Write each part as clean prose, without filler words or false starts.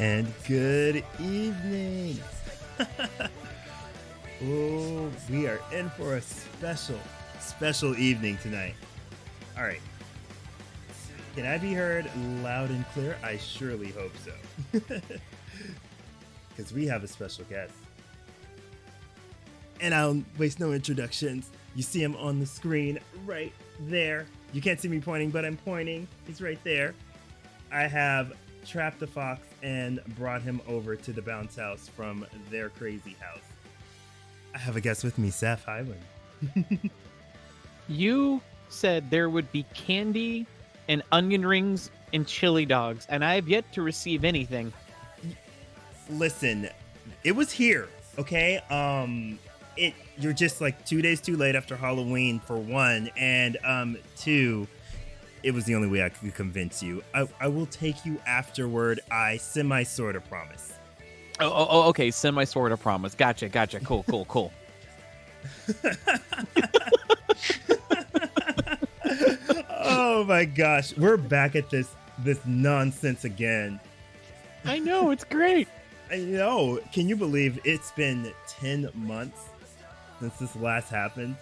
And good evening. Oh, we are in for a special evening tonight. All right. Can I be heard loud and clear? I surely hope so. Because we have a special guest. And I'll waste no introductions. You see him on the screen right there. You can't see me pointing, but I'm pointing. He's right there. I have trapped the fox and brought him over to the bounce house from their crazy house. I have a guest with me, Sefhighwind. You said there would be candy and onion rings and chili dogs, and I have yet to receive anything. Listen, it was here, okay? You're just like 2 days too late after Halloween for one, and two, it was the only way I could convince you. I will take you afterward. I semi-sort of promise. Oh, okay. Semi-sort of promise. Gotcha. Cool. Oh my gosh. We're back at this nonsense again. I know. It's great. I know. Can you believe it's been 10 months since this last happened?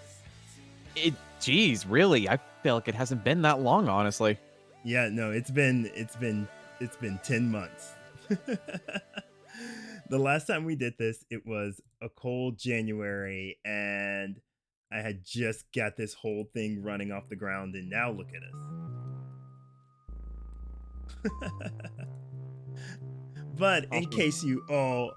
Geez, really? I feel like it hasn't been that long, honestly. Yeah, no, it's been 10 months. The last time we did this, it was a cold January, and I had just got this whole thing running off the ground, and now look at us. But in case you all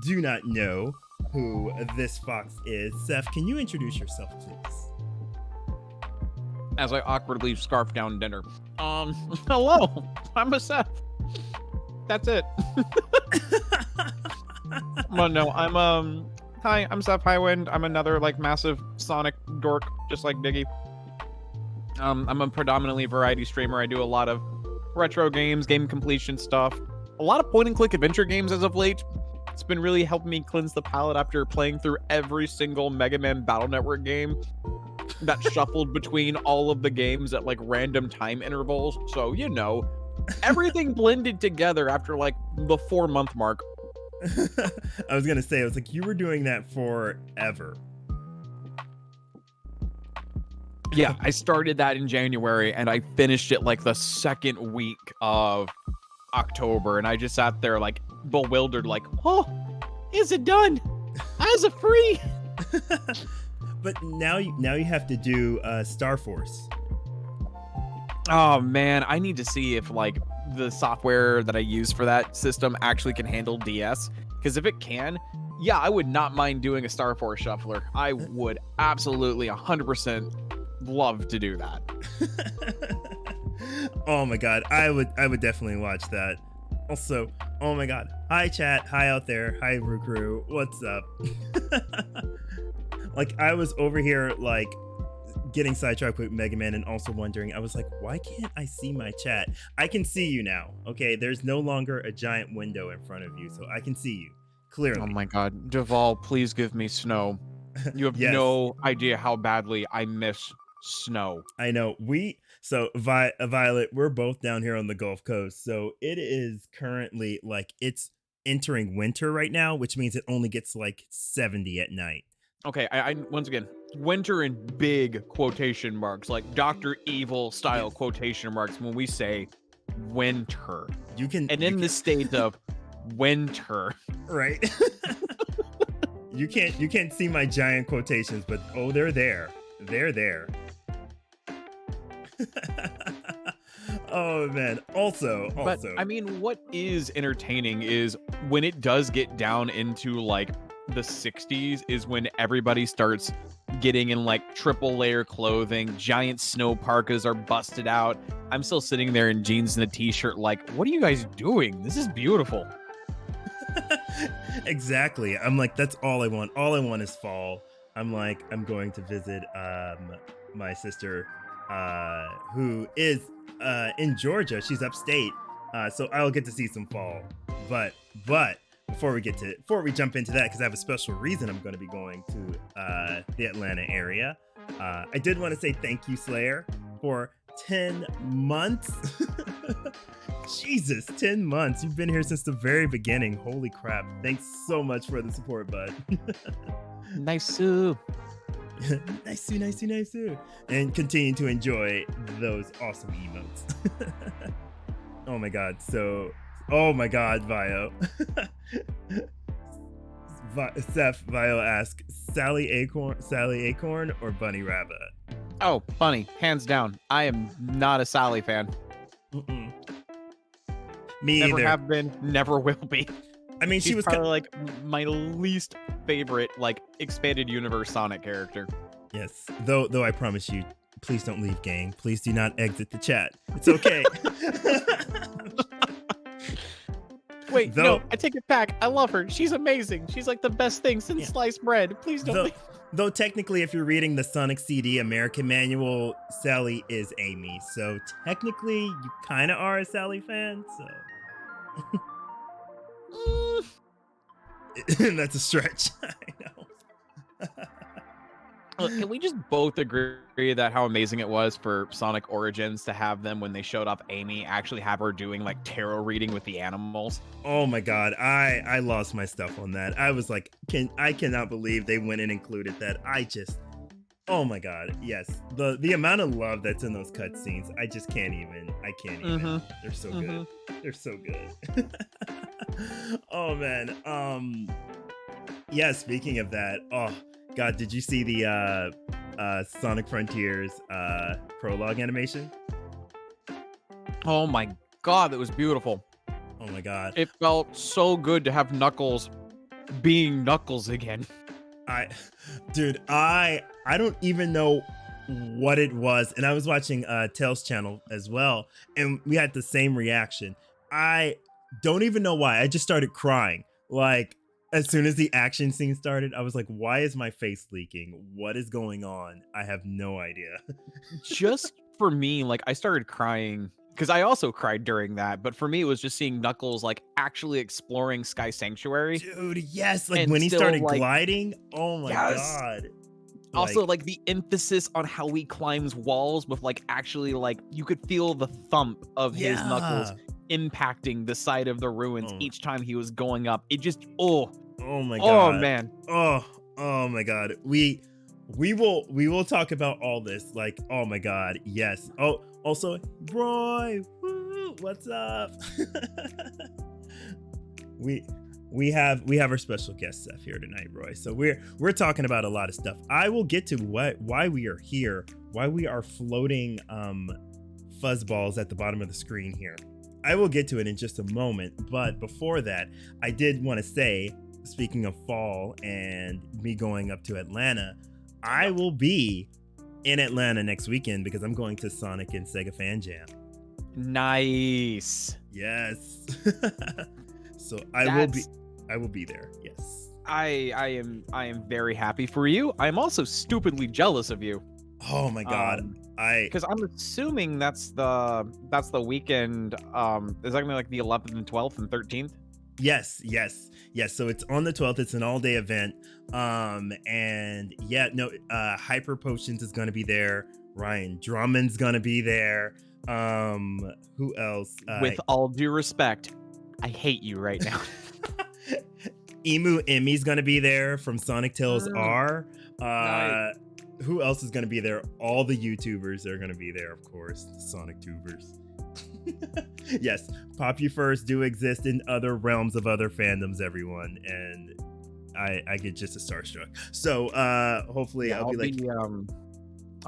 do not know who this fox is, Seth, can you introduce yourself, please? As I awkwardly scarf down dinner. Hello, I'm a Seth. That's it. Well, no, hi, I'm Sefhighwind. I'm another, massive Sonic dork, just like Diggy. I'm a predominantly variety streamer. I do a lot of retro games, game completion stuff, a lot of point-and-click adventure games as of late. It's been really helping me cleanse the palate after playing through every single Mega Man Battle Network game that shuffled between all of the games at, random time intervals. So, everything blended together after, the 4-month mark. I was gonna say, you were doing that forever. Yeah, I started that in January, and I finished it, the second week of October, and I just sat there, bewildered, oh, is it done? As a free? But now you have to do Star Force. Oh man, I need to see if the software that I use for that system actually can handle DS. Because if it can, yeah, I would not mind doing a Star Force shuffler. I would absolutely 100% love to do that. Oh my god, I would definitely watch that. Also, oh my god, hi chat, hi out there, hi Rukru, what's up? I was over here getting sidetracked with Mega Man and also wondering, I was why can't I see my chat? I can see you now, okay? There's no longer a giant window in front of you, so I can see you clearly. Oh my god, Duval, please give me snow. You have Yes. No idea how badly I miss snow. I know. Violet, we're both down here on the Gulf Coast, so it is currently it's entering winter right now, which means it only gets 70 at night. Okay, I once again, winter in big quotation marks, Dr. Evil style quotation marks when we say winter. In the state of winter. Right. You can't see my giant quotations, but oh, they're there. They're there. Oh man. Also, but I mean, what is entertaining is when it does get down into the 60s is when everybody starts getting in triple layer clothing, giant snow parkas are busted out. I'm still sitting there in jeans and a t-shirt what are you guys doing? This is beautiful. Exactly. I'm that's all I want. All I want is fall. I'm I'm going to visit my sister who is in Georgia. She's upstate. So I'll get to see some fall. But before we jump into that, because I have a special reason I'm going to be going to the Atlanta area, I did want to say thank you, Slayer, for 10 months. Jesus, 10 months. You've been here since the very beginning. Holy crap. Thanks so much for the support, bud. Nice. Nice. And continue to enjoy those awesome emotes. Oh my god. So, oh my god, Vio. Seth Vio asks, Sally Acorn or Bunny Rabbit? Oh, Bunny, hands down. I am not a Sally fan. Mm-mm. Me Never either. have been, never will be. I mean, she She's was probably like my least favorite like expanded universe Sonic character. Yes, though I promise you, please don't leave, gang. Please do not exit the chat. It's okay. Wait, no, I take it back. I love her. She's amazing. She's like the best thing since sliced bread. Please don't leave. Though technically, if you're reading the Sonic CD American Manual, Sally is Amy. So technically, you kind of are a Sally fan. So that's a stretch. I know. Look, can we just both agree that how amazing it was for Sonic Origins to have them when they showed off Amy actually have her doing like tarot reading with the animals? Oh my god, I lost my stuff on that. I was like, I cannot believe they went and included that. Oh my god, yes. The amount of love that's in those cutscenes, I can't even. They're so good. They're so good. Oh man. Yeah, speaking of that, oh god, did you see the Sonic Frontiers prologue animation? Oh my god, that was beautiful. Oh my god. It felt so good to have Knuckles being Knuckles again. Dude, I don't even know what it was, and I was watching Tails channel as well, and we had the same reaction. I don't even know why. I just started crying. Like, as soon as the action scene started, I was like, why is my face leaking? What is going on? I have no idea. Just for me, like, I started crying because I also cried during that, but for me, it was just seeing Knuckles like actually exploring Sky Sanctuary. Dude, yes, like And when he still, started like, gliding. Oh my god. Also, like the emphasis on how he climbs walls with like actually like you could feel the thump of his Knuckles impacting the side of the ruins each time he was going up. It just oh my god. Oh man. Oh my god. We will talk about all this. Like, oh my god, yes. Oh, also, Roy, woo, what's up? we have our special guest Seth here tonight, Roy. So we're talking about a lot of stuff. I will get to why we are here, why we are floating fuzzballs at the bottom of the screen here. I will get to it in just a moment, but before that, I did want to say, speaking of fall and me going up to Atlanta, I will be in Atlanta next weekend because I'm going to Sonic and Sega Fan Jam. Nice. Yes. So I will be there. Yes. I am very happy for you. I'm also stupidly jealous of you. Oh my god. Because I'm assuming that's the weekend. Is that gonna be like the 11th and 12th and 13th? Yes. So it's on the 12th. It's an all-day event. And yeah, no, Hyper Potions is gonna be there. Ryan Drummond's gonna be there. Who else? With all due respect, I hate you right now. Emu Emmy's gonna be there from Sonic Tales R. Nice. Who else is gonna be there? All the YouTubers are gonna be there, of course. The Sonic Tubers. Yes, Popufurs do exist in other realms of other fandoms, everyone, and I get just a starstruck. So hopefully I'll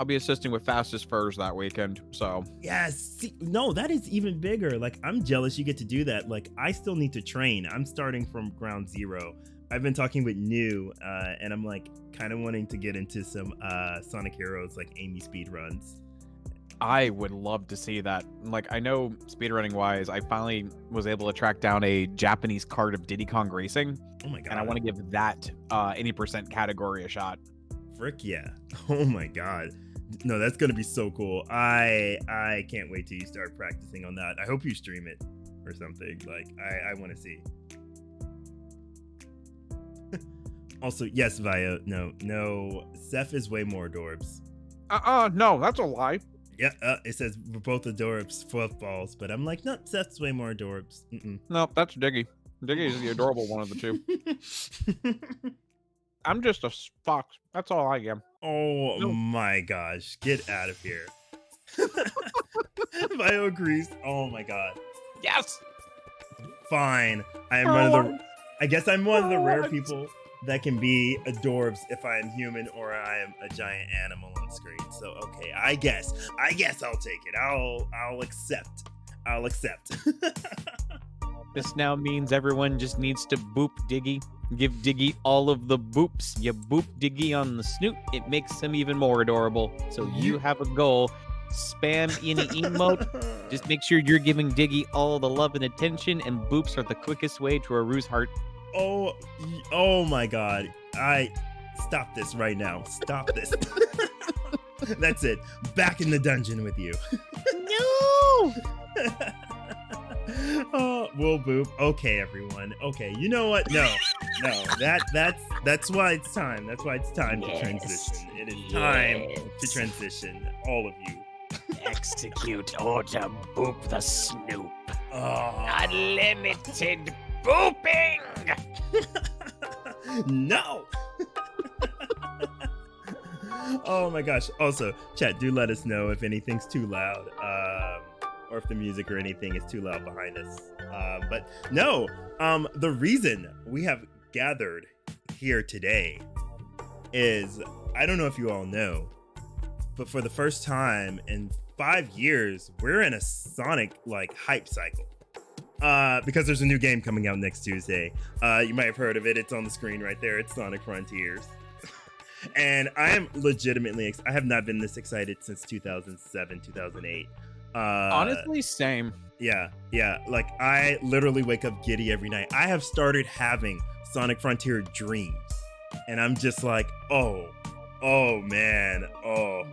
be assisting with Fastest Furs that weekend. So yes, see, no, that is even bigger. Like, I'm jealous you get to do that. Like, I still need to train. I'm starting from ground zero. I've been talking with New, and I'm like kind of wanting to get into some Sonic Heroes, like Amy speed runs. I would love to see that. Like, I know speedrunning wise, I finally was able to track down a Japanese card of Diddy Kong Racing. Oh my god! And I want to give that any percent category a shot. Frick yeah! Oh my god! No, that's gonna be so cool. I can't wait till you start practicing on that. I hope you stream it or something. Like, I want to see. Also, yes, Vio. No, Seth is way more adorbs. No, that's a lie. Yeah, it says we're both adorbs, fluffballs, but I'm like, no, Seth's way more adorbs. No, that's Diggy. Diggy is the adorable one of the two. I'm just a fox. That's all I am. Oh No. my gosh, get out of here. Bio agrees. Oh my god. Yes. Fine. I guess I'm one of the rare people that can be adorbs if I am human or I am a giant animal on screen. So okay, I guess I'll take it. I'll accept. This now means everyone just needs to boop Diggy. Give Diggy all of the boops. You boop Diggy on the snoot, it makes him even more adorable. So you have a goal. Spam any emote. Just make sure you're giving Diggy all the love and attention, and boops are the quickest way to a Rue's heart. Oh my god. Stop this right now. Stop this. That's it. Back in the dungeon with you. No! Oh, we'll boop. Okay, everyone. Okay, you know what? No. That's why it's time. That's why it's time to transition. It is time to transition, all of you. Execute order boop the snoop. Oh. Unlimited booping! No. Oh my gosh. Also, chat, do let us know if anything's too loud, or if the music or anything is too loud behind us. But no, the reason we have gathered here today is, I don't know if you all know, but for the first time in 5 years, we're in a Sonic like hype cycle. Because there's a new game coming out next Tuesday. You might have heard of it. It's on the screen right there. It's Sonic Frontiers. And I am legitimately, I have not been this excited since 2007, 2008. Honestly, same. Yeah. Like, I literally wake up giddy every night. I have started having Sonic Frontier dreams. And I'm just like, oh man, oh.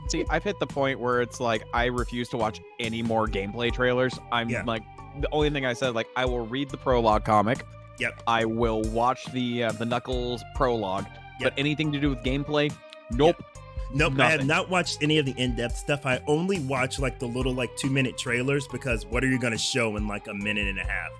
See, I've hit the point where it's like, I refuse to watch any more gameplay trailers. I'm like, the only thing I said, like, I will read the prologue comic. Yep. I will watch the Knuckles prologue. Yep. But anything to do with gameplay, nope. Yep. Nope, Nothing. I have not watched any of the in-depth stuff. I only watch like the little like 2-minute trailers, because what are you gonna show in like a minute and a half?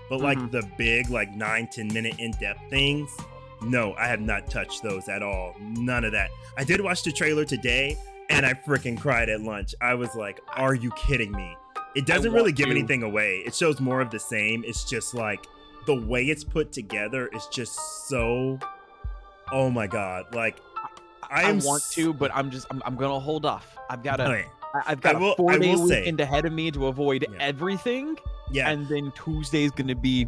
But like the big like 9-10 minute in-depth things, no, I have not touched those at all. None of that. I did watch the trailer today, and I freaking cried at lunch. I was like, are you kidding me? It doesn't really give anything away. It shows more of the same. It's just like the way it's put together is just so, oh my god, like I want to, but I'm gonna hold off. I've got a 4-day weekend ahead of me to avoid everything. Yeah. And then Tuesday's gonna be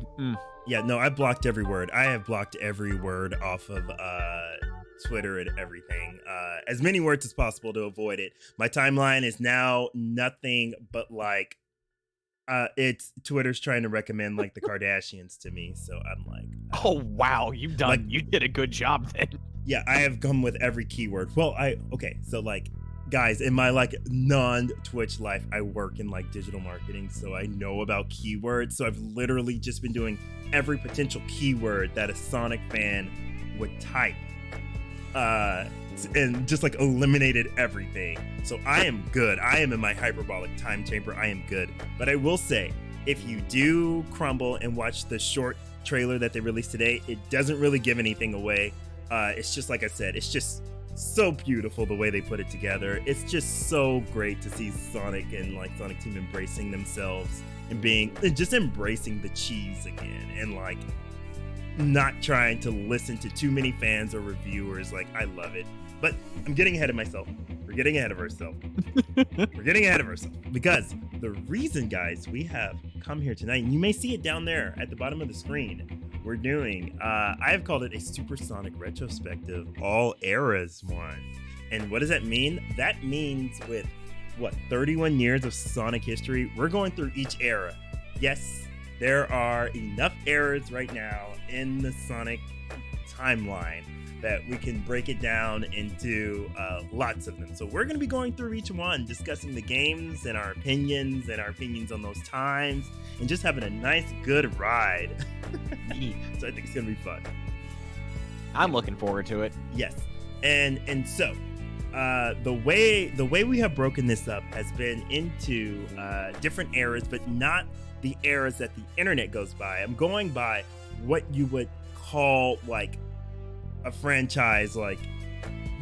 Yeah, no, I blocked every word. I have blocked every word off of Twitter and everything. As many words as possible to avoid it. My timeline is now nothing but like it's Twitter's trying to recommend like the Kardashians to me, so I'm like, oh wow, you did a good job then. Yeah, I have come with every keyword. Well, so like, guys, in my like non-Twitch life, I work in like digital marketing, so I know about keywords. So I've literally just been doing every potential keyword that a Sonic fan would type, and just like eliminated everything. So I am good. I am in my hyperbolic time chamber. I am good. But I will say, if you do crumble and watch the short trailer that they released today, it doesn't really give anything away. It's just, like I said, it's just so beautiful the way they put it together. It's just so great to see Sonic and like Sonic Team embracing themselves and just embracing the cheese again, and like not trying to listen to too many fans or reviewers. Like, I love it. But I'm getting ahead of myself. We're getting ahead of ourselves. Because the reason, guys, we have come here tonight, and you may see it down there at the bottom of the screen, we're doing, I have called it a Supersonic Retrospective All Eras one. And what does that mean? That means with, 31 years of Sonic history, we're going through each era. Yes, there are enough eras right now in the Sonic timeline that we can break it down into lots of them. So we're going to be going through each one, discussing the games and our opinions on those times, and just having a nice, good ride. So I think it's going to be fun. I'm looking forward to it. Yes. And so the way we have broken this up has been into different eras, but not the eras that the internet goes by. I'm going by what you would call like a franchise, like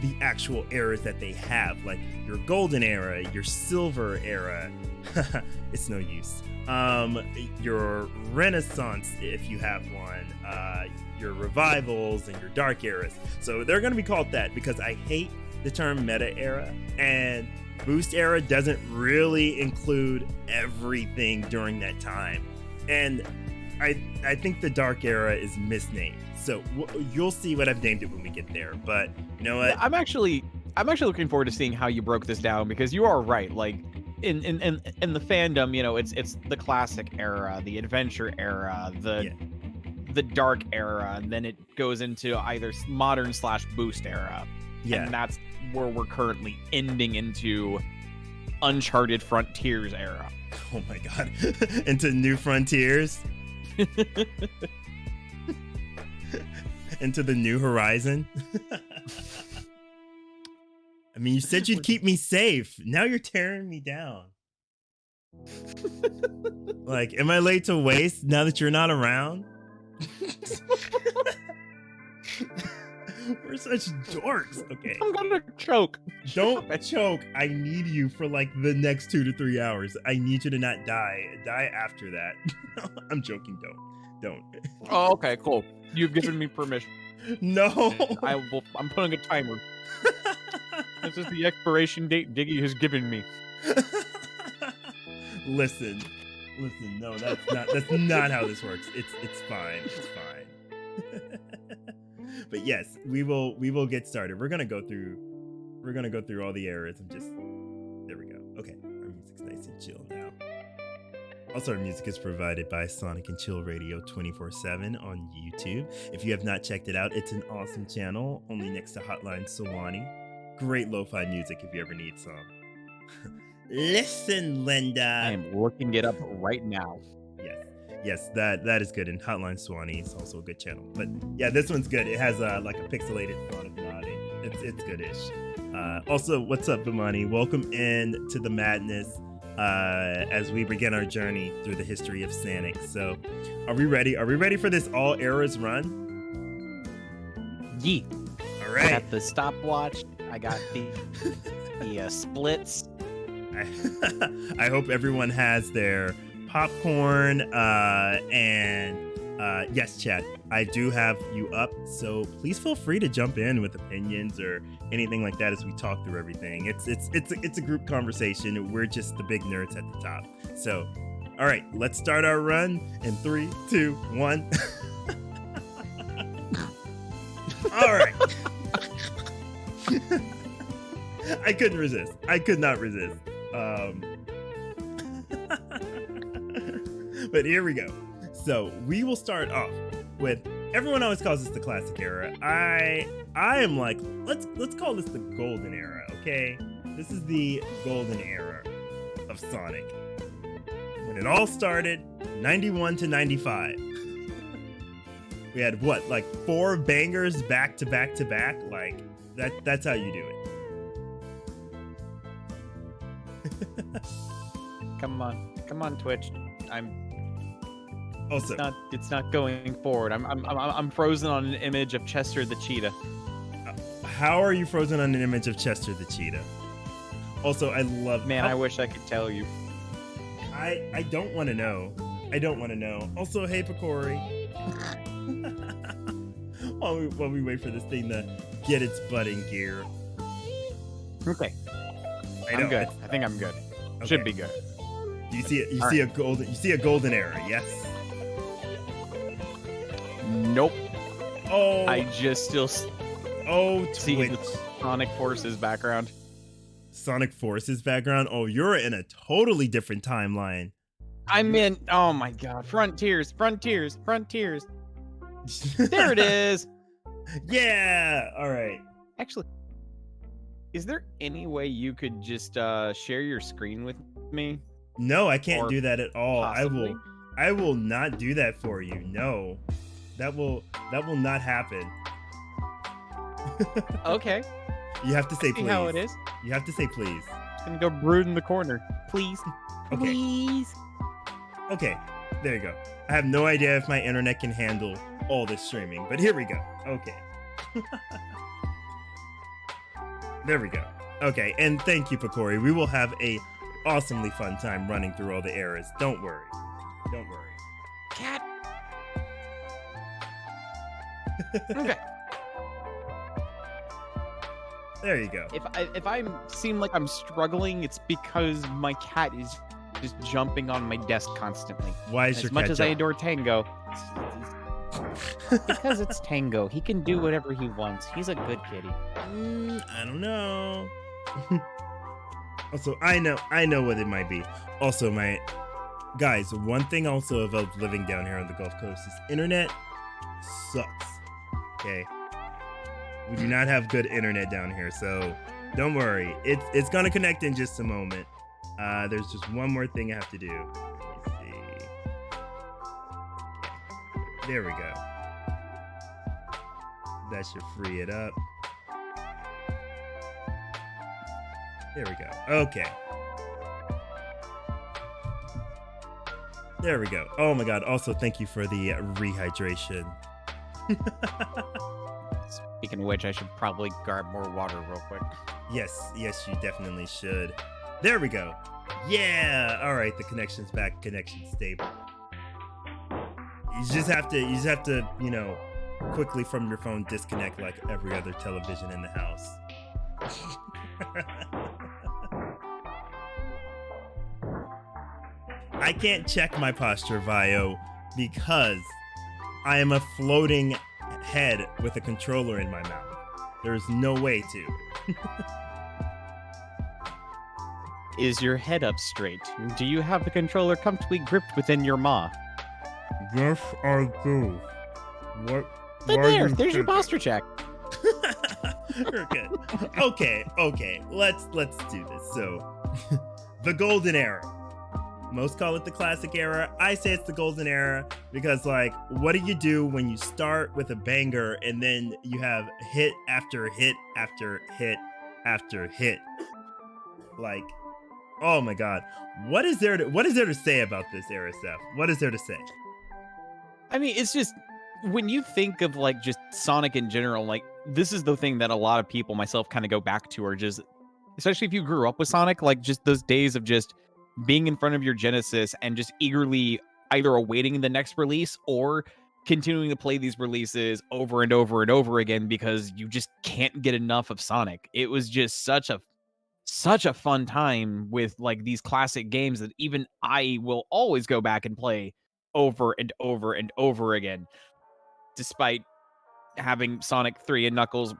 the actual eras that they have, like your golden era, your silver era. It's no use. Your renaissance, if you have one, your revivals, and your dark eras. So they're going to be called that because I hate the term meta era, and boost era doesn't really include everything during that time. And I think the dark era is misnamed. So you'll see what I've named it when we get there. But you know what? I'm actually looking forward to seeing how you broke this down, because you are right. Like in the fandom, you know, it's the classic era, the adventure era, the dark era, and then it goes into either modern / boost era. Yeah. And that's where we're currently ending into Uncharted Frontiers era. Oh my god. Into New Frontiers. Into the New Horizon. I mean, you said you'd keep me safe. Now you're tearing me down. Like, am I late to waste now that you're not around? We're such dorks. Okay. I'm gonna choke. Don't choke. I need you for like the next 2 to 3 hours. I need you to not die. Die after that. I'm joking. Don't. Oh, okay, cool. You've given me permission. No. I'm putting a timer. This is the expiration date Diggy has given me. Listen. No, that's not how this works. It's fine. It's fine. But yes, we will get started. We're gonna go through all the eras and just there we go. Okay, our music's nice and chill now. Also, our music is provided by Sonic and Chill Radio 24/7 on YouTube. If you have not checked it out, it's an awesome channel, only next to Hotline Sawani. Great lo-fi music if you ever need some. Listen, Linda. I am looking it up right now. Yes, that is good. And Hotline Swanee is also a good channel. But yeah, this one's good. It has like a pixelated Sonic nodding. It's goodish. Also, what's up, Vimani? Welcome in to the madness as we begin our journey through the history of Sonic. So, are we ready? Are we ready for this all eras run? Yee. All right. I got the stopwatch. I got the splits. I hope everyone has their popcorn and yes, chat, I do have you up, so please feel free to jump in with opinions or anything like that as we talk through everything. It's a group conversation. We're just the big nerds at the top. So all right, let's start our run in 3, 2, 1. All right. I couldn't resist. I could not resist. But here we go. So we will start off with, everyone always calls this the classic era. I am like, let's call this the golden era, okay? This is the golden era of Sonic. When it all started, 91 to 95. We had what, like 4 bangers back to back to back? Like that's how you do it. Come on, Twitch. Also, It's not going forward. I'm frozen on an image of Chester the cheetah. how are you frozen on an image of Chester the cheetah? Also, I love. Man, I wish I could tell you. I don't want to know. I don't want to know. Also, hey, Picori. while we wait for this thing to get its butt in gear. Okay. I'm good. I think I'm good. Okay. Should be good. You see a golden era, yes? Nope. Oh. I just still see Twitch. the Sonic Forces background. Sonic Forces background? Oh, you're in a totally different timeline. I'm in. Oh my god. Frontiers. There it is. Yeah. All right. Actually, is there any way you could just share your screen with me? No, I can't Or do that at all. possibly. I will not do that for you. No. That will not happen. Okay. You have to say See please. how it is? You have to say please. Gonna go brood in the corner. Please. Okay. Please. Okay, there you go. I have no idea if my internet can handle all this streaming, but here we go. Okay. There we go. Okay, and thank you, Picori. We will have a awesomely fun time running through all the eras. Don't worry. Don't worry. Cat. Okay. There you go. If I seem like I'm struggling, it's because my cat is just jumping on my desk constantly. Why is As your much cat as I jumping? adore Tango, because it's Tango, he can do whatever he wants. He's a good kitty. I don't know. Also, I know what it might be. Also, my guys, one thing also of living down here on the Gulf Coast is internet sucks. Okay, we do not have good internet down here, so don't worry. It's gonna connect in just a moment. There's just one more thing I have to do. Let me see. Okay. There we go. That should free it up. There we go. Okay. There we go. Oh my god. Also, thank you for the rehydration. Speaking of which, I should probably grab more water real quick. Yes, you definitely should. There we go. Yeah. All right, the connection's back. Connection stable. You just have to, quickly from your phone disconnect like every other television in the house. I can't check my posture, Vio, because I am a floating head with a controller in my mouth. There's no way to. Is your head up straight? Do you have the controller comfortably gripped within your maw? Yes, I do. What? Then there's your posture check. You're good. Okay. Let's do this. So, the golden era. Most call it the classic era. I say it's the golden era because, like, what do you do when you start with a banger and then you have hit after hit after hit after hit? Like, oh my god, what is there to say about this era, Seth? What is there to say? I mean, it's just when you think of like just Sonic in general, like this is the thing that a lot of people, myself, kind of go back to, or just, especially if you grew up with Sonic, like just those days of just being in front of your Genesis and just eagerly either awaiting the next release or continuing to play these releases over and over and over again because you just can't get enough of Sonic. It was just such a fun time with like these classic games that even I will always go back and play over and over and over again, despite having Sonic 3 and Knuckles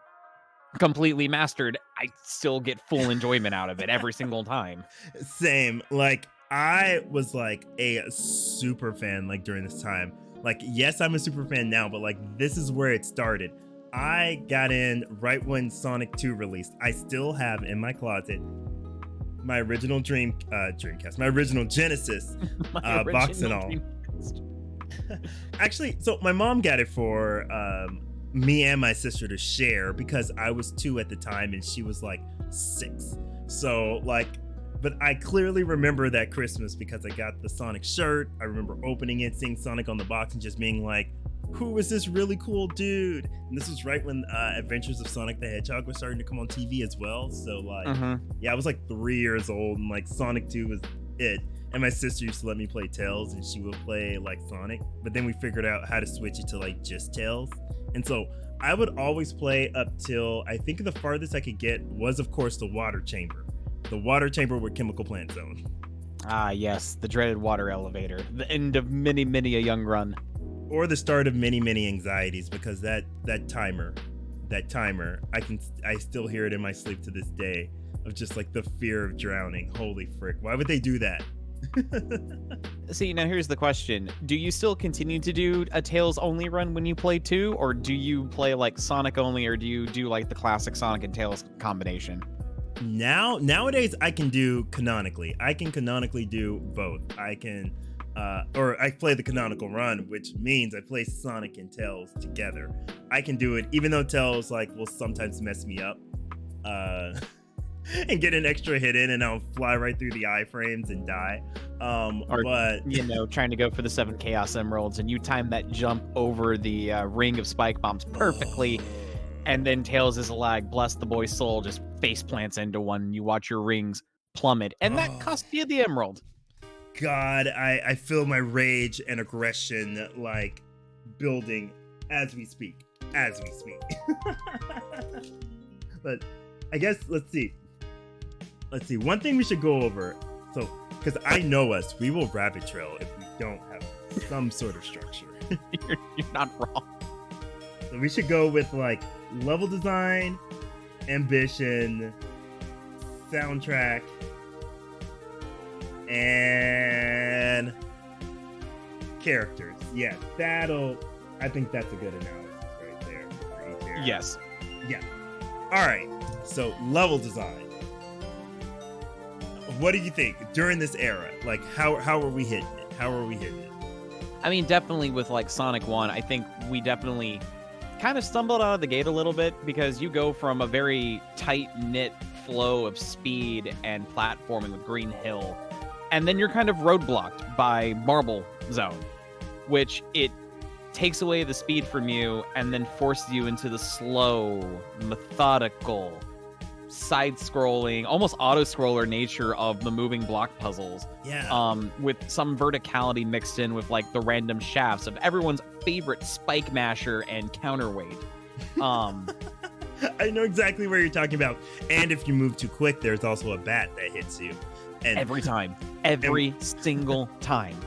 completely mastered. I still get full enjoyment out of it every single time. Same. Like, I was like a super fan like during this time. Like, yes, I'm a super fan now, but like this is where it started. I got in right when Sonic 2 released. I still have in my closet my original Dreamcast, my original Genesis box and all. Actually, so my mom got it for me and my sister to share because I was 2 at the time and she was like 6. So like, but I clearly remember that Christmas because I got the Sonic shirt. I remember opening it, seeing Sonic on the box and just being like, who is this really cool dude? And this was right when Adventures of Sonic the Hedgehog was starting to come on TV as well. So like, yeah, I was like 3 years old and like Sonic 2 was it. And my sister used to let me play Tails and she would play like Sonic. But then we figured out how to switch it to like just Tails. And so I would always play up till, I think the farthest I could get was of course the water chamber. The water chamber with Chemical Plant Zone. Ah, yes, the dreaded water elevator. The end of many, many a young run. Or the start of many, many anxieties, because that timer, I still hear it in my sleep to this day of just like the fear of drowning. Holy frick. Why would they do that? See, now here's the question. Do you still continue to do a Tails only run when you play 2? Or do you play like Sonic only, or do you do like the classic Sonic and Tails combination? Nowadays I can do canonically. I can canonically do both. I can or I play the canonical run, which means I play Sonic and Tails together. I can do it even though Tails like will sometimes mess me up. and get an extra hit in, and I'll fly right through the iframes and die. Or, But trying to go for the 7 Chaos Emeralds, and you time that jump over the ring of spike bombs perfectly, and then Tails is a lag, bless the boy's soul, just face plants into one, and you watch your rings plummet, and that cost you the emerald. God, I feel my rage and aggression like building as we speak. But I guess let's see. One thing we should go over. So, because I know us, we will rabbit trail if we don't have some sort of structure. You're not wrong. So we should go with like level design, ambition, soundtrack, and characters. Yeah, I think that's a good analysis right there for each area. Yes. Yeah. All right. So level design. What do you think during this era? Like, how are we hitting it? I mean, definitely with like Sonic 1, I think we definitely kind of stumbled out of the gate a little bit, because you go from a very tight-knit flow of speed and platforming with Green Hill, and then you're kind of roadblocked by Marble Zone, which it takes away the speed from you and then forces you into the slow, methodical, side-scrolling, almost auto-scroller nature of the moving block puzzles. Yeah. With some verticality mixed in with like the random shafts of everyone's favorite spike masher and counterweight. I know exactly where you're talking about. And if you move too quick, there's also a bat that hits you. And every single time.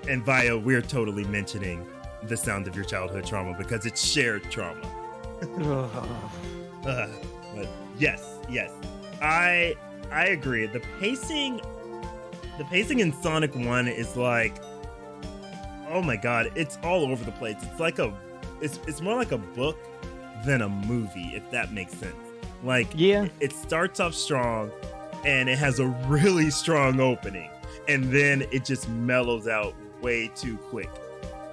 And Vio, we're totally mentioning the sound of your childhood trauma because it's shared trauma. But yes, I agree. The pacing in Sonic 1 is like, oh my god, it's all over the place. It's like it's more like a book than a movie, if that makes sense. Like, yeah, it starts off strong and it has a really strong opening, and then it just mellows out way too quick.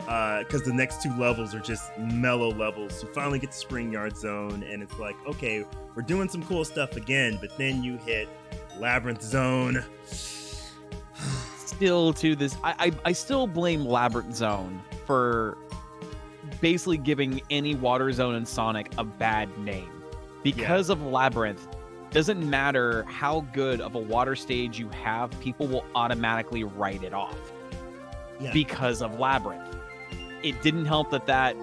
Because the next two levels are just mellow levels. You finally get to Spring Yard Zone, and it's like, okay, we're doing some cool stuff again, but then you hit Labyrinth Zone. Still to this, I still blame Labyrinth Zone for basically giving any water zone in Sonic a bad name. Because of Labyrinth, doesn't matter how good of a water stage you have, people will automatically write it off. Yeah. Because of Labyrinth. It didn't help that,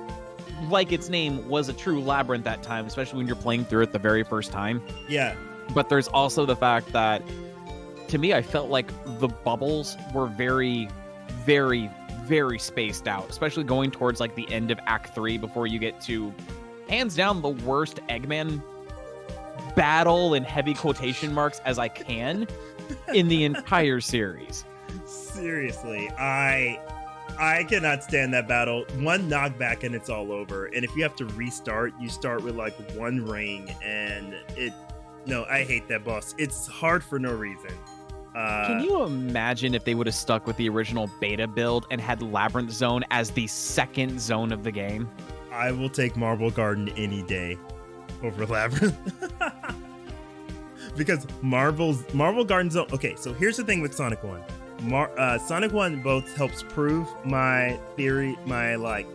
like its name, was a true labyrinth that time, especially when you're playing through it the very first time. Yeah. But there's also the fact that, to me, I felt like the bubbles were very, very, very spaced out, especially going towards like the end of Act 3 before you get to, hands down, the worst Eggman battle in heavy quotation marks as I can in the entire series. Seriously, I cannot stand that battle. One knockback and it's all over. And if you have to restart, you start with like one ring, and I hate that boss. It's hard for no reason. Can you imagine if they would have stuck with the original beta build and had Labyrinth Zone as the second zone of the game? I will take Marble Garden any day over Labyrinth. Because Marble Garden Zone. Okay, so here's the thing with Sonic 1. Sonic 1 both helps prove my theory, my like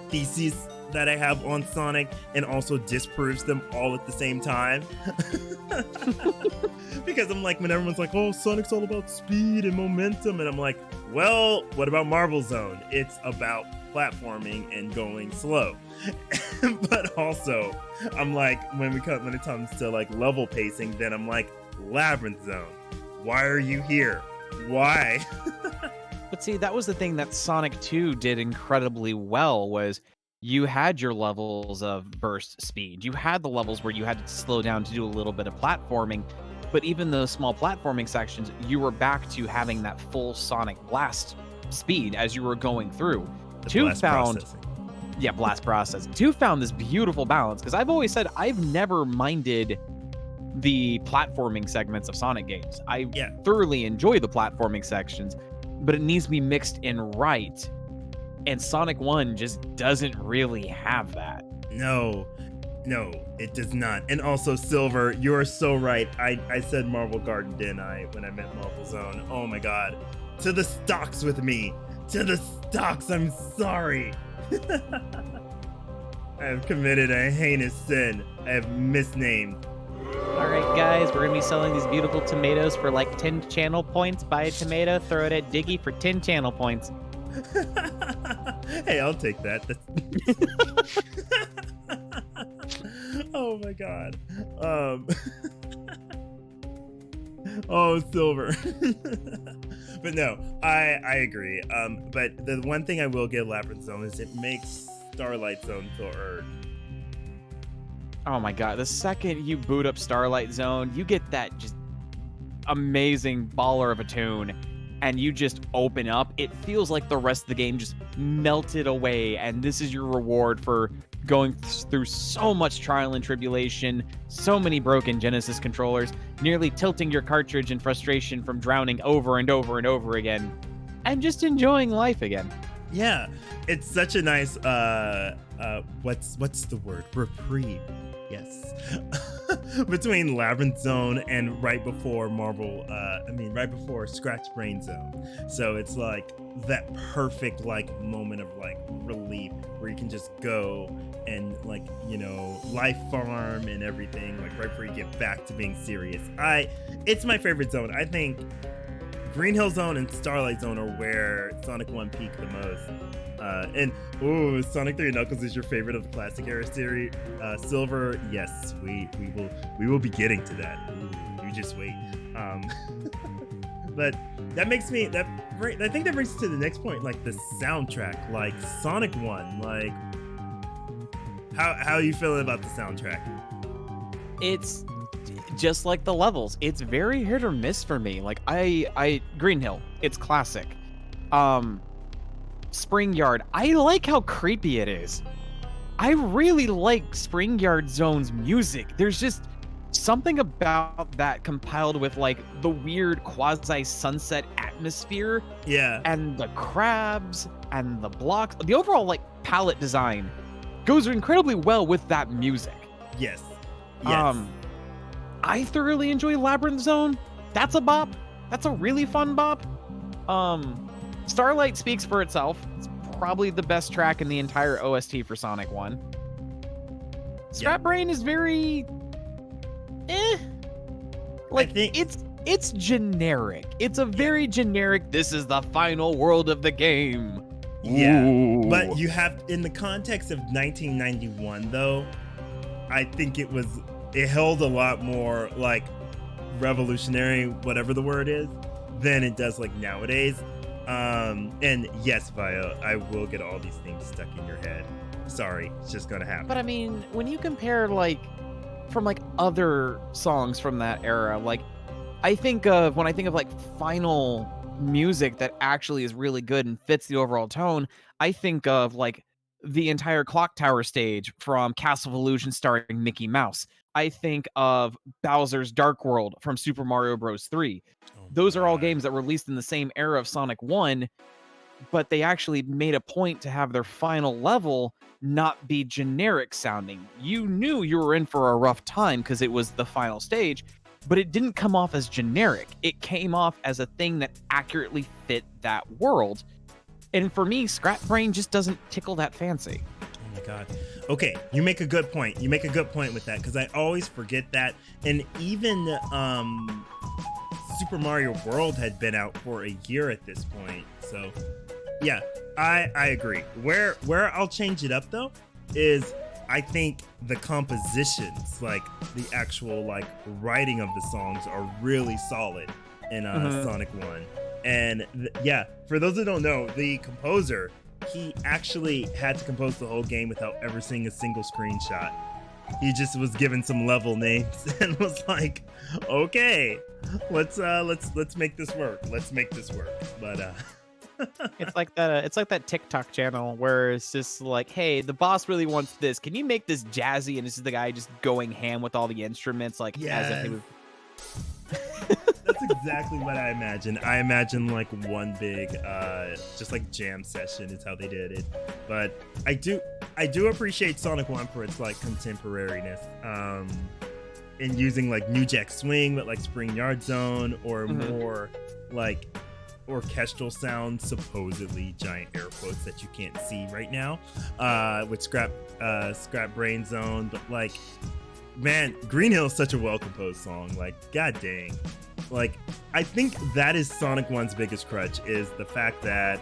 theses that I have on Sonic, and also disproves them all at the same time. Because I'm like, when everyone's like, oh, Sonic's all about speed and momentum, and I'm like, well, what about Marble Zone? It's about platforming and going slow. But also, I'm like, when it comes to like level pacing, then I'm like, Labyrinth Zone, why are you here? Why? But see, that was the thing that Sonic 2 did incredibly well, was you had your levels of burst speed. You had the levels where you had to slow down to do a little bit of platforming. But even those small platforming sections, you were back to having that full Sonic blast speed as you were going through. Blast processing. 2 found this beautiful balance, because I've always said I've never minded the platforming segments of Sonic games. I thoroughly enjoy the platforming sections, but it needs to be mixed in right. And Sonic 1 just doesn't really have that. No. No, it does not. And also, Silver, you're so right. I said Marble Garden, didn't I, when I meant Marble Zone? Oh my god. To the stocks with me. To the stocks, I'm sorry. I have committed a heinous sin. I have misnamed. All right, guys, we're gonna be selling these beautiful tomatoes for like 10 channel points. Buy a tomato, throw it at Diggy for 10 channel points. Hey, I'll take that. Oh my god. Oh, Silver. But no, I agree. But the one thing I will give Labyrinth Zone is it makes Starlight Zone feel earned. Oh my god, the second you boot up Starlight Zone, you get that just amazing baller of a tune, and you just open up. It feels like the rest of the game just melted away, and this is your reward for going through so much trial and tribulation, so many broken Genesis controllers, nearly tilting your cartridge in frustration from drowning over and over and over again, and just enjoying life again. Yeah, it's such a nice what's the word? Reprieve. Yes. Between Labyrinth Zone and right before right before Scratch Brain Zone. So it's like that perfect like moment of like relief where you can just go and like, you know, life farm and everything, like right before you get back to being serious. It's my favorite zone. I think Green Hill Zone and Starlight Zone are where Sonic 1 peaked the most. Sonic 3 Knuckles is your favorite of the classic era series. Silver, yes, we will be getting to that. Ooh, you just wait. But that makes me I think that brings us to the next point, like the soundtrack, like Sonic 1, like how are you feeling about the soundtrack? It's just like the levels. It's very hit or miss for me. Like I Green Hill, it's classic. Spring Yard, I like how creepy it is. I really like Spring Yard Zone's music. There's just something about that compiled with like the weird quasi sunset atmosphere. Yeah. And the crabs and the blocks. The overall like palette design goes incredibly well with that music. Yes. Yes. I thoroughly enjoy Labyrinth Zone. That's a bop. That's a really fun bop. Starlight speaks for itself. It's probably the best track in the entire OST for Sonic 1. Scrap Brain is very like it's generic. It's a very generic, this is the final world of the game. Yeah. Ooh. But you have, in the context of 1991 though, I think it held a lot more like revolutionary, whatever the word is, than it does like nowadays. And yes, Vio, I will get all these things stuck in your head. Sorry, it's just gonna happen. But I mean, when you compare like from like other songs from that era, like when I think of like final music that actually is really good and fits the overall tone, I think of like the entire Clock Tower stage from Castle of Illusion starring Mickey Mouse. I think of Bowser's Dark World from Super Mario Bros. 3. Those are all games that were released in the same era of Sonic 1, but they actually made a point to have their final level not be generic sounding. You knew you were in for a rough time because it was the final stage, but it didn't come off as generic. It came off as a thing that accurately fit that world. And for me, Scrap Brain just doesn't tickle that fancy. Oh my god. Okay, you make a good point. You make a good point with that, because I always forget that. And even Super Mario World had been out for a year at this point. So yeah, I agree. Where I'll change it up though is I think the compositions, like the actual like writing of the songs, are really solid in Sonic 1. And yeah, for those that don't know, the composer, he actually had to compose the whole game without ever seeing a single screenshot. He just was given some level names and was like, okay, let's make this work. Let's make this work. But it's like that TikTok channel where it's just like, hey, the boss really wants this. Can you make this jazzy? And this is the guy just going ham with all the instruments, like as if he was. That's exactly what I imagine. I imagine like one big, just like jam session is how they did it. But I do appreciate Sonic 1 for its like contemporariness. In using like New Jack Swing, but like Spring Yard Zone, or more like orchestral sounds, supposedly giant air quotes that you can't see right now, with Scrap Brain Zone. But like, man, Green Hill is such a well composed song. Like, god dang. Like, I think that is Sonic 1's biggest crutch, is the fact that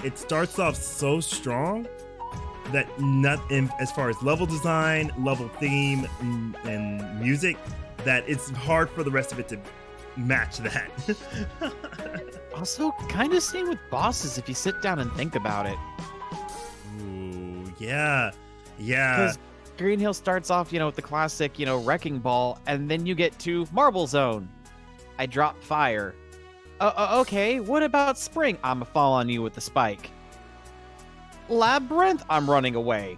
it starts off so strong that as far as level design, level theme, and music, that it's hard for the rest of it to match that. Also, kind of same with bosses if you sit down and think about it. Ooh, yeah. Because Green Hill starts off, with the classic, Wrecking Ball, and then you get to Marble Zone. I drop fire. Okay, what about Spring? I'ma fall on you with the spike. Labyrinth, I'm running away.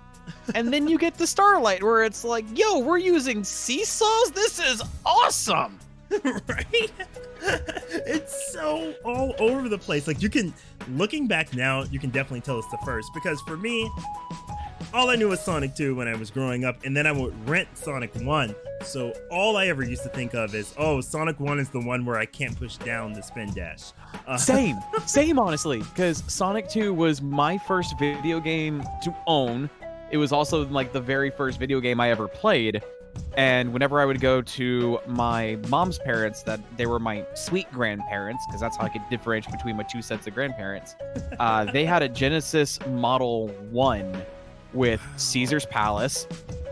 And then you get to Starlight, where it's like, yo, we're using seesaws? This is awesome! Right? It's so all over the place. Like, looking back now, you can definitely tell it's the first, because for me, all I knew was Sonic 2 when I was growing up, and then I would rent Sonic 1. So all I ever used to think of is, oh, Sonic 1 is the one where I can't push down the spin dash. Same, honestly, because Sonic 2 was my first video game to own. It was also like the very first video game I ever played. And whenever I would go to my mom's parents, that they were my sweet grandparents, because that's how I could differentiate between my two sets of grandparents, they had a Genesis Model 1 with Caesar's Palace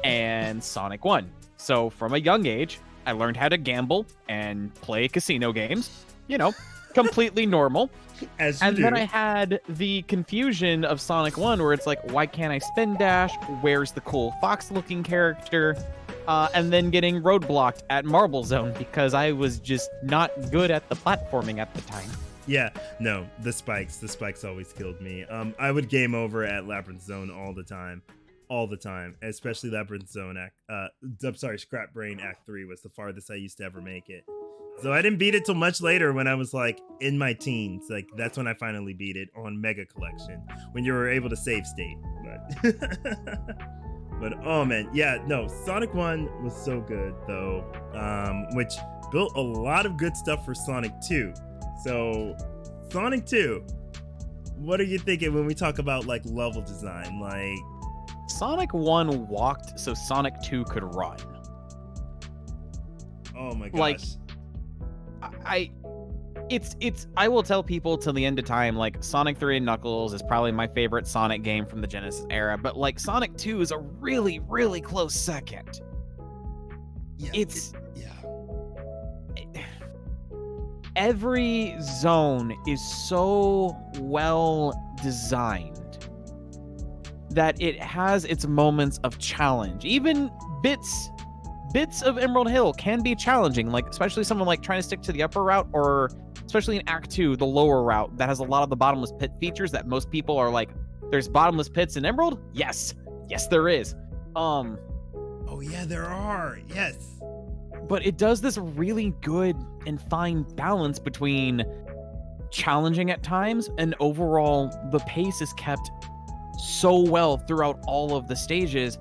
and Sonic 1. So from a young age, I learned how to gamble and play casino games, completely normal. And then I had the confusion of Sonic 1 where it's like, why can't I spin dash? Where's the cool fox looking character? And then getting roadblocked at Marble Zone because I was just not good at the platforming at the time. Yeah, no, the spikes always killed me. I would game over at Labyrinth Zone all the time, especially Labyrinth Zone Scrap Brain Act 3 was the farthest I used to ever make it. So I didn't beat it till much later when I was like in my teens. Like, that's when I finally beat it on Mega Collection, when you were able to save state. But oh man, yeah, no, Sonic 1 was so good though, which built a lot of good stuff for Sonic 2. So, Sonic 2, what are you thinking when we talk about like level design? Like, Sonic 1 walked so Sonic 2 could run. Oh my gosh. Like, I will tell people till the end of time, like, Sonic 3 and Knuckles is probably my favorite Sonic game from the Genesis era, but like Sonic 2 is a really, really close second. Yeah, every zone is so well designed that it has its moments of challenge. Even bits of Emerald Hill can be challenging, like especially someone like trying to stick to the upper route, or especially in Act 2, the lower route that has a lot of the bottomless pit features that most people are like, there's bottomless pits in Emerald? Yes, there is. Oh yeah, there are. Yes. But it does this really good and fine balance between challenging at times and overall the pace is kept so well throughout all of the stages.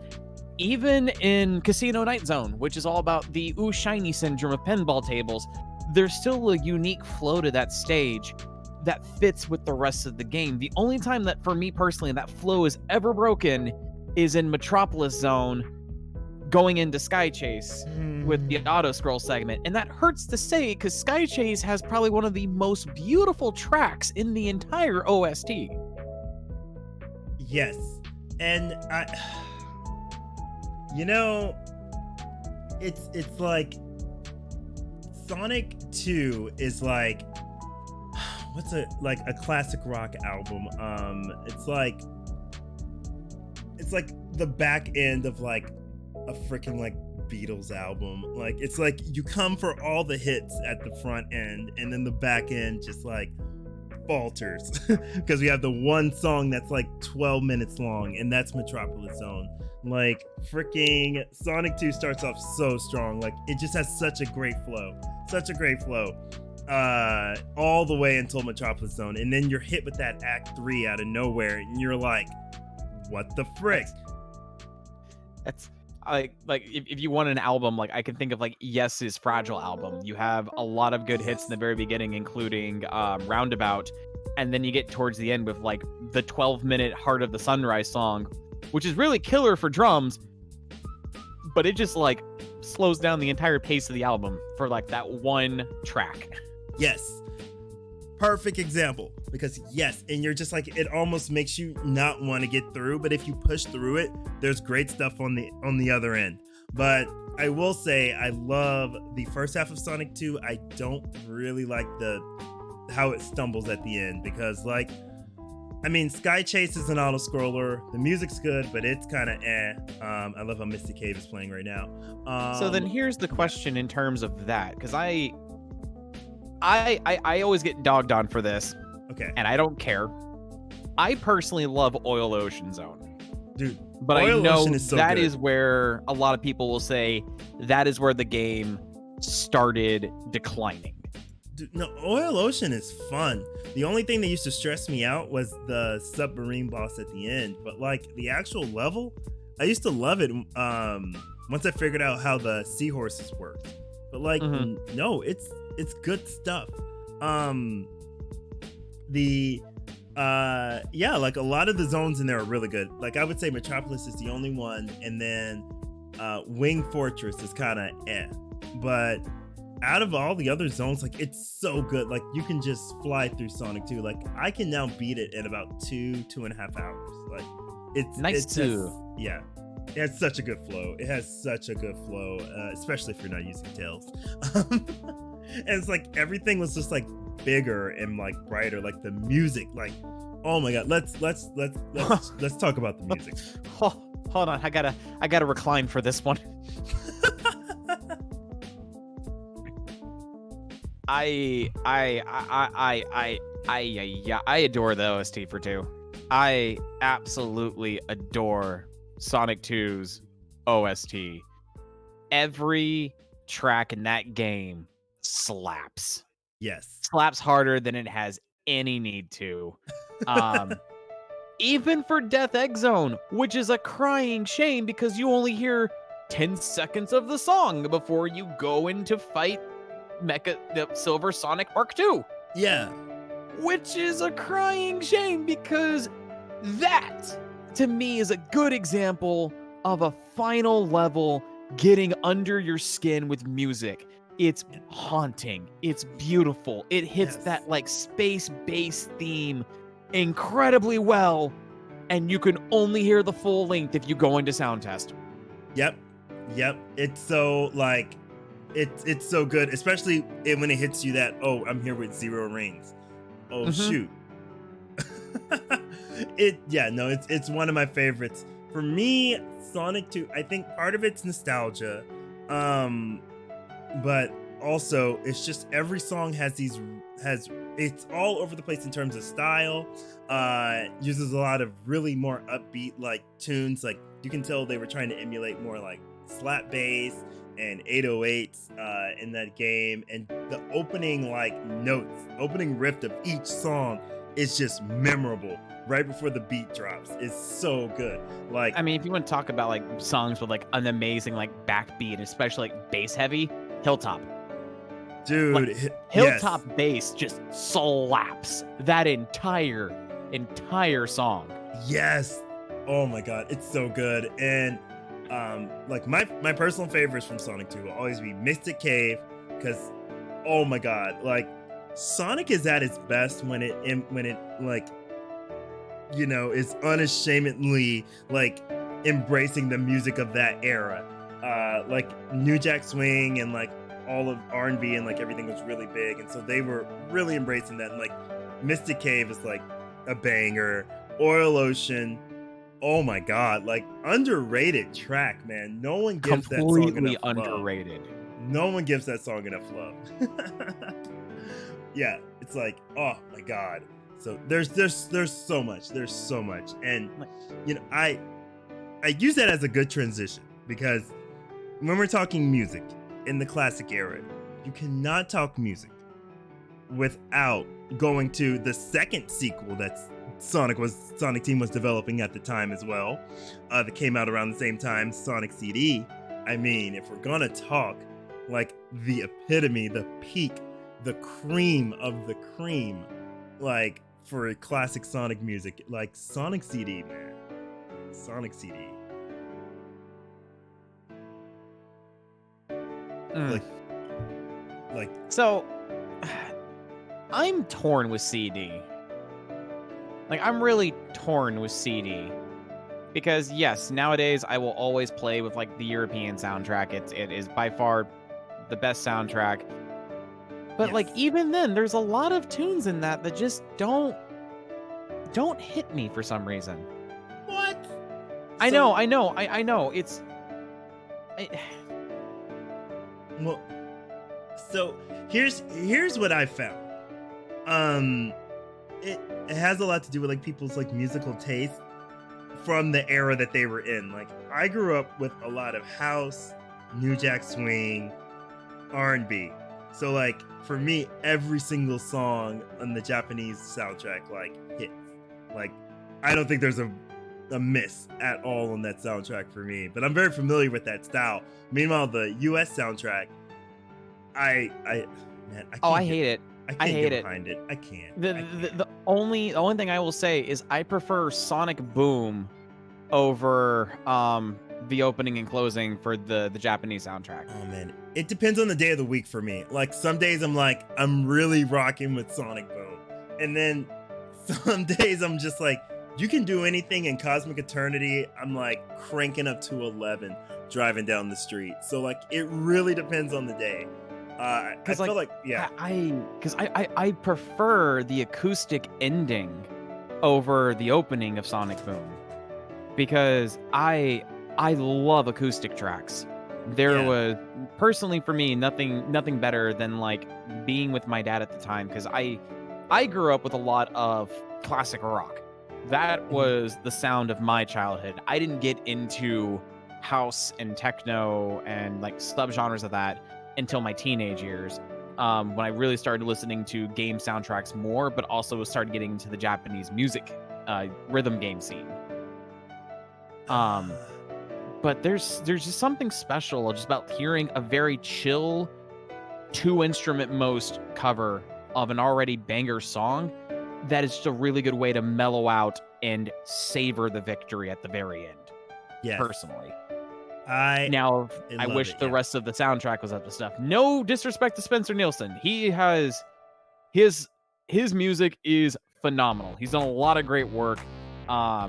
Even in Casino Night Zone, which is all about the ooh shiny syndrome of pinball tables, there's still a unique flow to that stage that fits with the rest of the game. The only time that, for me personally, that flow is ever broken is in Metropolis Zone going into Sky Chase with the auto scroll segment. And that hurts to say because Sky Chase has probably one of the most beautiful tracks in the entire OST. Yes. And it's like Sonic 2 is like, what's a classic rock album? It's like the back end of like a freaking like Beatles album. Like, it's like you come for all the hits at the front end, and then the back end just like falters because we have the one song that's like 12 minutes long, and that's Metropolis Zone. Like freaking Sonic 2 starts off so strong. Like it just has such a great flow, all the way until Metropolis Zone, and then you're hit with that Act 3 out of nowhere, and you're like, what the frick? That's like if you want an album, like I can think of like Yes's Fragile album. You have a lot of good hits in the very beginning, including Roundabout, and then you get towards the end with like the 12-minute Heart of the Sunrise song, which is really killer for drums, but it just like slows down the entire pace of the album for like that one track. Yes. Perfect example, because yes, and you're just like, it almost makes you not want to get through, but if you push through it, there's great stuff on the other end. But I will say I love the first half of Sonic 2. I don't really like how it stumbles at the end, because like, I mean, Sky Chase is an auto scroller. The music's good, but it's kind of I love how Misty Cave is playing right now. So then here's the question in terms of that, because I always get dogged on for this. Okay. And I don't care. I personally love Oil Ocean Zone. Dude, but Oil I know Ocean is so that good. is where a lot of people will say that is where the game started declining. Dude, no, Oil Ocean is fun. The only thing that used to stress me out was the submarine boss at the end. But like the actual level, I used to love it once I figured out how the seahorses worked. But like, no, it's good stuff. Yeah, like a lot of the zones in there are really good. Like I would say Metropolis is the only one, and then Wing Fortress is kind of but out of all the other zones, like it's so good. Like you can just fly through Sonic 2. Like I can now beat it in about 2.5 hours. Like it's too. Yeah, it has such a good flow. Especially if you're not using Tails. And it's like everything was just like bigger and like brighter. Like the music, like oh my god. Let's talk about the music. Hold on, I gotta recline for this one. I adore the OST for 2. I absolutely adore Sonic 2's OST. Every track in that game slaps. Yes. Slaps harder than it has any need to. Even for Death Egg Zone, which is a crying shame because you only hear 10 seconds of the song before you go in to fight the Silver Sonic Mark II. Yeah. Which is a crying shame because that, to me, is a good example of a final level getting under your skin with music. It's haunting. It's beautiful. It hits that like space bass theme incredibly well, and you can only hear the full length if you go into sound test. Yep. It's so like it's so good, especially when it hits you that, oh, I'm here with 0 rings. Oh shoot. It's one of my favorites. For me, Sonic 2, I think part of it's nostalgia. But also it's just every song it's all over the place in terms of style. Uses a lot of really more upbeat like tunes. Like you can tell they were trying to emulate more like slap bass and 808s in that game, and the opening riff of each song is just memorable right before the beat drops. It's so good. Like I mean, if you want to talk about like songs with like an amazing like backbeat, especially like bass heavy, Hilltop. Dude, like, Hilltop bass just slaps that entire song. Yes. Oh my god, it's so good. And like my personal favorites from Sonic 2 will always be Mystic Cave, because oh my god, like Sonic is at its best when it like, you know, is unashamedly like embracing the music of that era. Like New Jack Swing and like all of R&B and like everything was really big, and so they were really embracing that. And like Mystic Cave is like a banger. Oil Ocean, oh my god, like underrated track, man. No one gives that song enough underrated love. No one gives that song enough love. Yeah, it's like, oh my god. So there's so much. There's so much. And you know, I use that as a good transition because when we're talking music in the classic era, you cannot talk music without going to the second sequel that's Sonic Team was developing at the time as well, that came out around the same time, Sonic CD. I mean, if we're gonna talk like the epitome, the peak, the cream of the cream, like for classic Sonic music, like Sonic CD, man. Sonic CD. Like So, I'm torn with CD. Like, I'm really torn with CD. Because, yes, nowadays I will always play with, like, the European soundtrack. It is by far the best soundtrack. But, like, even then, there's a lot of tunes in that just don't hit me for some reason. what? I know. It's... Well, so here's what I found. It has a lot to do with like people's like musical taste from the era that they were in. Like I grew up with a lot of house, New Jack Swing, R&B. So like for me, every single song on the Japanese soundtrack like hits. Like I don't think there's a miss at all on that soundtrack for me. But I'm very familiar with that style. Meanwhile, the US soundtrack, I hate it. I can't get behind it. I can't. The only thing I will say is I prefer Sonic Boom over the opening and closing for the Japanese soundtrack. Oh man, it depends on the day of the week for me. Like some days I'm really rocking with Sonic Boom, and then some days I'm just like, you can do anything in Cosmic Eternity. I'm like cranking up to 11 driving down the street. So like it really depends on the day. I feel like yeah. I prefer the acoustic ending over the opening of Sonic Boom because I love acoustic tracks. There was personally for me nothing better than like being with my dad at the time because I grew up with a lot of classic rock. That was the sound of my childhood. I didn't get into house and techno and like subgenres of that until my teenage years, when I really started listening to game soundtracks more, but also started getting into the Japanese music rhythm game scene. But there's just something special just about hearing a very chill 2-instrument most cover of an already banger song that is just a really good way to mellow out and savor the victory at the very end. Yes. Personally. I wish the rest of the soundtrack was up to stuff. No disrespect to Spencer Nielsen. He has his music is phenomenal. He's done a lot of great work. I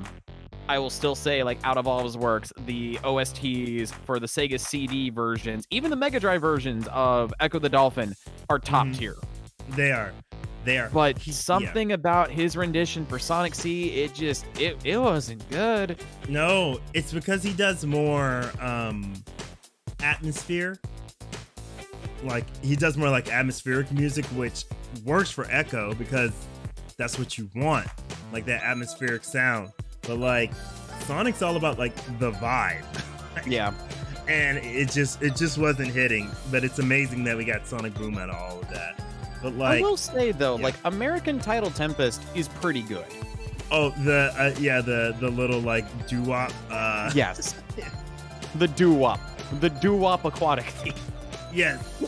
will still say, like, out of all of his works, the OSTs for the Sega CD versions, even the Mega Drive versions of Echo the Dolphin, are top tier. They are. But something about his rendition for Sonic C, it wasn't good. No, it's because he does more atmosphere. Like he does more like atmospheric music, which works for Echo because that's what you want, like that atmospheric sound. But like Sonic's all about like the vibe. Yeah. And it just wasn't hitting. But it's amazing that we got Sonic Boom out of all of that. But like, I will say though, like American Title Tempest is pretty good. Oh, the little like doo-wop. Yes, the doo-wop aquatic theme. Yes,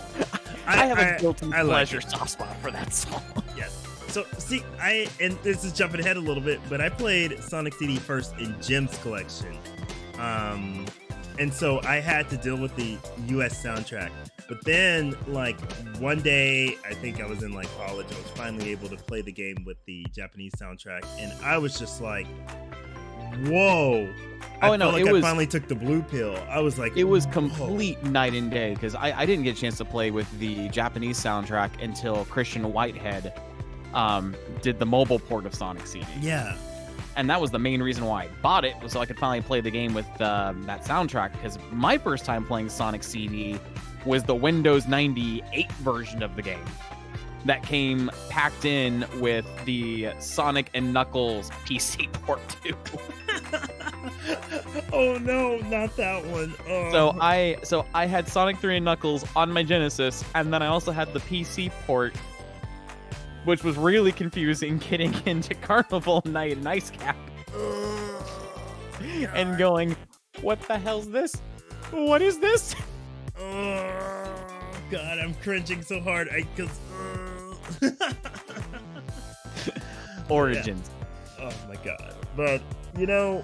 I have a guilty pleasure like soft spot for that song. Yes. So see, and this is jumping ahead a little bit, but I played Sonic CD first in Jim's collection, and so I had to deal with the U.S. soundtrack. But then, like, one day, I think I was in, like, college, I was finally able to play the game with the Japanese soundtrack, and I was just like, whoa. I finally took the blue pill. I was like, it was complete night and day, because I didn't get a chance to play with the Japanese soundtrack until Christian Whitehead did the mobile port of Sonic CD. Yeah. And that was the main reason why I bought it, was so I could finally play the game with that soundtrack, because my first time playing Sonic CD was the Windows 98 version of the game. that came packed in with the Sonic and Knuckles PC port too. Oh no, not that one. Oh. So I had Sonic 3 and Knuckles on my Genesis, and then I also had the PC port, which was really confusing getting into Carnival Night and Ice Cap and going, what the hell's this? What is this? Oh God, I'm cringing so hard. Origins. Yeah. Oh my God. But you know,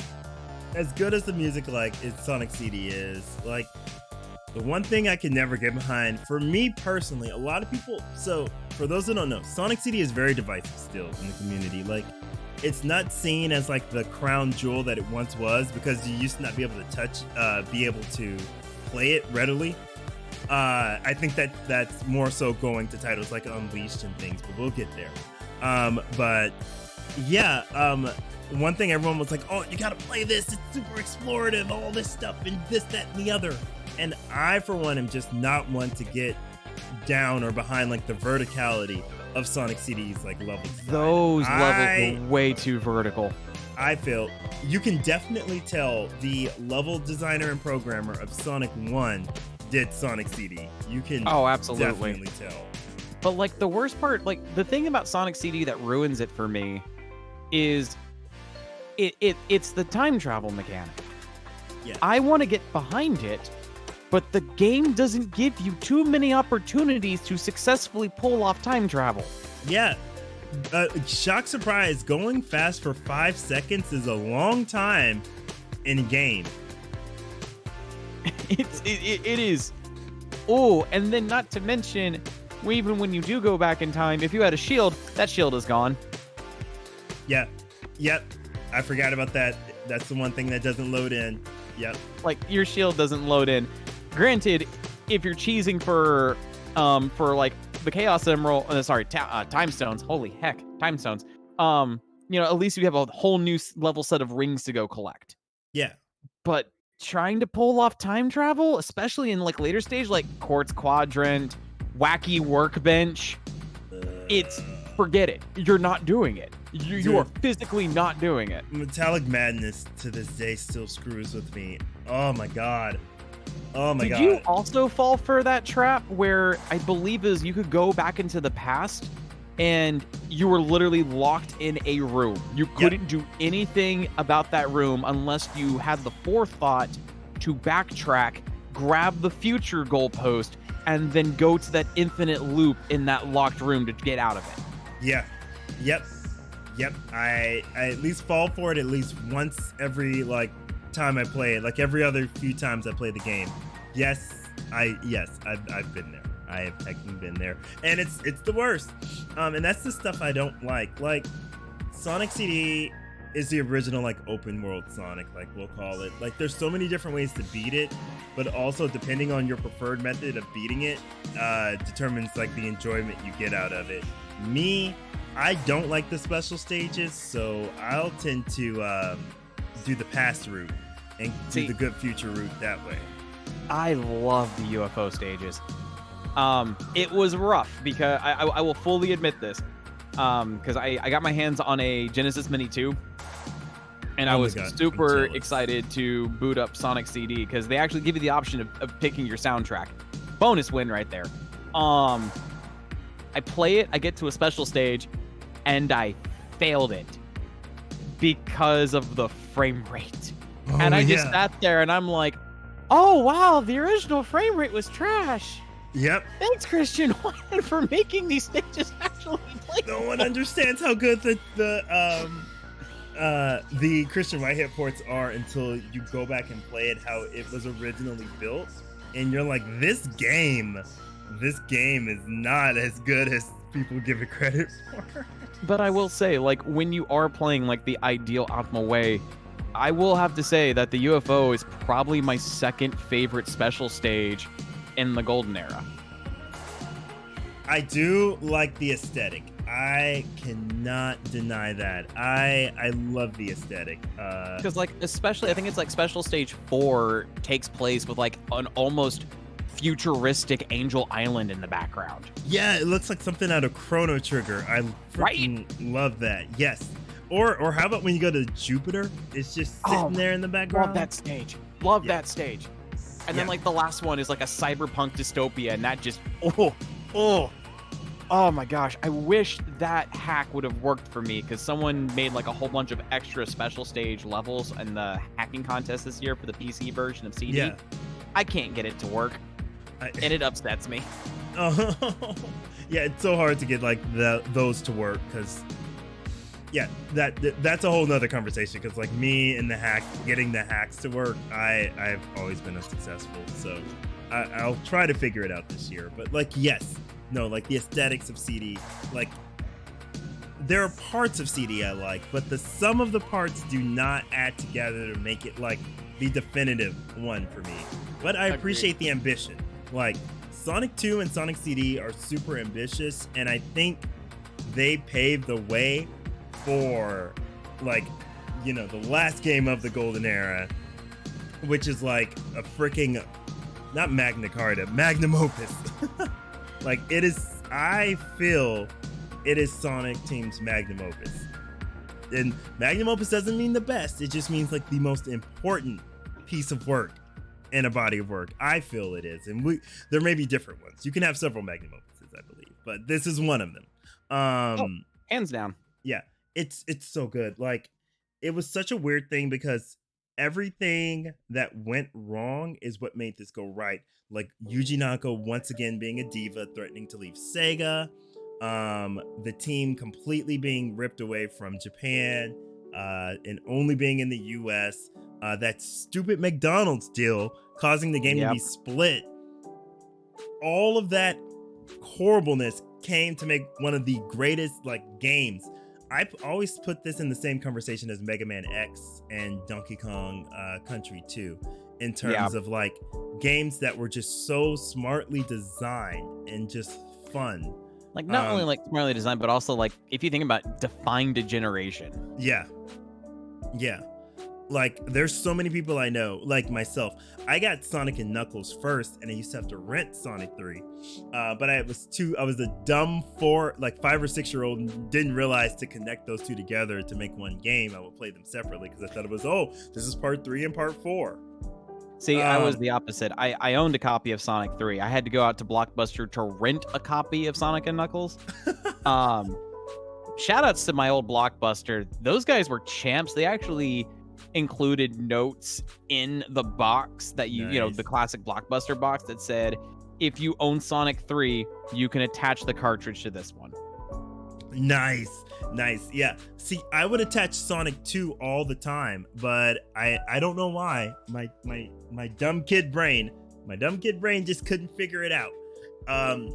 as good as the music Sonic CD is, like, the one thing I can never get behind, for me personally, a lot of people, so for those who don't know, Sonic CD is very divisive still in the community. Like, it's not seen as like the crown jewel that it once was, because you used to not be able to be able to play it readily. I think that's more so going to titles like Unleashed and things, but we'll get there. But yeah, one thing everyone was like, oh, you gotta play this, it's super explorative, all this stuff, and this, that, and the other. And I, for one, am just not one to get down or behind like the verticality of Sonic CD's like level design. Those levels were way too vertical. I feel you can definitely tell the level designer and programmer of Sonic 1 did Sonic CD. You can definitely tell. But like the worst part, like the thing about Sonic CD that ruins it for me is it's the time travel mechanic. Yeah. I want to get behind it, but the game doesn't give you too many opportunities to successfully pull off time travel. Yeah. Shock surprise, going fast for 5 seconds is a long time in a game. It is. Oh, and then not to mention, even when you do go back in time, if you had a shield, that shield is gone. Yeah. Yep. I forgot about that. That's the one thing that doesn't load in. Yep. Like, your shield doesn't load in. Granted, if you're cheesing for like the Chaos Emerald, Time Stones. Holy heck, Time Stones. At least you have a whole new level set of rings to go collect. Yeah. But trying to pull off time travel, especially in like later stage, like Quartz Quadrant, Wacky Workbench, forget it. You're not doing it. You are physically not doing it. Metallic Madness to this day still screws with me. Oh my God. Oh my God. Did you also fall for that trap where I believe you could go back into the past and you were literally locked in a room? You couldn't do anything about that room unless you had the forethought to backtrack, grab the future goalpost, and then go to that infinite loop in that locked room to get out of it. Yeah. Yep. I at least fall for it at least once every like time I play it, like every other few times I play the game. I've been there. I've been there, and it's the worst. And that's the stuff I don't like. Like, Sonic CD is the original like open world Sonic, like we'll call it. Like, there's so many different ways to beat it, but also depending on your preferred method of beating it determines like the enjoyment you get out of it. I don't like the special stages, so I'll tend to do the past route and do the good future route that way. I love the UFO stages. It was rough because I will fully admit this, because I got my hands on a Genesis Mini 2, and I was super excited to boot up Sonic CD because they actually give you the option of picking your soundtrack. Bonus win right there. I play it, I get to a special stage, and I failed it because of the frame rate. And I just sat there and I'm like, oh wow, the original frame rate was trash. Yep. Thanks, Christian White, for making these stages actually playable. No one understands how good the Christian Whitehead ports are until you go back and play it how it was originally built, and you're like, this game is not as good as people give it credit for. But I will say, like, when you are playing like the ideal optimal way, I will have to say that the UFO is probably my second favorite special stage in the Golden Era. I do like the aesthetic. I cannot deny that. I love the aesthetic. Because like, especially, I think it's like special stage 4 takes place with like an almost futuristic Angel Island in the background. Yeah, it looks like something out of Chrono Trigger. I freaking love that. Yes. Or how about when you go to Jupiter? It's just sitting there in the background. Love that stage. Love that stage. And then like the last one is like a cyberpunk dystopia, and that just oh my gosh. I wish that hack would have worked for me, because someone made like a whole bunch of extra special stage levels in the hacking contest this year for the PC version of CD. Yeah. I can't get it to work, and it upsets me. Oh, yeah, it's so hard to get like those to work, because yeah, that's a whole nother conversation, because like me and getting the hacks to work, I've always been unsuccessful, so I'll try to figure it out this year. But like, yes, no, like the aesthetics of CD, like there are parts of CD I like, but the sum of the parts do not add together to make it like the definitive one for me. But I appreciate the ambition. Like Sonic 2 and Sonic CD are super ambitious, and I think they paved the way for like, you know, the last game of the golden era, which is like a freaking, not Magna Carta, magnum opus. Like it is, I feel it is Sonic Team's magnum opus. And magnum opus doesn't mean the best, it just means like the most important piece of work in a body of work. I feel it is. And there may be different ones. You can have several magnum opuses, I believe, but this is one of them. Hands down. Yeah. It's so good. Like, it was such a weird thing, because everything that went wrong is what made this go right. Like Yuji Naka once again being a diva, threatening to leave Sega, the team completely being ripped away from Japan, and only being in the US, that stupid McDonald's deal causing the game to be split. All of that horribleness came to make one of the greatest like games. I always put this in the same conversation as Mega Man X and Donkey Kong Country 2, in terms of like games that were just so smartly designed and just fun. Like not only like smartly designed, but also like if you think about defined a generation. Yeah. Like there's so many people I know, like myself. I got Sonic and Knuckles first, and I used to have to rent Sonic 3. But I was a dumb 5 or 6 year old, and didn't realize to connect those two together to make one game. I would play them separately, because I thought it was, this is part 3 and part 4. See, I was the opposite. I owned a copy of Sonic 3. I had to go out to Blockbuster to rent a copy of Sonic and Knuckles. Shout outs to my old Blockbuster. Those guys were champs. They actually included notes in the box that you know, the classic Blockbuster box that said, if you own Sonic 3, you can attach the cartridge to this one. Nice. Yeah. See, I would attach Sonic 2 all the time, but I don't know why. My dumb kid brain just couldn't figure it out.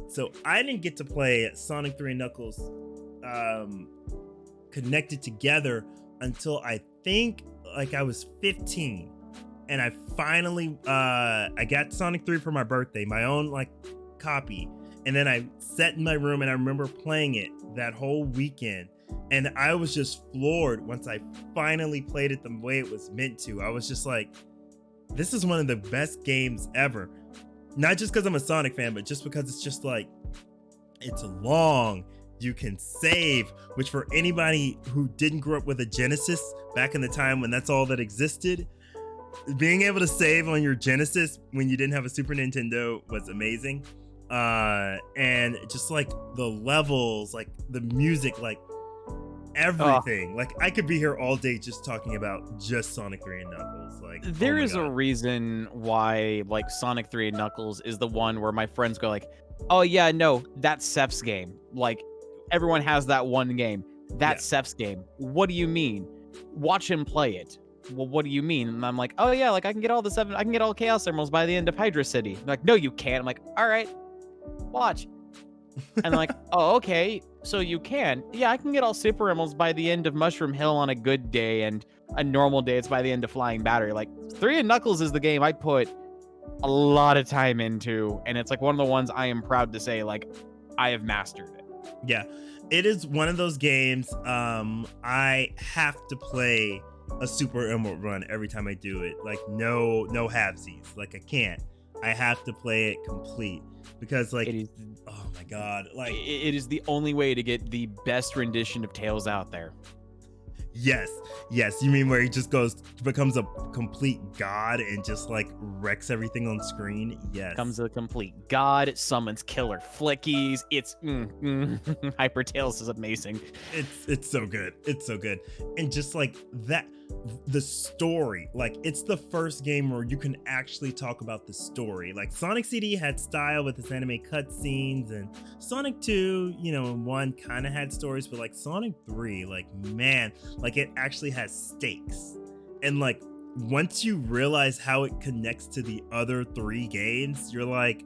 So I didn't get to play Sonic 3 and Knuckles connected together until I think like I was 15, and I finally I got Sonic 3 for my birthday, my own like copy, and then I sat in my room and I remember playing it that whole weekend, and I was just floored once I finally played it the way it was meant to. I was just like, this is one of the best games ever. Not just because I'm a Sonic fan, but just because it's just like, it's long. You can save, which for anybody who didn't grow up with a Genesis back in the time when that's all that existed, being able to save on your Genesis when you didn't have a Super Nintendo was amazing. And just like the levels, like the music, like everything. Like I could be here all day just talking about just Sonic 3 and Knuckles. Like there is a reason why like Sonic 3 and Knuckles is the one where my friends go like, oh yeah, no, that's Seth's game. Like everyone has that one game. That's Seth's game. What do you mean? Watch him play it. Well, what do you mean? And I'm like, oh yeah, like I can get all Chaos Emeralds by the end of Hydra City. They're like, no, you can't. I'm like, all right, watch. And they're like, oh, okay, so you can. Yeah, I can get all Super Emeralds by the end of Mushroom Hill on a good day, and a normal day it's by the end of Flying Battery. Like 3 and Knuckles is the game I put a lot of time into, and it's like one of the ones I am proud to say like I have mastered it. Yeah, it is one of those games. I have to play a Super Emerald run every time I do it. Like no halvesies. Like I can't. I have to play it complete because like It is. oh my god, like It is the only way to get the best rendition of Tails out there. yes, you mean where he just becomes a complete god and just like wrecks everything on screen? Yes. Becomes a complete god, summons killer flickies. It's Hyper Tails is amazing. It's so good. It's so good. And just like that, the story, like it's the first game where you can actually talk about the story. Like Sonic CD had style with its anime cutscenes, and Sonic 2, you know, 1 kind of had stories, but like Sonic 3, like man, like it actually has stakes. And like once you realize how it connects to the other 3 games, you're like,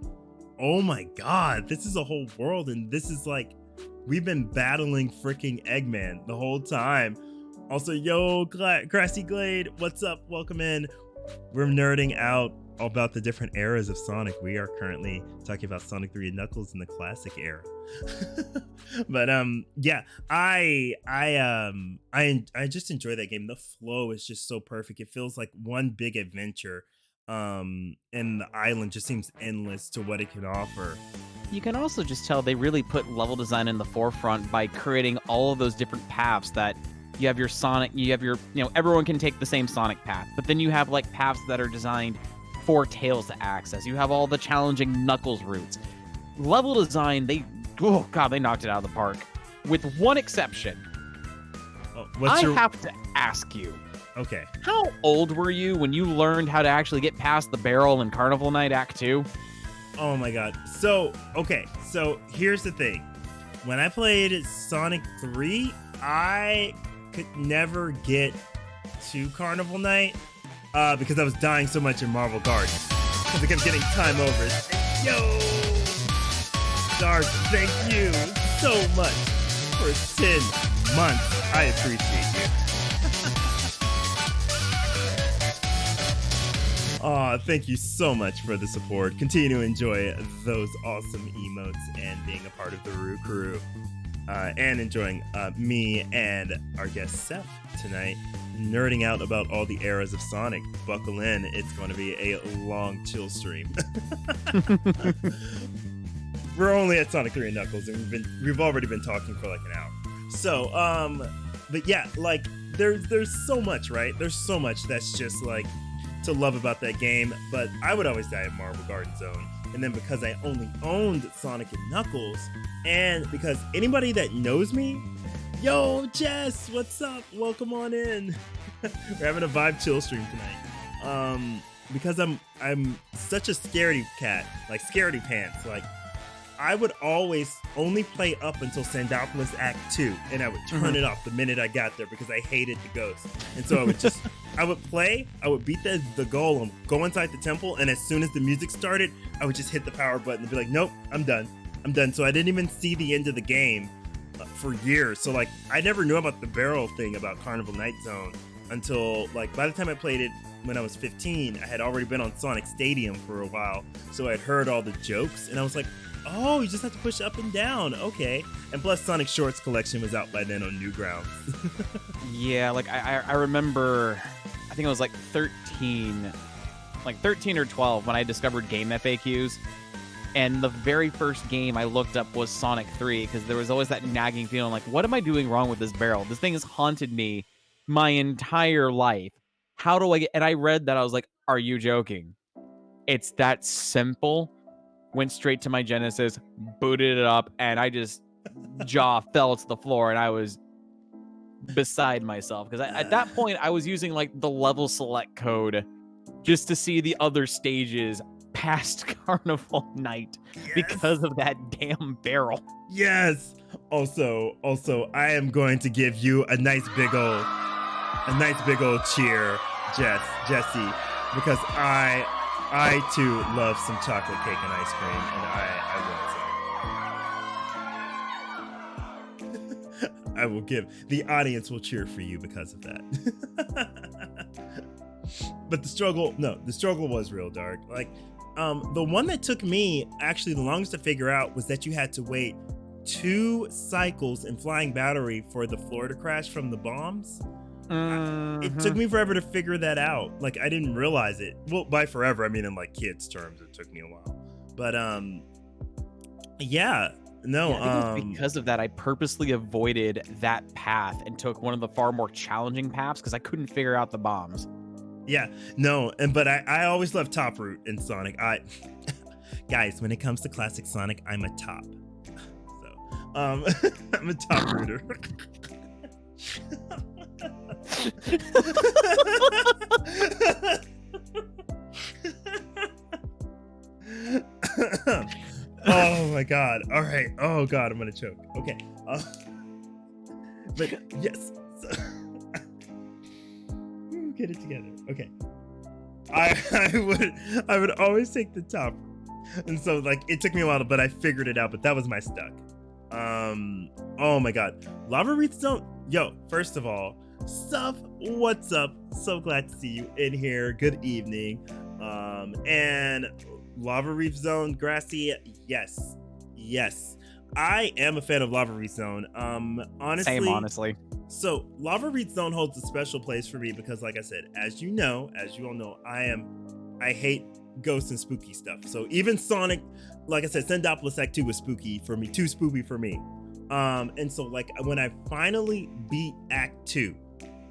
oh my god, this is a whole world, and this is like we've been battling freaking Eggman the whole time. Also, yo, Grassy Glade, what's up? Welcome in. We're nerding out about the different eras of Sonic. We are currently talking about Sonic 3 and Knuckles in the classic era. But yeah, I just enjoy that game. The flow is just so perfect. It feels like one big adventure. And the island just seems endless to what it can offer. You can also just tell they really put level design in the forefront by creating all of those different paths that you have your Sonic, you have your, you know, everyone can take the same Sonic path, but then you have like paths that are designed for Tails to access. You have all the challenging Knuckles routes. Level design, they knocked it out of the park. With one exception. Oh, I have to ask you. Okay. How old were you when you learned how to actually get past the barrel in Carnival Night Act 2? Oh my god. So, okay. So, here's the thing. When I played Sonic 3, I could never get to Carnival Night because I was dying so much in Marvel Gardens. Because I kept getting time overs. Yo! Dark, thank you so much for 10 months. I appreciate you. Aw, thank you so much for the support. Continue to enjoy those awesome emotes and being a part of the Roo Crew. And enjoying me and our guest Seth tonight, nerding out about all the eras of Sonic. Buckle in, it's going to be a long chill stream. We're only at Sonic 3 and Knuckles, and we've already been talking for like an hour. So, but yeah, like there's so much, right? There's so much that's just like to love about that game. But I would always die at Marble Garden Zone. And then because I only owned Sonic and Knuckles, and because anybody that knows me, yo, Jess, what's up? Welcome on in. We're having a vibe chill stream tonight. Because I'm such a scaredy cat, like scaredy pants. Like I would always only play up until Sandopolis Act 2, and I would turn it off the minute I got there because I hated the ghost. And so I would just, I would beat the golem, go inside the temple, and as soon as the music started, I would just hit the power button and be like, nope, I'm done. So I didn't even see the end of the game for years. So like, I never knew about the barrel thing about Carnival Night Zone until like, by the time I played it when I was 15, I had already been on Sonic Stadium for a while. So I'd heard all the jokes, and I was like, oh, you just have to push up and down. Okay. And plus, Sonic Shorts collection was out by then on Newgrounds. Yeah, like I remember, I think it was like 13 or 12 when I discovered game FAQs. And the very first game I looked up was Sonic 3 because there was always that nagging feeling like, what am I doing wrong with this barrel? This thing has haunted me my entire life. How do I get... And I read that, I was like, are you joking? It's that simple. Went straight to my Genesis, booted it up, and I just jaw fell to the floor, and I was beside myself because at that point I was using like the level select code just to see the other stages past Carnival Night because of that damn barrel. Yes. Also, I am going to give you a nice big old cheer, Jesse, because I too love some chocolate cake and ice cream, and I will give, the audience will cheer for you because of that. But the struggle was real, Dark. Like, the one that took me actually the longest to figure out was that you had to wait 2 cycles in Flying Battery for the floor to crash from the bombs. It took me forever to figure that out. Like, I didn't realize it. Well, by forever, I mean in like kids terms, it took me a while. But yeah, no. Yeah, I think it was because of that, I purposely avoided that path and took one of the far more challenging paths because I couldn't figure out the bombs. Yeah, no, but I always love top route in Sonic. Guys, when it comes to classic Sonic, I'm a top. So, I'm a top rooter. Oh my god. All right. Oh god, I'm gonna choke. Okay. But yes. So, get it together. Okay. I would always take the top. And so like it took me a while, but I figured it out, but that was my stuck. Oh my god. Lava Wreath Zone. Yo, first of all, Seth, what's up? So glad to see you in here. Good evening. And Lava Reef Zone, Grassy, yes. I am a fan of Lava Reef Zone. Honestly. So Lava Reef Zone holds a special place for me because, like I said, as you all know, I hate ghosts and spooky stuff. So even Sonic, like I said, Sendopolis Act 2 was spooky for me, too spooky for me. And so like when I finally beat Act 2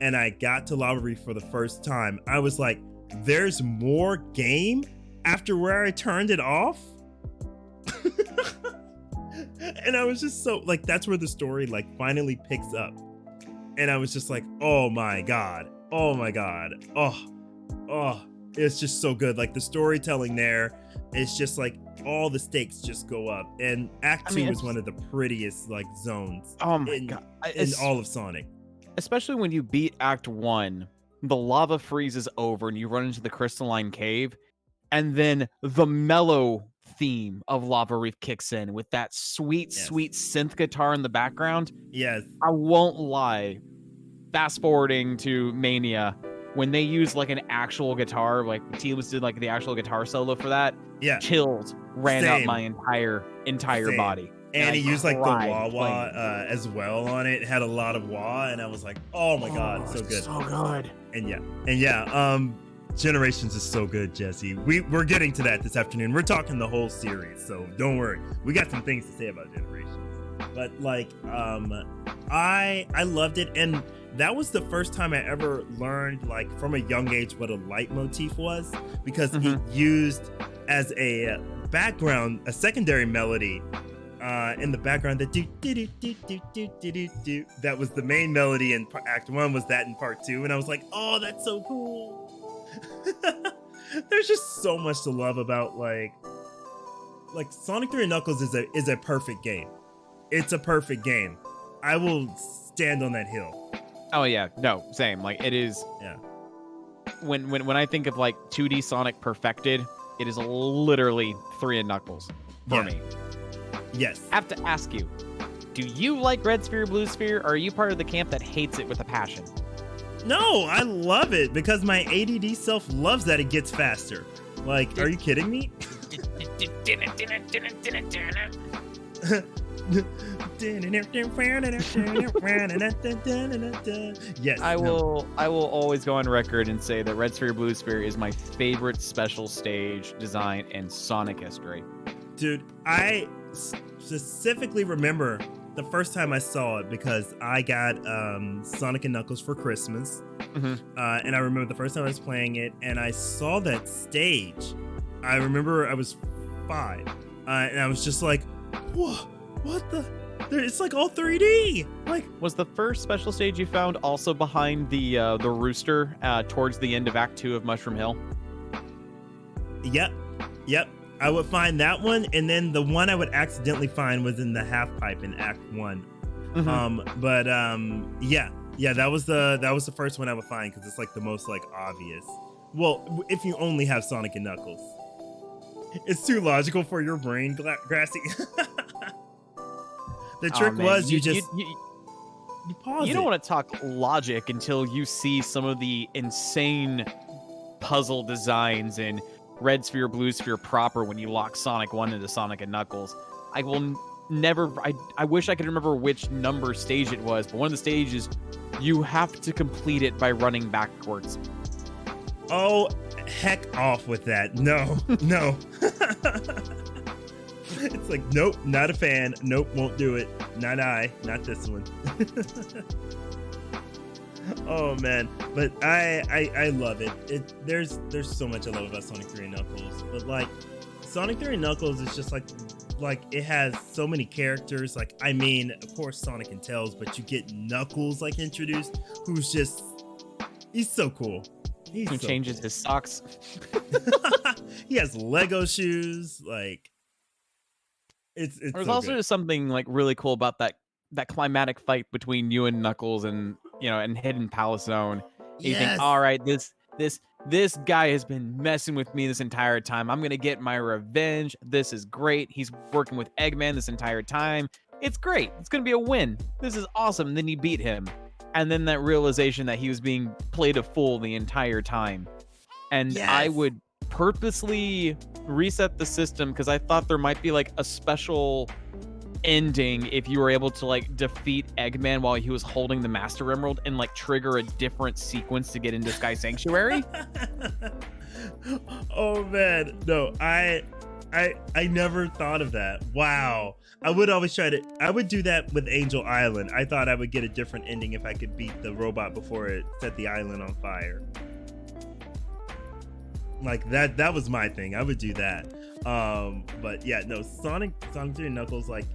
and I got to Lava Reef for the first time, I was like, there's more game after where I turned it off. And I was just so like, that's where the story like finally picks up. And I was just like, oh my god. Oh, it's just so good. Like the storytelling there, it's just like all the stakes just go up. And Act 2 is one of the prettiest like zones in all of Sonic. Especially when you beat Act 1, the lava freezes over and you run into the crystalline cave, and then the mellow theme of Lava Reef kicks in with that sweet synth guitar in the background. Yes. I won't lie. Fast forwarding to Mania, when they used like an actual guitar, like Teams did like the actual guitar solo for that, chills ran up my entire body. And he used like the wah-wah as well on it. It had a lot of wah, and I was like, oh my god, so good. So good. And yeah, Generations is so good, Jesse. We're getting to that this afternoon. We're talking the whole series, so don't worry. We got some things to say about Generations. But like, I loved it, and that was the first time I ever learned, like, from a young age what a leitmotif was, because it used as a background, a secondary melody in the background, that that was the main melody in Act 1, was that in Part 2, and I was like, oh, that's so cool. There's just so much to love about like Sonic 3 and Knuckles is a perfect game. It's a perfect game. I will stand on that hill. Oh yeah, no, same. Like it is. Yeah. When I think of like 2D Sonic perfected, it is literally 3 and Knuckles for me. Yes. I have to ask you, do you like Red Sphere, Blue Sphere, or are you part of the camp that hates it with a passion? No, I love it because my ADD self loves that it gets faster. Like, are you kidding me? Yes. I will always go on record and say that Red Sphere, Blue Sphere is my favorite special stage design in Sonic history. Dude, I specifically remember the first time I saw it because I got Sonic and Knuckles for Christmas. And I remember the first time I was playing it and I saw that stage. I remember I was 5 and I was just like, whoa, what the? It's like all 3D. Like, was the first special stage you found also behind the rooster towards the end of Act 2 of Mushroom Hill? Yep. I would find that one, and then the one I would accidentally find was in the half pipe in Act 1. Yeah, that was the first one I would find because it's like the most like obvious. Well, if you only have Sonic and Knuckles, it's too logical for your brain, Grassy. The trick was you pause. You don't want to talk logic until you see some of the insane puzzle designs in Red Sphere, Blue Sphere proper when you lock Sonic 1 into Sonic and Knuckles. I will never... I wish I could remember which number stage it was, but one of the stages you have to complete it by running backwards. Oh, heck off with that. No, no. It's like, nope, not a fan. Nope, won't do it. Not this one. Oh man, but I love it. There's so much I love about Sonic 3 and Knuckles, but like Sonic 3 and Knuckles is just like it has so many characters. Like, I mean, of course Sonic and Tails, but you get Knuckles like introduced, he's so cool. He So changes cool. his socks. He has Lego shoes. Like, it's There's so also good. just something like really cool about that climatic fight between you and Knuckles and Hidden Palace Zone. And you think, Yes. all right, this guy has been messing with me this entire time. I'm gonna get my revenge. This is great. He's working with Eggman this entire time. It's great. It's gonna be a win. This is awesome. And then you beat him. And then that realization that he was being played a fool the entire time. And Yes. I would purposely reset the system because I thought there might be like a special ending if you were able to like defeat Eggman while he was holding the Master Emerald and like trigger a different sequence to get into Sky Sanctuary. Oh man, no, I never thought of that. Wow. I would do that with Angel Island. I thought I would get a different ending if I could beat the robot before it set the island on fire. Like that was my thing. I would do that. But yeah, no, Sonic 3 and Knuckles, like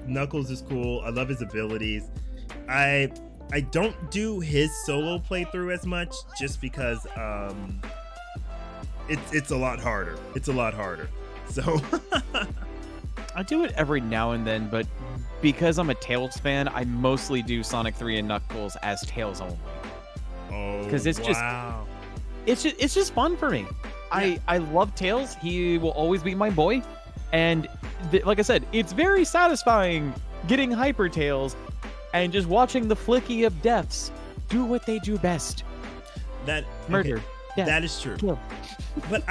Knuckles is cool. I love his abilities. I don't do his solo playthrough as much just because it's a lot harder. It's a lot harder. So I do it every now and then, but because I'm a Tails fan, I mostly do Sonic 3 and Knuckles as Tails only. oh, Because it's wow. it's just fun for me. Yeah. I love Tails. He will always be my boy. And like I said, it's very satisfying getting Hyper Tails and just watching the Flicky of Deaths do what they do best. That Murder. okay, Death, that is true. kill. But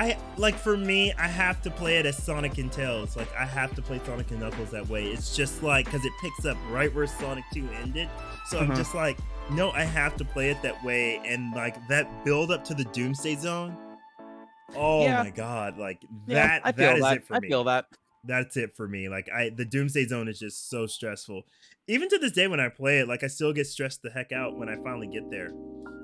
for me, I have to play it as Sonic and Tails. Like, I have to play Sonic and Knuckles that way. It's just like, because it picks up right where Sonic 2 ended. So I'm just like, no, I have to play it that way. And like that build up to the Doomsday Zone. Oh Yeah. my God. Like Yeah, that is it for I me. feel that. That's it for me. Like the Doomsday Zone is just so stressful. Even to this day when I play it, like I still get stressed the heck out when I finally get there.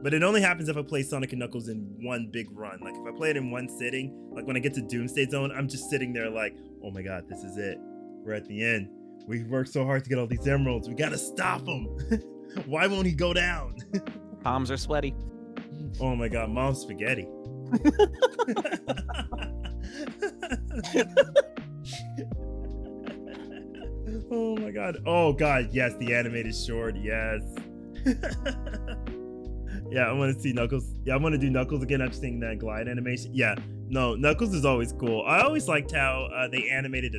But it only happens if I play Sonic and Knuckles in one big run. Like if I play it in one sitting, like when I get to Doomsday Zone, I'm just sitting there like, oh my God, this is it. We're at the end. We worked so hard to get all these emeralds. We gotta stop him. Why won't he go down? Palms are sweaty. Oh my God, mom's spaghetti. Oh my God. Oh God, yes, the animated short, yes. Yeah, I want to see Knuckles. Yeah, I want to do Knuckles again. I'm seeing that glide animation. Yeah, no, Knuckles is always cool. I always liked how they animated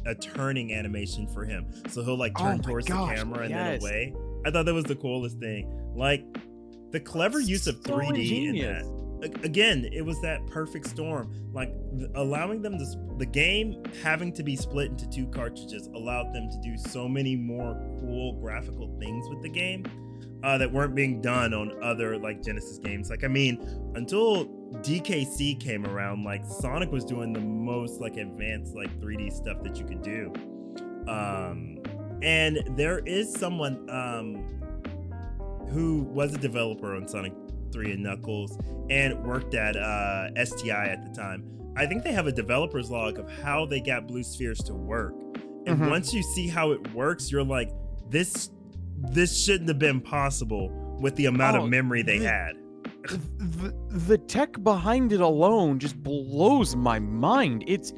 a turning animation for him. So he'll like turn my towards gosh, the camera and then yes. away. I thought that was the coolest thing. Like the clever use of So 3D ingenious. in that. Again, it was that perfect storm. Like allowing them to, the game having to be split into 2 cartridges allowed them to do so many more cool graphical things with the game that weren't being done on other like Genesis games. Like, I mean, until DKC came around, like Sonic was doing the most like advanced like 3D stuff that you could do. And there is someone who was a developer on Sonic 3 and Knuckles and worked at STI at the time. I think they have a developer's log of how they got Blue Spheres to work. And once you see how it works, you're like, this shouldn't have been possible with the amount of memory they had. The tech behind it alone just blows my mind. It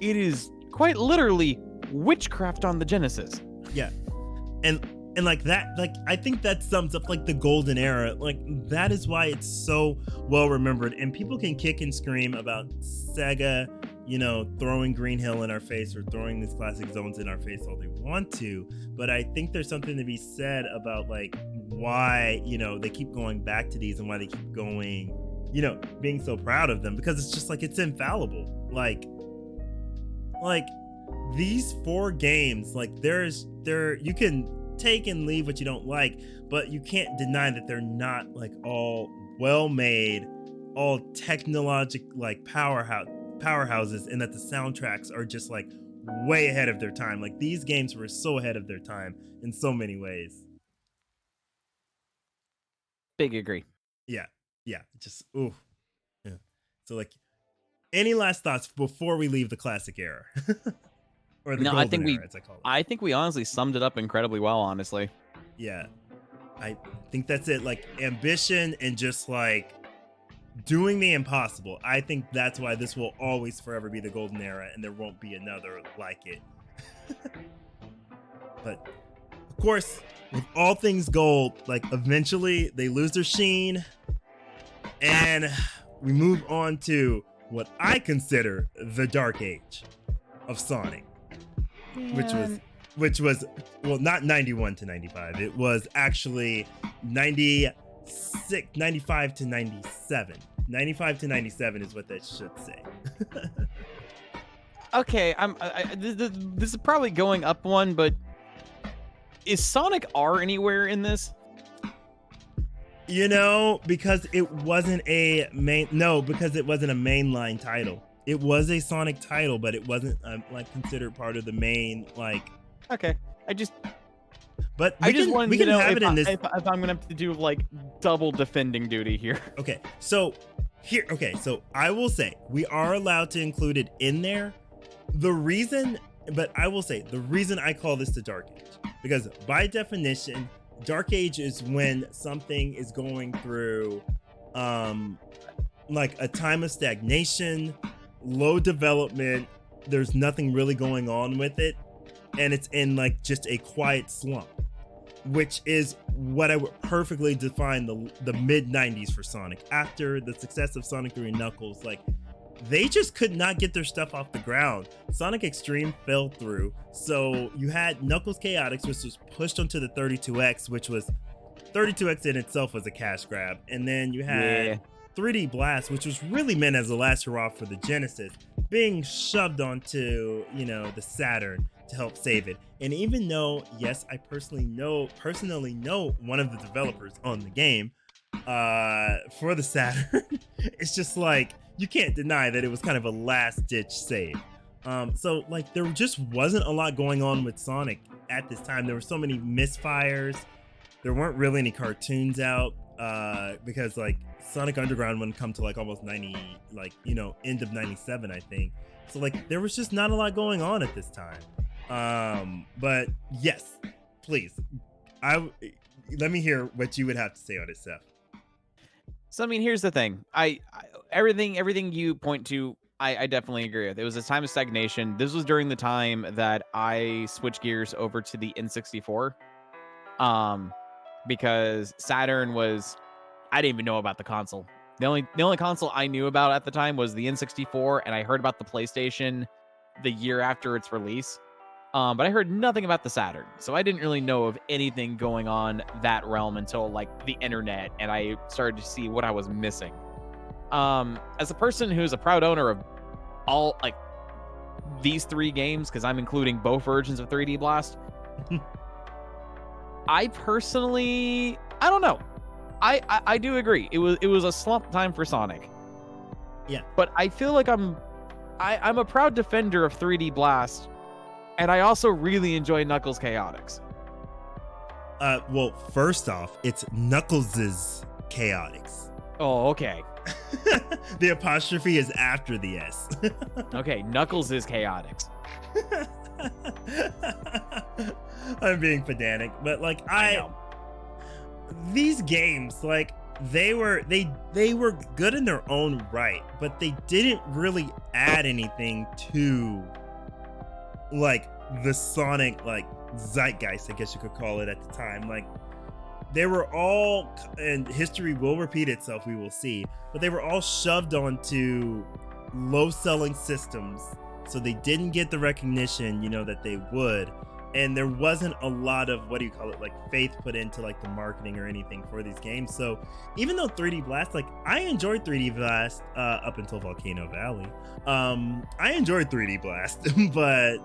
is quite literally witchcraft on the Genesis. Yeah. And like that, like I think that sums up like the golden era. Like that is why it's so well remembered. And people can kick and scream about Sega, you know, throwing Green Hill in our face or throwing these classic zones in our face all they want to. But I think there's something to be said about like why, you know, they keep going back to these and why they keep going, you know, being so proud of them, because it's just like it's infallible. Like these 4 games, like you can take and leave what you don't like, but you can't deny that they're not like all well made, all technologic like powerhouses, and that the soundtracks are just like way ahead of their time. Like these games were so ahead of their time in so many ways. Big agree. Yeah, just ooh, yeah. So like, any last thoughts before we leave the classic era, or the No, golden I think era, as I call it? I think we honestly summed it up incredibly well, honestly. Yeah, I think that's it. Like ambition and just like doing the impossible. I think that's why this will always forever be the golden era, and there won't be another like it. But of course, with all things gold, like eventually they lose their sheen, and we move on to what I consider the dark age of Sonic, which was well, not 91 to 95. It was actually 95 to 97. 95 to 97 is what that should say. Okay, this is probably going up one, but is Sonic R anywhere in this? You know, because it wasn't a mainline title. It was a Sonic title, but it wasn't like considered part of the main like. Okay, But I just wanted to know have it in this. if I'm gonna have to do like double defending duty here. Okay, so I will say we are allowed to include it in there. The reason I call this the Dark Age, because by definition, Dark Age is when something is going through like a time of stagnation, low development, there's nothing really going on with it, and it's in like just a quiet slump, which is what I would perfectly define the mid 90s for Sonic. After the success of Sonic 3 and Knuckles, like they just could not get their stuff off the ground. Sonic Extreme fell through, so you had Knuckles Chaotix, which was pushed onto the 32X, which was 32X in itself was a cash grab, and then you had 3D Blast, which was really meant as a last hurrah for the Genesis, being shoved onto, you know, the Saturn to help save it. And even though, yes, I personally know one of the developers on the game for the Saturn, it's just like you can't deny that it was kind of a last-ditch save. So like there just wasn't a lot going on with Sonic at this time. There were so many misfires. There weren't really any cartoons out because like Sonic Underground wouldn't come to like almost 90, like, you know, end of 97, I think. So like there was just not a lot going on at this time. But yes, please, let me hear what you would have to say on it, Seth. So I mean, here's the thing. I everything you point to, I definitely agree with. It was a time of stagnation. This was during the time that I switched gears over to the N64. Because Saturn was, I didn't even know about the console. The only console I knew about at the time was the N64, and I heard about the PlayStation the year after its release. But I heard nothing about the Saturn, so I didn't really know of anything going on that realm until like the internet, and I started to see what I was missing. As a person who's a proud owner of all like these three games, because I'm including both versions of 3D Blast, I personally, I don't know. I do agree. It was a slump time for Sonic. Yeah. But I feel like I'm a proud defender of 3D Blast, and I also really enjoy Knuckles Chaotix. Well, first off, it's Knuckles' Chaotix. Oh, okay. The apostrophe is after the S. Okay, Knuckles is Chaotix. I'm being pedantic, but like I know. These games, like they were good in their own right, but they didn't really add anything to like the Sonic like zeitgeist, I guess you could call it at the time. Like they were all, and history will repeat itself, we will see, but they were all shoved onto low selling systems, so they didn't get the recognition, you know, that they would. And there wasn't a lot of, what do you call it, like faith put into like the marketing or anything for these games. So even though 3D Blast, like I enjoyed 3D Blast up until Volcano Valley. I enjoyed 3D Blast, but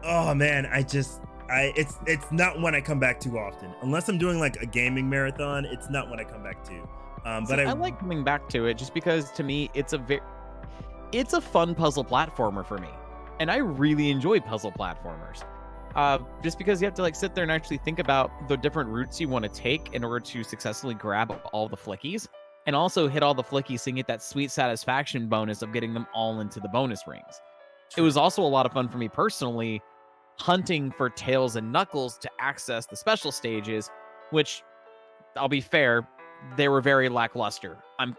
oh man, It's not one I come back to often, unless I'm doing like a gaming marathon. It's not one I come back to. But I like coming back to it just because to me it's a fun puzzle platformer for me, and I really enjoy puzzle platformers. Just because you have to like sit there and actually think about the different routes you want to take in order to successfully grab all the flickies, and also hit all the flickies so you get that sweet satisfaction bonus of getting them all into the bonus rings. It was also a lot of fun for me personally, hunting for Tails and Knuckles to access the special stages, which, I'll be fair, they were very lackluster. I'm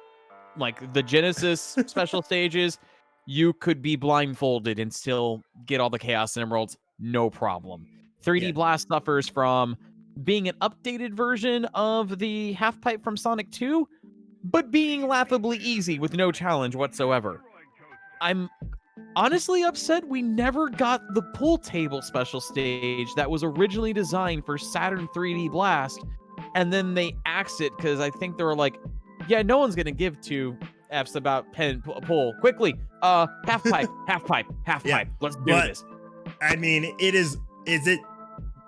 like the Genesis special stages, you could be blindfolded and still get all the Chaos Emeralds, no problem. 3D Yeah. Blast suffers from being an updated version of the half pipe from Sonic 2, but being laughably easy with no challenge whatsoever. I'm honestly upset we never got the pool table special stage that was originally designed for Saturn 3D Blast, and then they axed it because I think they were like, yeah, no one's gonna give two F's about pool. Quickly, half pipe, half pipe, half Yeah, pipe. Let's do but- this. I mean, is it,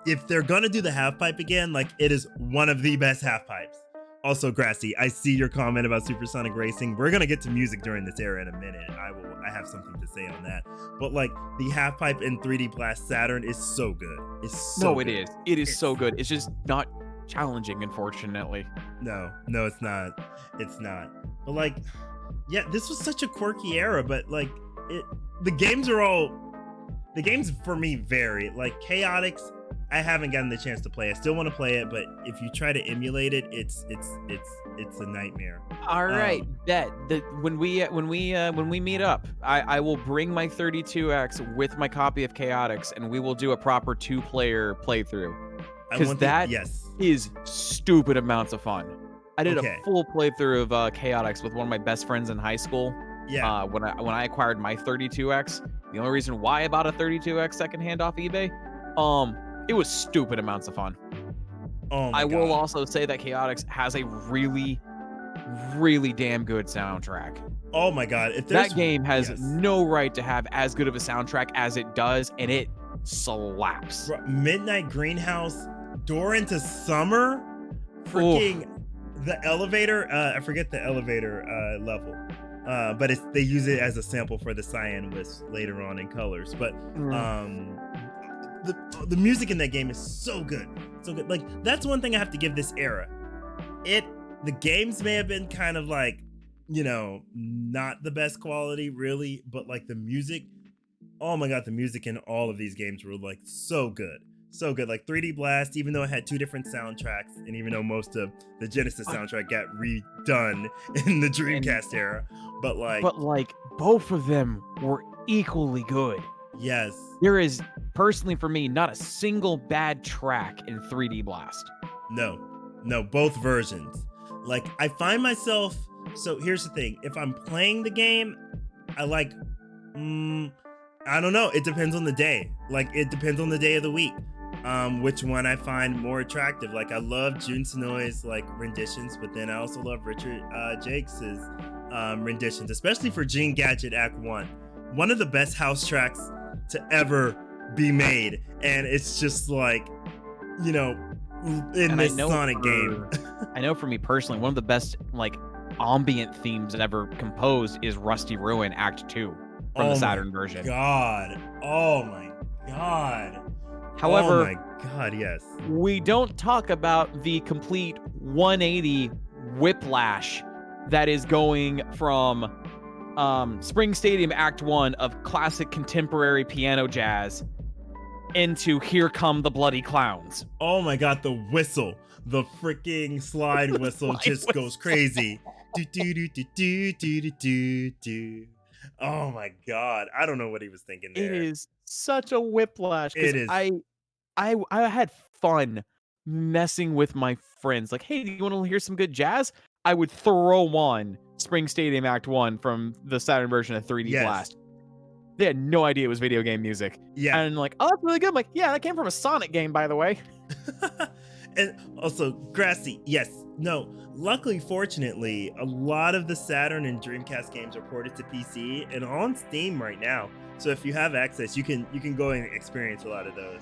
if they're gonna do the half pipe again, like it is one of the best half pipes. Also, Grassy, I see your comment about Supersonic Racing. We're gonna get to music during this era in a minute. I have something to say on that. But like the half pipe in 3D Blast Saturn is so good. It's so No, it good. is. It is so good. It's just not challenging, unfortunately. No, it's not. It's not. But like, yeah, this was such a quirky era, but like the games for me vary. Like Chaotix, I haven't gotten the chance to play. I still want to play it, but if you try to emulate it, it's a nightmare. All right, bet that when we meet up, I will bring my 32X with my copy of Chaotix, and we will do a proper 2-player playthrough. Because that is stupid amounts of fun. I did a full playthrough of Chaotix with one of my best friends in high school. Yeah. When I acquired my 32X, the only reason why I bought a 32X secondhand off eBay, it was stupid amounts of fun. Oh my I will God. also say that Chaotix has a really, really damn good soundtrack. Oh my God. If That game has no right to have as good of a soundtrack as it does, and it slaps. Midnight Greenhouse, Door into Summer, freaking the elevator. I forget the elevator level. But they use it as a sample for the Cyan Wisp later on in Colors. But the music in that game is so good. So good. Like, that's one thing I have to give this era. The games may have been kind of like, not the best quality really, but like the music, oh my God, the music in all of these games were like so good. So good. Like 3D Blast, even though it had two different soundtracks, and even though most of the Genesis soundtrack got redone in the Dreamcast era, but like both of them were equally good. Yes. There is, personally for me, not a single bad track in 3D Blast. No, both versions. Like, I find myself, so here's the thing, if I'm playing the game, I like, I don't know, it depends on the day. Like, it depends on the day of the week. Which one I find more attractive. Like, I love Jun Sonoi's like renditions, but then I also love Richard Jakes' renditions, especially for Gene Gadget Act 1. One of the best house tracks to ever be made, and it's just like, in this Sonic game. I know for me personally, one of the best like ambient themes ever composed is Rusty Ruin Act 2 from the Saturn version. Oh my God. However, oh my God, yes. We don't talk about the complete 180 whiplash that is going from Spring Stadium Act 1 of classic contemporary piano jazz into Here Come the Bloody Clowns. Oh my God, the whistle. The freaking slide whistle just goes crazy. Do, do, do, do, do, do, do, do. Oh my God. I don't know what he was thinking there. It is such a whiplash. It is. I had fun messing with my friends. Like, hey, do you want to hear some good jazz? I would throw on Spring Stadium Act 1 from the Saturn version of 3D Blast. They had no idea it was video game music. Yeah. And like, oh, that's really good. I'm like, yeah, that came from a Sonic game, by the way. And also, Grassy, yes. No, luckily, fortunately, a lot of the Saturn and Dreamcast games are ported to PC and on Steam right now. So if you have access, you can go and experience a lot of those.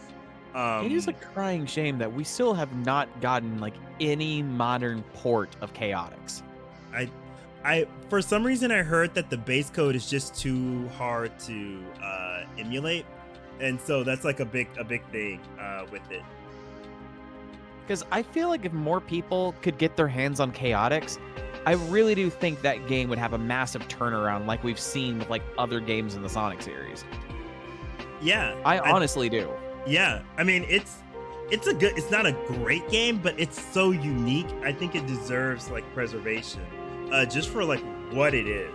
It is a crying shame that we still have not gotten like any modern port of Chaotix. I for some reason I heard that the base code is just too hard to emulate, and so that's like a big thing with it. Because I feel like if more people could get their hands on Chaotix, I really do think that game would have a massive turnaround like we've seen with like other games in the Sonic series. Yeah, I honestly do. Yeah, I mean it's not a great game, but it's so unique. I think it deserves like preservation, just for like what it is.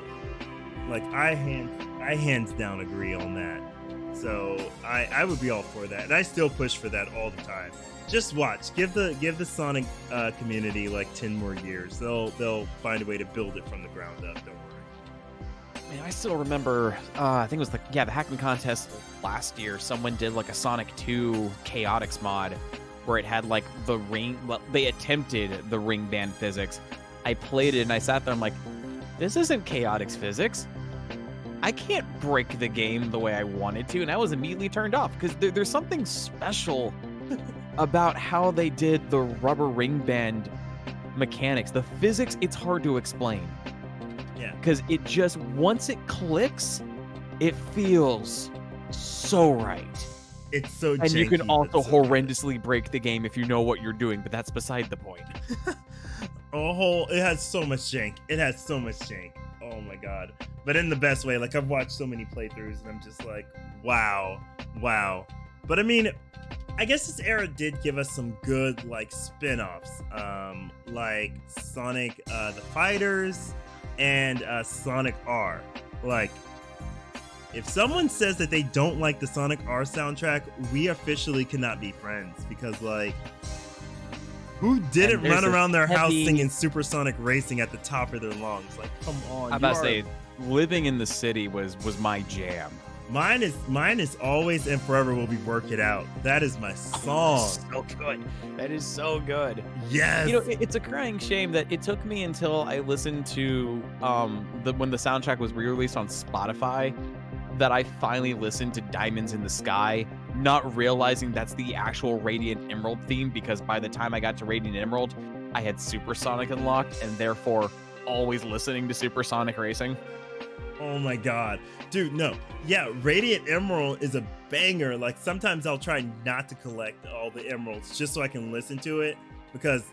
Like I hands down agree on that. So I would be all for that, and I still push for that all the time. Just watch, give the Sonic community like 10 more years. They'll find a way to build it from the ground up. Don't worry. Man, I still remember, I think it was the Hackman contest last year. Someone did like a Sonic 2 Chaotix mod where it had like the ring. Well, they attempted the ring band physics. I played it and I sat there. I'm like, this isn't Chaotix physics. I can't break the game the way I wanted to, and I was immediately turned off because there's something special about how they did the rubber ring band mechanics. The physics, it's hard to explain. Yeah. Because it just, once it clicks, it feels so right. It's so janky, and you can also so horrendously break the game if you know what you're doing, but that's beside the point. It has so much jank. Oh my god. But in the best way. Like I've watched so many playthroughs and I'm just like, wow. But I mean, I guess this era did give us some good like spin-offs. Like Sonic the Fighters and Sonic R. Like, if someone says that they don't like the Sonic R soundtrack, we officially cannot be friends, because like, who didn't run around their house singing Supersonic Racing at the top of their lungs? Like, come on. I'm about to say, Living in the City was my jam. Mine is always and forever will be Work It Out. That is my song. So good. That is so good. Yes. You know, it's a crying shame that it took me until I listened to when the soundtrack was re-released on Spotify that I finally listened to Diamonds in the Sky, not realizing that's the actual Radiant Emerald theme, because by the time I got to Radiant Emerald, I had Supersonic unlocked and therefore always listening to Supersonic Racing. Oh my god. Dude, no. Yeah, Radiant Emerald is a banger. Like, sometimes I'll try not to collect all the emeralds just so I can listen to it, because,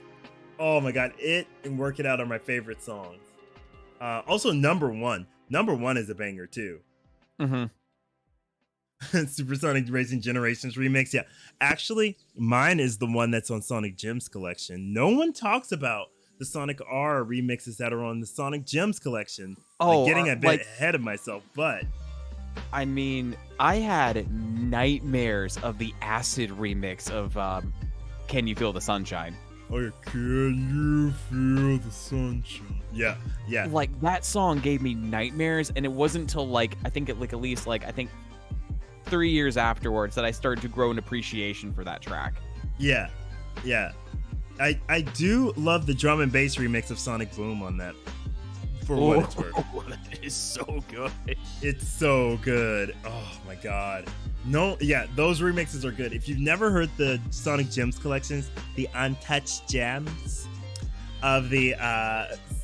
oh my god, it and Work It Out are my favorite songs. Also, Number One. Number One is a banger, too. Supersonic Racing Generations remix. Yeah. Actually, mine is the one that's on Sonic Gems collection. No one talks about the Sonic R remixes that are on the Sonic Gems collection. Oh, like, getting a bit ahead of myself, but I mean, I had nightmares of the acid remix of Can You Feel the Sunshine? Oh, can you feel the sunshine? Yeah. Like, that song gave me nightmares, and it wasn't until like I think 3 years afterwards that I started to grow an appreciation for that track. Yeah. I do love the drum and bass remix of Sonic Boom on that, for what it's worth. That is so good. It's so good. Oh my god. No, yeah, those remixes are good. If you've never heard the Sonic Gems collections, the Untouched Gems of the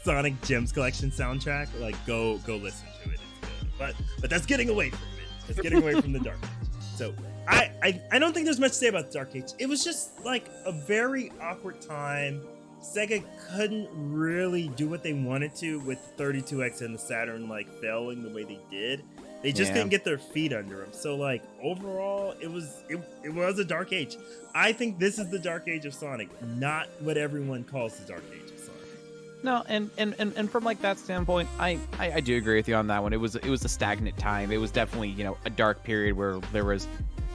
Sonic Gems collection soundtrack, like go listen to it. It's good. But that's getting away from it. It's getting away from the Dark Age. So I don't think there's much to say about the Dark Age. It was just like a very awkward time. Sega couldn't really do what they wanted to with 32X and the Saturn like failing the way they did. They just couldn't get their feet under them. So like overall, it was a Dark Age. I think this is the Dark Age of Sonic, not what everyone calls the Dark Age of Sonic. No, and from like that standpoint, I do agree with you on that one. It was a stagnant time. It was definitely, you know, a dark period where there was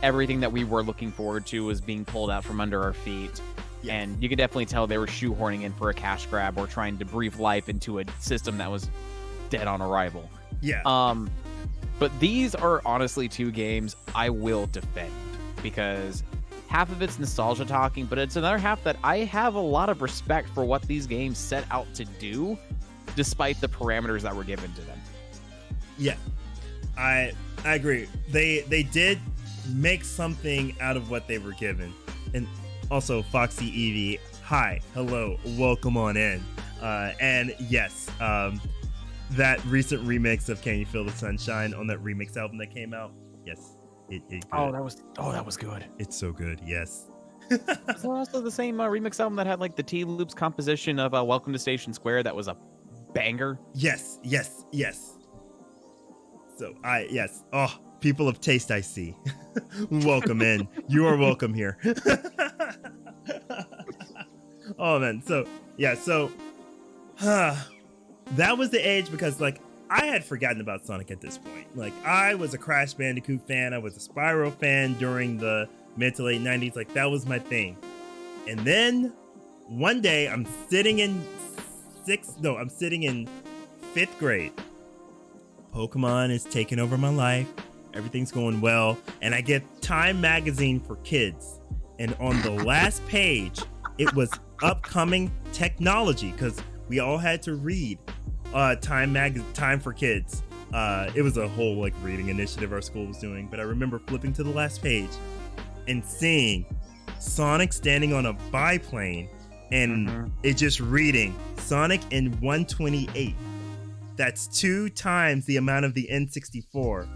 everything that we were looking forward to was being pulled out from under our feet. Yes. And you could definitely tell they were shoehorning in for a cash grab or trying to breathe life into a system that was dead on arrival. Yeah. But these are honestly two games I will defend, because half of it's nostalgia talking, but it's another half that I have a lot of respect for what these games set out to do, despite the parameters that were given to them. Yeah, I agree. They did make something out of what they were given. And also, Foxy Evie, hi, hello, welcome on in. And yes, that recent remix of Can You Feel the Sunshine on that remix album that came out, yes, it good. That was good. It's so good, yes. Is there also the same remix album that had like the T Loops composition of Welcome to Station Square that was a banger? Yes. So yes. Oh, people of taste, I see. Welcome in. You are welcome here. Oh man. So yeah. So that was the age because like I had forgotten about Sonic at this point. Like I was a Crash Bandicoot fan. I was a Spyro fan during the mid to late 90s. Like that was my thing. And then one day I'm sitting in 5th grade. Pokemon is taking over my life. Everything's going well. And I get Time magazine for kids. And on the last page, it was upcoming technology because we all had to read Time for Kids. It was a whole like reading initiative our school was doing. But I remember flipping to the last page and seeing Sonic standing on a biplane and it just reading Sonic in 128. That's 2 times the amount of the N64.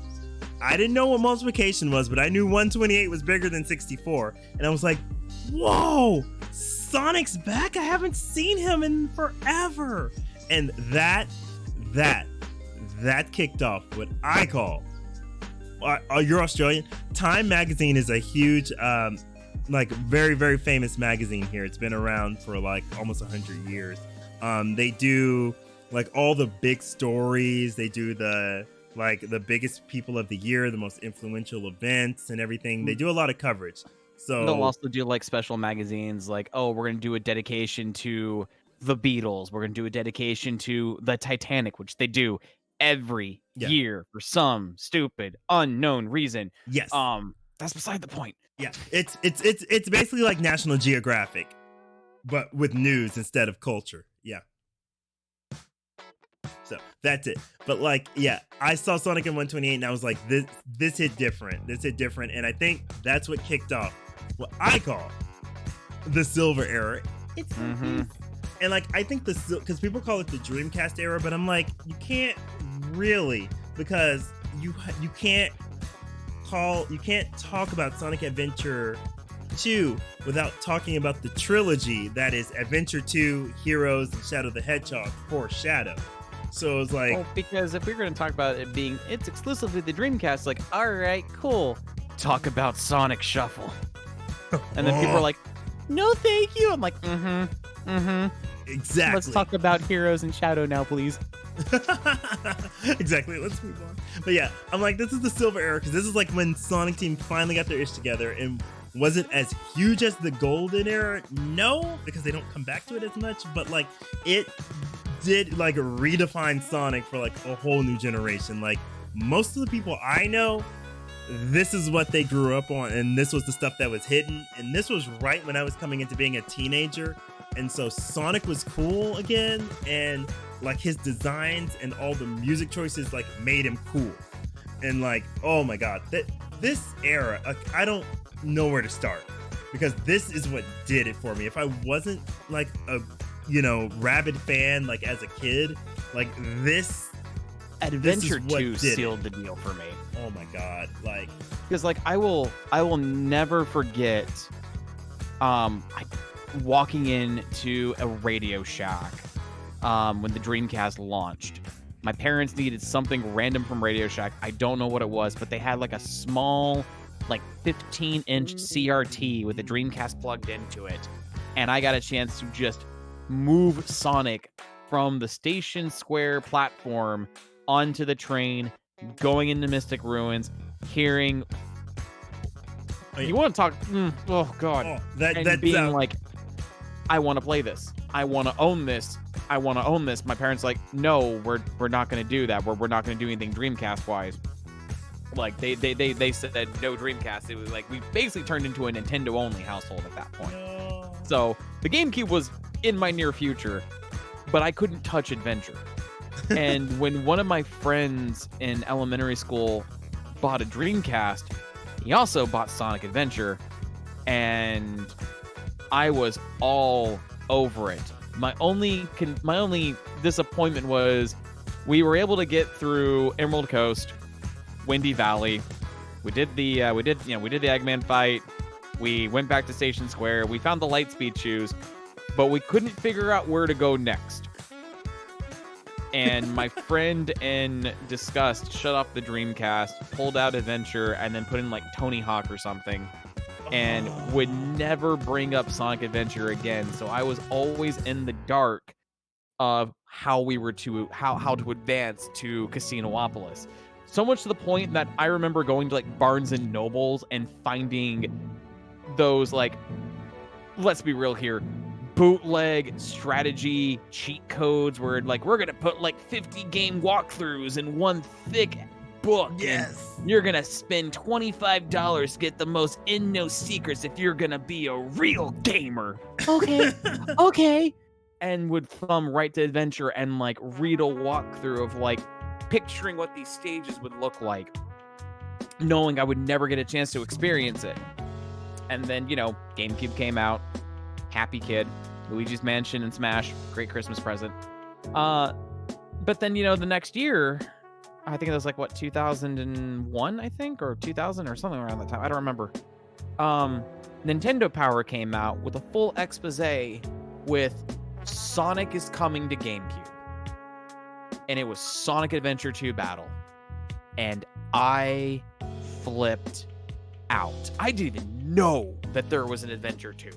I didn't know what multiplication was, but I knew 128 was bigger than 64. And I was like, whoa, Sonic's back. I haven't seen him in forever. And that kicked off what I call, you're Australian. Time magazine is a huge, like very, very famous magazine here. It's been around for like almost 100 years. They do like all the big stories. They do the biggest people of the year, the most influential events and everything. They do a lot of coverage. So they'll also do like special magazines like, oh, we're going to do a dedication to the Beatles. We're going to do a dedication to the Titanic, which they do every year for some stupid unknown reason. Yes. That's beside the point. Yeah. It's basically like National Geographic, but with news instead of culture. Yeah. So that's it. But like, yeah, I saw Sonic in 128 and I was like, this hit different. This hit different. And I think that's what kicked off what I call the Silver Era. It's and like, I think because people call it the Dreamcast era, but I'm like, you can't really, because you can't talk about Sonic Adventure 2 without talking about the trilogy that is Adventure 2, Heroes, and Shadow the Hedgehog for Shadow. So it was like, well, because if we're going to talk about it being it's exclusively the Dreamcast, like, all right, cool, talk about Sonic Shuffle. And then people are like, no, thank you. I'm like, exactly. Let's talk about Heroes and Shadow now, please. Exactly. Let's move on. But yeah, I'm like, this is the Silver Era because this is like when Sonic Team finally got their ish together. And was it as huge as the Golden Era? No, because they don't come back to it as much. But like, it did like redefine Sonic for like a whole new generation. Like most of the people I know, this is what they grew up on, and this was the stuff that was hidden. And this was right when I was coming into being a teenager, and so Sonic was cool again, and like his designs and all the music choices like made him cool. And like, oh my god, this era, I don't know where to start because this is what did it for me. If I wasn't like a rabid fan like as a kid, like this Adventure 2 did sealed the deal for me. Oh my god, like because like I will never forget walking into a Radio Shack when the Dreamcast launched. My parents needed something random from Radio Shack. I don't know what it was, but they had like a small like 15-inch CRT with the Dreamcast plugged into it, and I got a chance to just move Sonic from the Station Square platform onto the train, going into Mystic Ruins, hearing. You want to talk? Oh god! Being like, I want to play this. I want to own this. I want to own this. My parents like, no, we're not going to do that. We're not going to do anything Dreamcast wise. Like they said no Dreamcast. It was like we basically turned into a Nintendo only household at that point. no. So the GameCube was in my near future, but I couldn't touch Adventure. And when one of my friends in elementary school bought a Dreamcast, He also bought Sonic Adventure, and I was all over it. My only disappointment was we were able to get through Emerald Coast, Windy Valley. We did the Eggman fight. We went back to Station Square. We found the Lightspeed shoes, but we couldn't figure out where to go next. And my friend, in disgust, shut off the Dreamcast, pulled out Adventure, and then put in like Tony Hawk or something, and would never bring up Sonic Adventure again. So I was always in the dark of how to advance to Casinopolis. So much to the point that I remember going to like Barnes and Nobles and finding those, like, let's be real here, bootleg strategy cheat codes where like we're gonna put like 50 game walkthroughs in one thick book. Yes. And you're gonna spend $25 to get the most in-know secrets if you're gonna be a real gamer. Okay. Okay. And would thumb right to Adventure and like read a walkthrough of like picturing what these stages would look like, knowing I would never get a chance to experience it. And then, you know, GameCube came out. Happy kid. Luigi's Mansion and Smash. Great Christmas present. But then, you know, the next year, I think it was like, what, 2001, I think? Or 2000 or something around that time. I don't remember. Nintendo Power came out with a full expose with Sonic is coming to GameCube. And it was Sonic Adventure 2 Battle. And I flipped out. I didn't even know that there was an Adventure 2.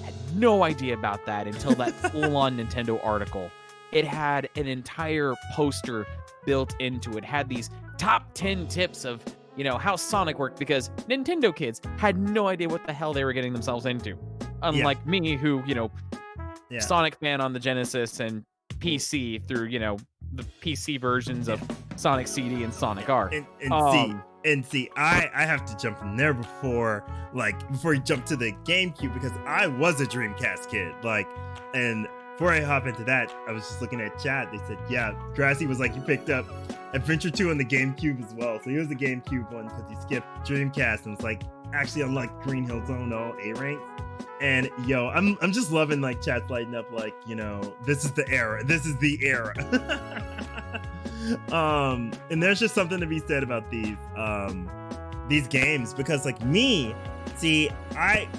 Had no idea about that until that full-on Nintendo article. It had an entire poster built into it. Had these top 10 tips of, you know, how Sonic worked, because Nintendo kids had no idea what the hell they were getting themselves into. Unlike me, who, you know, Sonic fan on the Genesis and PC through, you know, the PC versions of Sonic CD and Sonic R. And see, I have to jump in there before you jump to the GameCube, because I was a Dreamcast kid. Like, and before I hop into that, I was just looking at chat. They said, yeah, Grassy was like, you picked up Adventure 2 on the GameCube as well. So he was the GameCube one because he skipped Dreamcast and was like, actually unlocked Green Hill Zone all A rank. And yo, I'm just loving like chat's lighting up like, you know, this is the era. This is the era. And there's just something to be said about these games, because like me, see,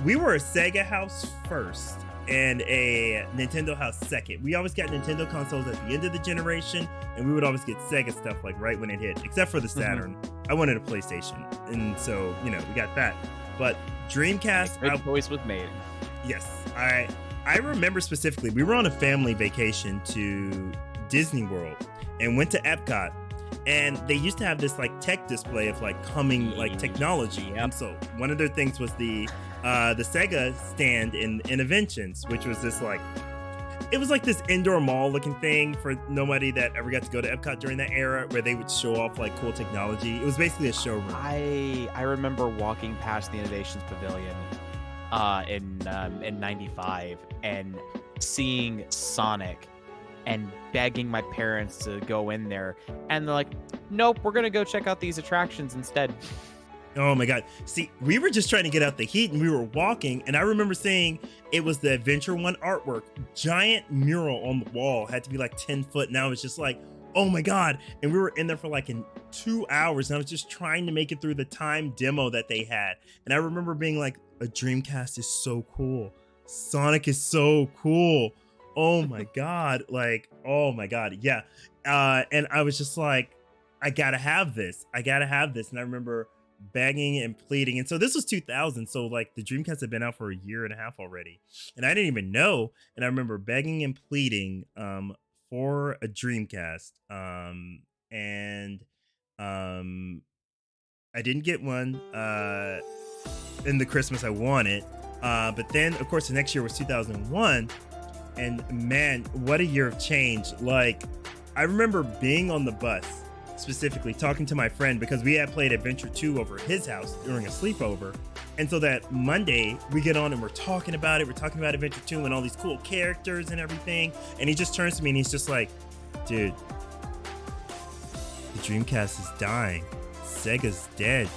we were a Sega house first and a Nintendo house second. We always got Nintendo consoles at the end of the generation, and we would always get Sega stuff like right when it hit, except for the Saturn. I wanted a PlayStation, and so, you know, we got that. But Dreamcast, great choice was made. Yes, I remember specifically, we were on a family vacation to Disney World and went to Epcot, and they used to have this like tech display of like coming like technology. Yep. And so one of their things was the Sega stand in Innoventions, which was this like, it was like this indoor mall looking thing for nobody that ever got to go to Epcot during that era, where they would show off like cool technology. It was basically a showroom. I remember walking past the Innovations Pavilion in 95 and seeing Sonic and begging my parents to go in there, and they're like, nope, we're gonna go check out these attractions instead. Oh my god. See, we were just trying to get out the heat, and we were walking, and I remember seeing it was the Adventure 1 artwork, giant mural on the wall, had to be like 10 foot, and I was just like, oh my god. And we were in there for like 2 hours, and I was just trying to make it through the time demo that they had. And I remember being like, a Dreamcast is so cool, Sonic is so cool, oh my god, like, oh my god, yeah. And I was just like, I gotta have this. And I remember begging and pleading. And so this was 2000, so like the Dreamcast had been out for a year and a half already, and I didn't even know. And I remember begging and pleading for a Dreamcast, and I didn't get one in the Christmas I wanted, but then of course the next year was 2001, and man, what a year of change. Like, I remember being on the bus, specifically talking to my friend, because we had played Adventure 2 over at his house during a sleepover. And so that Monday we get on and we're talking about it. We're talking about Adventure 2 and all these cool characters and everything. And he just turns to me and he's just like, dude, the Dreamcast is dying. Sega's dead.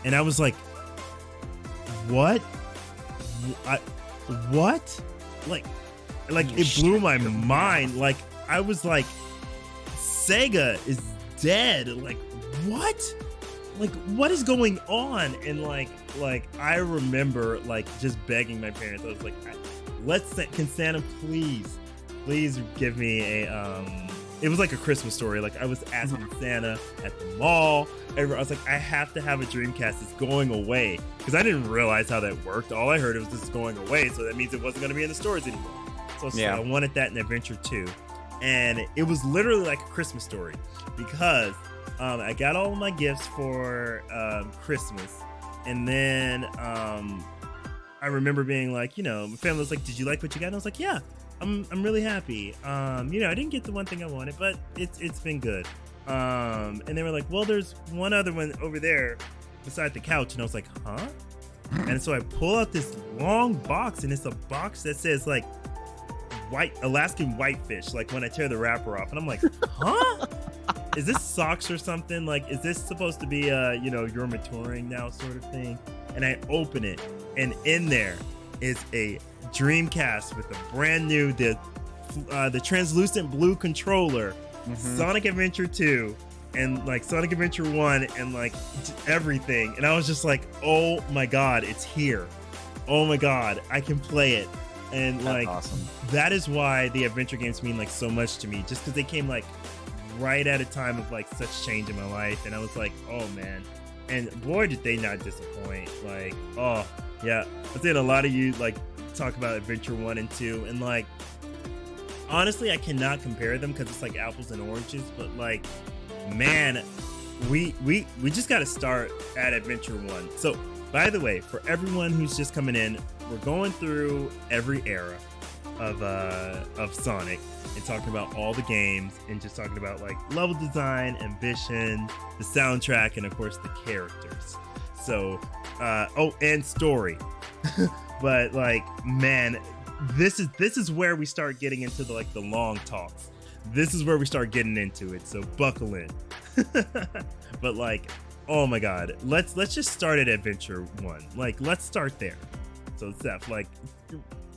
and I was like, what? What? Like it blew my mind. Like I was like, Sega is dead. Like what? Like what is going on? And like I remember like just begging my parents. I was like, can Santa please give me a it was like a Christmas story. Like I was asking Santa at the mall. I was like, I have to have a Dreamcast. It's going away, because I didn't realize how that worked. All I heard was this is going away, so that means it wasn't going to be in the stores anymore. So I wanted that in Adventure 2, and it was literally like a Christmas story, because I got all of my gifts for Christmas, and then I remember being like, my family was like, "Did you like what you got?" And I was like, "Yeah, I'm really happy. I didn't get the one thing I wanted, but it's been good." And they were like, "Well, there's one other one over there beside the couch," and I was like, "Huh?" And so I pull out this long box, and it's a box that says like Alaskan whitefish, like when I tear the wrapper off, and I'm like, "Huh? Is this socks or something? Like, is this supposed to be you're maturing now sort of thing?" And I open it, and in there is a Dreamcast with a brand new the translucent blue controller, Sonic Adventure 2, and like Sonic Adventure 1, and like everything. And I was just like, oh my god, it's here. Oh my god, I can play it. And like, awesome. That is why the adventure games mean like so much to me, just because they came like right at a time of like such change in my life. And I was like, oh man. And boy, did they not disappoint. Like, oh yeah, I've seen a lot of you like talk about Adventure 1 and 2, and like honestly I cannot compare them because it's like apples and oranges, but like man, we just got to start at Adventure 1. So by the way, for everyone who's just coming in, we're going through every era of Sonic and talking about all the games, and just talking about like level design, ambition, the soundtrack, and of course the characters. So and story. But like, man, this is where we start getting into the long talks. This is where we start getting into it. So buckle in. But like, oh my god, let's just start at Adventure 1. Like, let's start there. So Seth, like,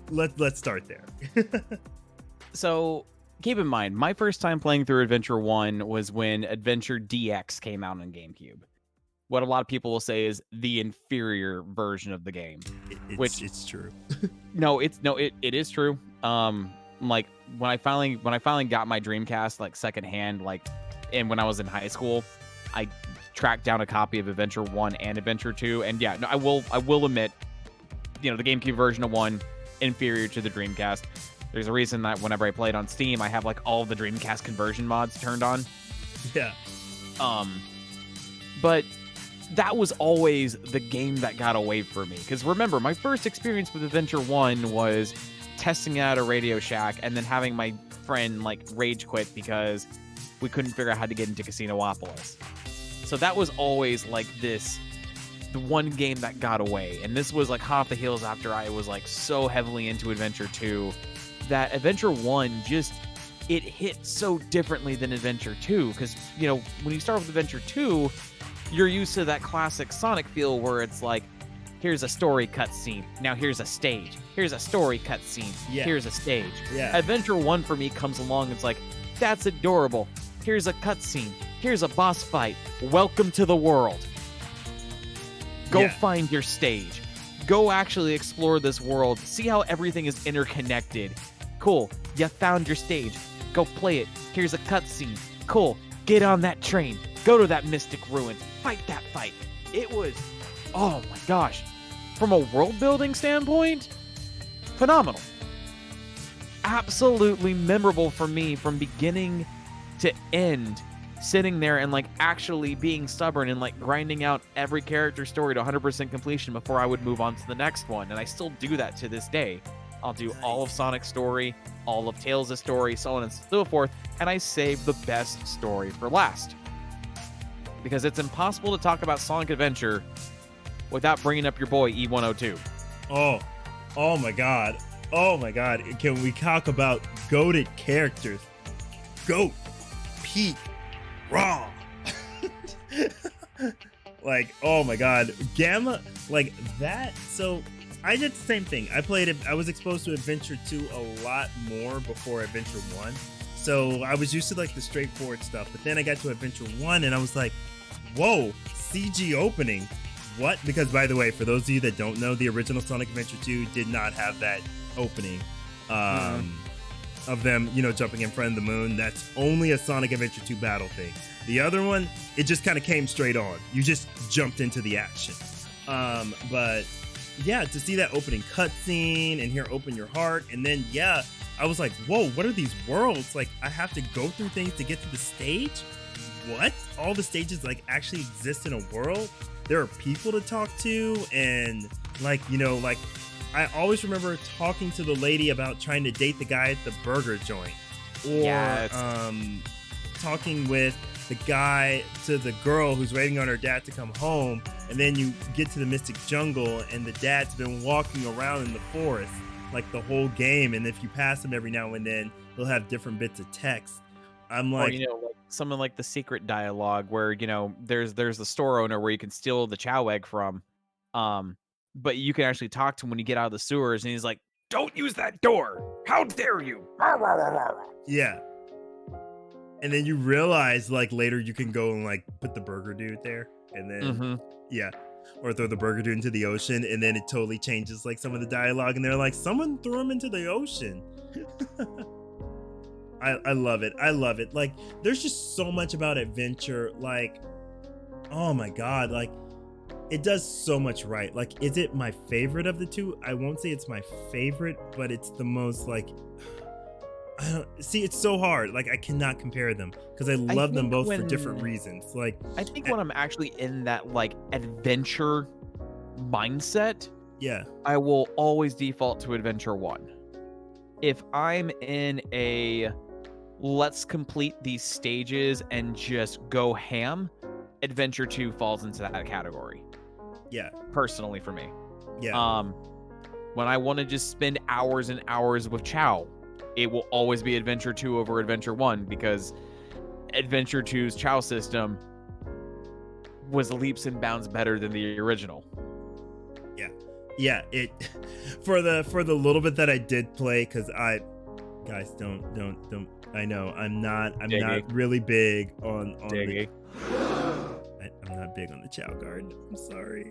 let's start there. So keep in mind, my first time playing through Adventure 1 was when Adventure DX came out on GameCube. What a lot of people will say is the inferior version of the game, which it's true. it is true. Like when I finally got my Dreamcast like secondhand, like, and when I was in high school, I tracked down a copy of Adventure 1 and Adventure 2, and yeah, no, I will admit, the GameCube version of 1 inferior to the Dreamcast. There's a reason that whenever I play it on Steam, I have like all of the Dreamcast conversion mods turned on. Yeah. But that was always the game that got away from me. Because remember, my first experience with Adventure 1 was testing out a Radio Shack and then having my friend like rage quit because we couldn't figure out how to get into Casinopolis. So that was always like the one game that got away. And this was like hot off the heels after I was like so heavily into Adventure 2 that Adventure 1 just, it hit so differently than Adventure 2. Because, when you start with Adventure 2, you're used to that classic Sonic feel where it's like, here's a story cutscene, now here's a stage. Here's a story cutscene, here's a stage. Yeah. Adventure 1 for me comes along, it's like, that's adorable. Here's a cutscene. Here's a boss fight. Welcome to the world. Go find your stage. Go actually explore this world. See how everything is interconnected. Cool. You found your stage. Go play it. Here's a cutscene. Cool. Get on that train. Go to that mystic ruin. Fight that fight. It was, oh my gosh. From a world building standpoint, phenomenal. Absolutely memorable for me from beginning to end. Sitting there and like actually being stubborn and like grinding out every character story to 100% completion before I would move on to the next one. And I still do that to this day. I'll do all of Sonic's story, all of Tails' story, so on and so forth, and I save the best story for last. Because it's impossible to talk about Sonic Adventure without bringing up your boy E102. Oh my god. Oh my god. Can we talk about goated characters? Goat, Pete, Raw. Like, oh my god, Gamma, like that. So I did the same thing. I played it. I was exposed to Adventure 2 a lot more before Adventure 1. So I was used to like the straightforward stuff. But then I got to Adventure 1 and I was like, whoa, CG opening. What? Because by the way, for those of you that don't know, the original Sonic Adventure 2 did not have that opening of them, you know, jumping in front of the moon. That's only a Sonic Adventure 2 battle thing. The other one, it just kind of came straight on. You just jumped into the action. But yeah, to see that opening cutscene and hear Open Your Heart, and then yeah, I was like, whoa, what are these worlds? Like, I have to go through things to get to the stage? What? All the stages like actually exist in a world? There are people to talk to, and like, you know, like I always remember talking to the lady about trying to date the guy at the burger joint, or talking with the guy to the girl who's waiting on her dad to come home, and then you get to the Mystic Jungle and the dad's been walking around in the forest like the whole game, and if you pass him every now and then, he'll have different bits of text. I'm like, or, you know, like some of like the secret dialogue where, you know, there's the store owner where you can steal the Chow egg from, but you can actually talk to him when you get out of the sewers, and he's like, "Don't use that door! How dare you!" yeah. And then you realize like later you can go and like put the burger dude there, and then yeah, or throw the burger dude into the ocean, and then it totally changes like some of the dialogue, and they're like, someone threw him into the ocean. I love it. I love it. Like, there's just so much about adventure. Like, oh my god, like it does so much right. Like, is it my favorite of the two? I won't say it's my favorite, but it's the most like, I don't see, it's so hard. Like, I cannot compare them because I love them both for different reasons. Like, I think when I'm actually in that like adventure mindset, yeah, I will always default to Adventure 1. If I'm in a let's complete these stages and just go ham, Adventure 2 falls into that category. Yeah. Personally for me. Yeah. When I want to just spend hours and hours with Chow, it will always be Adventure 2 over Adventure 1 because Adventure 2's Chow system was leaps and bounds better than the original. Yeah, it for the little bit that I did play, because guys don't I know I'm not really big on the, I'm not big on the Chow Garden. I'm sorry.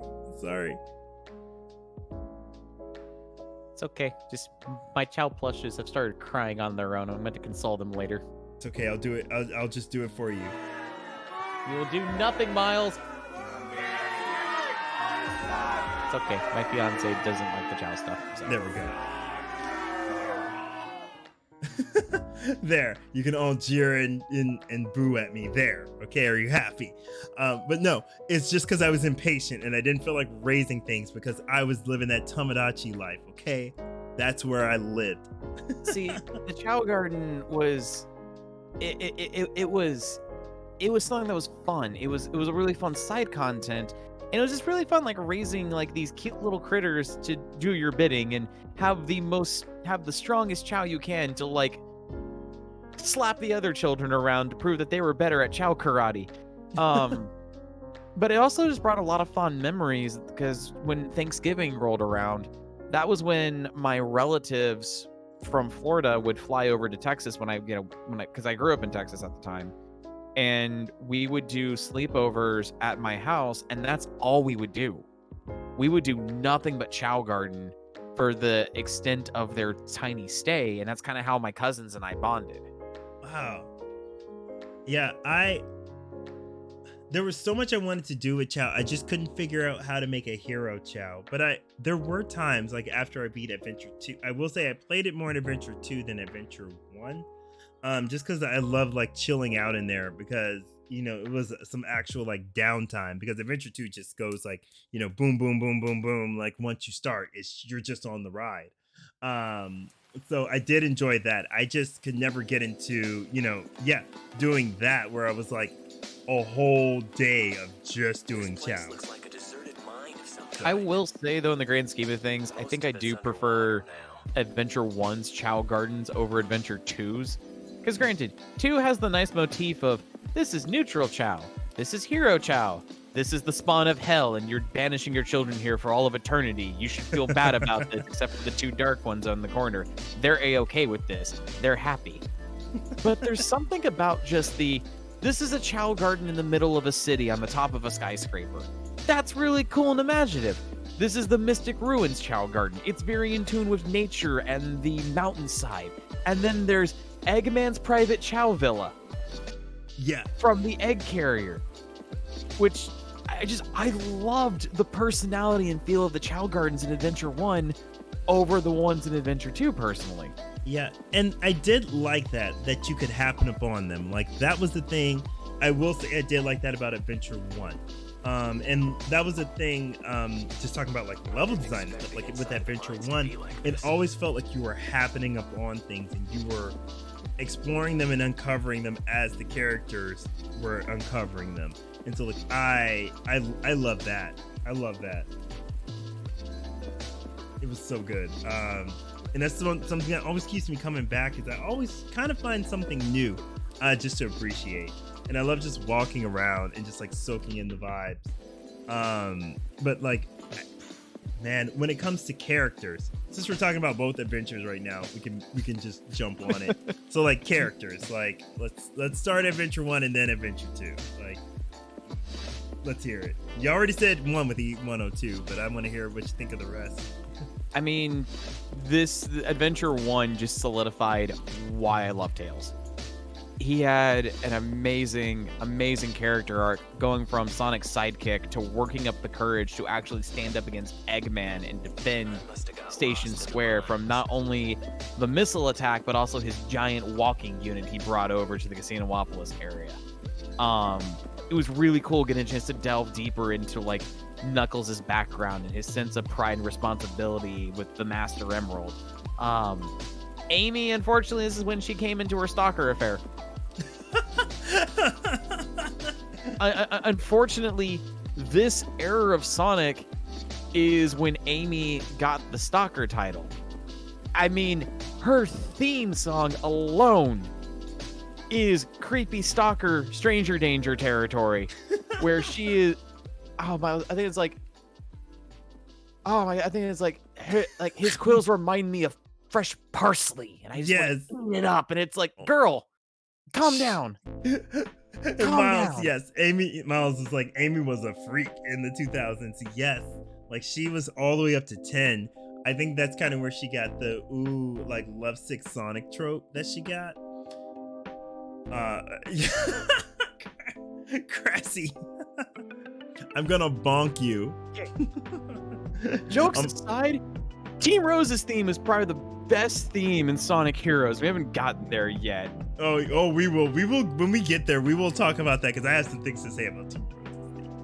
It's okay. Just my Chow plushes have started crying on their own. I'm going to console them later. It's okay. I'll do it. I'll just do it for you. You will do nothing, Miles. It's okay. My fiance doesn't like the Chow stuff. So. There we go. There. You can all jeer and boo at me there. Okay, are you happy? But no, it's just because I was impatient and I didn't feel like raising things because I was living that Tomodachi life, okay? That's where I lived. See, the Chow Garden was... It was something that was fun. It was a really fun side content. And it was just really fun, like raising like these cute little critters to do your bidding and have the strongest Chow you can to like slap the other children around to prove that they were better at Chow karate. But it also just brought a lot of fond memories because when Thanksgiving rolled around, that was when my relatives from Florida would fly over to Texas because I grew up in Texas at the time. And we would do sleepovers at my house, and that's all we would do. We would do nothing but Chow Garden for the extent of their tiny stay, and that's kind of how my cousins and I bonded. Wow. Yeah, there was so much I wanted to do with Chow. I just couldn't figure out how to make a hero Chow. But there were times, like after I beat Adventure 2, I will say I played it more in Adventure 2 than Adventure 1. Just because I love like chilling out in there because, you know, it was some actual like downtime because Adventure 2 just goes like, you know, boom, boom, boom, boom, boom. Like once you start, you're just on the ride. So I did enjoy that. I just could never get into, you know, doing that where I was like a whole day of just doing Chow. I will say though, in the grand scheme of things, I think I do prefer Adventure 1's Chow Gardens over Adventure 2's. Because granted, 2 has the nice motif of, this is neutral Chow, this is hero Chow, This is the spawn of hell, and you're banishing your children here for all of eternity. You should feel bad about this, except for the two dark ones on the corner. They're A-okay with this. They're happy. But there's something about just this is a Chow Garden in the middle of a city on the top of a skyscraper. That's really cool and imaginative. This is the Mystic Ruins Chow Garden. It's very in tune with nature and the mountainside. And then there's Eggman's private Chow Villa. Yeah. From the Egg Carrier. Which, I loved the personality and feel of the Chow Gardens in Adventure 1 over the ones in Adventure 2, personally. Yeah, and I did like that you could happen upon them. Like, that was the thing, I will say I did like that about Adventure 1. And that was the thing, just talking about like level design and stuff, like with Adventure 1, it always felt like you were happening upon things and you were exploring them and uncovering them as the characters were uncovering them. And so like I love that. I love that. It was so good. And that's something that always keeps me coming back, is I always kind of find something new just to appreciate. And I love just walking around and just like soaking in the vibes. But like, man, when it comes to characters, since we're talking about both adventures right now, we can just jump on it. So like characters, like let's start Adventure 1 and then Adventure 2. Like, let's hear it. You already said 1 with E102, but I want to hear what you think of the rest. I mean, this Adventure 1 just solidified why I love Tails. He had an amazing character arc, going from Sonic's sidekick to working up the courage to actually stand up against Eggman and defend Station Square from not only the missile attack, but also his giant walking unit he brought over to the Casinopolis area. It was really cool getting a chance to delve deeper into like Knuckles' background and his sense of pride and responsibility with the Master Emerald. Amy, unfortunately, this is when she came into her stalker affair. Unfortunately, this era of Sonic is when Amy got the stalker title. I mean, her theme song alone is creepy stalker stranger danger territory, where she is. Oh my! I think it's like. Oh my! I think it's like his quills remind me of fresh parsley, and I just want to eat it up, and it's like, girl, calm down. Miles, down. yes, Miles was like, Amy was a freak in the 2000s. Yes, like she was all the way up to 10. I think that's kind of where she got the like lovesick Sonic trope that she got. Crassy. I'm gonna bonk you. Jokes aside, Team Rose's theme is probably the best theme in Sonic Heroes. We haven't gotten there yet. Oh, we will. When we get there, we will talk about that, because I have some things to say about Team Rose's theme.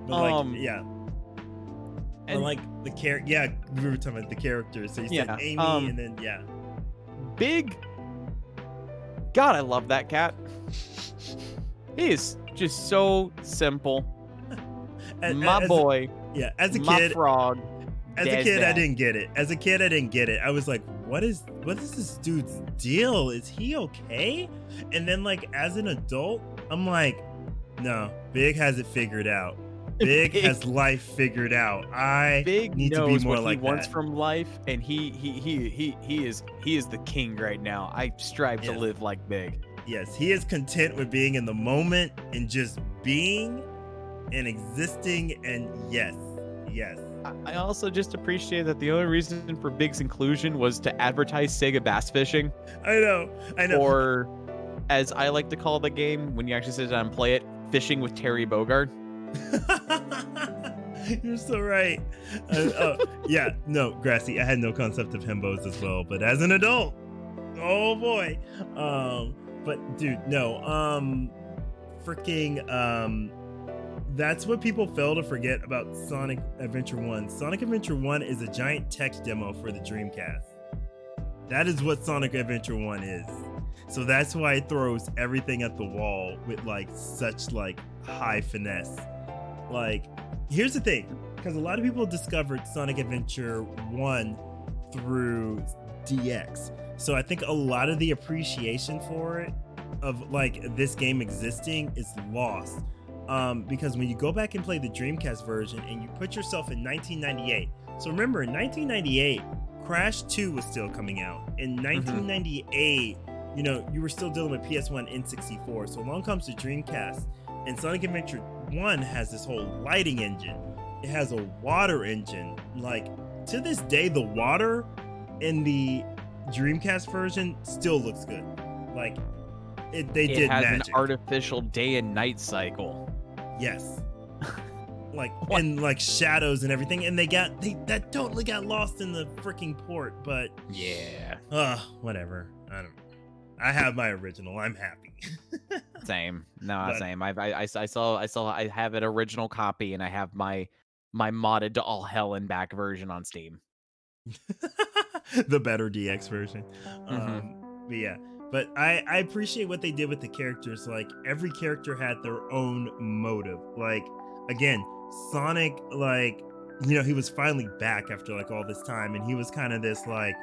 But like, yeah. And but like the character, yeah, we were talking about the characters. So you said Amy, and then Big. God, I love that cat. He is just so simple. My boy. Yeah, as a my kid, frog. As a kid, I didn't get it. I was like, what is this dude's deal? Is he okay? And then like as an adult, I'm like, no, Big has it figured out. Big has life figured out. I need to be more like that. Big knows what he wants from life, and he is the king right now. I strive to live like Big. Yes, he is content with being in the moment and just being and existing, and yes. I also just appreciate that the only reason for Big's inclusion was to advertise Sega Bass Fishing. I know. Or, as I like to call the game, when you actually sit down and play it, Fishing with Terry Bogard. You're so right. Yeah, no, Grassy, I had no concept of himbos as well, but as an adult, oh boy. But dude, no, that's what people fail to forget about Sonic Adventure 1. Sonic Adventure 1 is a giant text demo for the Dreamcast. That is what Sonic Adventure 1 is. So that's why it throws everything at the wall with like such like high finesse. Like, here's the thing, because a lot of people discovered Sonic Adventure 1 through DX. So I think a lot of the appreciation for it, of like this game existing, is lost. because when you go back and play the Dreamcast version and you put yourself in 1998. So remember, in 1998, Crash 2 was still coming out. In 1998, you know, you were still dealing with PS1 N64. So along comes the Dreamcast, and Sonic Adventure 1 has this whole lighting engine. It has a water engine. Like, to this day, the water in the Dreamcast version still looks good. Like, it did has magic. an artificial day and night cycle. Yes. Like, and like shadows and everything, and that totally got lost in the freaking port. But Yeah. whatever. I have my original. I'm happy. Same. No, But- same. I have an original copy, and I have my modded to all hell and back version on Steam. The better DX version. But yeah. But I appreciate what they did with the characters. Like, every character had their own motive. Like, again, Sonic, like, you know, he was finally back after like all this time, and he was kind of this like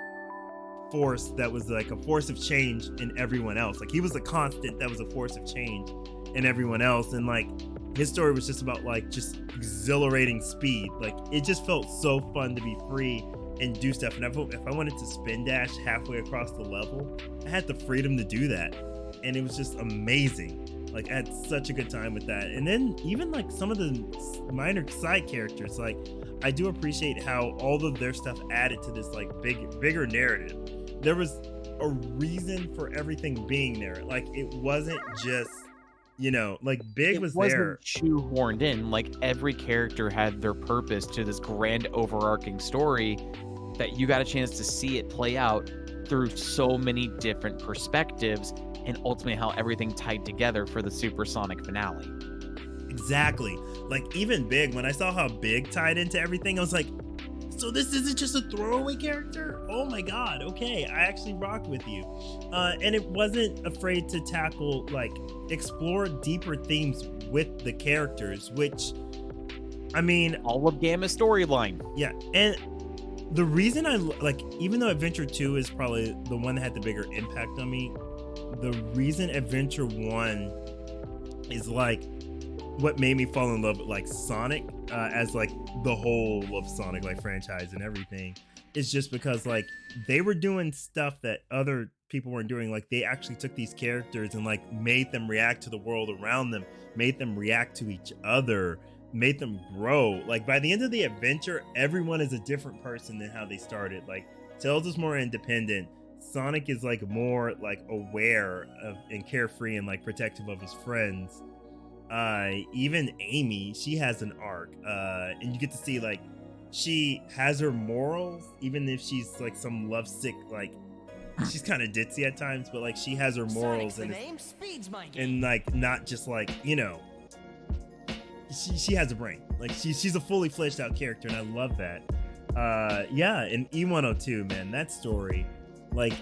force that was like a force of change in everyone else. Like, he was a constant that was a force of change in everyone else, and like his story was just about like just exhilarating speed. Like, it just felt so fun to be free and do stuff. And if I wanted to spin dash halfway across the level, I had the freedom to do that, and it was just amazing. Like, I had such a good time with that. And then even like some of the minor side characters, like, I do appreciate how all of their stuff added to this like bigger narrative. There was a reason for everything being there. Like, it wasn't just, you know, like Big was there. Shoehorned in. Like, every character had their purpose to this grand overarching story that you got a chance to see it play out through so many different perspectives, and ultimately how everything tied together for the Supersonic finale. Exactly. Like, even Big, when I saw how Big tied into everything, I was like, so this isn't just a throwaway character? Oh my god, okay, I actually rock with you. And it wasn't afraid to tackle, like, explore deeper themes with the characters, which, I mean, All of Gamma's storyline. yeah. And the reason I, like, even though Adventure 2 is probably the one that had the bigger impact on me, the reason Adventure 1 is like what made me fall in love with like Sonic as like the whole of Sonic like franchise and everything is just because like they were doing stuff that other people weren't doing. Like, they actually took these characters and like made them react to the world around them, made them react to each other, made them grow. Like, by the end of the adventure, everyone is a different person than how they started. Like, Tails is more independent. Sonic is like more like aware of and carefree and like protective of his friends. Even Amy, she has an arc, and you get to see like she has her morals, even if she's like some lovesick, like she's kind of ditzy at times, but like she has her morals and like not just like, you know, she has a brain. Like, she's a fully fleshed out character, and I love that. Yeah, and E102, man, that story, like,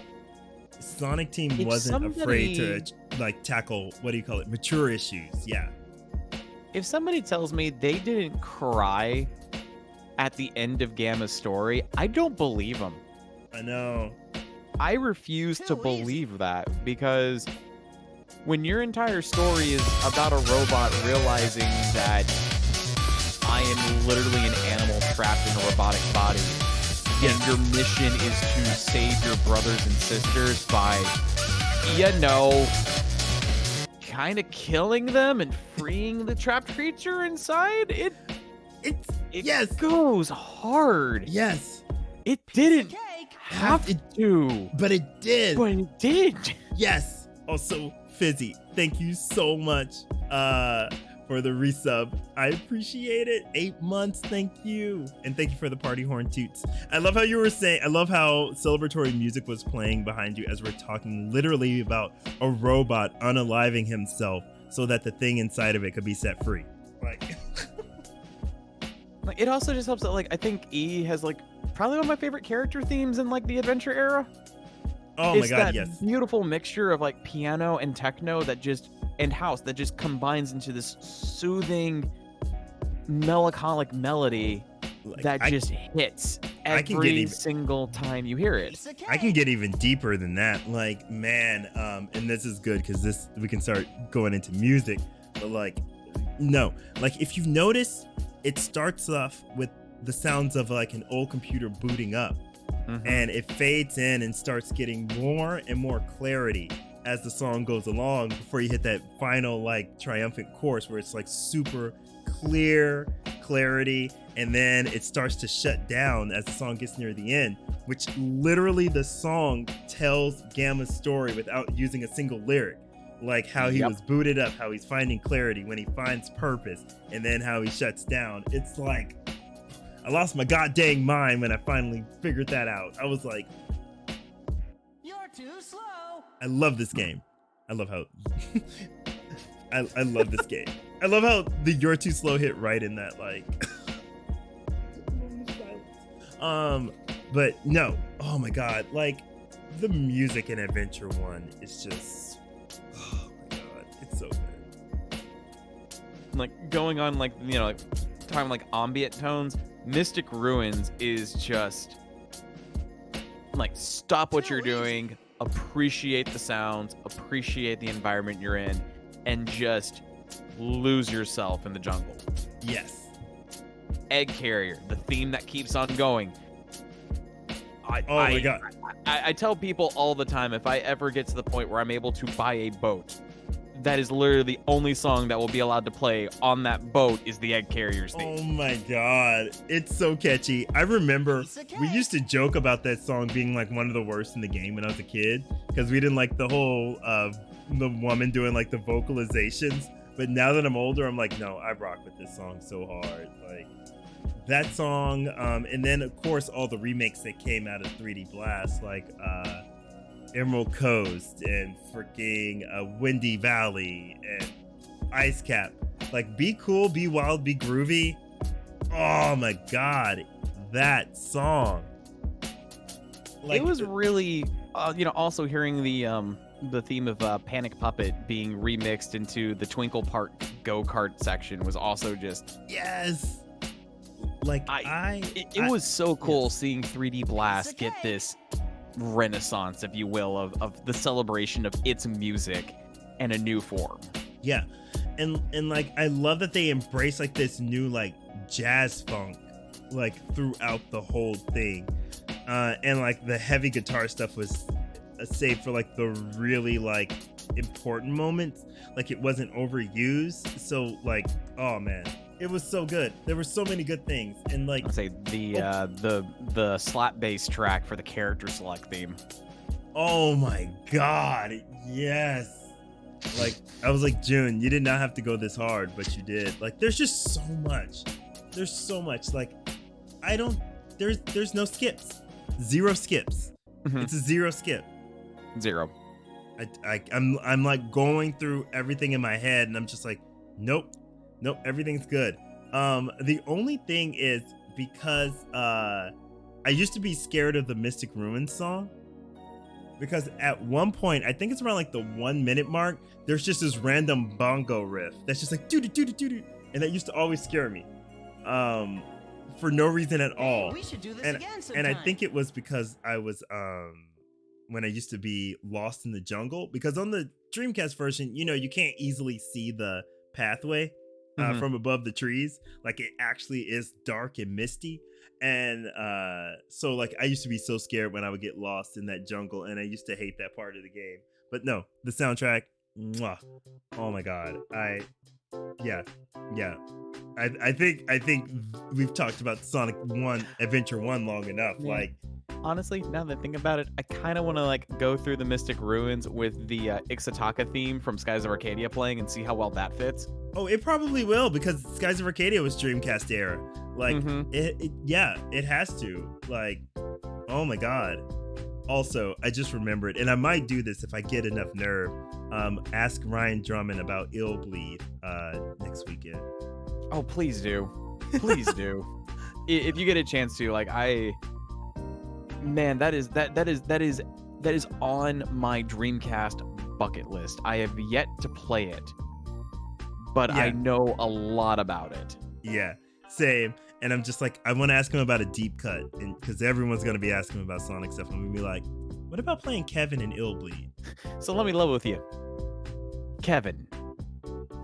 Sonic Team wasn't afraid to like tackle, what do you call it, mature issues. Yeah. If somebody tells me they didn't cry at the end of Gamma's story, I don't believe them. I know. I refuse to believe that, because when your entire story is about a robot realizing that I am literally an animal trapped in a robotic body, and your mission is to save your brothers and sisters by, you know, kind of killing them and freeing the trapped creature inside, it yes, goes hard. yes, It didn't have to, but it did. but it did. Yes. Also, Fizzy, thank you so much for the resub. I appreciate it. 8 months, thank you. And thank you for the party horn toots. I love how you were saying, I love how celebratory music was playing behind you as we're talking literally about a robot unaliving himself so that the thing inside of it could be set free. Like, Like, it also just helps that, like, I think E has like probably one of my favorite character themes in like the adventure era. oh my It's god, that yes. beautiful mixture of like piano and techno that just, and house, that just combines into this soothing, melancholic melody Like, that I, just hits I can get every even- single time you hear it. I can get even deeper than that. Like, man, and this is good because this we can start going into music. But like, No, like if you notice, it starts off with the sounds of like an old computer booting up, and it fades in and starts getting more and more clarity as the song goes along before you hit that final like triumphant chorus where it's like super clear clarity, and then it starts to shut down as the song gets near the end, which literally the song tells Gamma's story without using a single lyric. Like how he was booted up, how he's finding clarity when he finds purpose, and then how he shuts down. It's like, I lost my goddamn mind when I finally figured that out. I was like, You're too slow. I love this game. I love how I love this game. I love how the "You're Too Slow" hit right in that like but no, oh my god, like the music in Adventure 1 is just, oh my god, it's so good. Like going on like, you know, like talking like ambient tones, Mystic Ruins is just like, stop what you're doing, appreciate the sounds, appreciate the environment you're in, and just lose yourself in the jungle. Yes. Egg Carrier, the theme that keeps on going. My god. I tell people all the time, if I ever get to the point where I'm able to buy a boat, that is literally the only song that will be allowed to play on that boat is the Egg Carrier's theme. Oh my god, it's so catchy. I remember we used to joke about that song being like one of the worst in the game when I was a kid, because we didn't like the whole the woman doing like the vocalizations. But now that I'm older, I'm like, no, I rock with this song so hard. Like that song, and then of course all the remakes that came out of 3D Blast, like Emerald Coast and freaking Windy Valley and Ice Cap. Like, Be Cool, Be Wild, Be Groovy. Oh my god, that song. Like, it was really, you know, also hearing the theme of Panic Puppet being remixed into the Twinkle Park go-kart section was also just, yes. Like it was so cool seeing 3D Blast get this renaissance, if you will, of the celebration of its music and a new form. Yeah, and like I love that they embrace like this new like jazz funk like throughout the whole thing, and like the heavy guitar stuff was saved for like the really like important moments. Like it wasn't overused, so like, oh man, it was so good. There were so many good things, and like I'd say the slap bass track for the character select theme. Oh my god, yes. Like I was like, June, you did not have to go this hard, but you did. Like there's just so much. There's so much. Like there's no skips. Zero skips. Mm-hmm. It's a zero skip. Zero. I'm like going through everything in my head, and I'm just like, nope, everything's good. The only thing is, because I used to be scared of the Mystic Ruins song, because at one point, I think it's around like the 1 minute mark, there's just this random bongo riff that's just like doo doo doo doo doo, and that used to always scare me, for no reason at all. We should do this and again sometime. and I think it was because I was when I used to be lost in the jungle, because on the Dreamcast version, you know, you can't easily see the pathway from above the trees. Like it actually is dark and misty, and so like I used to be so scared when I would get lost in that jungle, and I used to hate that part of the game. But no, the soundtrack, mwah, oh my god, I think we've talked about Sonic 1 Adventure 1 long enough. Yeah. Like honestly, now that I think about it, I kind of want to like go through the Mystic Ruins with the Ixotaka theme from Skies of Arcadia playing and see how well that fits. oh, it probably will, because Skies of Arcadia was Dreamcast era. Like it has to. Like, oh my god. Also, I just remembered, and I might do this if I get enough nerve. Ask Ryan Drummond about Ill Bleed next weekend. Oh, please do. Please do. If you get a chance to, like, man, that is on my Dreamcast bucket list. I have yet to play it, but Yeah. I know a lot about it. Yeah, same. And I'm just like, I want to ask him about a deep cut, and because everyone's gonna be asking him about Sonic stuff, I'm gonna be like, what about playing Kevin in Ill Bleed? So let me level with you. Kevin,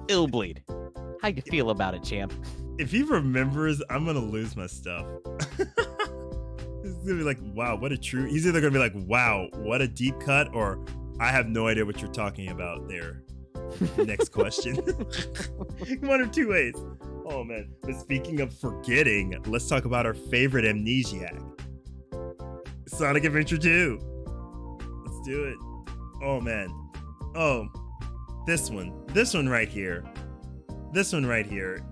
Illbleed. How you feel about it, champ? If he remembers, I'm gonna lose my stuff. He's gonna be like, wow, what a true. He's either gonna be like, wow, what a deep cut, or I have no idea what you're talking about there. Next question. One or two ways. Oh man. But speaking of forgetting, let's talk about our favorite amnesiac. Sonic Adventure 2. Let's do it. Oh man. Oh, this one. This one right here. This one right here.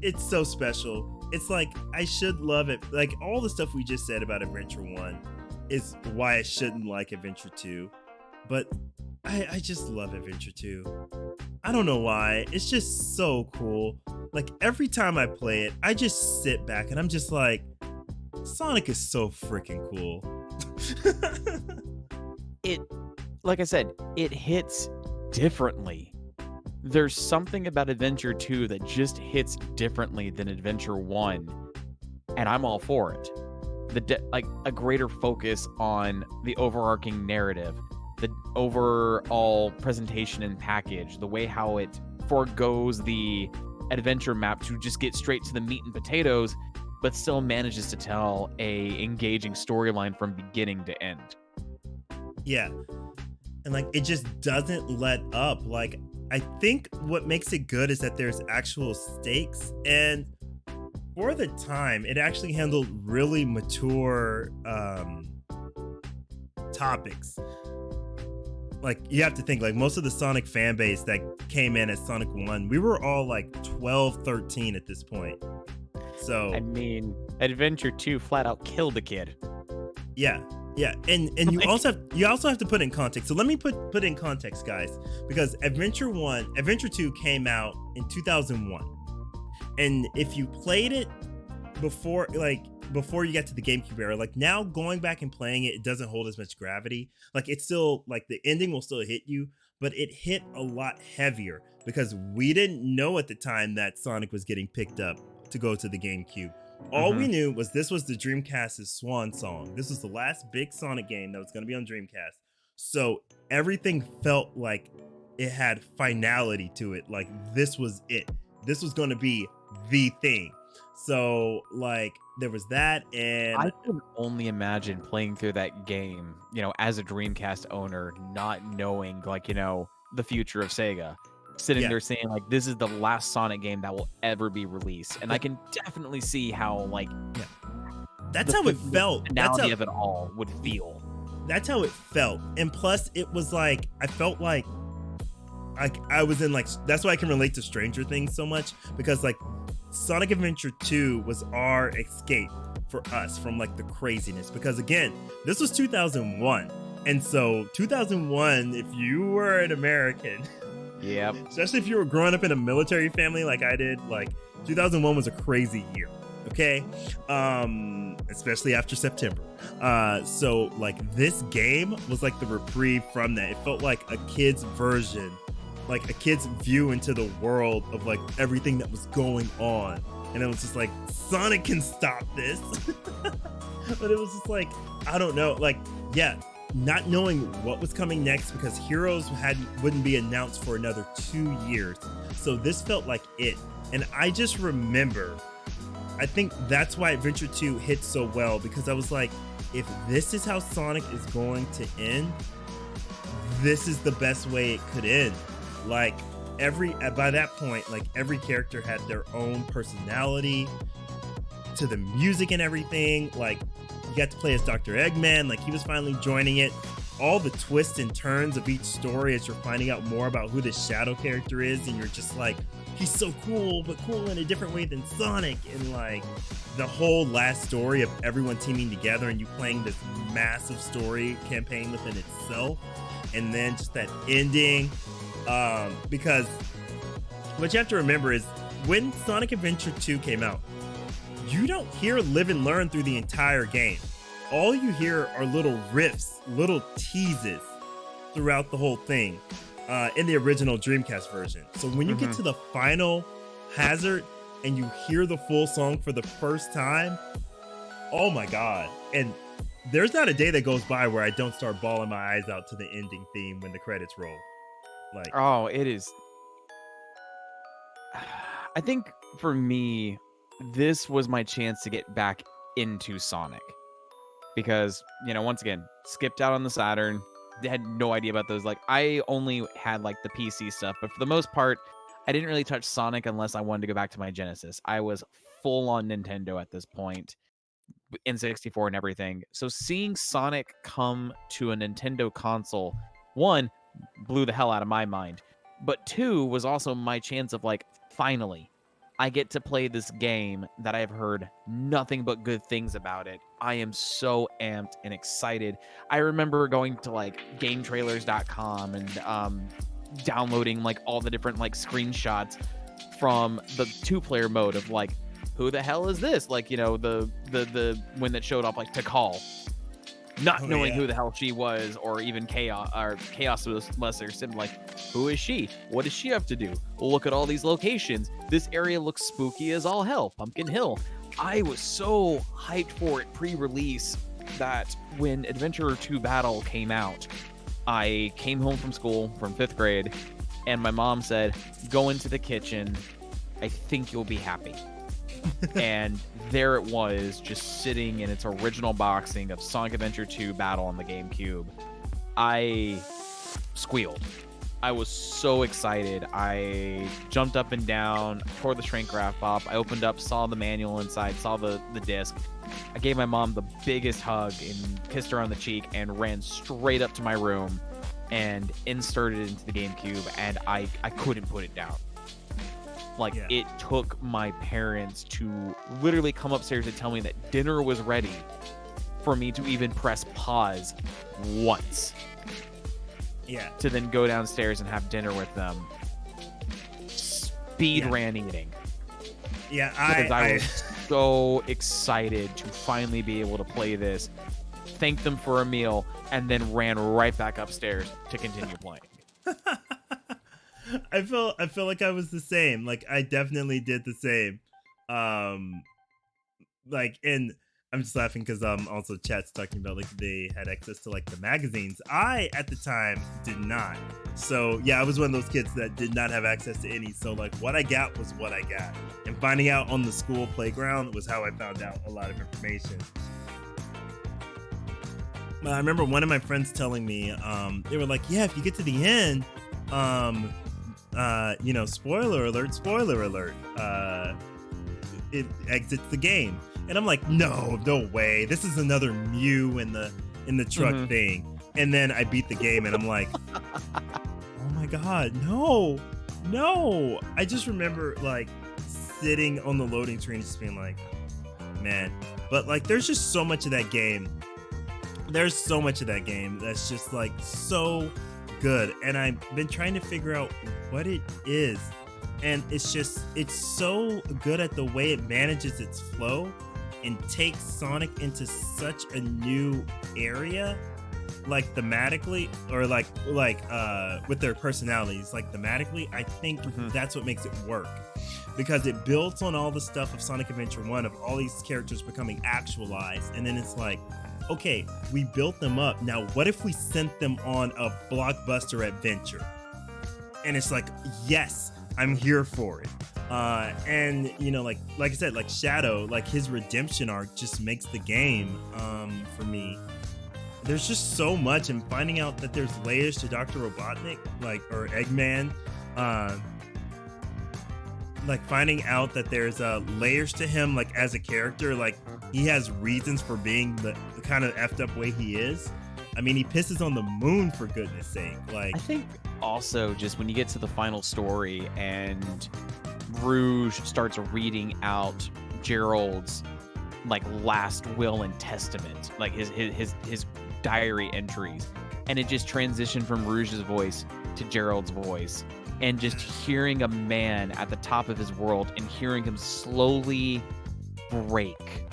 It's so special. It's like, I should love it. Like, all the stuff we just said about Adventure 1 is why I shouldn't like Adventure 2. But I just love Adventure 2. I don't know why. It's just so cool. Like, every time I play it, I just sit back and I'm just like, Sonic is so freaking cool. Like I said, it hits differently. There's something about Adventure 2 that just hits differently than Adventure 1, and I'm all for it. Like a greater focus on the overarching narrative, the overall presentation and package, the way how it forgoes the adventure map to just get straight to the meat and potatoes, but still manages to tell a engaging storyline from beginning to end. Yeah. And like, it just doesn't let up. Like, I think what makes it good is that there's actual stakes, and for the time, it actually handled really mature topics. Like, you have to think, like, most of the Sonic fan base that came in as Sonic 1, we were all like 12, 13 at this point. So I mean, Adventure 2 flat out killed a kid. yeah, and you also have to put in context. So let me put in context, guys, because Adventure 2 came out in 2001, and if you played it before you get to the GameCube era, like, now going back and playing it, it doesn't hold as much gravity. Like, it's still, like, the ending will still hit you, but it hit a lot heavier because we didn't know at the time that Sonic was getting picked up to go to the GameCube. All we knew was this was the Dreamcast's swan song. This was the last big Sonic game that was going to be on Dreamcast. So everything felt like it had finality to it. Like, this was it. This was going to be the thing. So, like, there was that, and I can only imagine playing through that game, as a Dreamcast owner, not knowing, like, the future of Sega. Sitting there saying, like, this is the last Sonic game that will ever be released. And I can definitely see how, like, that's how it felt. The finality of it all would feel. That's how it felt. And plus, it was like, I felt like I was in, like, that's why I can relate to Stranger Things so much, because, like, Sonic Adventure 2 was our escape for us from, like, the craziness. Because, again, this was 2001. And so 2001, if you were an American, yep, especially if you were growing up in a military family like I did, like, 2001 was a crazy year, okay? Especially after September. So, like, this game was like the reprieve from that. It felt like a kid's version, like a kid's view into the world of, like, everything that was going on. And it was just like, Sonic can stop this. But it was just like, I don't know, like, yeah, not knowing what was coming next, because Heroes wouldn't be announced for another 2 years. So this felt like it. And I just remember, I think that's why Adventure 2 hit so well, because I was like, if this is how Sonic is going to end, this is the best way it could end. Like, by that point, like, every character had their own personality to the music and everything. Like, you got to play as Dr. Eggman, like, he was finally joining it. All the twists and turns of each story as you're finding out more about who this Shadow character is, and you're just like, he's so cool, but cool in a different way than Sonic. And, like, the whole last story of everyone teaming together and you playing this massive story campaign within itself, and then just that ending. Because what you have to remember is, when Sonic Adventure 2 came out, you don't hear Live and Learn through the entire game. All you hear are little riffs, little teases throughout the whole thing, in the original Dreamcast version. So when you get to the final hazard and you hear the full song for the first time, oh my God. And there's not a day that goes by where I don't start bawling my eyes out to the ending theme when the credits roll. Like, oh, it is. I think for me, this was my chance to get back into Sonic. Because, once again, skipped out on the Saturn, had no idea about those. Like, I only had, like, the PC stuff, but for the most part, I didn't really touch Sonic unless I wanted to go back to my Genesis. I was full on Nintendo at this point, N64 and everything. So seeing Sonic come to a Nintendo console, one, blew the hell out of my mind, but two, was also my chance of, like, finally, I get to play this game that I've heard nothing but good things about it. I am so amped and excited. I remember going to like GameTrailers.com and downloading like all the different like screenshots from the 2-player mode of like, who the hell is this? Like, the when that showed up like Tikal. Not knowing who the hell she was, or even Chaos was her sim, like, who is she? What does she have to do? Look at all these locations. This area looks spooky as all hell. Pumpkin Hill. I was so hyped for it pre-release that when Adventurer 2 Battle came out, I came home from school from 5th grade, and my mom said, go into the kitchen. I think you'll be happy. And there it was, just sitting in its original boxing of Sonic Adventure 2 Battle on the GameCube. I squealed. I was so excited. I jumped up and down, tore the shrink wrap up. I opened up, saw the manual inside, saw the disc. I gave my mom the biggest hug and kissed her on the cheek and ran straight up to my room and inserted it into the GameCube, and I couldn't put it down. Like, it took my parents to literally come upstairs and tell me that dinner was ready for me to even press pause once. Yeah. To then go downstairs and have dinner with them. Speed ran eating. Yeah, because I was so excited to finally be able to play this, thank them for a meal, and then ran right back upstairs to continue playing. I feel like I was the same. Like, I definitely did the same. Like, and I'm just laughing because also chat's talking about like they had access to like the magazines. I at the time did not. So yeah, I was one of those kids that did not have access to any. So like what I got was what I got. And finding out on the school playground was how I found out a lot of information. I remember one of my friends telling me, they were like, yeah, if you get to the end, spoiler alert, it exits the game. And I'm like, no way. This is another Mew in the truck thing. And then I beat the game and I'm like, oh my God, no. I just remember like sitting on the loading screen just being like, man. But like, there's just so much of that game. There's so much of that game that's just like so good. And I've been trying to figure out what it is. And it's so good at the way it manages its flow and takes Sonic into such a new area, like thematically, or like with their personalities, like thematically. I think that's what makes it work, because it builds on all the stuff of Sonic Adventure 1 of all these characters becoming actualized, and then it's like, okay, we built them up. Now, what if we sent them on a blockbuster adventure? And it's like, yes, I'm here for it. And like I said, like Shadow, like his redemption arc just makes the game, for me. There's just so much, and finding out that there's layers to Dr. Robotnik, or Eggman, like finding out that there's layers to him, like as a character, like he has reasons for being the kind of effed up way he is. I mean, he pisses on the moon, for goodness sake. Like, I think also just when you get to the final story and Rouge starts reading out Gerald's like last will and testament, like his diary entries, and it just transitioned from Rouge's voice to Gerald's voice, and just hearing a man at the top of his world and hearing him slowly break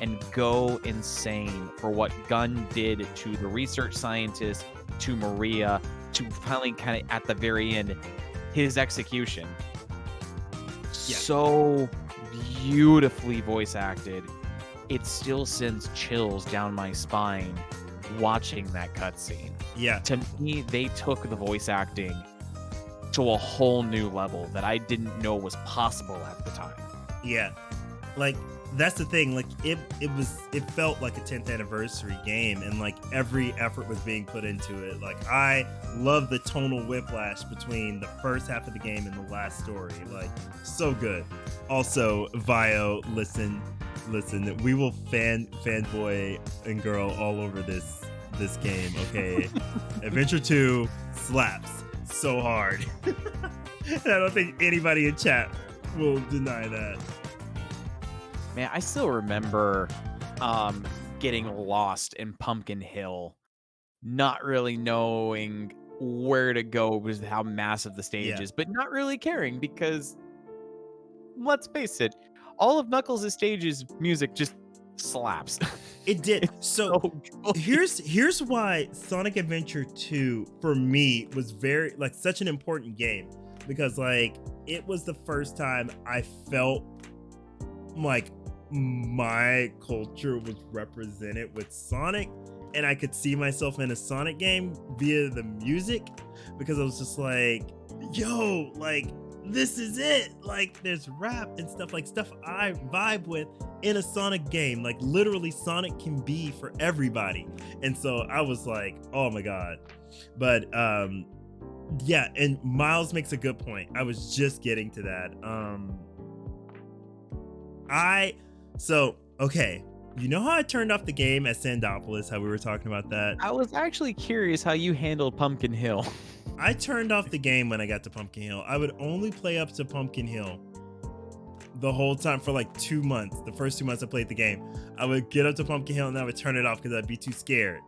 and go insane for what Gunn did to the research scientist, to Maria, to finally kind of at the very end, his execution. Yeah. So beautifully voice acted. It still sends chills down my spine watching that cutscene. Yeah. To me, they took the voice acting to a whole new level that I didn't know was possible at the time. Yeah, like that's the thing. Like it felt like a 10th anniversary game, and like every effort was being put into it. Like I love the tonal whiplash between the first half of the game and the last story. Like so good. Also, Vio, listen, we will fanboy and girl all over this game. Okay, Adventure 2 slaps so hard. And I don't think anybody in chat will deny that. Man, I still remember getting lost in Pumpkin Hill, not really knowing where to go with how massive the stage is, but not really caring because, let's face it, all of Knuckles' stages music just slaps. It did. So good. here's why Sonic Adventure 2 for me was very like such an important game, because like it was the first time I felt like my culture was represented with Sonic, and I could see myself in a Sonic game via the music, because I was just like, yo, like this is it. Like there's rap and stuff I vibe with in a Sonic game. Like literally Sonic can be for everybody. And so I was like, oh my God. But yeah, and Miles makes a good point. I was just getting to that. Okay, you know how I turned off the game at Sandopolis, how we were talking about that? I was actually curious how you handled Pumpkin Hill. I turned off the game when I got to Pumpkin Hill. I would only play up to Pumpkin Hill the whole time for like 2 months. The first 2 months I played the game, I would get up to Pumpkin Hill and I would turn it off because I'd be too scared.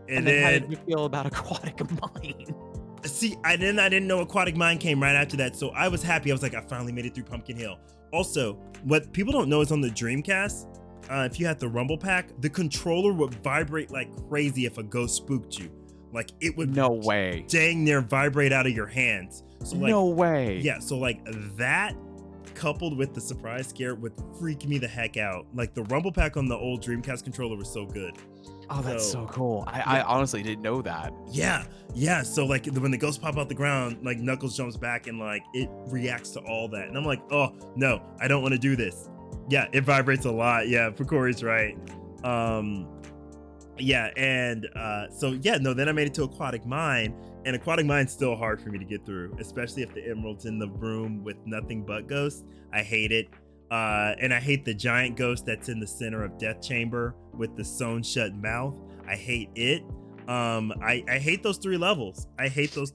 And then how did you feel about Aquatic Mine? See, I didn't know Aquatic Mine came right after that, so I was happy. I was like, I finally made it through Pumpkin Hill. Also, what people don't know is on the Dreamcast, if you had the Rumble Pack, the controller would vibrate like crazy if a ghost spooked you. Like it would no way dang near vibrate out of your hands. So like, no way. Yeah, so like that coupled with the surprise scare would freak me the heck out. Like the Rumble Pack on the old Dreamcast controller was so good. Oh, that's so cool. I honestly didn't know that. Yeah. So like when the ghosts pop out the ground, like Knuckles jumps back and like it reacts to all that. And I'm like, oh no, I don't want to do this. Yeah, it vibrates a lot. Yeah, Picori's right. Yeah, and then I made it to Aquatic Mine, and Aquatic Mine's still hard for me to get through, especially if the emerald's in the room with nothing but ghosts. I hate it. And I hate the giant ghost that's in the center of Death Chamber with the sewn shut mouth. I hate it. I hate those 3 levels. I hate them.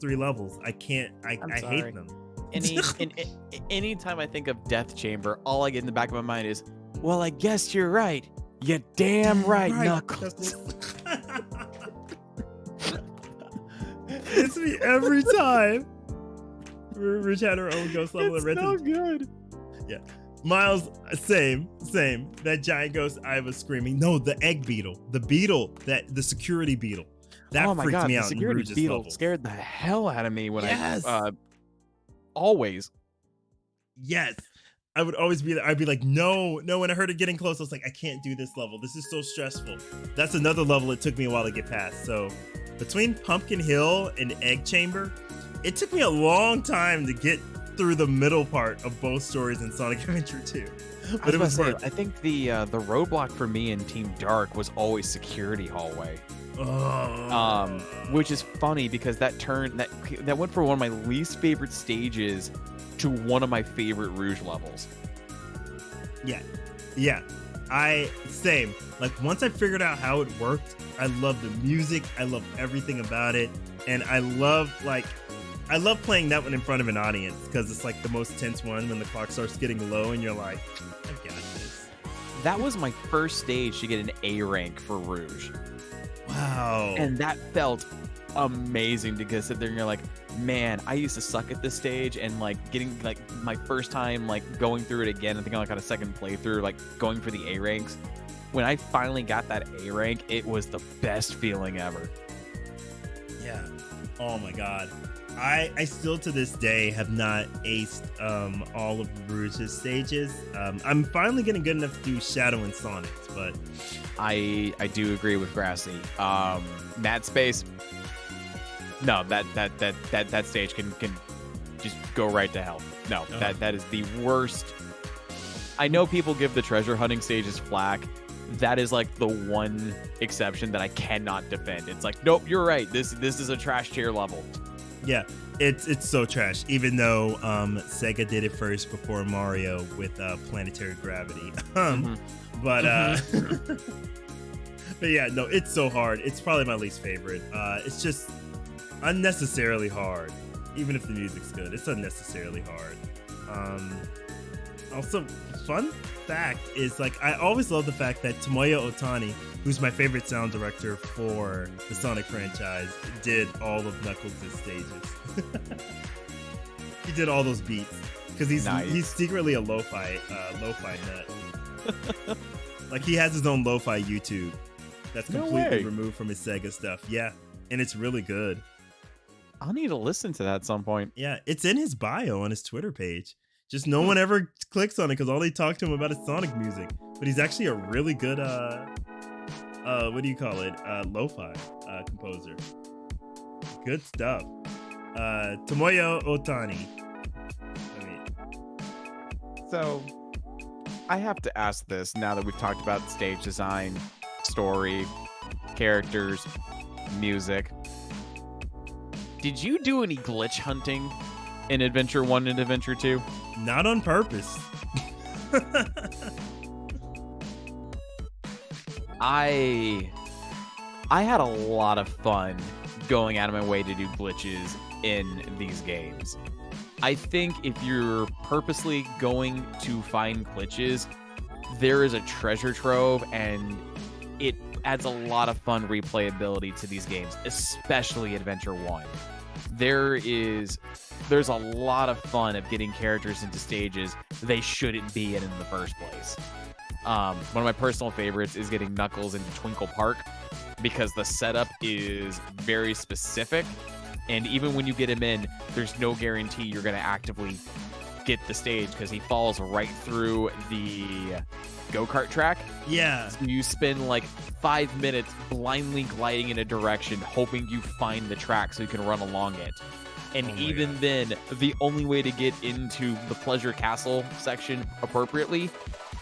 Anytime I think of Death Chamber, all I get in the back of my mind is, well, I guess you're right. You're damn right, Knuckles. It's me every time. We're at our own ghost level. It's so good. Yeah. Miles, same. That giant ghost, I was screaming. No, the egg beetle. The security beetle. That oh my freaked God, me the out. security in beetle levels. scared the hell out of me when Yes. always. Yes. I would always be there. I'd be like, no. When I heard it getting close, I was like, I can't do this level. This is so stressful. That's another level it took me a while to get past. So between Pumpkin Hill and Egg Chamber, it took me a long time to get through the middle part of both stories in Sonic Adventure 2. But it was worth it. I think the roadblock for me in Team Dark was always Security Hallway. Which is funny because that went from one of my least favorite stages to one of my favorite Rouge levels. Yeah. Same. Like once I figured out how it worked, I love the music, I love everything about it, and I love playing that one in front of an audience because it's like the most tense one when the clock starts getting low and you're like, I got this. That was my first stage to get an A rank for Rouge. Wow. And that felt amazing to sit there and you're like, man, I used to suck at this stage, and like getting like my first time like going through it again, I think I like on a second playthrough, like going for the A ranks. When I finally got that A rank, it was the best feeling ever. Yeah. Oh my God. I still to this day have not aced all of Rouge's stages. I'm finally getting good enough to do Shadow and Sonic's, but I do agree with Grassy. Mad Space, No, that stage can just go right to hell. No, that is the worst. I know people give the treasure hunting stages flack. That is like the one exception that I cannot defend. It's like, nope, you're right. This is a trash tier level. Yeah, it's so trash. Even though Sega did it first before Mario with planetary gravity. But but yeah, no, it's so hard. It's probably my least favorite. It's just unnecessarily hard. Even if the music's good, it's unnecessarily hard. Also, fun fact is, like, I always love the fact that Tomoya Otani, who's my favorite sound director for the Sonic franchise, did all of Knuckles' stages. He did all those beats because he's secretly a lo-fi nut. Like, he has his own lo-fi YouTube that's completely removed from his Sega stuff. Yeah, and it's really good. I'll need to listen to that at some point. Yeah, it's in his bio on his Twitter page. Just no one ever clicks on it because all they talk to him about is Sonic music. But he's actually a really good, what do you call it? Lo-fi composer. Good stuff. Tomoya Otani. So, I have to ask this now that we've talked about stage design, story, characters, music. Did you do any glitch hunting in Adventure 1 and Adventure 2? Not on purpose. I had a lot of fun going out of my way to do glitches in these games. I think if you're purposely going to find glitches, there is a treasure trove, and it adds a lot of fun replayability to these games, especially Adventure 1. There's a lot of fun of getting characters into stages they shouldn't be in the first place. One of my personal favorites is getting Knuckles into Twinkle Park because the setup is very specific, and even when you get him in, there's no guarantee you're going to actively get the stage because he falls right through the go-kart track. Yeah. So you spend like 5 minutes blindly gliding in a direction, hoping you find the track so you can run along it. And even then, the only way to get into the Pleasure Castle section appropriately,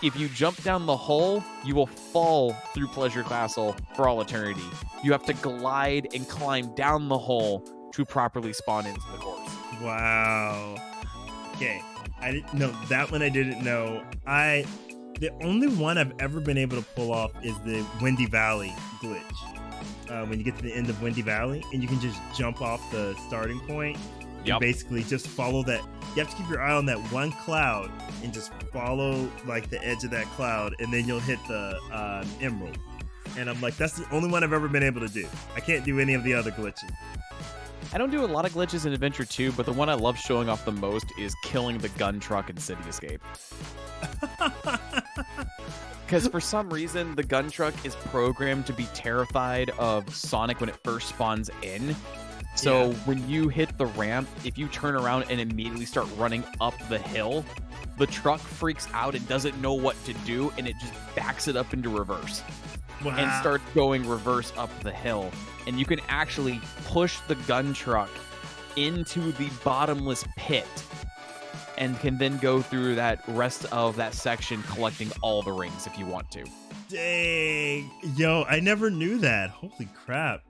if you jump down the hole, you will fall through Pleasure Castle for all eternity. You have to glide and climb down the hole to properly spawn into the course. Wow. Okay. I didn't know that one. I didn't know. The only one I've ever been able to pull off is the Windy Valley glitch. When you get to the end of Windy Valley and you can just jump off the starting point. You basically just follow that. You have to keep your eye on that one cloud and just follow like the edge of that cloud, and then you'll hit the emerald. And I'm like, that's the only one I've ever been able to do. I can't do any of the other glitches. I don't do a lot of glitches in Adventure 2, but the one I love showing off the most is killing the gun truck in City Escape. Because for some reason, the gun truck is programmed to be terrified of Sonic when it first spawns in. So when you hit the ramp, if you turn around and immediately start running up the hill, the truck freaks out and doesn't know what to do, and it just backs it up into reverse. Wow. And starts going reverse up the hill. And you can actually push the gun truck into the bottomless pit and can then go through that rest of that section collecting all the rings if you want to. Dang. Yo, I never knew that. Holy crap.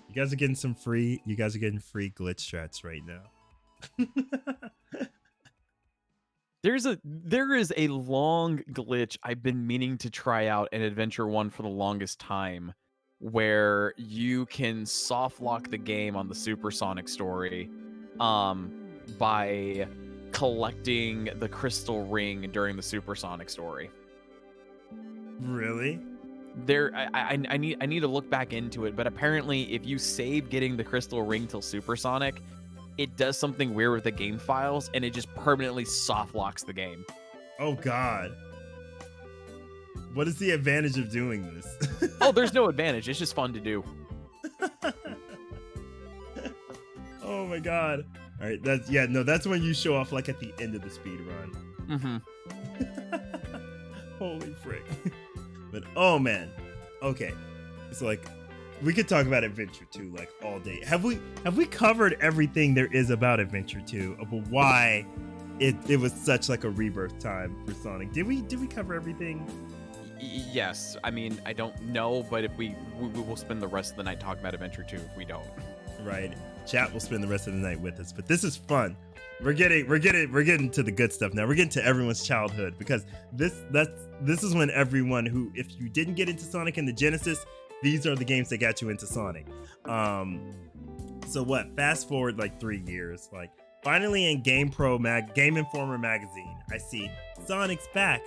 You guys are getting free glitch strats right now. There is a long glitch I've been meaning to try out in Adventure 1 for the longest time, where you can soft lock the game on the Supersonic story by collecting the crystal ring during the Supersonic story. Really? I need to look back into it, but apparently if you save getting the crystal ring till Supersonic, it does something weird with the game files, and it just permanently soft locks the game. Oh god. What is the advantage of doing this? Oh, there's no advantage. It's just fun to do. Oh my god. All right, that's when you show off like at the end of the speed run. Holy frick. But oh man. Okay. It's like we could talk about Adventure 2 like all day. Have we covered everything there is about Adventure 2 of why it was such like a rebirth time for Sonic? Did we cover everything? Yes. I mean, I don't know, but if we will spend the rest of the night talking about Adventure 2 if we don't. Right. Chat will spend the rest of the night with us, but this is fun. We're getting to the good stuff now. We're getting to everyone's childhood, because this is when everyone who, if you didn't get into Sonic in the Genesis, these are the games that got you into Sonic. So what? Fast forward like 3 years, like finally in Game Informer magazine, I see Sonic's back,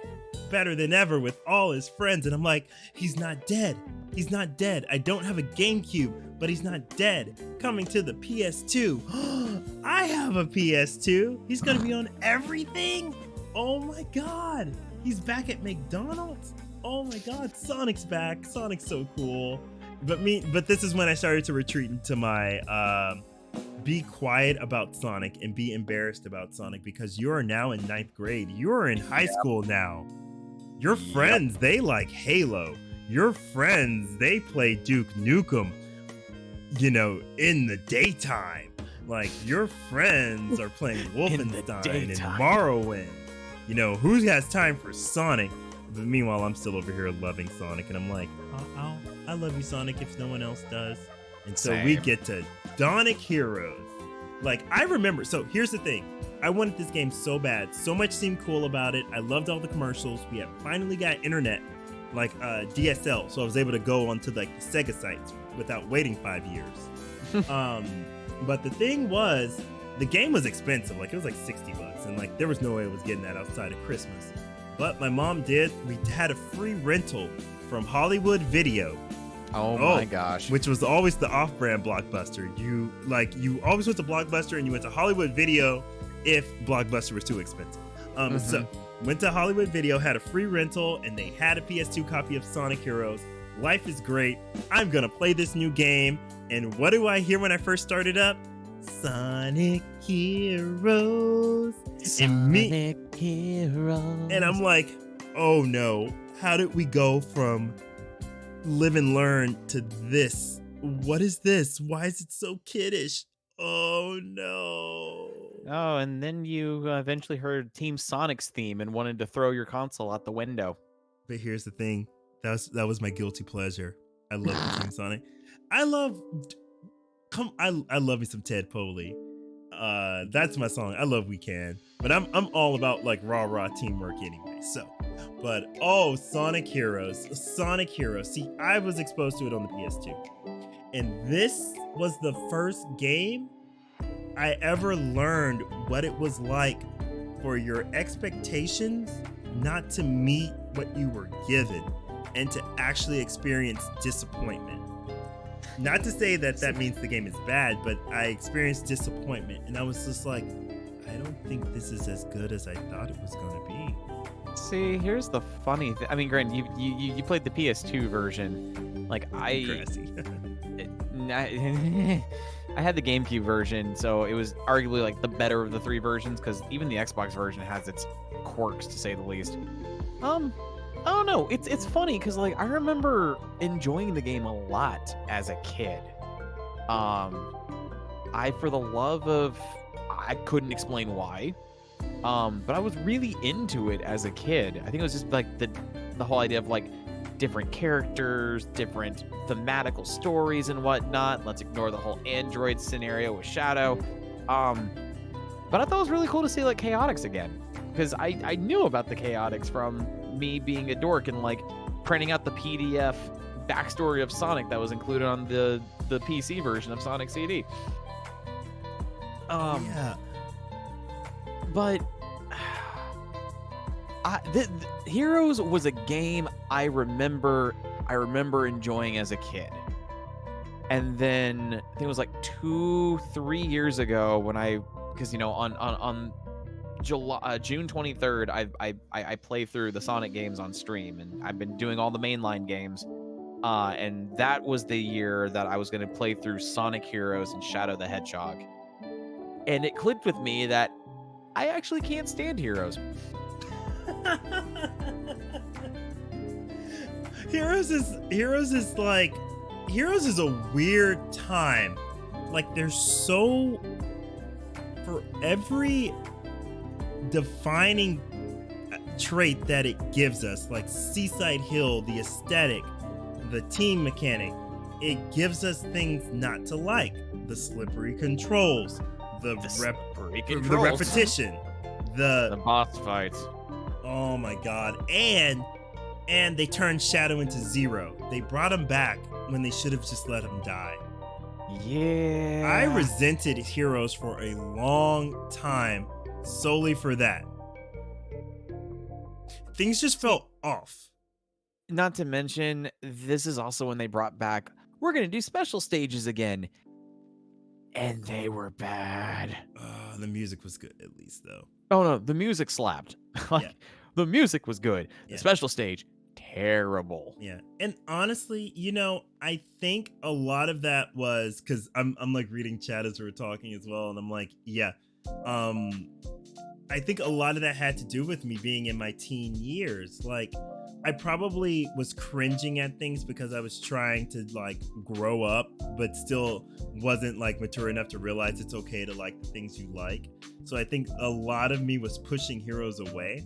better than ever with all his friends, and I'm like, he's not dead. He's not dead. I don't have a GameCube, but he's not dead. Coming to the PS2. I have a PS2. He's gonna be on everything. Oh my god. He's back at McDonald's. Oh my god, Sonic's back. Sonic's so cool. But this is when I started to retreat into my be quiet about Sonic and be embarrassed about Sonic, because you are now in 9th grade. You're in high school now. Your friends, they like Halo. Your friends, they play Duke Nukem, you know, in the daytime. Like, your friends are playing Wolfenstein and Morrowind. You know, who has time for Sonic? But meanwhile, I'm still over here loving Sonic, and I'm like, oh, I love you, Sonic, if no one else does. And so we get to Sonic Heroes. Like, I remember, so here's the thing. I wanted this game so bad. So much seemed cool about it. I loved all the commercials. We had finally got internet, like DSL, so I was able to go onto like the Sega sites without waiting 5 years. But the thing was, the game was expensive. Like, it was like $60, and like there was no way I was getting that outside of Christmas. But my mom did. We had a free rental from Hollywood Video. Oh my gosh. Which was always the off-brand Blockbuster. You always went to Blockbuster and you went to Hollywood Video if Blockbuster was too expensive. So went to Hollywood Video, had a free rental, and they had a PS2 copy of Sonic Heroes. Life is great. I'm gonna play this new game. And what do I hear when I first started up? Sonic Heroes. Sonic Heroes. And I'm like, oh no, how did we go from live and learn to this? What is this? Why is it so kiddish? Oh no. Oh, and then you eventually heard Team Sonic's theme and wanted to throw your console out the window. But here's the thing. That was my guilty pleasure. I love the Team Sonic. I love me some Ted Poley. That's my song. I love We Can. But I'm all about like raw teamwork anyway. So, but Sonic Heroes. Sonic Heroes. See, I was exposed to it on the PS2. And this was the first game I ever learned what it was like for your expectations not to meet what you were given and to actually experience disappointment. Not to say that means the game is bad, but I experienced disappointment, and I was just like, I don't think this is as good as I thought it was going to be. See, here's the funny thing. I mean, granted, you played the PS2 version. Like, I had the GameCube version, so it was arguably like the better of the three versions, because even the Xbox version has its quirks, to say the least. I don't know. It's funny because like I remember enjoying the game a lot as a kid. I couldn't explain why. But I was really into it as a kid. I think it was just like the whole idea of like different characters, different thematical stories and whatnot. Let's ignore the whole Android scenario with Shadow. But I thought it was really cool to see like Chaotix again, because I knew about the Chaotix from me being a dork and like printing out the PDF backstory of Sonic that was included on the PC version of Sonic CD. Yeah. But Heroes was a game I remember enjoying as a kid. And then I think it was like 2-3 years ago when because you know on June 23rd I play through the Sonic games on stream, and I've been doing all the mainline games. And that was the year that I was going to play through Sonic Heroes and Shadow the Hedgehog. And it clicked with me that I actually can't stand Heroes. Heroes is like Heroes is a weird time. Like, there's so, for every defining trait that it gives us, like Seaside Hill, the aesthetic, the team mechanic, it gives us things not to like. The slippery controls, the repetition, The boss fights. oh my god, and they turned Shadow into Zero. They brought him back when they should have just let him die. Yeah. I resented Heroes for a long time solely for that. Things just felt off. Not to mention, this is also when they brought back, we're going to do special stages again. And they were bad. The music was good, at least, though. Oh, no, the music slapped. Yeah. The music was good. Yeah. The special stage, terrible. Yeah. And honestly, I think a lot of that was because I'm like reading chat as we were talking as well. And I'm like, yeah. I think a lot of that had to do with me being in my teen years. Like, I probably was cringing at things because I was trying to like grow up, but still wasn't like mature enough to realize it's okay to like the things you like. So I think a lot of me was pushing Heroes away.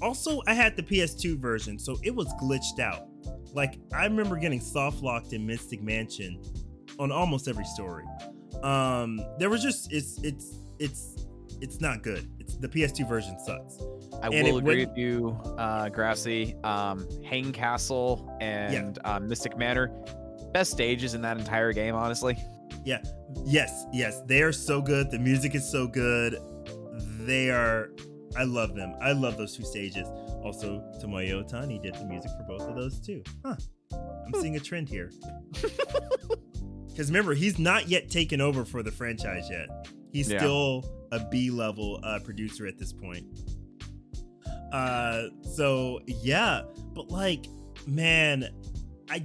Also, I had the PS2 version, so it was glitched out. Like, I remember getting soft locked in Mystic Mansion on almost every story. There was just it's not good. The PS2 version sucks. I will agree with you, Grassy. Hang Castle and Mystic Manor, best stages in that entire game, honestly. Yeah. Yes. They are so good. The music is so good. I love them. I love those two stages. Also, Tomoyo Otani did the music for both of those too. Huh. I'm seeing a trend here. Because remember, he's not yet taken over for the franchise yet. He's still a B-level producer at this point. So yeah, but like, man, I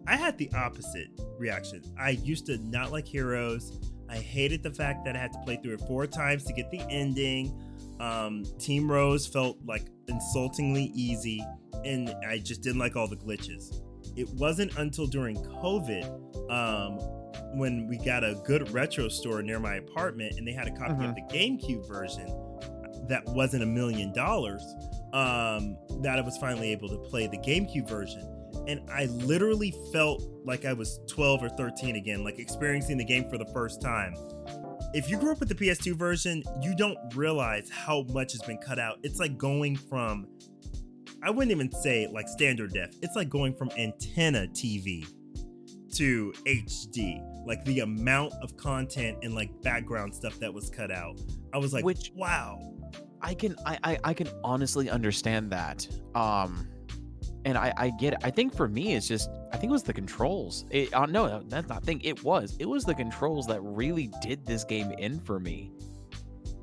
had the opposite reaction. I used to not like Heroes. I hated the fact that I had to play through it 4 times to get the ending. Team Rose felt like insultingly easy, and I just didn't like all the glitches. It wasn't until during COVID, when we got a good retro store near my apartment and they had a copy of the GameCube version that wasn't $1 million, that I was finally able to play the GameCube version. And I literally felt like I was 12 or 13 again, like experiencing the game for the first time. If you grew up with the PS2 version, you don't realize how much has been cut out. It's like going from, I wouldn't even say like standard def. It's like going from antenna TV to HD. Like the amount of content and like background stuff that was cut out. I was like, wow. I can honestly understand that. And I get it. I think for me, I think it was the controls. No, that's not thing. It was the controls that really did this game in for me.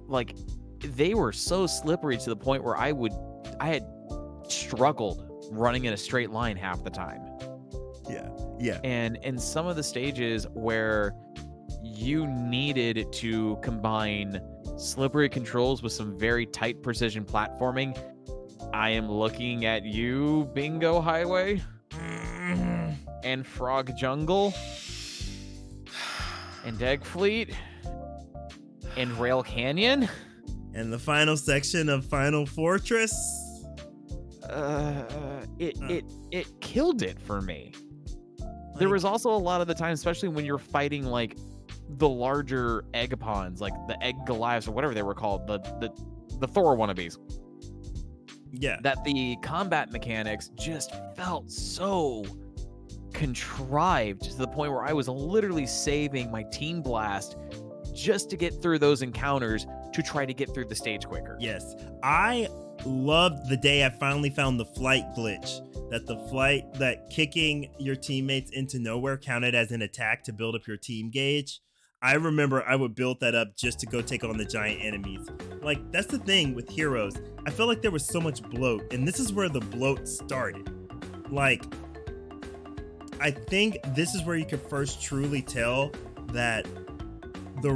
Like, they were so slippery to the point where I had struggled running in a straight line half the time. Yeah. And in some of the stages where you needed to combine slippery controls with some very tight precision platforming, I am looking at you, Bingo Highway, and Frog Jungle, and Egg Fleet, and Rail Canyon, and the final section of Final Fortress. It killed it for me. There was also a lot of the time, especially when you're fighting like the larger Eggapons, like the Egg Goliaths or whatever they were called, the Thor wannabes. Yeah. That the combat mechanics just felt so contrived to the point where I was literally saving my Team Blast just to get through those encounters to try to get through the stage quicker. Yes. I loved the day I finally found the flight glitch. That kicking your teammates into nowhere counted as an attack to build up your team gauge. I remember I would build that up just to go take on the giant enemies. Like, that's the thing with Heroes. I felt like there was so much bloat, and this is where the bloat started. Like, I think this is where you could first truly tell that the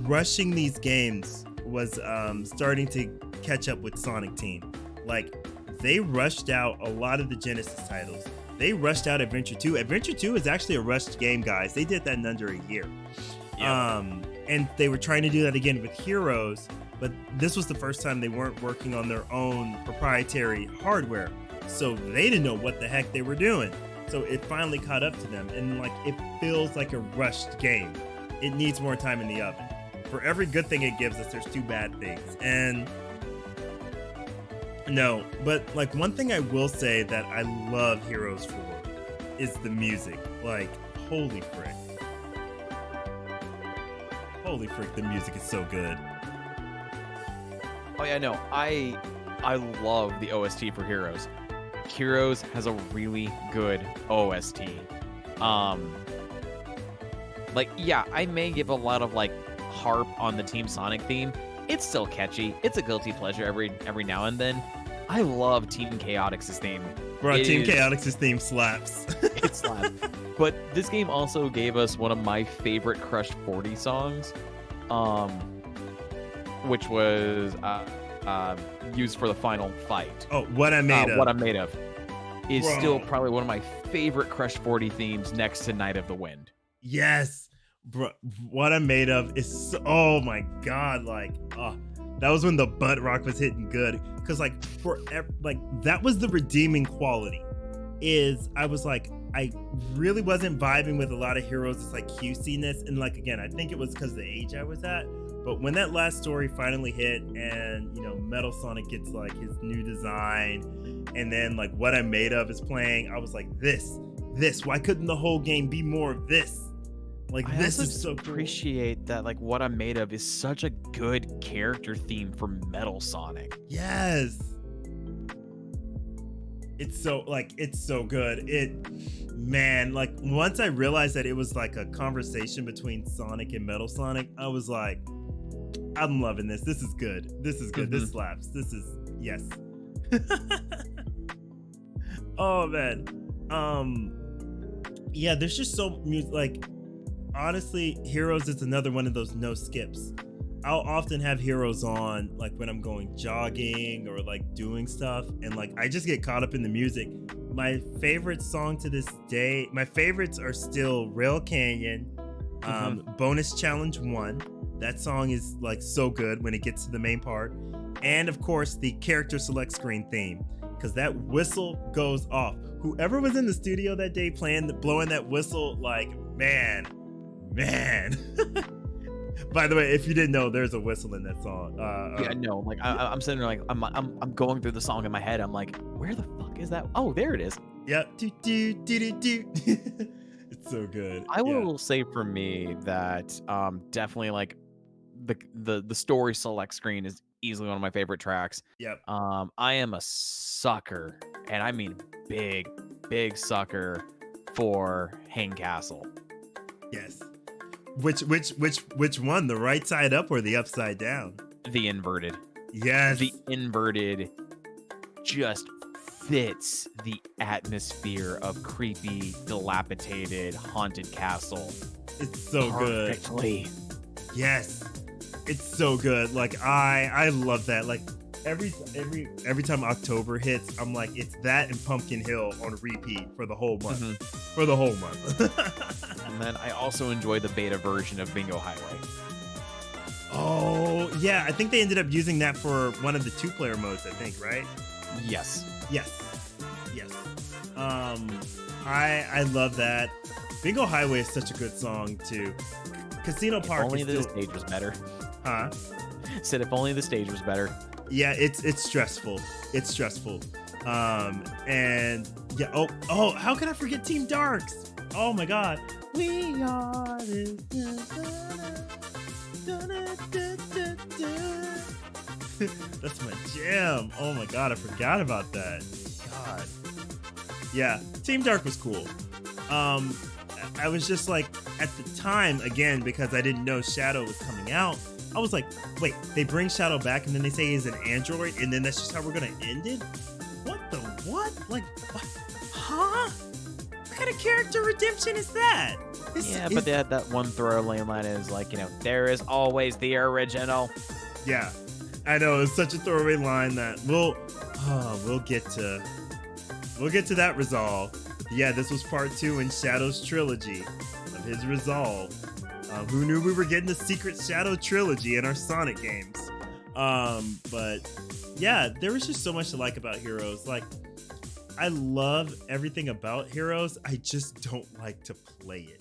rushing these games was starting to catch up with Sonic Team. Like, they rushed out a lot of the Genesis titles. they rushed out Adventure 2. Adventure 2 is actually a rushed game, guys. They did that in under a year. Yeah. And they were trying to do that again with Heroes, but this was the first time they weren't working on their own proprietary hardware. So they didn't know what the heck they were doing. So it finally caught up to them, and like it feels like a rushed game. It needs more time in the oven. For every good thing it gives us, there's 2 bad things. And no, but like one thing I will say that I love Heroes for is the music. Like, holy frick. Holy frick, the music is so good. Oh yeah, no, I love the OST for Heroes. Heroes has a really good OST. Like, yeah, I may give a lot of like harp on the Team Sonic theme. It's still catchy. It's a guilty pleasure every now and then. I love Team Chaotix's theme. Bro, Team Chaotix's theme slaps. It slaps. But this game also gave us one of my favorite Crush 40 songs, which was used for the final fight. Oh, What I'm Made Of. What I'm Made Of is Bro. still probably one of my favorite Crush 40 themes next to Night of the Wind. Yes, bro. What I'm Made Of is so, oh my god, like, that was when the butt rock was hitting good. Cause like that was the redeeming quality. Is I was like, I really wasn't vibing with a lot of Heroes. It's like cusiness, and like again, I think it was because the age I was at. But when that last story finally hit, and you know, Metal Sonic gets like his new design, and then like What I'm Made Of is playing, I was like, this. Why couldn't the whole game be more of this? Like, I this also is so cool. appreciate that like What I'm Made Of is such a good character theme for Metal Sonic. Yes. It's so good. Man, like once I realized that it was like a conversation between Sonic and Metal Sonic, I was like, I'm loving this. This is good. This is good. This slaps. This is, yes. Oh man. Yeah, there's just so like, honestly, Heroes is another one of those no skips. I'll often have Heroes on like when I'm going jogging or like doing stuff, and like I just get caught up in the music. My favorite song to this day, my favorites are still Rail Canyon, Bonus Challenge 1. That song is like so good when it gets to the main part. And of course the character select screen theme, because that whistle goes off. Whoever was in the studio that day blowing that whistle, like, man. By the way, if you didn't know, there's a whistle in that song. Yeah, no, like I'm sitting there like I'm going through the song in my head. I'm like, where the fuck is that? Oh, there it is. Yep. Do. It's so good. I will say for me that definitely like the story select screen is easily one of my favorite tracks. Yep. I am a sucker, and I mean big sucker for Hang Castle. Yes. Which one? The right side up or the upside down? The inverted. Yes. The inverted just fits the atmosphere of creepy, dilapidated, haunted castle. It's so perfectly. Good. Yes. It's so good. Like I love that. Like every time October hits, I'm like, it's that and Pumpkin Hill on repeat for the whole month. For the whole month. And then I also enjoy the beta version of Bingo Highway. Oh yeah, I think they ended up using that for one of the 2-player modes, I think, right? Yes. I love that. Bingo Highway is such a good song too. Casino Park. If only the stage was better. Huh? Said if only the stage was better. Yeah, it's stressful. It's stressful. And yeah. Oh, how can I forget Team Darks? Oh my God. We are this. That's my jam. Oh my God, I forgot about that. God. Yeah, Team Dark was cool. I was just like, at the time, again, because I didn't know Shadow was coming out, I was like, wait, they bring Shadow back and then they say he's an android and then that's just how we're gonna end it? What the what? Like, what? Huh? What kind of character redemption is that? But they had that one throwaway line is like, there is always the original. Yeah, I know, it's such a throwaway line that we'll get to that resolve. Yeah, this was part 2 in Shadow's trilogy of his resolve. Who knew we were getting the secret Shadow trilogy in our Sonic games? But yeah, there was just so much to like about Heroes. Like, I love everything about Heroes. I just don't like to play it.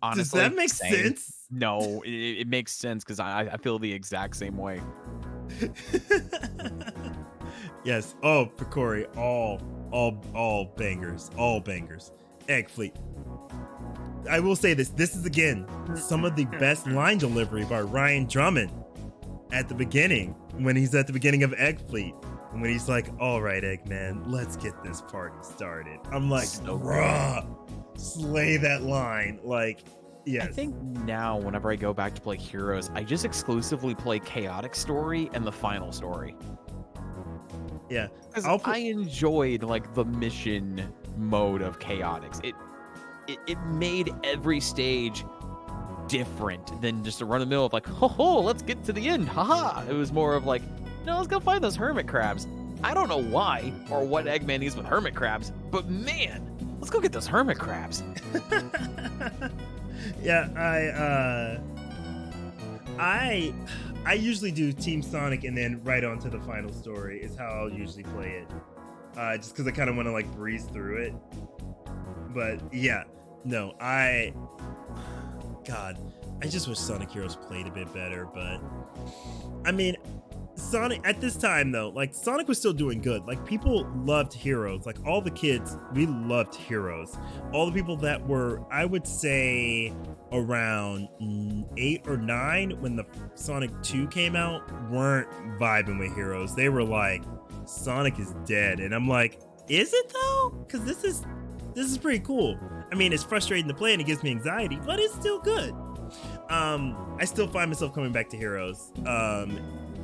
Honestly, does that make same. sense? No, it makes sense because I feel the exact same way. Yes. Oh, Picori, all bangers, all bangers. Egg Fleet. I will say this. This is again some of the best line delivery by Ryan Drummond at the beginning, when he's at the beginning of Egg Fleet, and when he's like, "All right, Eggman, let's get this party started." I'm like, So "Bruh, slay that line!" Like, yes. I think now, whenever I go back to play Heroes, I just exclusively play Chaotic Story and the final story. Yeah. Because I'll I enjoyed like the mission mode of Chaotix. It made every stage different than just a run of the mill of like, ho, let's get to the end, haha. It was more of like, no, let's go find those hermit crabs. I don't know why or what Eggman needs with hermit crabs, but man, let's go get those hermit crabs. Yeah, I usually do Team Sonic and then right on to the final story is how I'll usually play it. Just because I kind of want to like breeze through it. But yeah, no, God, I just wish Sonic Heroes played a bit better. But I mean, Sonic at this time though, like Sonic was still doing good. Like people loved Heroes. Like all the kids, we loved Heroes. All the people that were, I would say, around 8 or 9 when the Sonic 2 came out, weren't vibing with Heroes. They were like, Sonic is dead, and I'm like, is it though? Because this is pretty cool. I mean, it's frustrating to play and it gives me anxiety, but it's still good. I still find myself coming back to Heroes.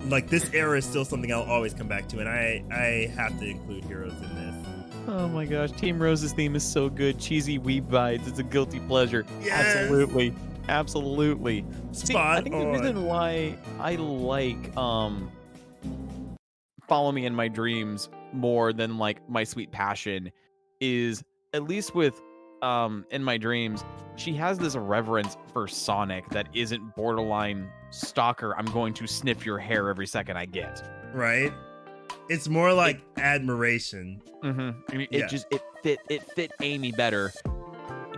Like this era is still something I'll always come back to, and I have to include Heroes in this. Oh my gosh, Team Rose's theme is so good. Cheesy weeb vibes. It's a guilty pleasure. Yes! Absolutely. See, I think the on. reason why I like Follow Me in My Dreams more than like My Sweet Passion is, at least with In My Dreams, she has this reverence for Sonic that isn't borderline stalker. I'm going to sniff your hair every second I get. Right? It's more like admiration. Mm-hmm. I mean, Yeah. it fit Amy better,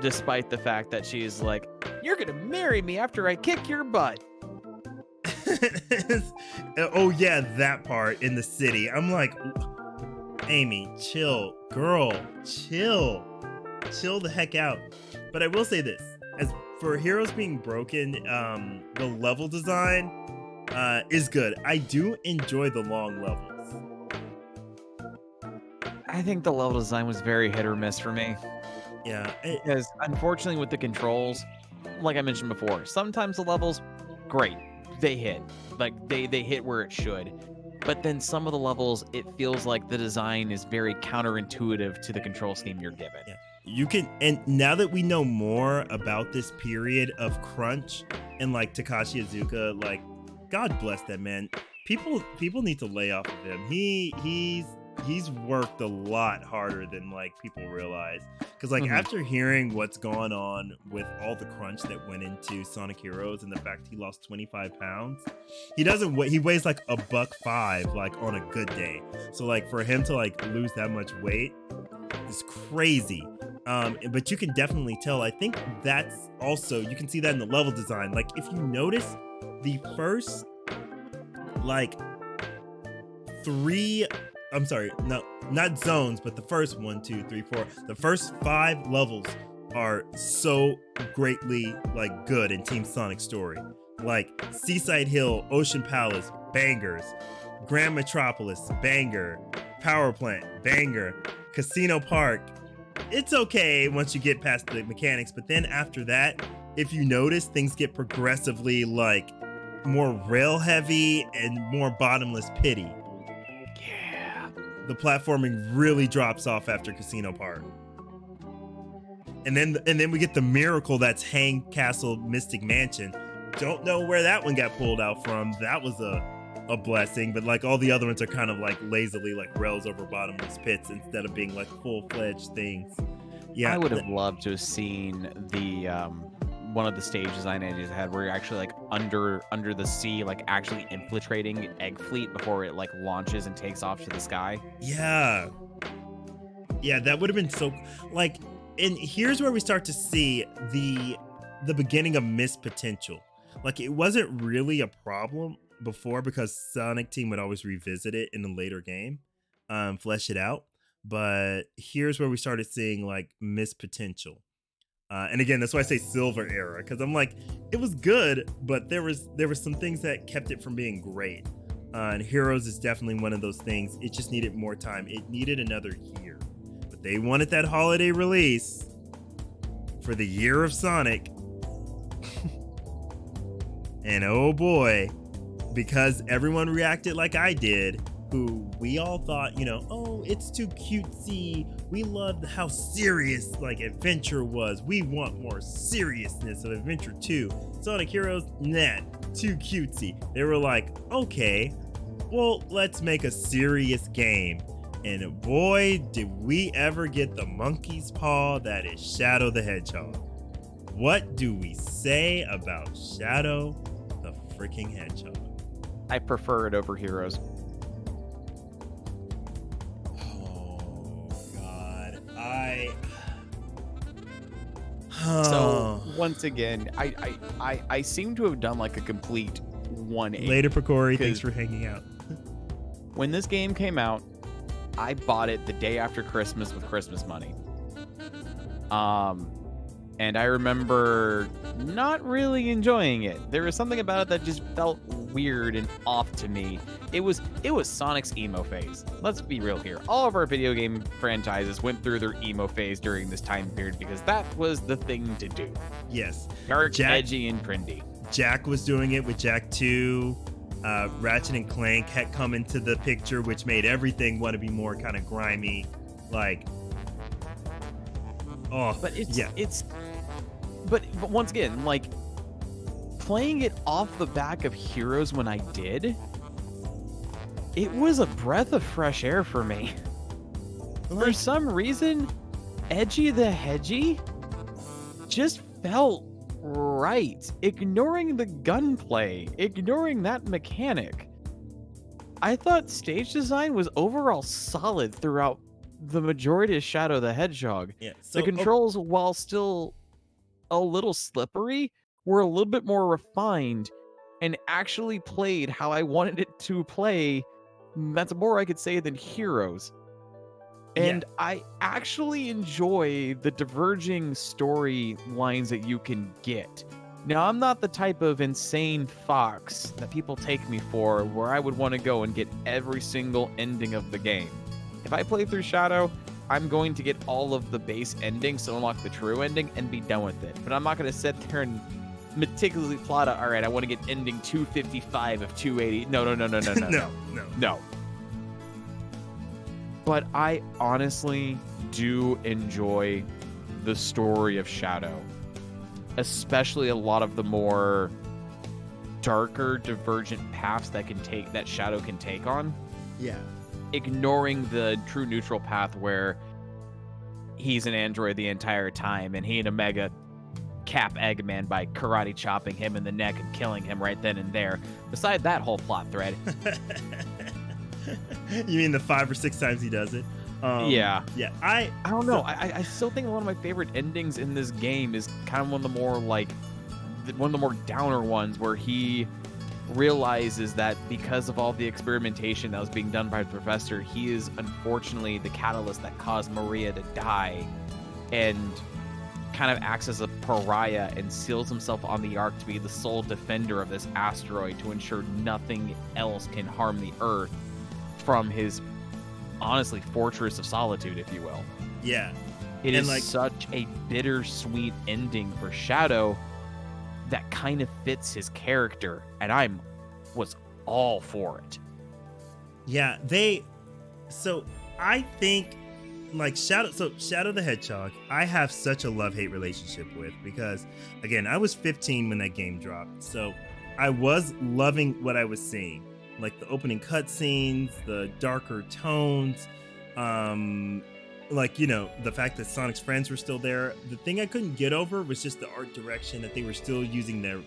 despite the fact that she's like, "You're gonna marry me after I kick your butt." Oh yeah, that part in the city. I'm like, Amy, chill, girl, chill the heck out. But I will say this: as for Heroes being broken, the level design is good. I do enjoy the long levels. I think the level design was very hit or miss for me. Yeah, Because unfortunately with the controls, like I mentioned before, sometimes the levels, great, they hit. Like they hit where it should. But then some of the levels, it feels like the design is very counterintuitive to the control scheme you're given. Yeah. You can, and now that we know more about this period of crunch and like Takashi Iizuka, like God bless that man. People need to lay off of him. He's worked a lot harder than like people realize. Because like after hearing what's gone on with all the crunch that went into Sonic Heroes and the fact he lost 25 pounds, he doesn't weigh, he weighs like $105 like on a good day. So like for him to like lose that much weight is crazy. But you can definitely tell. I think that's also, you can see that in the level design. Like if you notice the first like not zones, but the first 1, 2, 3, 4, the first 5 levels are so greatly like good in Team Sonic story. Like Seaside Hill, Ocean Palace, bangers. Grand Metropolis, banger. Power Plant, banger. Casino Park, it's okay once you get past the mechanics, but then after that, if you notice, things get progressively like more rail heavy and more bottomless pity. Yeah. The platforming really drops off after Casino Park. And then we get the miracle that's Hang Castle Mystic Mansion. Don't know where that one got pulled out from. That was a a blessing, but like all the other ones are kind of like lazily like rails over bottomless pits instead of being like full-fledged things. Yeah, I would have loved to have seen the one of the stage design ideas I had where you're actually like under the sea, like actually infiltrating Egg Fleet before it like launches and takes off to the sky. yeah, that would have been so like. And here's where we start to see the beginning of missed potential. Like it wasn't really a problem before because Sonic Team would always revisit it in a later game, flesh it out. But here's where we started seeing like missed potential. And again, that's why I say silver era, because I'm like, it was good, but there was some things that kept it from being great. And Heroes is definitely one of those things. It just needed more time. It needed another year. But they wanted that holiday release for the year of Sonic. And oh boy, because everyone reacted like I did, who we all thought, you know, oh, it's too cutesy. We loved how serious like Adventure was. We want more seriousness of Adventure 2. Sonic Heroes, nah, too cutesy. They were like, okay, well, let's make a serious game. And boy, did we ever get the monkey's paw that is Shadow the Hedgehog. What do we say about Shadow the freaking Hedgehog? I prefer it over Heroes. So once again, I seem to have done like a complete 180. Later, Picori, 'cause thanks for hanging out. When this game came out, I bought it the day after Christmas with Christmas money. And I remember not really enjoying it. There was something about it that just felt weird and off to me. It was Sonic's emo phase. Let's be real here. All of our video game franchises went through their emo phase during this time period because that was the thing to do. Yes. Dark, edgy, and trendy. Jack was doing it with Jak 2. Ratchet and Clank had come into the picture, which made everything want to be more kind of grimy. Like, oh, But yeah. But once again, like, playing it off the back of Heroes when I did, it was a breath of fresh air for me. For some reason, Edgy the Hedgy just felt right. Ignoring the gunplay, ignoring that mechanic. I thought stage design was overall solid throughout the majority of Shadow the Hedgehog. Yeah. So, The controls, while still a little slippery, were a little bit more refined and actually played how I wanted it to play. That's more I could say than Heroes. And I actually enjoy the diverging story lines that you can get. Now, I'm not the type of insane fox that people take me for, where I would want to go and get every single ending of the game. If I play through Shadow, I'm going to get all of the base endings to unlock the true ending and be done with it. But I'm not going to sit there and meticulously plot out, all right, I want to get ending 255 of 280. No. No. But I honestly do enjoy the story of Shadow, especially a lot of the more darker, divergent paths that Shadow can take on. Yeah. Ignoring the true neutral path where he's an android the entire time and he and Omega cap Eggman by karate chopping him in the neck and killing him right then and there. Beside that whole plot thread. You mean the 5 or 6 times he does it? Yeah. Yeah. I don't know. I still think one of my favorite endings in this game is kind of one of the more downer ones where he realizes that because of all the experimentation that was being done by the professor, he is unfortunately the catalyst that caused Maria to die, and kind of acts as a pariah and seals himself on the Ark to be the sole defender of this asteroid to ensure nothing else can harm the Earth from his, honestly, fortress of solitude, if you will. Yeah. It is such a bittersweet ending for Shadow that kind of fits his character, and I was all for it. Yeah, so I think like Shadow the Hedgehog, I have such a love-hate relationship with, because again, I was 15 when that game dropped. So I was loving what I was seeing. like the opening cutscenes, the darker tones, like, you know, the fact that Sonic's friends were still there. The thing I couldn't get over was just the art direction, that they were still using the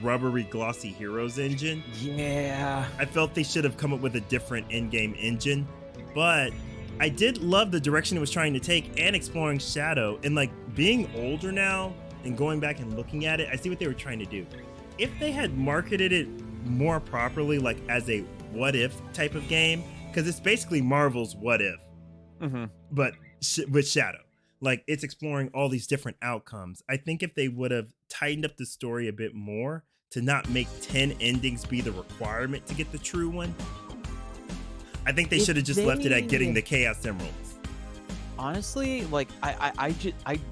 rubbery, glossy Heroes engine. Yeah. I felt they should have come up with a different in-game engine, but I did love the direction it was trying to take and exploring Shadow. And like being older now and going back and looking at it, I see what they were trying to do. If they had marketed it more properly, like as a what if type of game, because it's basically Marvel's What If, but with Shadow. Like, it's exploring all these different outcomes. I think if they would have tightened up the story a bit more to not make 10 endings be the requirement to get the true one, I think they should have just left it at getting the Chaos Emeralds. Honestly, like I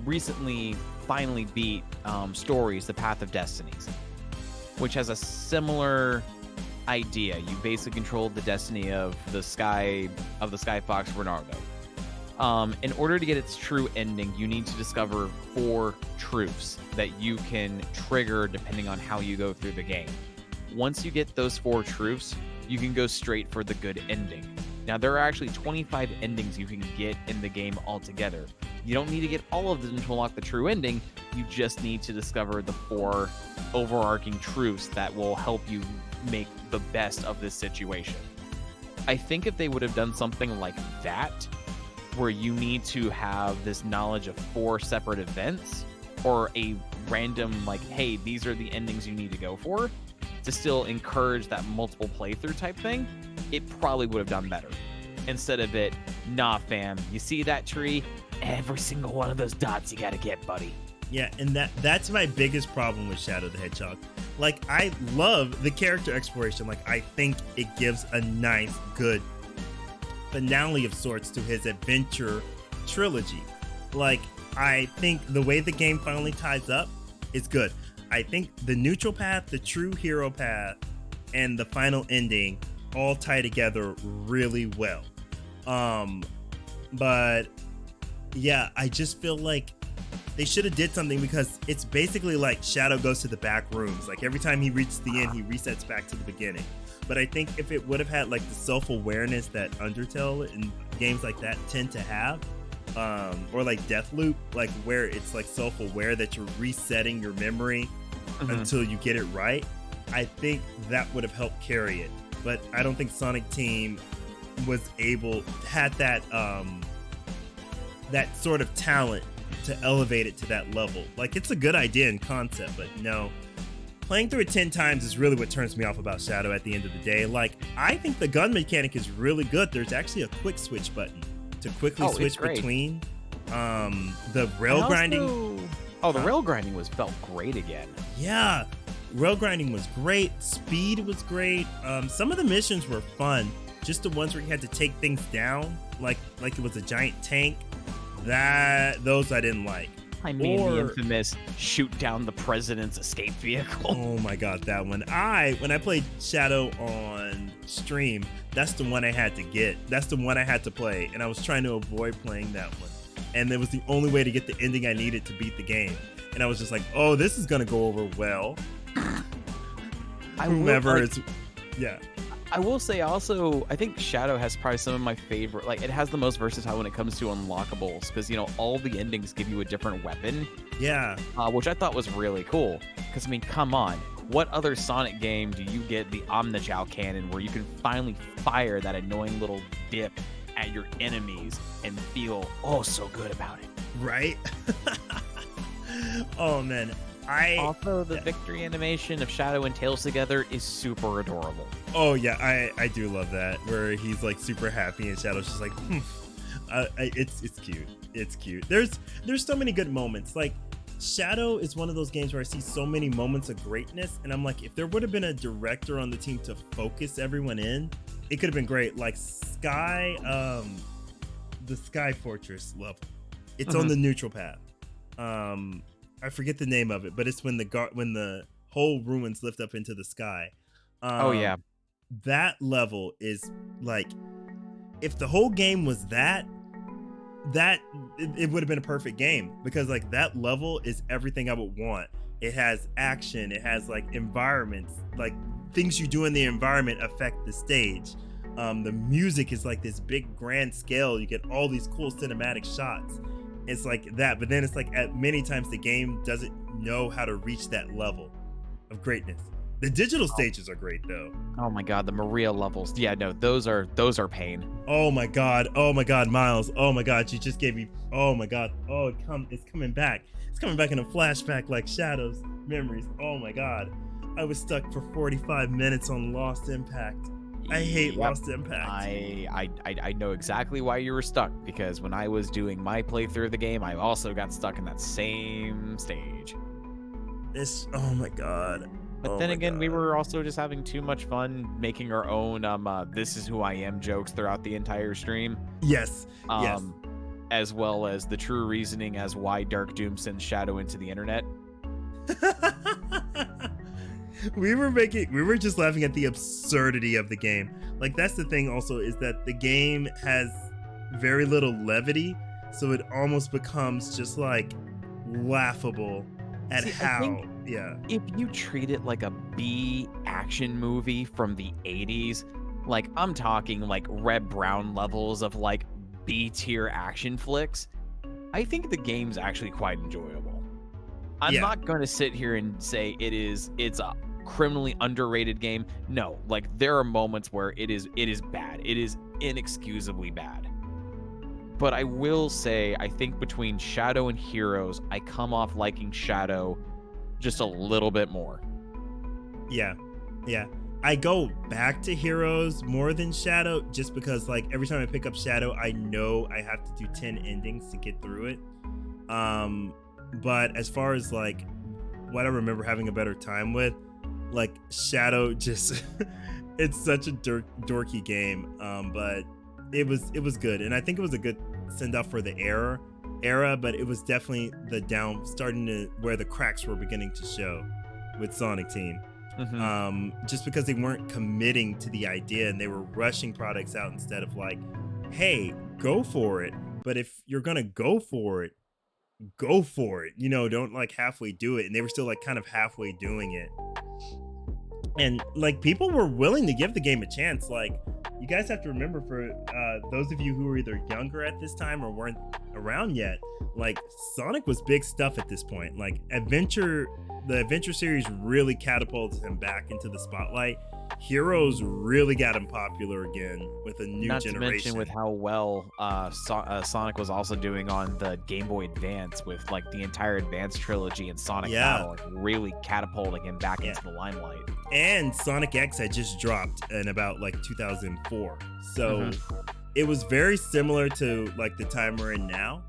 recently finally beat Stories: The Path of Destinies, which has a similar idea. You basically control the destiny of the Sky Fox Renardo. In order to get its true ending, you need to discover 4 truths that you can trigger depending on how you go through the game. Once you get those 4 truths, you can go straight for the good ending. Now, there are actually 25 endings you can get in the game altogether. You don't need to get all of them to unlock the true ending. You just need to discover the 4 overarching truths that will help you make the best of this situation. I think if they would have done something like that, where you need to have this knowledge of 4 separate events, or a random, like, hey, these are the endings you need to go for, to still encourage that multiple playthrough type thing, it probably would have done better. Instead of it, nah fam, you see that tree? Every single one of those dots you gotta get, buddy. Yeah, and that's my biggest problem with Shadow the Hedgehog. Like, I love the character exploration. Like, I think it gives a nice, good finale of sorts to his adventure trilogy. Like, I think the way the game finally ties up is good. I think the neutral path, the true hero path, and the final ending all tie together really well. But yeah, I just feel like they should have did something, because it's basically like Shadow goes to the back rooms. Like, every time he reaches the end, he resets back to the beginning. But I think if it would have had like the self-awareness that Undertale and games like that tend to have, or like Deathloop, like where it's like self-aware that you're resetting your memory until you get it right, I think that would have helped carry it. But I don't think Sonic Team had that that sort of talent to elevate it to that level. Like, it's a good idea in concept, but no. Playing through it 10 times is really what turns me off about Shadow at the end of the day. Like, I think the gun mechanic is really good. There's actually a quick switch button to quickly switch between the rail grinding. The rail grinding felt great again. Yeah, rail grinding was great. Speed was great. Some of the missions were fun. Just the ones where you had to take things down, like it was a giant tank. Those I didn't like. I mean, the infamous shoot down the president's escape vehicle. Oh my god, that one. When I played Shadow on stream, that's the one I had to get. That's the one I had to play, and I was trying to avoid playing that one. And it was the only way to get the ending I needed to beat the game. And I was just like, oh, this is gonna go over well. Yeah. I will say also, I think Shadow has probably some of my favorite, like, it has the most versatile when it comes to unlockables, because, you know, all the endings give you a different weapon. Yeah. Which I thought was really cool. Because, I mean, come on. What other Sonic game do you get the Omnichow cannon, where you can finally fire that annoying little dip at your enemies and feel oh so good about it? Right? Oh, man. Also, the victory animation of Shadow and Tails together is super adorable. Oh yeah, I do love that, where he's like super happy and Shadow's just like, it's cute. It's cute. There's so many good moments. Like, Shadow is one of those games where I see so many moments of greatness, and I'm like, if there would have been a director on the team to focus everyone in, it could have been great. Like the Sky Fortress level. It's on the neutral path. I forget the name of it, but it's when the whole ruins lift up into the sky. Oh yeah, that level is like, if the whole game was that it would have been a perfect game, because like that level is everything I would want. It has action, it has like environments, like things you do in the environment affect the stage. The music is like this big grand scale. You get all these cool cinematic shots. It's like that, but then it's like at many times the game doesn't know how to reach that level of greatness. The digital stages are great though. Oh my god, the Maria levels. Yeah, no, those are pain. Oh my god, Miles. Oh my god, you just gave me. Oh my god. Oh, it's coming back. It's coming back in a flashback like shadows, memories. Oh my god, I was stuck for 45 minutes on Lost Impact. I hate Lost Impact. I know exactly why you were stuck, because when I was doing my playthrough of the game, I also got stuck in that same stage. Oh my god. But then again, we were also just having too much fun making our own "this is who I am" jokes throughout the entire stream. Yes. Yes. As well as the true reasoning as why Dark Doom sends Shadow into the internet. we were just laughing at the absurdity of the game. Like, that's the thing also, is that the game has very little levity, so it almost becomes just like laughable at how. Yeah. If you treat it like a B action movie from the 80s, like I'm talking like Red Brown levels of like B tier action flicks, I think the game's actually quite enjoyable. I'm not going to sit here and say it's a criminally underrated game. No, like there are moments where it is bad. It is inexcusably bad. But I will say, I think between Shadow and Heroes, I come off liking Shadow just a little bit more. Yeah. I go back to Heroes more than Shadow, just because like every time I pick up Shadow, I know I have to do 10 endings to get through it. But as far as like what I remember having a better time with, like Shadow just it's such a dorky game. But it was good, and I think it was a good send off for the era, but it was definitely starting to where the cracks were beginning to show with Sonic Team. Just because they weren't committing to the idea and they were rushing products out instead of like, hey, go for it. But if you're gonna go for it, you know, don't like halfway do it. And they were still like kind of halfway doing it, and like people were willing to give the game a chance. Like, you guys have to remember, for those of you who were either younger at this time or weren't around yet, like Sonic was big stuff at this point. Like the Adventure series really catapulted him back into the spotlight. Heroes really got him popular again with a new generation. Not to mention with how well Sonic was also doing on the Game Boy Advance, with like the entire Advance trilogy and Sonic Battle, like really catapulting him back into the limelight. And Sonic X had just dropped in about like 2004, so it was very similar to like the time we're in now.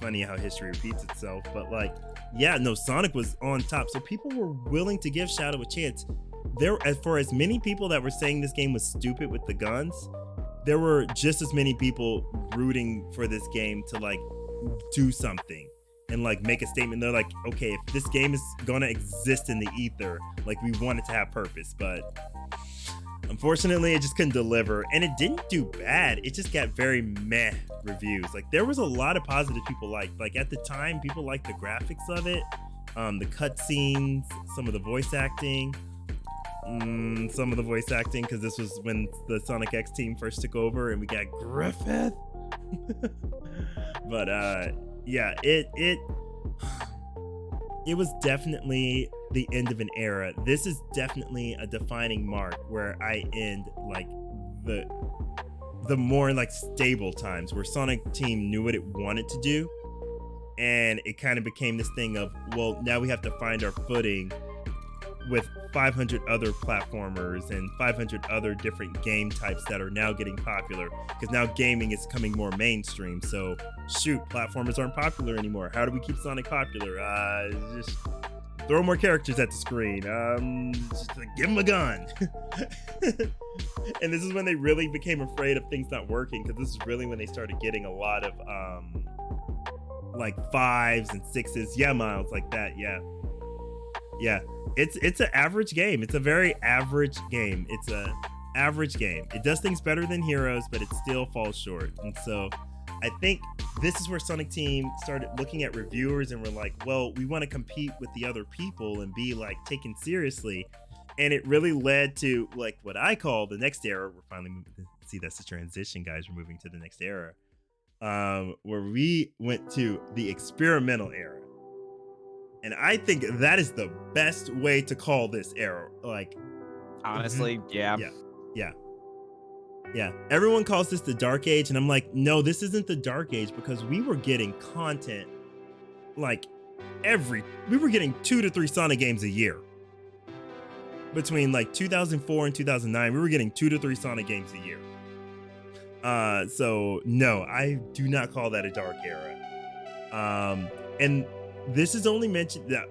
Funny how history repeats itself, but like, yeah, no, Sonic was on top, so people were willing to give Shadow a chance. For as many people that were saying this game was stupid with the guns, there were just as many people rooting for this game to like do something and like make a statement. They're like, okay, if this game is gonna exist in the ether, like we want it to have purpose. But unfortunately, it just couldn't deliver, and it didn't do bad. It just got very meh reviews. Like, there was a lot of positive people liked. Like, at the time, people liked the graphics of it, the cutscenes, some of the voice acting. Because this was when the Sonic X team first took over and we got Griffith. But yeah, it was definitely the end of an era. This is definitely a defining mark where I end like the more like stable times where Sonic Team knew what it wanted to do, and it kind of became this thing of, well, now we have to find our footing with 500 other platformers and 500 other different game types that are now getting popular, because now gaming is coming more mainstream. So shoot, platformers aren't popular anymore. How do we keep Sonic popular? Just throw more characters at the screen. Just give them a gun. And this is when they really became afraid of things not working, because this is really when they started getting a lot of like 5s and 6s. Yeah, Miles, like that. Yeah. It's an average game. It's a very average game. It's a average game. It does things better than Heroes, but it still falls short. And so I think this is where Sonic Team started looking at reviewers and were like, well, we want to compete with the other people and be like taken seriously. and it really led to like what I call the next era. We're finally moving. See, that's the transition, guys. We're moving to the next era, where we went to the experimental era. And I think that is the best way to call this era. Like, Honestly, yeah. yeah. Everyone calls this the Dark Age, and I'm like, no, this isn't the Dark Age, because we were getting content like we were getting 2 to 3 Sonic games a year. Between like 2004 and 2009, we were getting 2 to 3 Sonic games a year. So no, I do not call that a dark era. And this is only mentioned that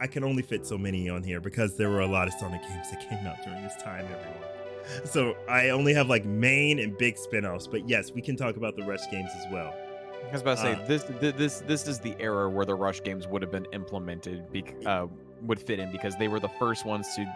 I can only fit so many on here because there were a lot of Sonic games that came out during this time, everyone. So I only have like main and big spin-offs, but yes, we can talk about the Rush games as well. I was about to say this is the era where the Rush games would have been implemented, would fit in, because they were the first ones to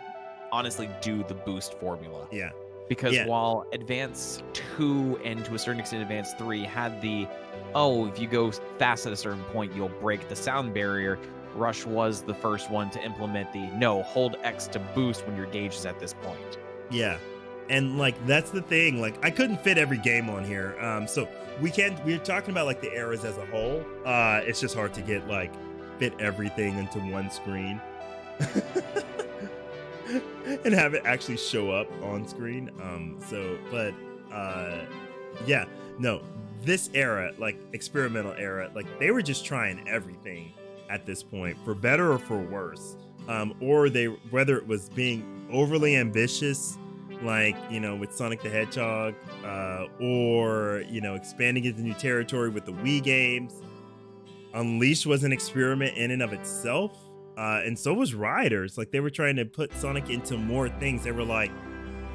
honestly do the boost formula. Yeah. Because while Advance 2 and to a certain extent Advance 3 had the, if you go fast at a certain point, you'll break the sound barrier, Rush was the first one to implement the, no, hold X to boost when your gauge is at this point. Yeah. And like, that's the thing, like I couldn't fit every game on here. So we're talking about like the eras as a whole. It's just hard to get like fit everything into one screen. And have it actually show up on screen. Yeah, no, this era, like experimental era, like they were just trying everything at this point, for better or for worse. Or whether it was being overly ambitious, like, with Sonic the Hedgehog, or, expanding into new territory with the Wii games. Unleashed was an experiment in and of itself. And so was Riders. Like, they were trying to put Sonic into more things. They were like,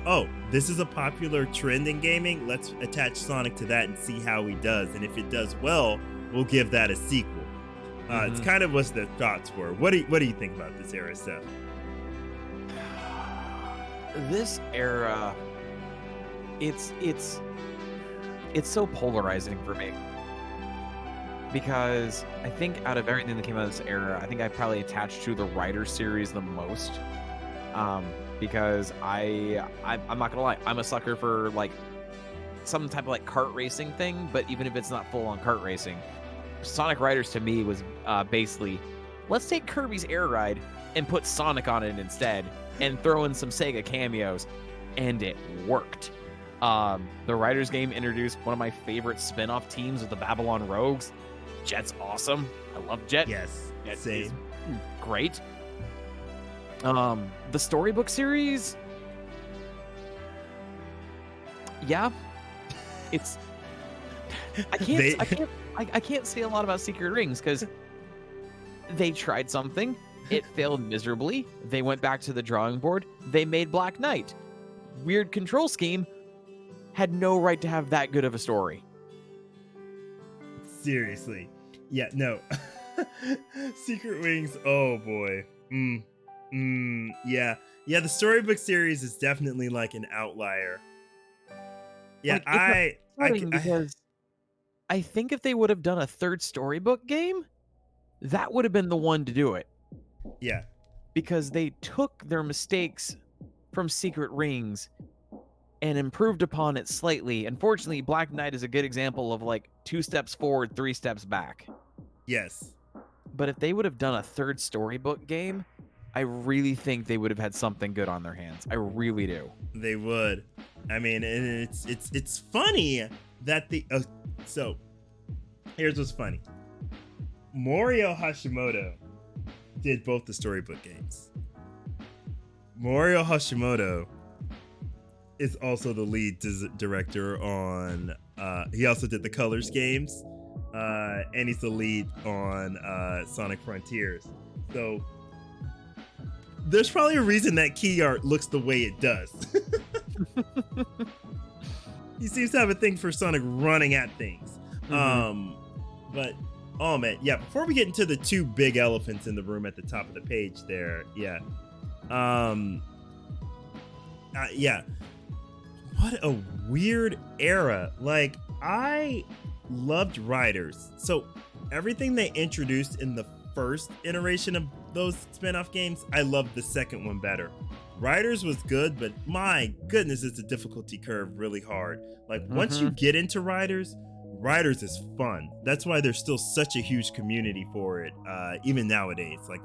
oh, this is a popular trend in gaming. Let's attach Sonic to that and see how he does. And if it does well, we'll give that a sequel. It's kind of what the thoughts were. What do you think about this era, Seth? This era, it's so polarizing for me. Because I think out of everything that came out of this era, I think I probably attached to the Rider series the most. Because I'm not gonna lie, I'm a sucker for like some type of like kart racing thing, but even if it's not full on kart racing, Sonic Riders to me was basically, let's take Kirby's Air Ride and put Sonic on it instead, and throw in some Sega cameos, and it worked. The Riders game introduced one of my favorite spin-off teams with the Babylon Rogues. Jet's awesome. I love Jet. Yes, Jet same. is great. The storybook series, yeah, it's. I can't say a lot about Secret Rings because they tried something, it failed miserably. They went back to the drawing board. They made Black Knight. Weird control scheme. Had no right to have that good of a story. Seriously. Yeah, no. Secret Wings, oh boy. Yeah. Yeah, the storybook series is definitely like an outlier. Yeah, because I think if they would have done a third storybook game, that would have been the one to do it. Yeah. Because they took their mistakes from Secret Rings and improved upon it slightly. Unfortunately, Black Knight is a good example of like 2 steps forward, 3 steps back. Yes. But if they would have done a third storybook game, I really think they would have had something good on their hands. I really do. They would. I mean, and it's funny that so here's what's funny. Morio Hashimoto did both the storybook games. Morio Hashimoto is also the lead director on he also did the Colors games, and he's the lead on Sonic Frontiers. So there's probably a reason that key art looks the way it does. He seems to have a thing for Sonic running at things. But oh man, yeah, before we get into the 2 big elephants in the room at the top of the page there, yeah. Yeah. What a weird era. Like, I loved Riders. So everything they introduced in the first iteration of those spin-off games, I loved the second one better. Riders was good, but my goodness, is the difficulty curve really hard. Like once you get into Riders is fun. That's why there's still such a huge community for it, even nowadays. Like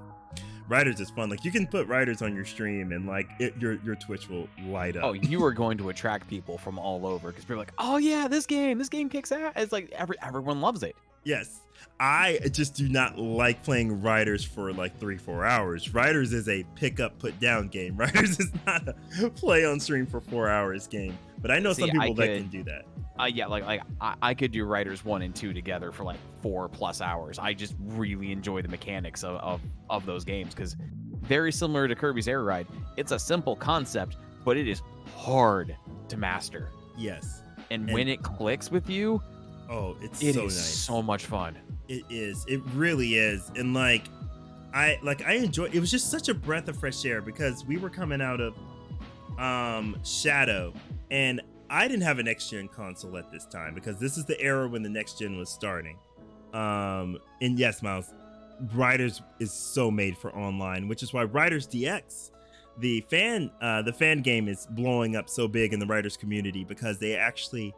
Riders is fun. Like you can put Riders on your stream and like your Twitch will light up. Oh, you are going to attract people from all over because people are like, oh yeah, this game kicks ass. It's like everyone loves it. Yes. I just do not like playing Riders for like 3-4 hours. Riders is a pick up, put down game. Riders is not a play on stream for 4 hours game. But I know some people that can do that. Yeah, I could do Riders 1 and 2 together for like 4+ hours. I just really enjoy the mechanics of those games because very similar to Kirby's Air Ride. It's a simple concept, but it is hard to master. Yes. And when it clicks with you, it is so nice. So much fun. It is. It really is. And I enjoy it. Was just such a breath of fresh air because we were coming out of Shadow, and I didn't have a next gen console at this time because this is the era when the next gen was starting. And yes, Miles, Riders is so made for online, which is why Riders DX, the fan game, is blowing up so big in the Riders community because they actually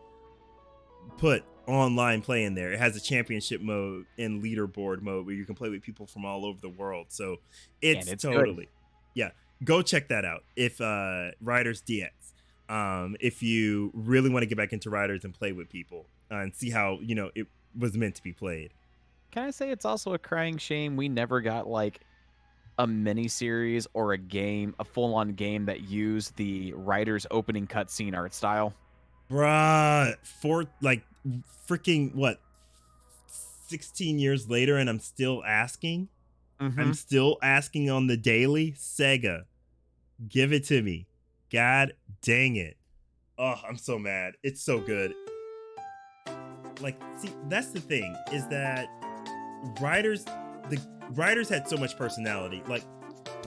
put online play in there. It has a championship mode and leaderboard mode where you can play with people from all over the world. So it's totally good. Yeah, go check that out. If Riders DX, if you really want to get back into Riders and play with people and see how it was meant to be played. Can I say it's also a crying shame we never got like a mini series or a full-on game that used the Riders opening cutscene art style? Bruh, for like freaking what, 16 years later, and I'm still asking. I'm still asking on the daily. Sega, give it to me. God dang it. Oh, I'm so mad. It's so good. Like, see, that's the thing, is that the Riders had so much personality. Like,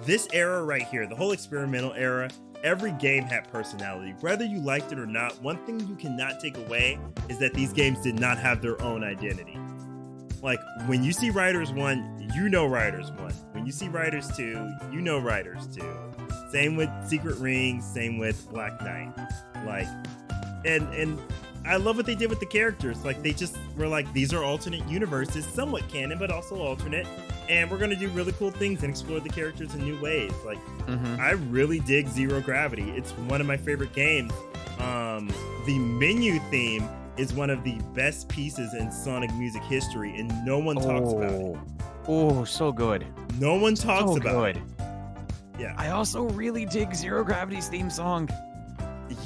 this era right here, the whole experimental era, every game had personality. Whether you liked it or not, one thing you cannot take away is that these games did not have their own identity. Like, when you see Riders 1, you know Riders 1. When you see Riders 2, you know Riders 2. Same with Secret Rings, same with Black Knight. Like, and I love what they did with the characters. Like, they just were like, these are alternate universes, somewhat canon, but also alternate. And we're going to do really cool things and explore the characters in new ways. Like, I really dig Zero Gravity. It's one of my favorite games. The menu theme is one of the best pieces in Sonic music history, and no one talks about it. Oh, so good. No one talks about it. Yeah. I also really dig Zero Gravity's theme song.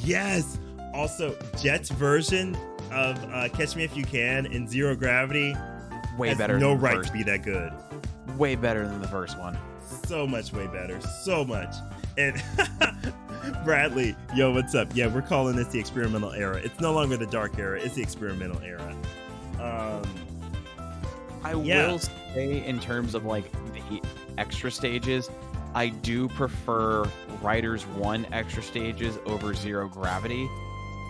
Yes. Also, Jet's version of Catch Me If You Can in Zero Gravity way has better. No than the right first. to be that good. Way better than the first one. So much way better. So much. And Bradley, yo, what's up? Yeah, we're calling this the experimental era. It's no longer the dark era. It's the experimental era. I will say, in terms of like the extra stages, I do prefer Riders 1 extra stages over Zero Gravity,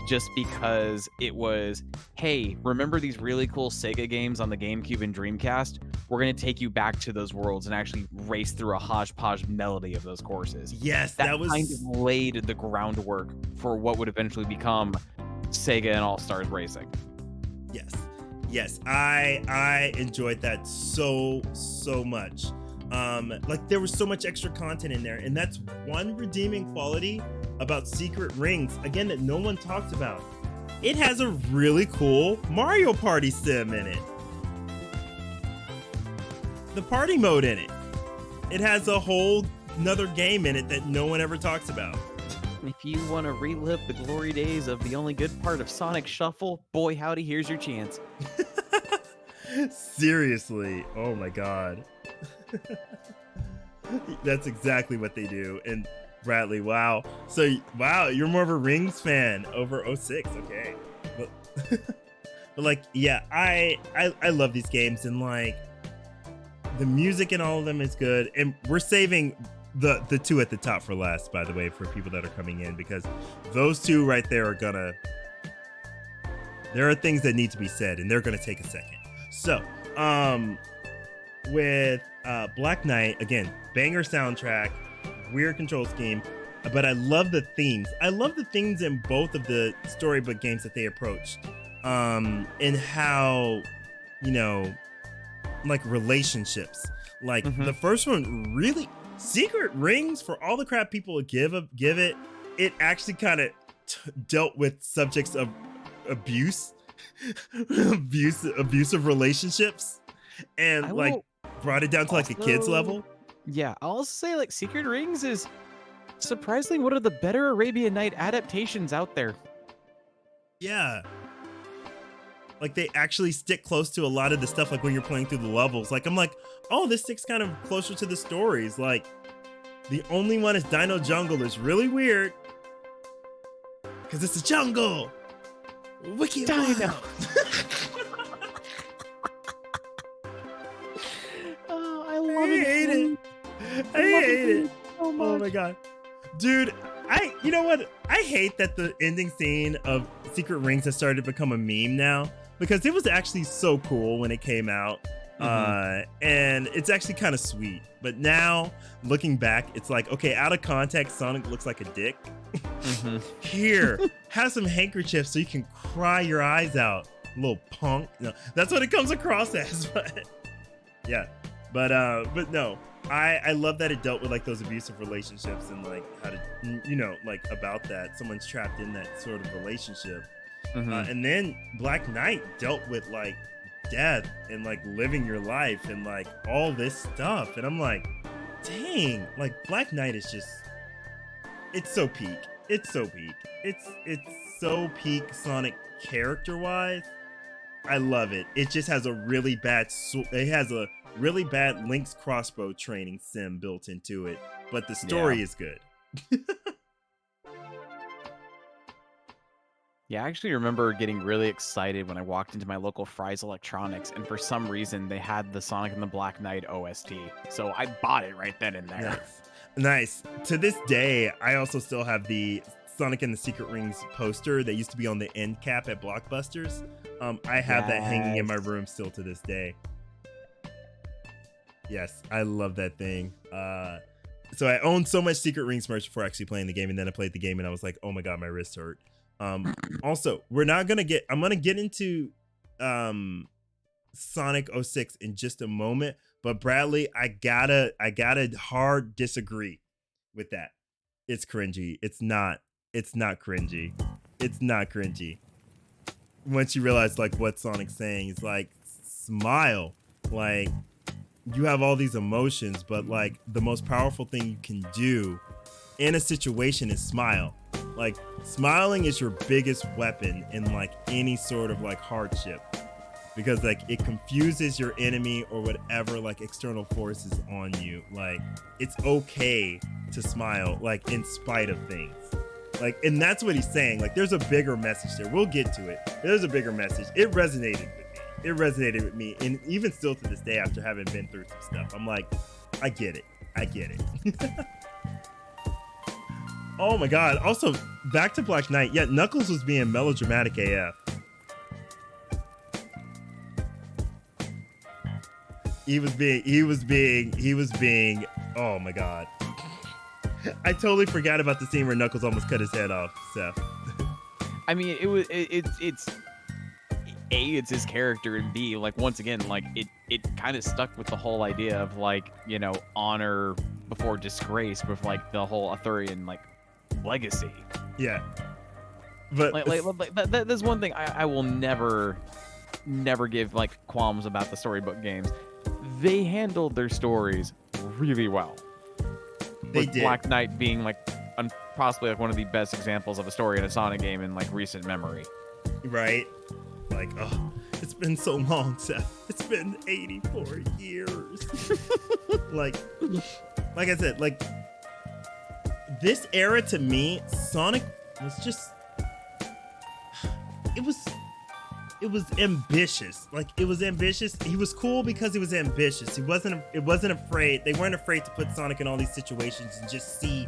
just because it was, hey, remember these really cool Sega games on the GameCube and Dreamcast? We're going to take you back to those worlds and actually race through a hodgepodge melody of those courses. Yes, that that was kind of laid the groundwork for what would eventually become Sega and All-Stars Racing. Yes, I enjoyed that so much. Like, there was so much extra content in there, and that's one redeeming quality about Secret Rings, again, that no one talks about. It has a really cool Mario Party sim in it. The party mode in it. It has a whole another game in it that no one ever talks about. If you want to relive the glory days of the only good part of Sonic Shuffle, boy howdy, here's your chance. Seriously, oh my god. That's exactly what they do. And Bradley, wow. So, wow, you're more of a Rings fan over 06. Okay. But like, yeah, I love these games, and like the music in all of them is good. And we're saving the two at the top for last, by the way, for people that are coming in, because those two right there are gonna, there are things that need to be said, and they're gonna take a second. So, with Black Knight, again, banger soundtrack, weird control scheme. but I love the themes. I love the themes in both of the storybook games that they approached, and how, you know, like relationships. Like the first one really, Secret Rings, for all the crap people give it, it actually kind of dealt with subjects of abusive relationships, and brought it down to like a kid's level. Yeah, I'll also say like Secret Rings is surprisingly one of the better Arabian Night adaptations out there. Yeah. Like they actually stick close to a lot of the stuff, like when you're playing through the levels. Like I'm like, oh, this sticks kind of closer to the stories. Like the only one is Dino Jungle is really weird because it's a jungle. Wicked Dino. Oh, I love it. I hate it. So much. Oh my god, dude. You know what? I hate that the ending scene of Secret Rings has started to become a meme now, because it was actually so cool when it came out. And it's actually kind of sweet. But now, looking back, it's like, okay, out of context, Sonic looks like a dick. Here, have some handkerchiefs so you can cry your eyes out, little punk. No, that's what it comes across as. But yeah, but no. I love that it dealt with like those abusive relationships and like how to, you know, like about that. Someone's trapped in that sort of relationship. And then Black Knight dealt with like death and like living your life and like all this stuff. And I'm like, dang, like Black Knight is just, it's so peak. It's so peak. It's so peak Sonic character wise. I love it. It just has a really bad, really bad Link's crossbow training sim built into it, but the story is good. Yeah, I actually remember getting really excited when I walked into my local Fry's Electronics, and for some reason they had the Sonic and the Black Knight OST, so I bought it right then and there. Nice. To this day, I also still have the Sonic and the Secret Rings poster that used to be on the end cap at Blockbusters. I have that hanging in my room still to this day. Yes, I love that thing. So I owned so much Secret Rings merch before actually playing the game, and then I played the game and I was like, oh my god, my wrist hurt. Also, I'm gonna get into Sonic 06 in just a moment, but Bradley, I gotta hard disagree with that. It's cringy. It's not cringy. It's not cringy. Once you realize like what Sonic's saying, it's like, smile. Like, you have all these emotions, but like the most powerful thing you can do in a situation is smile. Like, smiling is your biggest weapon in like any sort of like hardship, because like it confuses your enemy or whatever like external force is on you. Like, it's okay to smile, like in spite of things. Like, and that's what he's saying. Like, there's a bigger message there. We'll get to it. There's a bigger message. It resonated with me. And even still to this day, after having been through some stuff, I'm like, I get it. Oh my god. Also, back to Black Knight. Yeah, Knuckles was being melodramatic AF. He was being, oh my god. I totally forgot about the scene where Knuckles almost cut his head off, Seth. I mean, it's his character, and B, like, once again, like it kind of stuck with the whole idea of like, you know, honor before disgrace with like the whole Arthurian like legacy. Yeah. But there's one thing I will never give like qualms about the storybook games. They handled their stories really well. They did. Black Knight being like possibly like one of the best examples of a story in a Sonic game in like recent memory. Right? Like, oh, it's been so long, Seth. It's been 84 years. like I said, like, this era to me, Sonic was just, it was ambitious. Like, it was ambitious. He was cool because he was ambitious. It wasn't afraid. They weren't afraid to put Sonic in all these situations and just see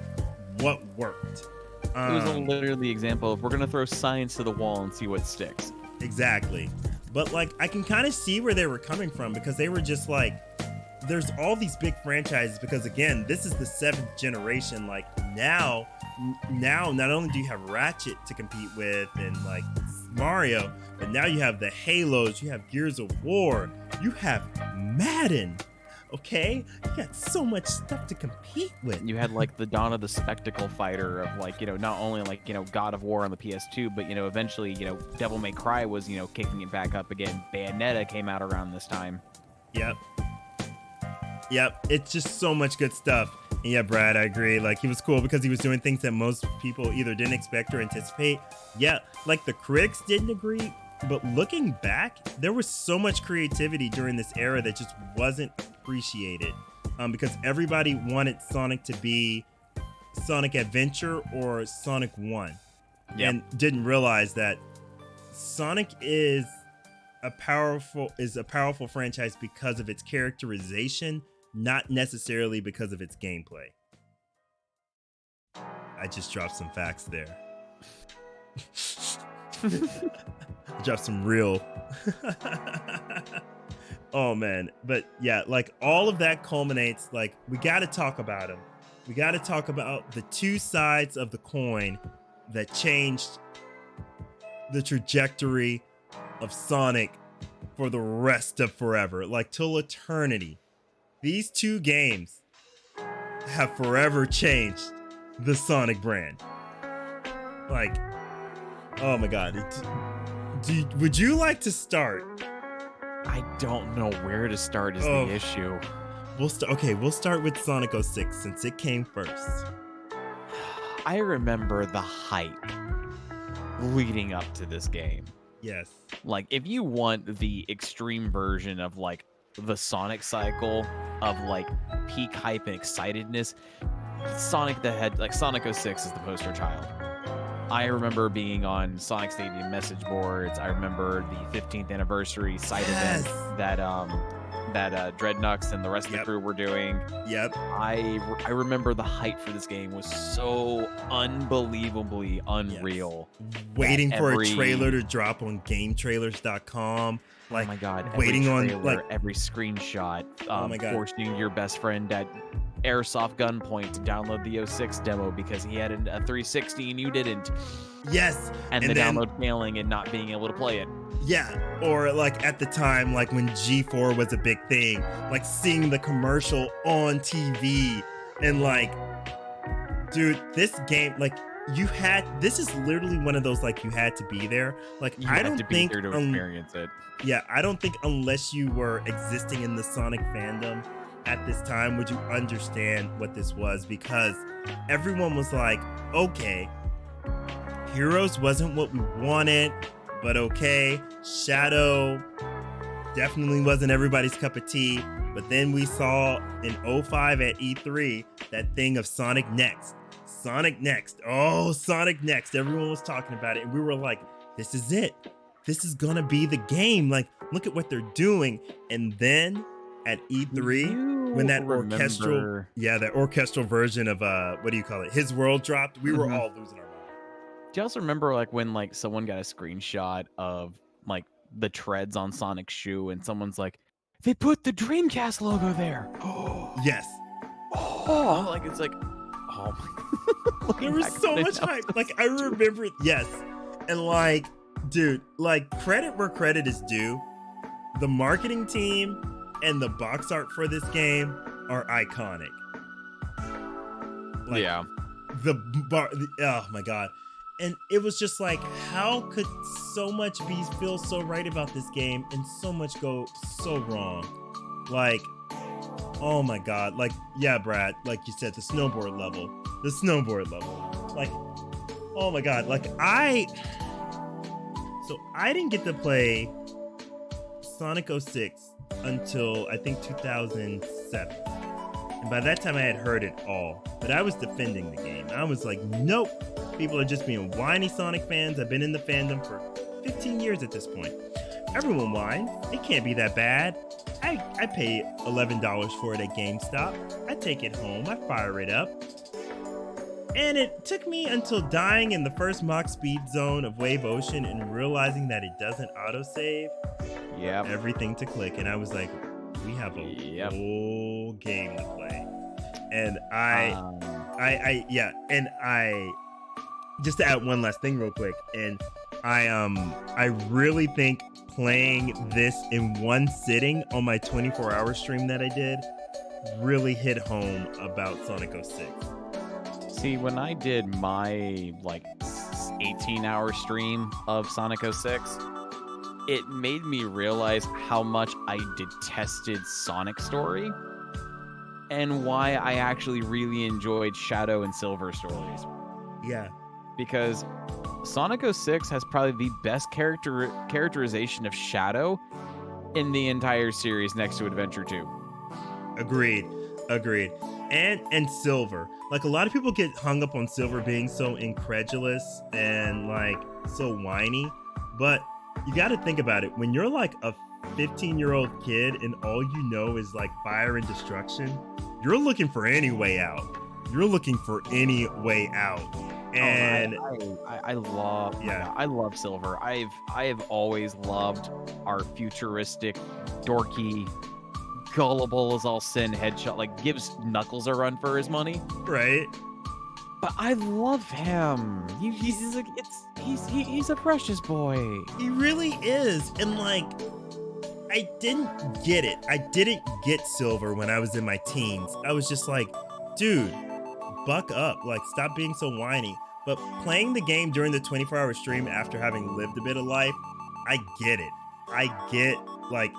what worked. It was literally the example of, we're gonna throw science to the wall and see what sticks. Exactly. But like, I can kind of see where they were coming from, because they were just like, there's all these big franchises, because again, this is the 7th generation. Like, now now not only do you have Ratchet to compete with and like Mario, but now you have the Halos, you have Gears of War, you have Madden. Okay, you got so much stuff to compete with. You had like the dawn of the spectacle fighter of like, not only like, God of War on the PS2, but eventually, Devil May Cry was, kicking it back up again. Bayonetta came out around this time. Yep. It's just so much good stuff. And yeah, Brad, I agree. Like, he was cool because he was doing things that most people either didn't expect or anticipate. Yeah, like the critics didn't agree, but looking back, there was so much creativity during this era that just wasn't appreciated, because everybody wanted Sonic to be Sonic Adventure or Sonic 1. Yep. And didn't realize that Sonic is a powerful franchise because of its characterization, not necessarily because of its gameplay. I just dropped some facts there. Dropped some real. Oh man, but yeah, like all of that culminates. Like, we got to talk about them. We got to talk about the two sides of the coin that changed the trajectory of Sonic for the rest of forever, like till eternity. These two games have forever changed the Sonic brand. Like, oh my god. Would you like to start? I don't know where to start is the issue. We'll start with Sonic 06 since it came first. I remember the hype leading up to this game. Yes. Like, if you want the extreme version of like the Sonic cycle of like peak hype and excitedness, Sonic 06 is the poster child. I remember being on Sonic Stadium message boards. I remember the 15th anniversary site event that Dreadnoughts and the rest of the crew were doing. Yep. I remember the hype for this game was so unbelievably unreal. Yes. Waiting for a trailer to drop on GameTrailers.com. Like, oh my god! Waiting every on trailer, every screenshot. Oh my god! Forcing your best friend at Airsoft Gunpoint to download the 06 demo because he had a 360 and you didn't. Yes. And the download failing and not being able to play it. Yeah. Or like at the time, like when G4 was a big thing, like seeing the commercial on TV and like, dude, this game, like this is literally one of those, like, you had to be there. Like, I don't think there to experience it. Yeah, I don't think unless you were existing in the Sonic fandom at this time would you understand what this was, because everyone was like, okay, Heroes wasn't what we wanted, but okay, Shadow definitely wasn't everybody's cup of tea. But then we saw in 05 at E3 that thing of Sonic Next. Sonic Next. Oh, Sonic Next. Everyone was talking about it, and we were like, this is it. This is gonna be the game. Like, look at what they're doing. And then at E3, when that orchestral version of what do you call it? His World dropped, we were all losing our mind. Do you also remember like when like someone got a screenshot of like the treads on Sonic's shoe and someone's like, they put the Dreamcast logo there? Yes. Oh, like it's like, oh my. There was so much hype. Like, I remember, yes. And like, dude, like, credit where credit is due. The marketing team and the box art for this game are iconic. Like, yeah. Oh my god. And it was just like, how could so much feel so right about this game and so much go so wrong? Like, oh my god. Like, yeah, Brad, like you said, the snowboard level. Like, oh my god. Like, I didn't get to play Sonic 06 until I think 2007. And by that time I had heard it all, but I was defending the game. I was like, nope, people are just being whiny Sonic fans. I've been in the fandom for 15 years at this point. Everyone whines. It can't be that bad. I pay $11 for it at GameStop. I take it home. I fire it up. And it took me until dying in the first Mach speed zone of Wave Ocean and realizing that it doesn't autosave. Yeah. Everything to click. And I was like, we have a whole game to play. And I yeah, and I just to add one last thing real quick, and I really think playing this in one sitting on my 24-hour stream that I did really hit home about Sonic 06. See, when I did my like 18-hour stream of Sonic 06, it made me realize how much I detested Sonic Story and why I actually really enjoyed Shadow and Silver stories. Yeah. Because Sonic 06 has probably the best characterization of Shadow in the entire series next to Adventure 2. Agreed. And Silver. Like, a lot of people get hung up on Silver being so incredulous and like so whiny, but you got to think about it. When you're like a 15-year-old kid and all you know is like fire and destruction, you're looking for any way out. And I love Silver. I have always loved our futuristic, dorky, gullible as all sin headshot, like gives Knuckles a run for his money. Right. But I love him. He's a precious boy. He really is. And like, I didn't get it. I didn't get Silver when I was in my teens. I was just like, dude, buck up. Like, stop being so whiny. But playing the game during the 24-hour stream after having lived a bit of life, I get it. I get, like,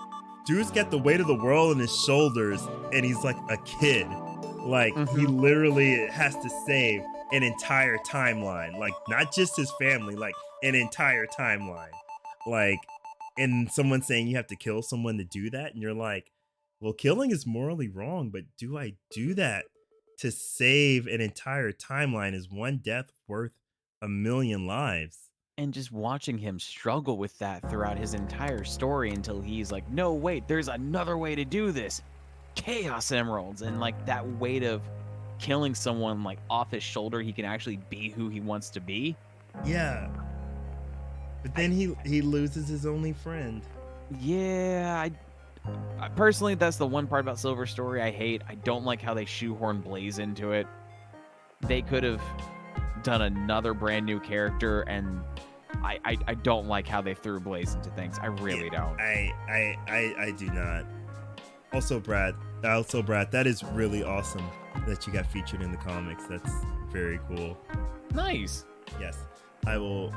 dude's got the weight of the world on his shoulders and he's like a kid. Like, he literally has to save an entire timeline. Like, not just his family, like an entire timeline. Like, and someone saying you have to kill someone to do that, and you're like, well, killing is morally wrong, but do I do that to save an entire timeline? Is one death worth a million lives? And just watching him struggle with that throughout his entire story until he's like, no, wait, there's another way to do this. Chaos Emeralds. And like that weight of killing someone like off his shoulder, he can actually be who he wants to be. Yeah. But then he loses his only friend. Yeah, I personally, that's the one part about Silver Story I hate. I don't like how they shoehorn Blaze into it. They could have done another brand new character, and I don't like how they threw Blaze into things. I really don't. I do not. Also, Brad, that is really awesome that you got featured in the comics. That's very cool. Nice. Yes, I will.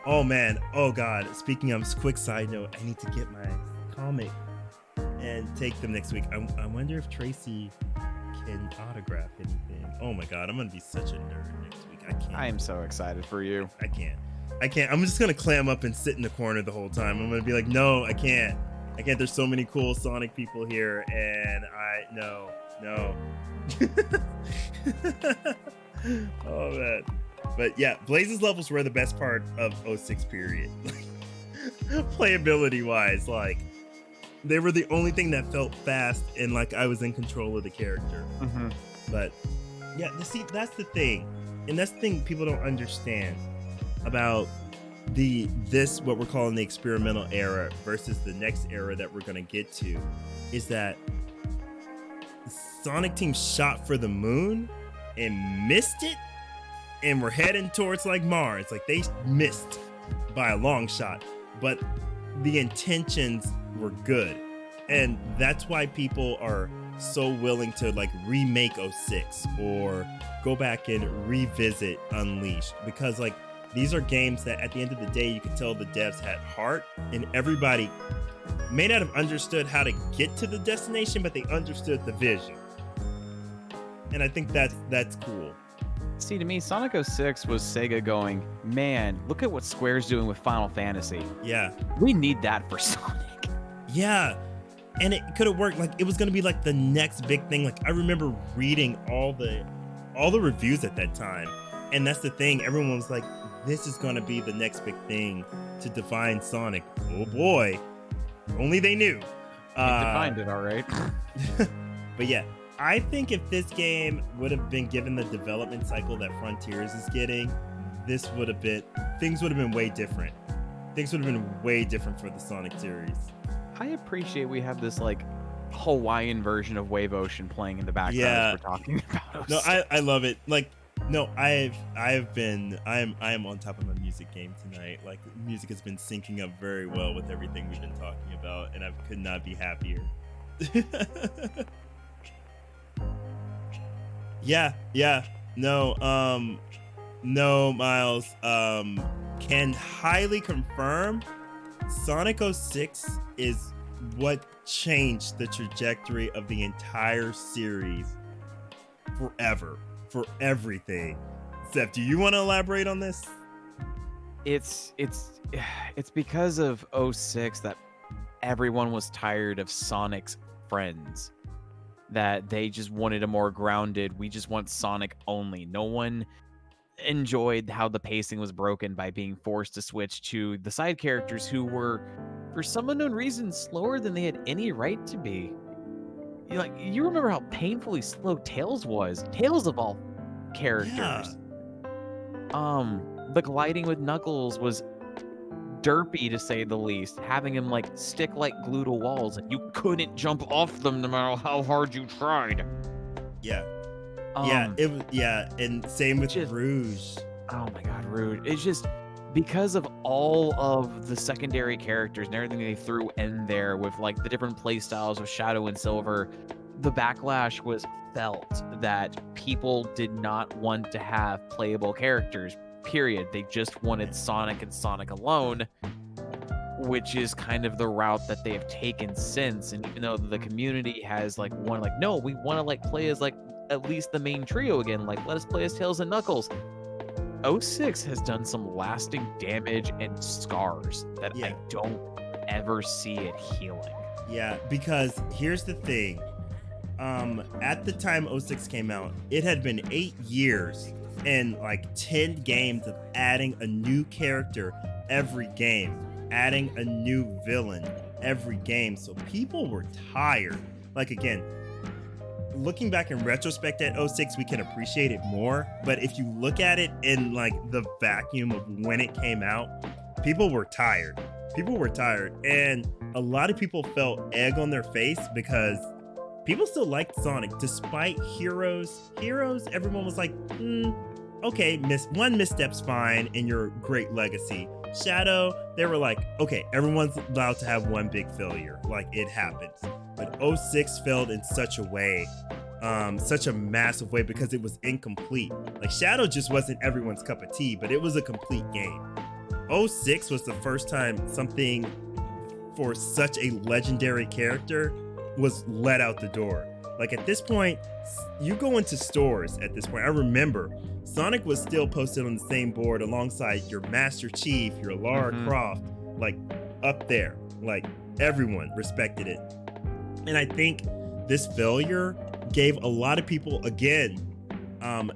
Oh man, oh god. Speaking of, quick side note, I need to get my comic and take them next week. I wonder if Tracy can autograph anything. Oh my god, I'm gonna be such a nerd next week. I can't. I am so excited for you. I can't. I'm just gonna clam up and sit in the corner the whole time. I'm gonna be like, no, I can't. There's so many cool Sonic people here, and no. Oh man. But yeah, Blaze's levels were the best part of 06 period. Playability wise, like, they were the only thing that felt fast and like I was in control of the character. But yeah, see, that's the thing. And that's the thing people don't understand about this what we're calling the experimental era versus the next era that we're gonna get to, is that Sonic Team shot for the moon and missed it, and we're heading towards like Mars. Like, they missed by a long shot, but the intentions were good. And that's why people are so willing to like remake 06 or go back and revisit Unleashed, because like these are games that at the end of the day you could tell the devs had heart, and everybody may not have understood how to get to the destination, but they understood the vision. And I think that's cool. See, to me, Sonic 06 was Sega going, man, look at what Square's doing with Final Fantasy. Yeah. We need that for Sonic. Yeah. And it could have worked. Like, it was going to be like the next big thing. Like, I remember reading all the reviews at that time. And that's the thing. Everyone was like, this is going to be the next big thing to define Sonic. Oh boy. Only they knew. They defined it all right. But yeah, I think if this game would have been given the development cycle that Frontiers is getting, things would have been way different. Things would have been way different for the Sonic series. I appreciate we have this like Hawaiian version of Wave Ocean playing in the background Yeah. as we're talking about. No, I love it. Like, no, I am on top of my music game tonight. Like, music has been syncing up very well with everything we've been talking about, and I could not be happier. Yeah. No, Miles. Can highly confirm Sonic 06 is what changed the trajectory of the entire series forever, for everything. Seth, do you want to elaborate on this? It's because of 06 that everyone was tired of Sonic's friends, that they just wanted a more grounded, we just want Sonic only. No one enjoyed how the pacing was broken by being forced to switch to the side characters who were, for some unknown reason, slower than they had any right to be. You remember how painfully slow Tails was. Tails of all characters. The gliding with Knuckles was derpy, to say the least. Having him like stick like glue to walls, and you couldn't jump off them no matter how hard you tried. Yeah. Um, It was, and same with just- Rouge. Oh my god, Rude. It's just because of all of the secondary characters and everything they threw in there with like the different play styles of Shadow and Silver, the backlash was felt that people did not want to have playable characters, period. They just wanted Sonic and Sonic alone, which is kind of the route that they have taken since. And even though the community has like one, like, no, we want to like play as like at least the main trio again, like let us play as Tails and Knuckles. 06 has done some lasting damage and scars that Yeah. I don't ever see it healing. Yeah, because here's the thing. At the time 06 came out, it had been 8 years and like 10 games of adding a new character every game, adding a new villain every game. So people were tired. Like, again, looking back in retrospect at 06, we can appreciate it more. But if you look at it in like the vacuum of when it came out, people were tired. People were tired. And a lot of people felt egg on their face because people still liked Sonic despite Heroes. Heroes, everyone was like, okay, one misstep's fine in your great legacy. Shadow, they were like, okay, everyone's allowed to have one big failure. Like, it happens. But 06 failed in such a way, such a massive way, because it was incomplete. Like, Shadow just wasn't everyone's cup of tea, but it was a complete game. 06 was the first time something for such a legendary character was let out the door. Like, at this point, you go into stores at this point. I remember Sonic was still posted on the same board alongside your Master Chief, your Lara Croft, like up there. Like, everyone respected it. And I think this failure gave a lot of people, again,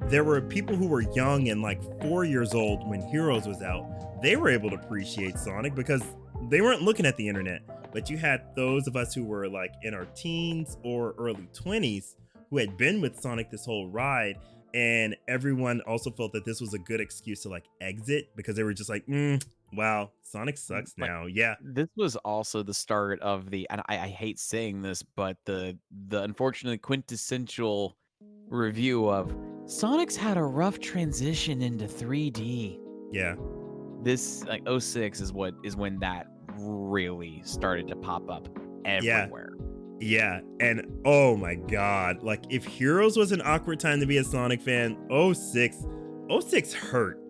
there were people who were young and like 4 years old when Heroes was out. They were able to appreciate Sonic because they weren't looking at the internet. But you had those of us who were like in our teens or early 20s who had been with Sonic this whole ride. And everyone also felt that this was a good excuse to like exit because they were just like, wow, Sonic sucks now. Yeah. This was also the start of the, and I hate saying this, but the unfortunately quintessential review of Sonic's had a rough transition into 3D. Yeah. This like 06 is when that really started to pop up everywhere. Yeah, and oh my god, like if Heroes was an awkward time to be a Sonic fan, 06 hurt.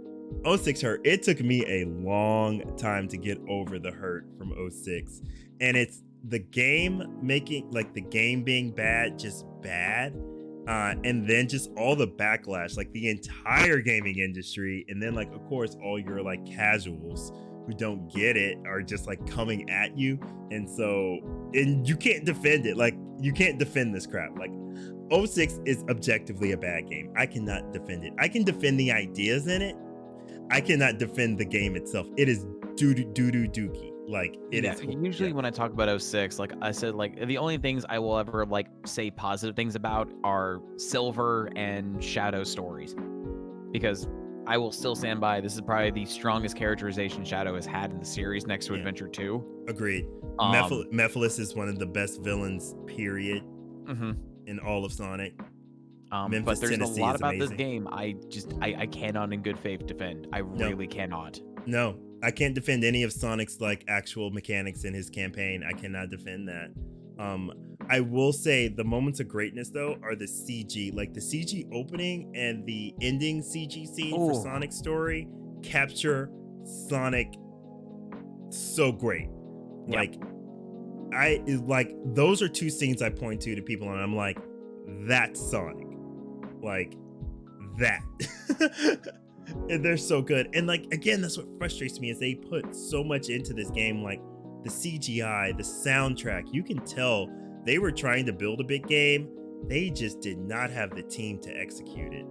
06 hurt. It took me a long time to get over the hurt from 06. And it's the game making, like the game being bad, just bad. And then just all the backlash, like the entire gaming industry. And then like, of course, all your like casuals who don't get it are just like coming at you. And you can't defend it. Like, you can't defend this crap. Like, 06 is objectively a bad game. I cannot defend it. I can defend the ideas in it. I cannot defend the game itself. It is dookie. Like, it is. Usually when I talk about 06, like I said, like the only things I will ever like say positive things about are Silver and Shadow stories, because I will still stand by. This is probably the strongest characterization Shadow has had in the series, next to Yeah. Adventure 2. Agreed. Mephiles is one of the best villains, period, in all of Sonic. Memphis, But there's Tennessee a lot is about this amazing. game I cannot in good faith defend. I really cannot. No, I can't defend any of Sonic's like actual mechanics in his campaign. I cannot defend that. I will say the moments of greatness though are the CG, like the CG opening and the ending CG scene for Oh. Sonic's story capture Sonic so great. Yeah. Like those are two scenes I point to people and I'm like, that's Sonic. Like that. And they're so good. And like again, that's what frustrates me is they put so much into this game, like the CGI, the soundtrack. You can tell they were trying to build a big game. They just did not have the team to execute it.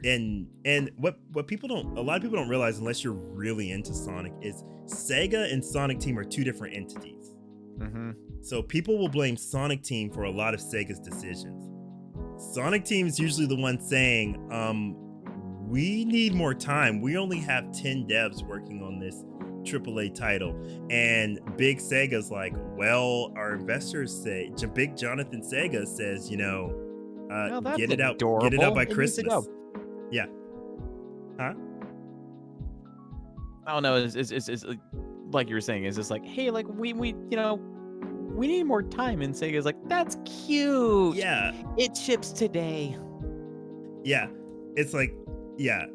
And what a lot of people don't realize unless you're really into Sonic is Sega and Sonic Team are two different entities. So people will blame Sonic Team for a lot of Sega's decisions. Sonic Team is usually the one saying, we need more time. We only have 10 devs working on this AAA title. And Big Sega's like, well, our investors say, Big Jonathan Sega says, Well, that's get it out adorable. by It needs to Christmas. go. Yeah. Huh? I don't know. It's like you were saying. Is just like, hey, like we need more time, and Sega's like, that's cute. Yeah. It ships today. Yeah. It's like, yeah.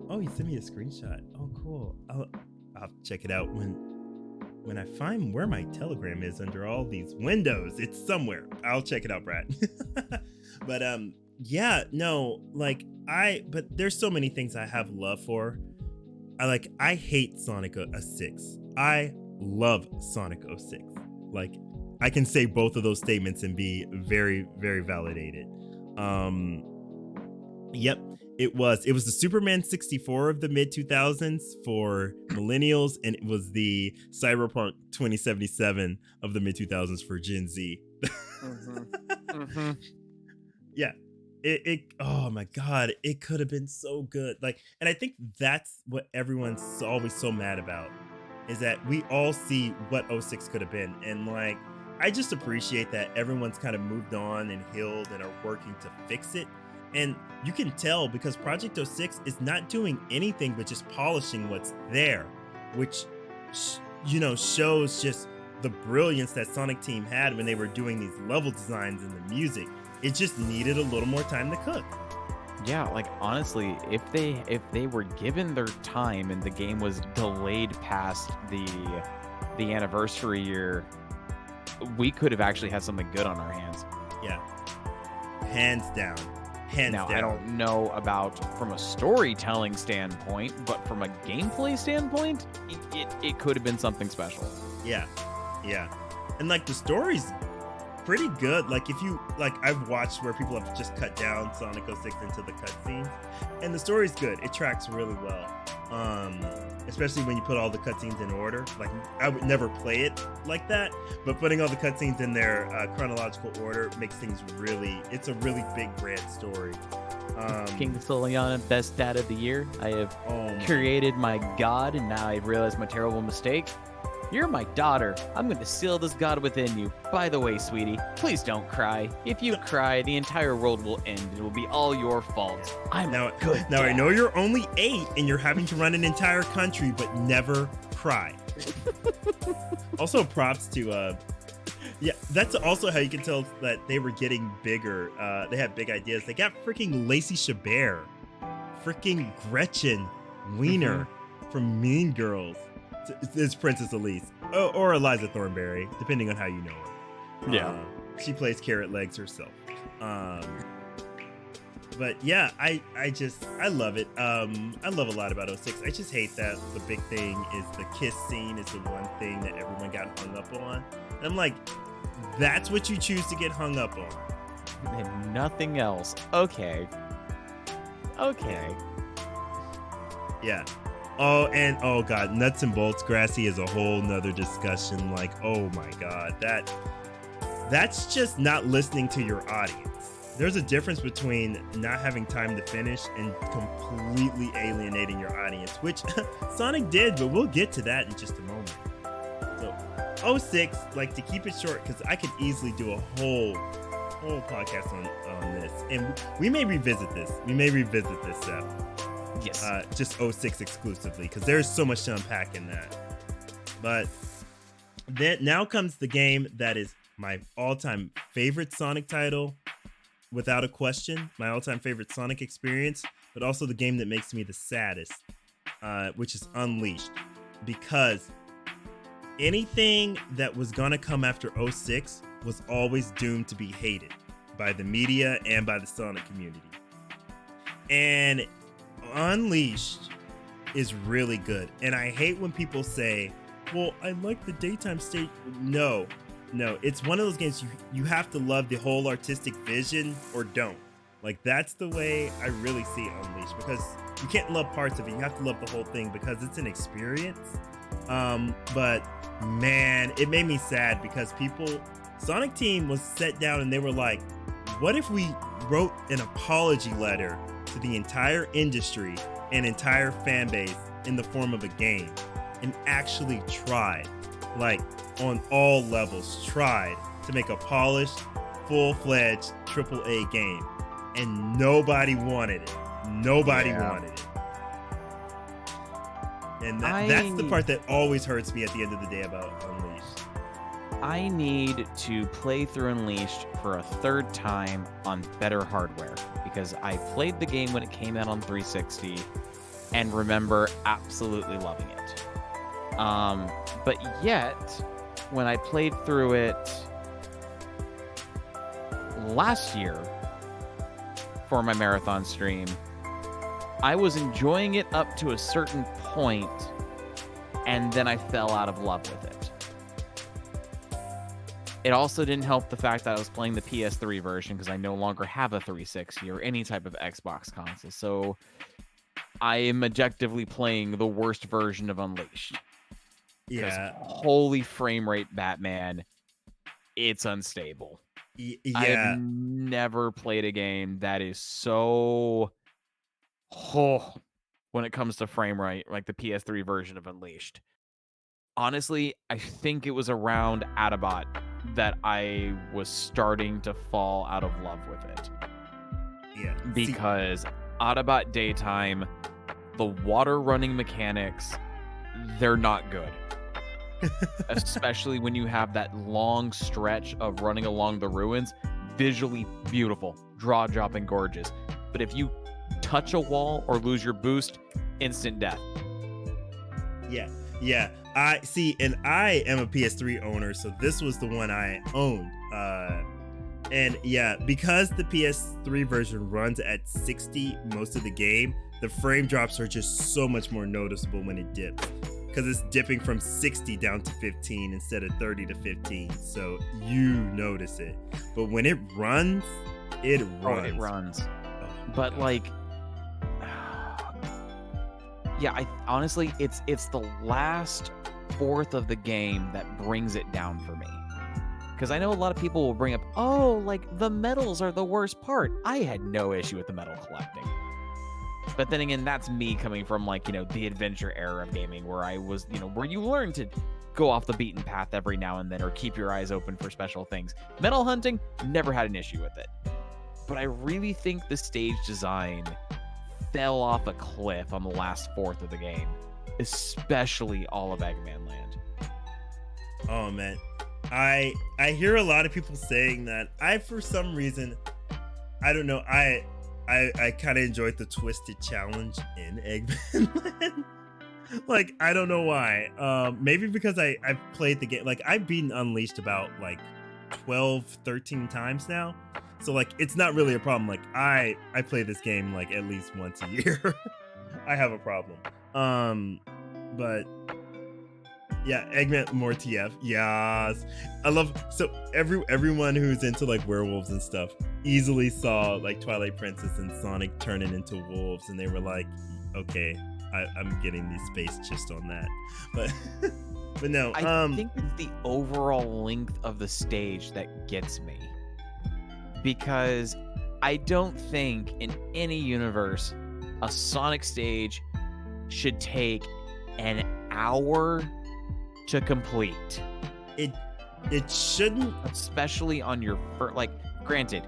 Oh, he sent me a screenshot. Oh, cool. I'll check it out when I find where my Telegram is under all these windows. It's somewhere. I'll check it out, Brad. But yeah, no, like but there's so many things I have love for. I hate Sonic 06. I love Sonic 06. Like I can say both of those statements and be very, very validated. Yep. It was the Superman 64 of the mid 2000s for millennials, and it was the Cyberpunk 2077 of the mid 2000s for Gen Z. Yeah, it oh my god, it could have been so good. Like, and I think that's what everyone's always so mad about is that we all see what 06 could have been, and like I just appreciate that everyone's kind of moved on and healed and are working to fix it. And you can tell because Project 06 is not doing anything but just polishing what's there, which, shows just the brilliance that Sonic Team had when they were doing these level designs and the music. It just needed a little more time to cook. Yeah, like honestly, if they were given their time and the game was delayed past the anniversary year, we could have actually had something good on our hands. Yeah, hands down. Now, I don't know about from a storytelling standpoint, but from a gameplay standpoint, it could have been something special. Yeah. And like the story's pretty good. Like if you I've watched where people have just cut down Sonic 06 into the cutscenes, and the story's good. It tracks really well. Especially when you put all the cutscenes in order. Like I would never play it like that, but putting all the cutscenes in their chronological order makes things it's a really big grand story. King Soliana, best dad of the year. I have created my god, and now I've realized my terrible mistake. You're my daughter. I'm going to seal this god within you. By the way, sweetie, please don't cry. If you cry, the entire world will end. It will be all your fault. I'm a good Now dad. I know you're only 8 and you're having to run an entire country, but never cry. Also, props to yeah, that's also how you can tell that they were getting bigger. They had big ideas. They got freaking Lacey Chabert, freaking Gretchen Wiener from Mean Girls. It's Princess Elise or Eliza Thornberry, depending on how you know her. Yeah. She plays Carrot Legs herself. But yeah, I love it. I love a lot about 06. I just hate that the big thing is the kiss scene is the one thing that everyone got hung up on. And I'm like, that's what you choose to get hung up on. And nothing else. Okay. Yeah. Oh, and oh god, nuts and bolts Grassy is a whole nother discussion. Like, oh my god, that's just not listening to your audience. there's a difference between not having time to finish and completely alienating your audience, which Sonic did, but we'll get to that in just a moment. So 06, like, to keep it short, because I could easily do a whole podcast on this, and we may revisit this. Seth. Yes. Just 06 exclusively, because there's so much to unpack in that. But then now comes the game that is my all-time favorite Sonic title, without a question. My all-time favorite Sonic experience, but also the game that makes me the saddest, which is Unleashed, because anything that was gonna come after 06 was always doomed to be hated by the media and by the Sonic community. And Unleashed is really good. And I hate when people say, well, I like the daytime state. No, it's one of those games you have to love the whole artistic vision or don't. Like, that's the way I really see Unleashed, because you can't love parts of it. You have to love the whole thing because it's an experience. But man, it made me sad because Sonic Team was set down and they were like, what if we wrote an apology letter to the entire industry and entire fan base in the form of a game, and actually tried, like, on all levels, tried to make a polished, full-fledged AAA game, and nobody wanted it. Nobody wanted it. And that's the part that always hurts me at the end of the day about Unleashed. I need to play through Unleashed for a third time on better hardware, because I played the game when it came out on 360 and remember absolutely loving it. But yet, when I played through it last year for my marathon stream, I was enjoying it up to a certain point, and then I fell out of love with it. It also didn't help the fact that I was playing the PS3 version, because I no longer have a 360 or any type of Xbox console. So I am objectively playing the worst version of Unleashed. Yeah. Holy frame rate Batman, it's unstable. Yeah. I have never played a game that is so... when it comes to frame rate, like the PS3 version of Unleashed. Honestly, I think it was around Autobot that I was starting to fall out of love with it. Yeah. Because Autobot Daytime, the water running mechanics, they're not good. Especially when you have that long stretch of running along the ruins. Visually beautiful, jaw-dropping gorgeous. But if you touch a wall or lose your boost, instant death. Yeah. I see, and I am a PS3 owner, so this was the one I owned. And yeah, because the PS3 version runs at 60 most of the game, the frame drops are just so much more noticeable when it dips, because it's dipping from 60 down to 15 instead of 30 to 15. So you notice it. But when it runs, it runs. Oh, it runs. Oh, but God. like, yeah, I honestly, it's the last fourth of the game that brings it down for me. Because I know a lot of people will bring up, oh, like the medals are the worst part. I had no issue with the medal collecting. But then again, that's me coming from, like, you know, the adventure era of gaming, where I was, you know, where you learn to go off the beaten path every now and then, or keep your eyes open for special things. Medal hunting, never had an issue with it. But I really think the stage design fell off a cliff on the last fourth of the game, especially all of Eggman Land. Oh man, I hear a lot of people saying that. For some reason, I don't know, I kind of enjoyed the twisted challenge in Eggman Land. Like, I don't know why. Maybe because I've played the game. Like, I've beaten Unleashed about like 12, 13 times now. So like, it's not really a problem. Like, I play this game like at least once a year. I have a problem. But yeah, Eggman, more TF. Yes. I love, so everyone who's into like werewolves and stuff easily saw like Twilight Princess and Sonic turning into wolves, and they were like, okay, I'm getting the space just on that. But no, I think it's the overall length of the stage that gets me. Because I don't think in any universe a Sonic stage should take an hour to complete. It shouldn't. Especially on your first, like, granted,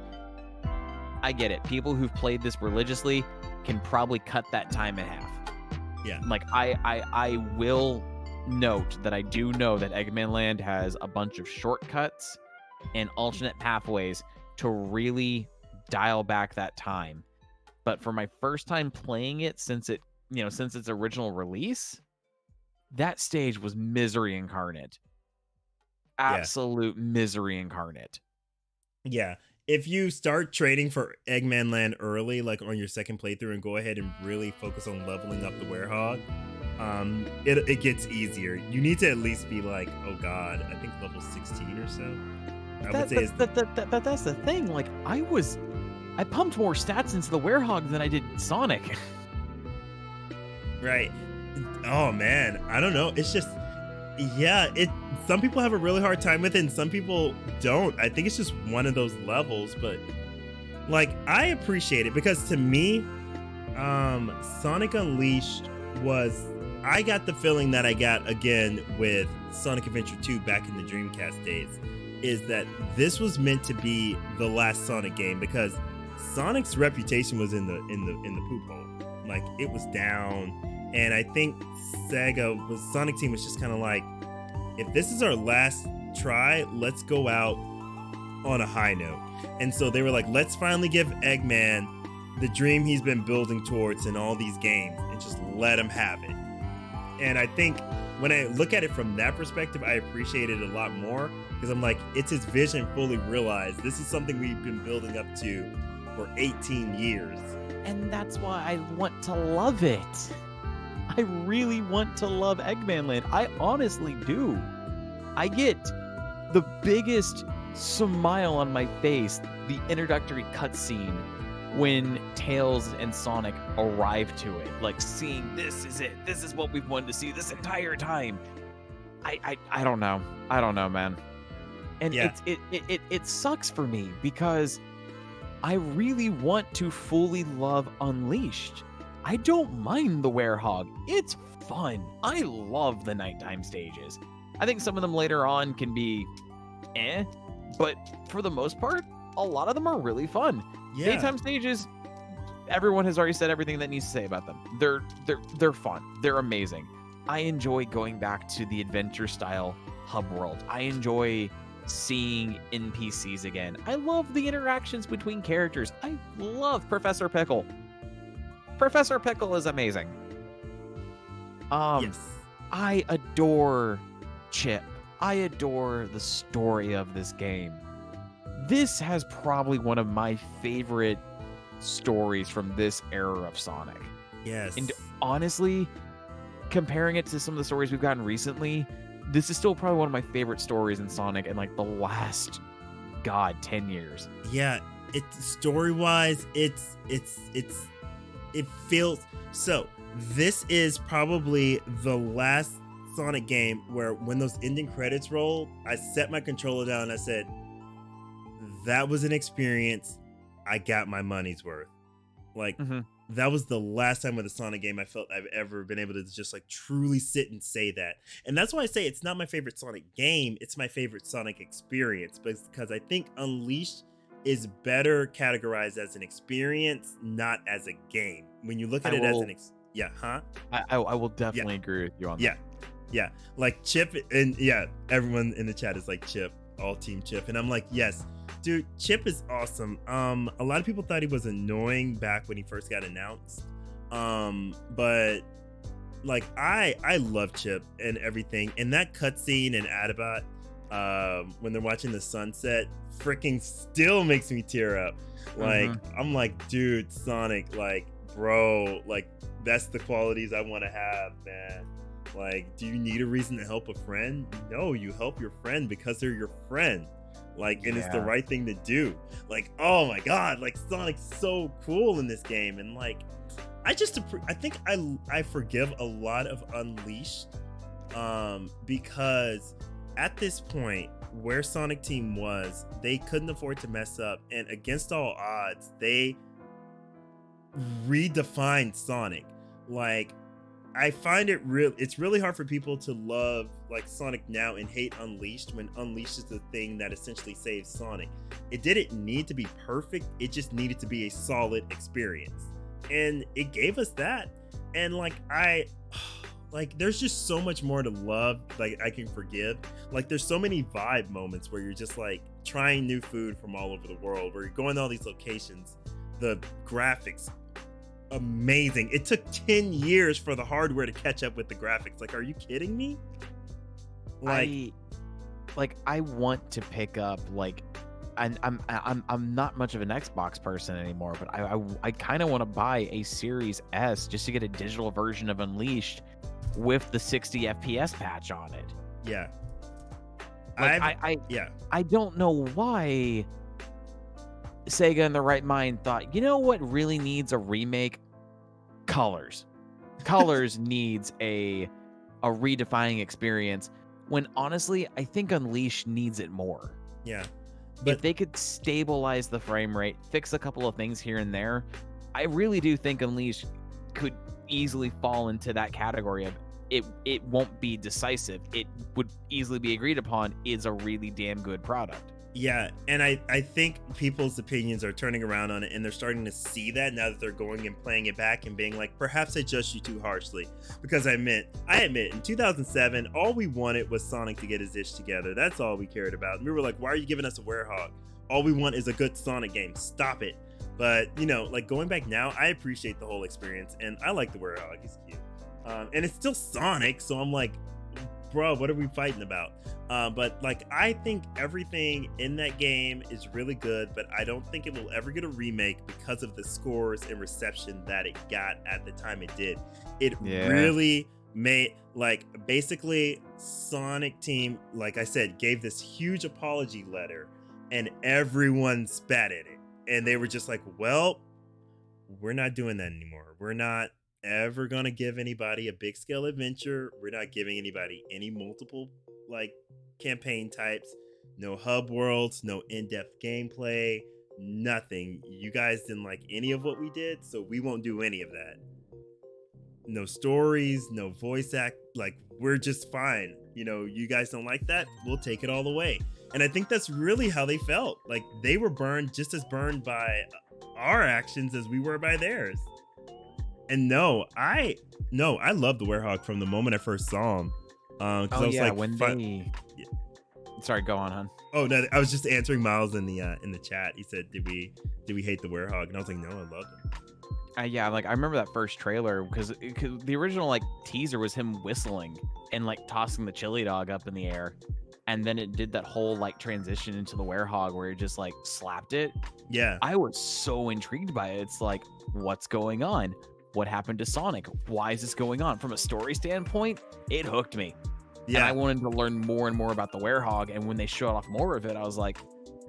I get it. People who've played this religiously can probably cut that time in half. Yeah. Like, I will note that I do know that Eggman Land has a bunch of shortcuts and alternate pathways to really dial back that time. But for my first time playing it since its original release, that stage was misery incarnate. Absolute misery incarnate. Yeah. If you start training for Eggman Land early, like on your second playthrough, and go ahead and really focus on leveling up the Werehog, it gets easier. You need to at least be like, oh god, I think level 16 or so. That's the thing. Like, I pumped more stats into the Werehog than I did Sonic. Right. Oh man, I don't know. It's just, yeah, some people have a really hard time with it and some people don't. I think it's just one of those levels, but like, I appreciate it because to me, Sonic Unleashed I got the feeling that I got again with Sonic Adventure 2 back in the Dreamcast days, is that this was meant to be the last Sonic game because Sonic's reputation was in the poop hole. Like, it was down, and I think Sonic Team was just kind of like, if this is our last try, let's go out on a high note. And so they were like, let's finally give Eggman the dream he's been building towards in all these games and just let him have it. And I think when I look at it from that perspective, I appreciate it a lot more because I'm like, it's his vision fully realized. This is something we've been building up to for 18 years. And that's why I want to love it. I really want to love Eggman Land. I honestly do. I get the biggest smile on my face, the introductory cutscene when Tails and Sonic arrive to it. Like, seeing this is it. This is what we've wanted to see this entire time. I don't know. I don't know, man. And yeah. it sucks for me because I really want to fully love Unleashed. I don't mind the Werehog. It's fun. I love the nighttime stages. I think some of them later on can be but for the most part, a lot of them are really fun. Yeah. Daytime stages, everyone has already said everything that needs to say about them. They're fun. They're amazing. I enjoy going back to the adventure style hub world. I enjoy seeing NPCs again. I love the interactions between characters. I love Professor Pickle. Professor Pickle is amazing. Yes. I adore Chip. I adore the story of this game. This has probably one of my favorite stories from this era of Sonic. Yes. And honestly, comparing it to some of the stories we've gotten recently, this is still probably one of my favorite stories in Sonic in like the last 10 years. Yeah, it's story-wise, it feels so. This is probably the last Sonic game where when those ending credits rolled, I set my controller down and I said, that was an experience. I got my money's worth. Like, that was the last time with a Sonic game I felt I've ever been able to just like truly sit and say that. And that's why I say it's not my favorite Sonic game. It's my favorite Sonic experience, because I think Unleashed is better categorized as an experience, not as a game. When you look at as an I will definitely agree with you on that. Yeah. Like Chip, and everyone in the chat is like Chip, all team Chip. And I'm like, yes, dude, Chip is awesome. A lot of people thought he was annoying back when he first got announced. But like I love Chip and everything. And that cutscene in Adabat, when they're watching the sunset, freaking still makes me tear up. Like, I'm like, dude, Sonic, like, bro, like, that's the qualities I want to have, man. Like, do you need a reason to help a friend? No, you help your friend because they're your friend. Like, and it's the right thing to do. Like, oh my god, like, Sonic's so cool in this game. And like, I think I forgive a lot of Unleashed, because at this point, where Sonic Team was, they couldn't afford to mess up, and against all odds, they redefined Sonic. Like, I find it's really hard for people to love like Sonic now and hate Unleashed when Unleashed is the thing that essentially saves Sonic. It didn't need to be perfect, it just needed to be a solid experience. And it gave us that. And like there's just so much more to love, like I can forgive. Like there's so many vibe moments where you're just like trying new food from all over the world, where you're going to all these locations. The graphics, amazing. It took 10 years for the hardware to catch up with the graphics. Like, are you kidding me? I want to pick up like, and I'm not much of an Xbox person anymore, but I kind of want to buy a Series S just to get a digital version of Unleashed with the 60 FPS patch on it. Yeah. Like, I don't know why Sega in the right mind thought, you know what really needs a remake? Colors. Colors needs a redefining experience, when honestly I think Unleashed needs it more. Yeah. If they could stabilize the frame rate, fix a couple of things here and there, I really do think Unleashed could easily fall into that category of it won't be decisive. It would easily be agreed upon is a really damn good product. Yeah, and I think people's opinions are turning around on it, and they're starting to see that now that they're going and playing it back and being like, perhaps I judged you too harshly. Because I admit, in 2007, all we wanted was Sonic to get his ish together. That's all we cared about. And we were like, why are you giving us a werehog? All we want is a good Sonic game. Stop it. But, you know, like going back now, I appreciate the whole experience, and I like the werehog. He's cute. And it's still Sonic, so I'm like, bro, what are we fighting about? But like, I think everything in that game is really good, but I don't think it will ever get a remake because of the scores and reception that it got at the time it did. It really made, like, basically Sonic Team, like I said, gave this huge apology letter, and everyone spat at it. And they were just like, well, we're not doing that anymore. We're not ever gonna give anybody a big scale adventure. We're not giving anybody any multiple like campaign types, no hub worlds, no in-depth gameplay, nothing. You guys didn't like any of what we did, so we won't do any of that. No stories, no voice act, like we're just fine. You know, you guys don't like that, we'll take it all away. And I think that's really how they felt. Like they were burned, just as burned by our actions as we were by theirs. And I love the werehog from the moment I first saw him. I was like, when they... Sorry, go on, hon. Oh no, I was just answering Miles in the chat. He said, "Did we hate the werehog?" And I was like, "No, I loved him." Yeah, like I remember that first trailer because the original like teaser was him whistling and like tossing the chili dog up in the air, and then it did that whole like transition into the werehog where it just like slapped it. Yeah, I was so intrigued by it. It's like, what's going on? What happened to Sonic? Why is this going on? From a story standpoint, it hooked me. Yeah, and I wanted to learn more and more about the werehog. And when they showed off more of it, I was like,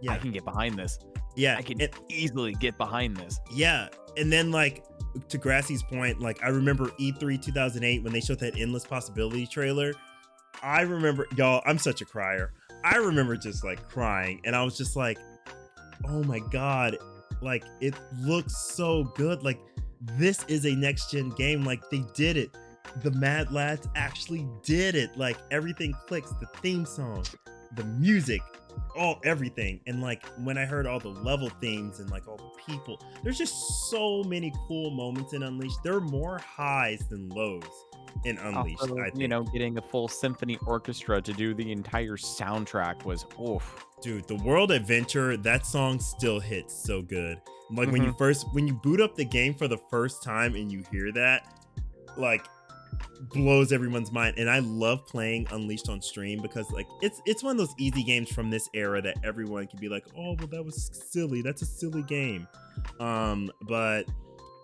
I can get behind this. Yeah, I can easily get behind this. Yeah, and then like to Grassy's point, like I remember E3 2008 when they showed that Endless Possibility trailer. I remember, y'all, I'm such a crier. I remember just like crying, and I was just like, oh my god, like it looks so good. Like this is a next gen game. Like they did it. The Mad Lads actually did it. Like everything clicks. The theme song, the music, everything. And like when I heard all the level themes and like all the people, there's just so many cool moments in Unleashed. There are more highs than lows in Unleashed. Also, I think. You know, getting a full symphony orchestra to do the entire soundtrack was oof. Dude, the World Adventure, that song still hits so good. Like when you boot up the game for the first time and you hear that, like blows everyone's mind. And I love playing Unleashed on stream because like it's one of those easy games from this era that everyone can be like, oh well, that was silly, that's a silly game. But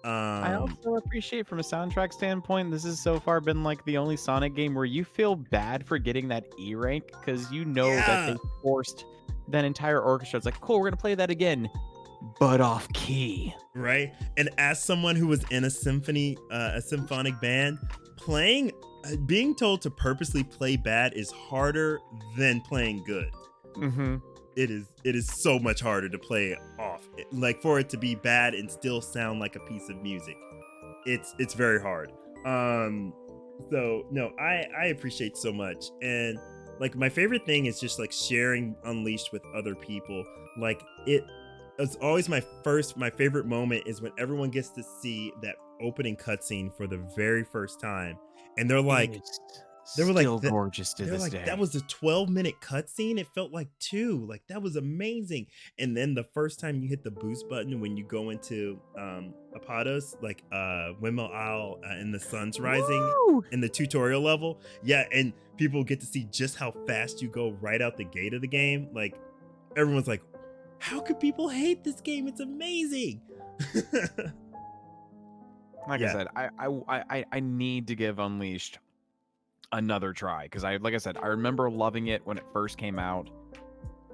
I also appreciate from a soundtrack standpoint, this has so far been like the only Sonic game where you feel bad for getting that E rank because you know that they forced that entire orchestra. It's like, cool, we're gonna play that again, but off key, right? And as someone who was in a symphonic band, being told to purposely play bad is harder than playing good. Mm-hmm. It is so much harder to play off. Like for it to be bad and still sound like a piece of music. It's very hard. So no, I appreciate so much. And like my favorite thing is just like sharing Unleashed with other people. Like it's always my favorite moment is when everyone gets to see that opening cutscene for the very first time. And they're like, they were like, still gorgeous to they're this like, day. that was a 12-minute cutscene. It felt like 2. Like that was amazing. And then the first time you hit the boost button when you go into Apados, like Windmill Isle and the sun's rising Woo! in the tutorial level. Yeah, and people get to see just how fast you go right out the gate of the game. Like everyone's like, how could people hate this game? It's amazing. Like Yeah. I said, I need to give Unleashed another try because like I said, I remember loving it when it first came out.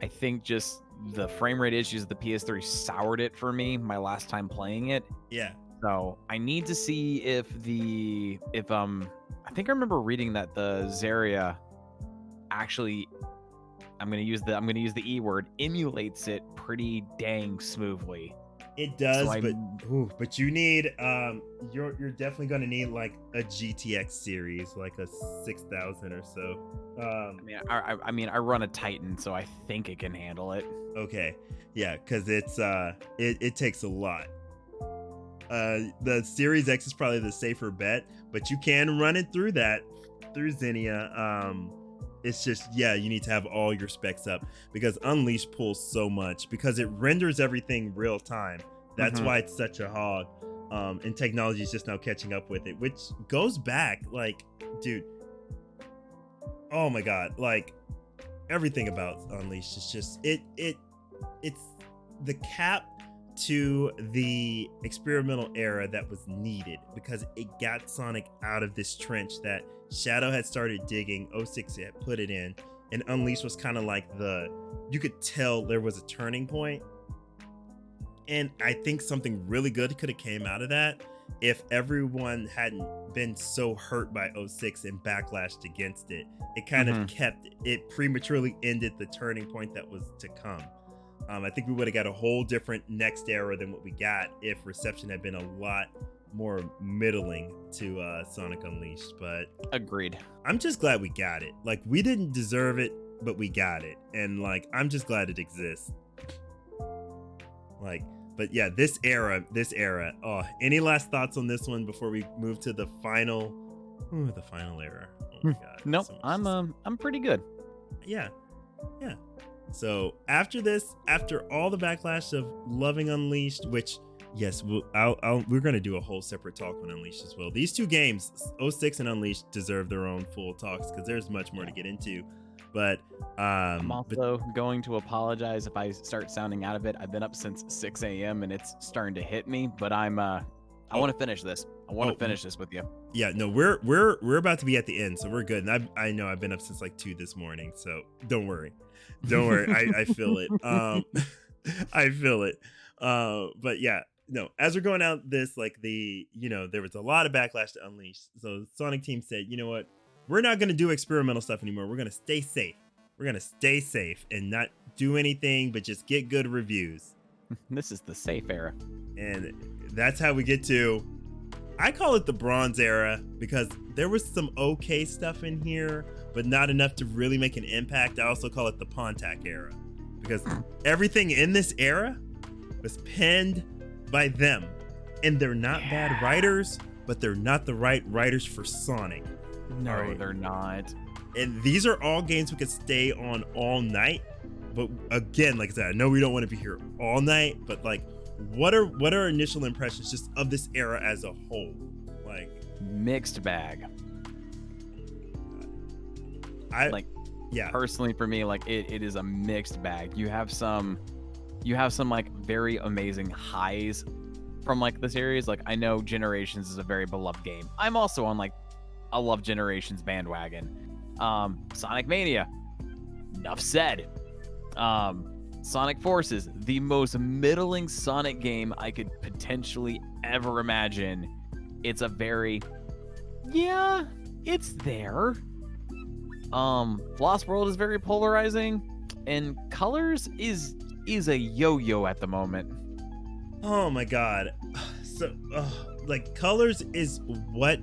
I think just the frame rate issues of the PS3 soured it for me my last time playing it. Yeah. So I need to see if I think I remember reading that the Zarya actually, I'm gonna use the E word, emulates it pretty dang smoothly. It does, So but you need you're definitely gonna need like a GTX series, like a 6000 or so. I mean, I run a Titan, so I think it can handle it. Okay, yeah, because it takes a lot. The Series X is probably the safer bet, but you can run it through Xenia. It's just, yeah, you need to have all your specs up because Unleashed pulls so much because it renders everything real time. That's why it's such a hog. And technology is just now catching up with it, which goes back, like, dude, oh my God, like everything about Unleashed is just, it's the cap to the experimental era that was needed because it got Sonic out of this trench that Shadow had started digging, 06 had put it in, and Unleashed was kind of like you could tell there was a turning point. And I think something really good could have came out of that if everyone hadn't been so hurt by 06 and backlashed against it. It kind of kept it prematurely ended the turning point that was to come. I think we would have got a whole different next era than what we got if reception had been a lot more middling to Sonic Unleashed. But Agreed. I'm just glad we got it. Like, we didn't deserve it, but we got it. And like, I'm just glad it exists. Like, but yeah, this era. Oh, any last thoughts on this one before we move to the final era? Oh my God. Nope, so much to say. I'm pretty good. Yeah. So after this, after all the backlash of loving Unleashed, which yes, we're gonna do a whole separate talk on Unleashed as well. These two games, 06 and Unleashed, deserve their own full talks because there's much more to get into. But I'm also going to apologize if I start sounding out of it. I've been up since 6 a.m. and it's starting to hit me, but I want to finish this. I want to finish this with you. Yeah, no, we're about to be at the end, so we're good. And I know I've been up since like 2 this morning, so don't worry. I feel it. I feel it. But yeah, no, as we're going out this, like there was a lot of backlash to Unleashed. So Sonic team said, you know what? We're not going to do experimental stuff anymore. We're going to stay safe. We're going to stay safe and not do anything, but just get good reviews. This is the safe era. And that's how we get to, I call it the Bronze Era because there was some okay stuff in here, but not enough to really make an impact. I also call it the Pontac Era because everything in this era was penned by them. And they're not bad writers, but they're not the right writers for Sonic. No, All right. they're not. And these are all games we could stay on all night. But again, like I said, I know we don't want to be here all night, but like, what are initial impressions just of this era as a whole? Like, Mixed bag. Yeah. Personally for me, like it is a mixed bag. You have some like very amazing highs from like the series. Like, I know Generations is a very beloved game. I'm also on like a Love Generations bandwagon. Sonic Mania, enough said. Sonic Forces, the most middling Sonic game I could potentially ever imagine. It's a very, it's there. Lost World is very polarizing. and Colors is a yo-yo at the moment. Oh my god. So like Colors is what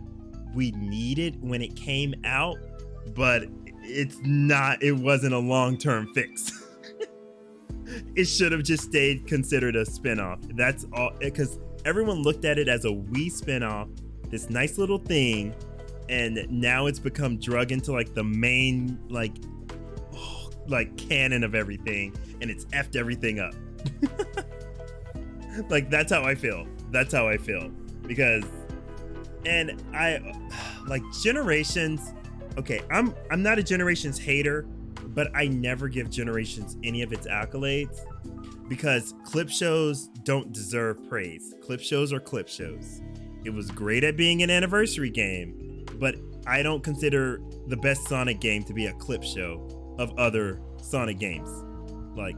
we needed when it came out, but it wasn't a long-term fix. It should have just stayed considered a spin-off. That's all, because everyone looked at it as a Wii spin-off, this nice little thing, and now it's become drug into like the main like canon of everything, and it's effed everything up. Like that's how I feel. Because, and I like Generations. Okay, I'm not a Generations hater, but I never give Generations any of its accolades because clip shows don't deserve praise. Clip shows are clip shows. It was great at being an anniversary game, but I don't consider the best Sonic game to be a clip show of other Sonic games. Like,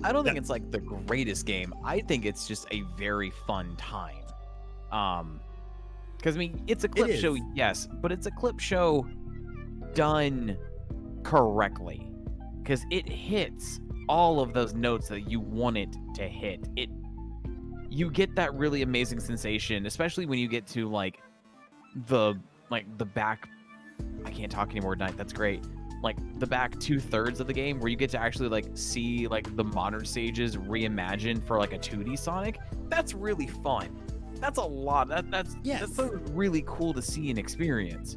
I don't think it's like the greatest game. I think it's just a very fun time. Because I mean, it's a clip show, yes, but it's a clip show done correctly. Because it hits all of those notes that you want it to hit. You get that really amazing sensation, especially when you get to like the back. I can't talk anymore tonight. That's great. Like the back 2/3 of the game where you get to actually like see like the modern stages reimagined for like a 2D Sonic. That's really fun. That's a lot. That's really cool to see and experience.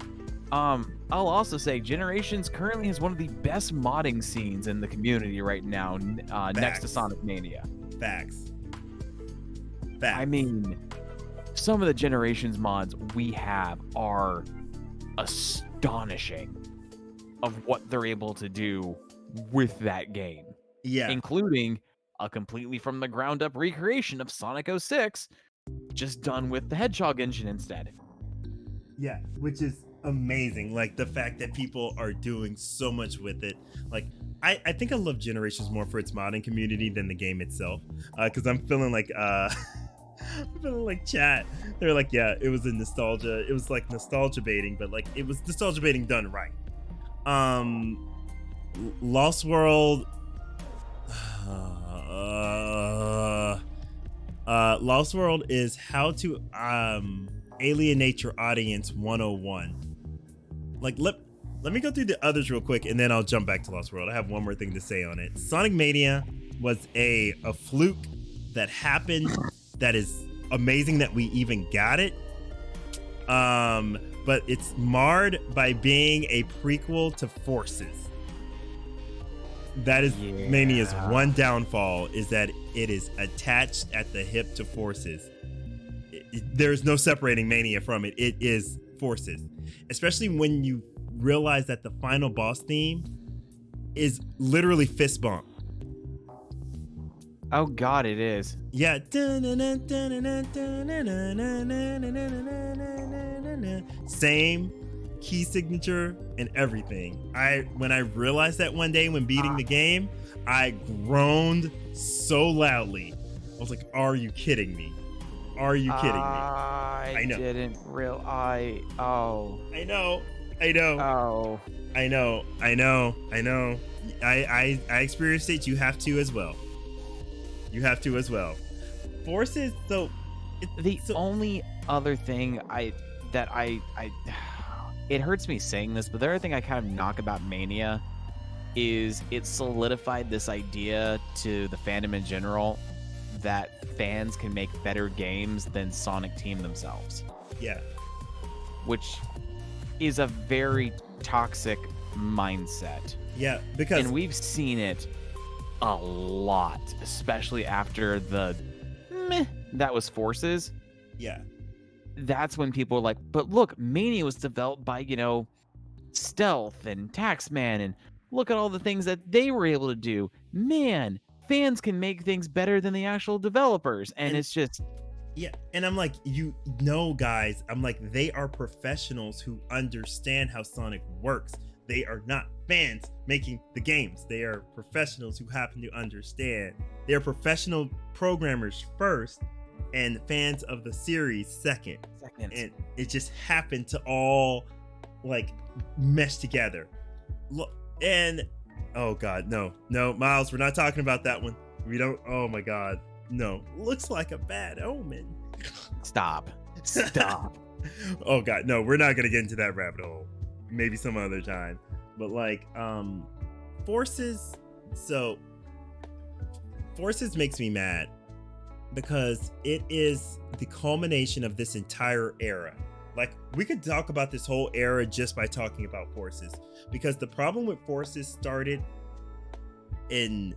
I'll also say Generations currently has one of the best modding scenes in the community right now, next to Sonic Mania. Facts. I mean, some of the Generations mods we have are astonishing of what they're able to do with that game. Yeah. Including a completely from the ground up recreation of Sonic 06, just done with the Hedgehog engine instead. Yeah, which is amazing. Like the fact that people are doing so much with it. Like I think I love Generations more for its modding community than the game itself. Because I'm feeling like chat. They're like, yeah, it was like nostalgia baiting, but like it was nostalgia baiting done right. Lost World. Lost World is how to alienate your audience 101. Like let me go through the others real quick and then I'll jump back to Lost World. I have one more thing to say on it. Sonic Mania was a fluke that happened that is amazing that we even got it. But it's marred by being a prequel to Forces. That is Mania's one downfall, is that it is attached at the hip to Forces. There's no separating Mania from it. It is Forces. Especially when you realize that the final boss theme is literally fist bump. Oh god, it is. Yeah. Same key signature and everything. When I realized that one day when beating the game, I groaned so loudly. I was like, "Are you kidding me? Are you kidding me?" I know. Didn't real. I know. I know. Oh. I know. I experienced it. You have to as well. Forces. So only other thing it hurts me saying this, but the other thing I kind of knock about Mania is it solidified this idea to the fandom in general that fans can make better games than Sonic Team themselves. Yeah. Which is a very toxic mindset. Yeah, because and we've seen it a lot, especially after the that was Forces. Yeah. That's when people are like, but look, Mania was developed by, Stealth and Taxman, and look at all the things that they were able to do. Man, fans can make things better than the actual developers. And it's just... Yeah, and I'm like, guys, I'm like, they are professionals who understand how Sonic works. They are not fans making the games. They are professionals who happen to understand. They are professional programmers first, and fans of the series second. And it just happened to all like mesh together. Look, and Oh God, no, Miles, we're not talking about that one. We don't. Oh my God, no. Looks like a bad omen. Stop. Oh God, no, we're not gonna get into that rabbit hole. Maybe some other time. But like, Forces. So, Forces makes me mad because it is the culmination of this entire era. Like, we could talk about this whole era just by talking about Forces, because the problem with Forces started in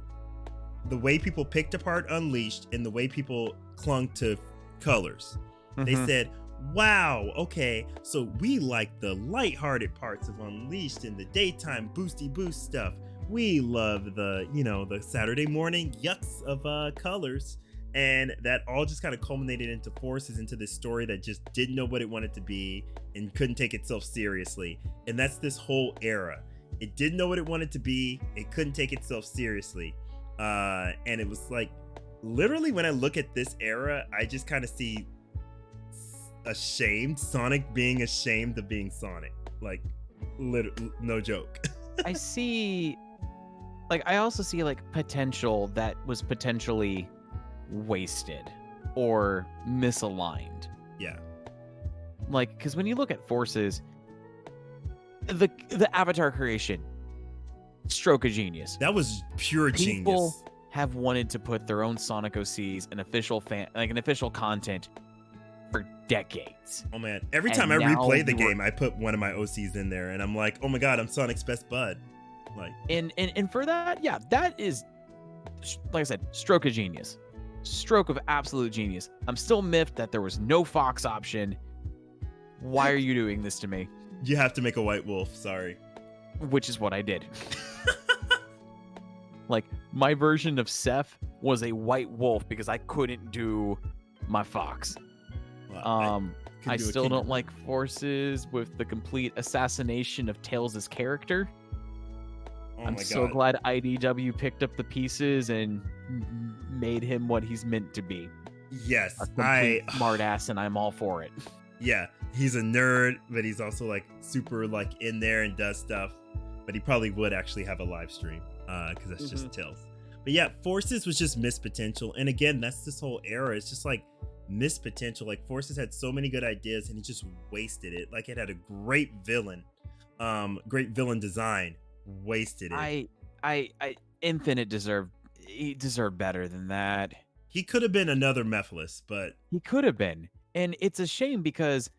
the way people picked apart Unleashed and the way people clung to Colors. They said, wow, okay, so we like the lighthearted parts of Unleashed and the daytime boosty boost stuff. We love the, the Saturday morning yucks of Colors. And that all just kind of culminated into Forces, into this story that just didn't know what it wanted to be and couldn't take itself seriously. And that's this whole era. It didn't know what it wanted to be. It couldn't take itself seriously. And it was like, literally when I look at this era, I just kind of see Sonic being ashamed of being Sonic. Like, no joke. I see, like, I also see like potential that was potentially wasted or misaligned. Yeah. Like, because when you look at Forces, the avatar creation, stroke of genius. That was pure People genius. have wanted to put their own Sonic OCs and official content for decades. Oh man, every And time I now replay the we're- game, I put one of my OCs in there and I'm like, oh my God, I'm Sonic's best bud. Like, And for that, yeah, that is, like I said, stroke of genius. Stroke of absolute genius. I'm still miffed that there was no Fox option. Why are you doing this to me? you have to make a white wolf, sorry. Which is what I did. Like, my version of Seth was a white wolf because I couldn't do my Fox. Well, I do a still king. don't like Forces with the complete assassination of Tails' character. Oh I'm my so God. glad IDW picked up the pieces and made him what he's meant to be. Yes, A complete smartass, and I'm all for it. yeah, he's a nerd, but he's also like super like in there and does stuff. But he probably would actually have a live stream because that's just Tails. But yeah, Forces was just missed potential. And again, that's this whole era. It's just like missed potential. Like, Forces had so many good ideas and he just wasted it. Like, it had a great villain design. Wasted it. I Infinite deserved better than that. He could have been another Mephiles, but He could have been. And it's a shame because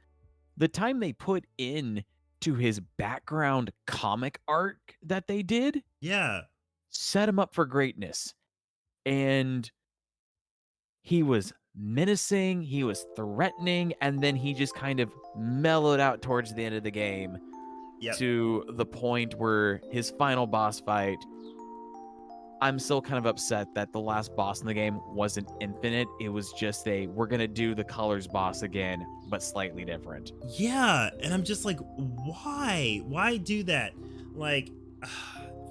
the time they put in to his background comic arc that they did yeah. set him up for greatness. And he was menacing, he was threatening, and then he just kind of mellowed out towards the end of the game. Yep. To the point where his final boss fight, I'm still kind of upset that the last boss in the game wasn't Infinite. It was just we're going to do the Colors boss again, but slightly different. Yeah, and I'm just like, why? Why do that? Like,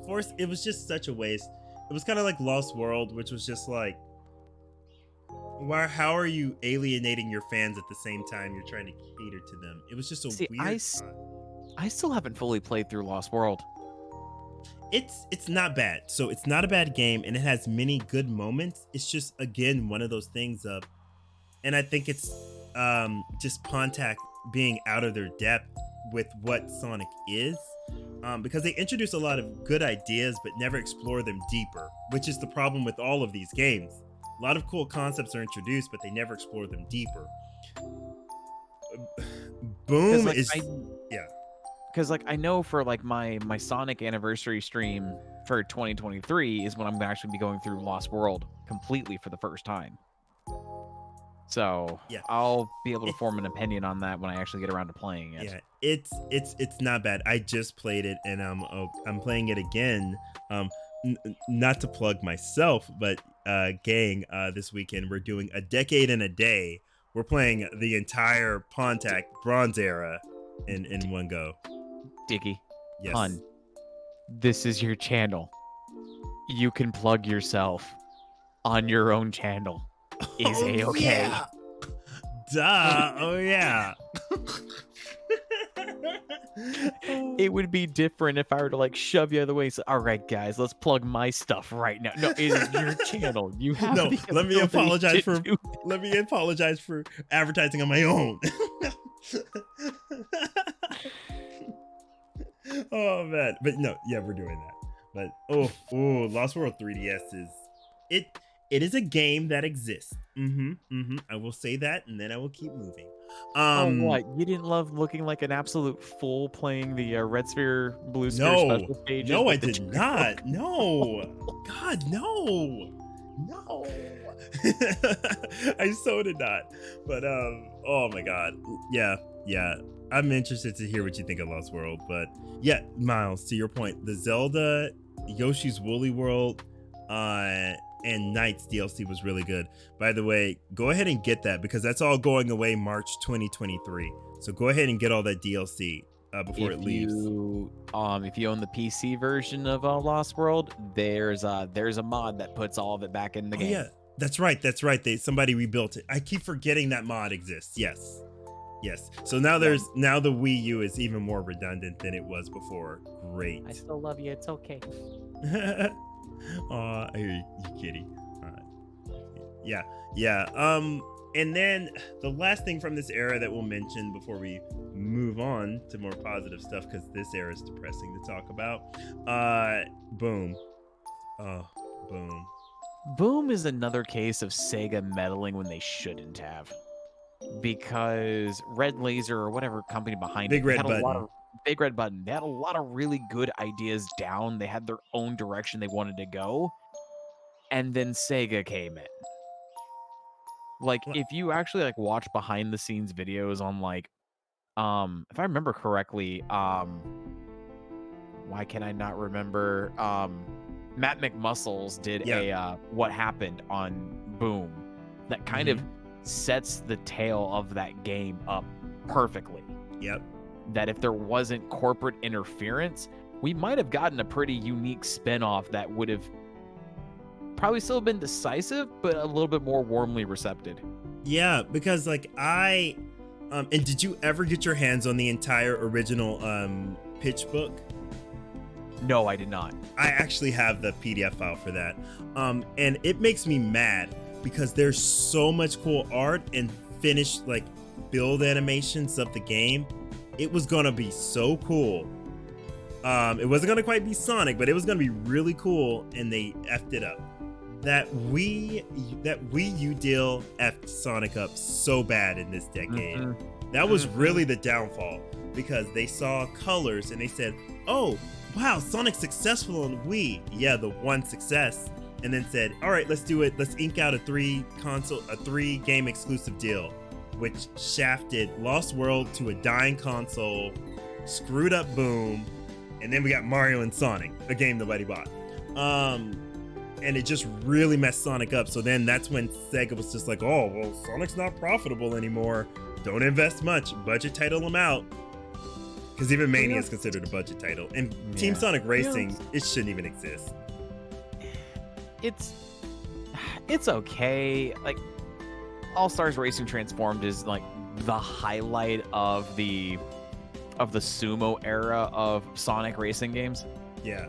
Force, it was just such a waste. It was kind of like Lost World, which was just like, how are you alienating your fans at the same time you're trying to cater to them? It was just a weird time. I still haven't fully played through Lost World. It's not bad. So it's not a bad game, and it has many good moments. It's just, again, one of those things of, and I think it's just Pontac being out of their depth with what Sonic is, because they introduce a lot of good ideas but never explore them deeper, which is the problem with all of these games. A lot of cool concepts are introduced, but they never explore them deeper. Boom is yeah. Because like I know for like my Sonic anniversary stream for 2023 is when I'm gonna actually be going through Lost World completely for the first time. So Yeah. I'll be able to form an opinion on that when I actually get around to playing it. Yeah, it's not bad. I just played it and I'm playing it again. Not to plug myself, but gang, this weekend we're doing a decade in a day. We're playing the entire Pontac Bronze era in one go. Dicky, Yes. hun, this is your channel. You can plug yourself on your own channel. Is A-okay? Yeah. Duh. Oh yeah. It would be different if I were to like shove you out of the way. So, all right, guys, let's plug my stuff right now. No, it is your channel. You have No, the let me ability apologize to for do let me apologize for advertising on my own. Oh man, but no, yeah, we're doing that. But Lost World 3DS it is a game that exists. I will say that, and then I will keep moving. Oh, what? You didn't love looking like an absolute fool playing the Red Sphere, Blue Sphere No, special stages? no, I with the did not. No, God, no. I so did not. But oh my God, yeah. I'm interested to hear what you think of Lost World. But yeah, Miles, to your point, the Zelda, Yoshi's Woolly World, and Nights DLC was really good. By the way, go ahead and get that because that's all going away March 2023. So go ahead and get all that DLC before it leaves. If you own the PC version of Lost World, there's a mod that puts all of it back in the game. Yeah, that's right. Somebody rebuilt it. I keep forgetting that mod exists. Yes. So now the Wii U is even more redundant than it was before. Great. I still love you. It's okay. Aw, I hear you, kitty. Yeah. And then the last thing from this era that we'll mention before we move on to more positive stuff, because this era is depressing to talk about. Boom. Boom. Boom is another case of Sega meddling when they shouldn't have. Because Red Laser or whatever company behind Big it Red had Button. a lot of Big Red Button. They had a lot of really good ideas down. They had their own direction they wanted to go. And then Sega came in. Like, What? if you actually like watch behind the scenes videos on like if I remember correctly, why can I not remember? Matt McMuscles did a what happened on Boom that kind of sets the tale of that game up perfectly. Yep. That if there wasn't corporate interference, we might have gotten a pretty unique spin-off that would have probably still been decisive, but a little bit more warmly recepted. Yeah, because like and did you ever get your hands on the entire original pitch book? No, I did not. I actually have the PDF file for that. And it makes me mad because there's so much cool art and finished like build animations of the game. It was gonna be so cool. It wasn't gonna quite be Sonic, but it was gonna be really cool, and they effed it up. That Wii U deal effed Sonic up so bad in this decade. That was really the downfall, because they saw colors and they said, "Oh, wow, Sonic's successful on Wii." Yeah, the one success. And then said, "All right, let's do it. Let's ink out a 3 game exclusive deal," which shafted Lost World to a dying console, screwed up Boom, and then we got Mario and Sonic, a game nobody bought. And it just really messed Sonic up. So then that's when Sega was just like, "Oh, well, Sonic's not profitable anymore. Don't invest much. Budget title them out." Because even Mania is considered a budget title. And Team Sonic Racing, it shouldn't even exist. It's okay. Like, All-Stars Racing Transformed is like the highlight of the sumo era of Sonic racing games. Yeah.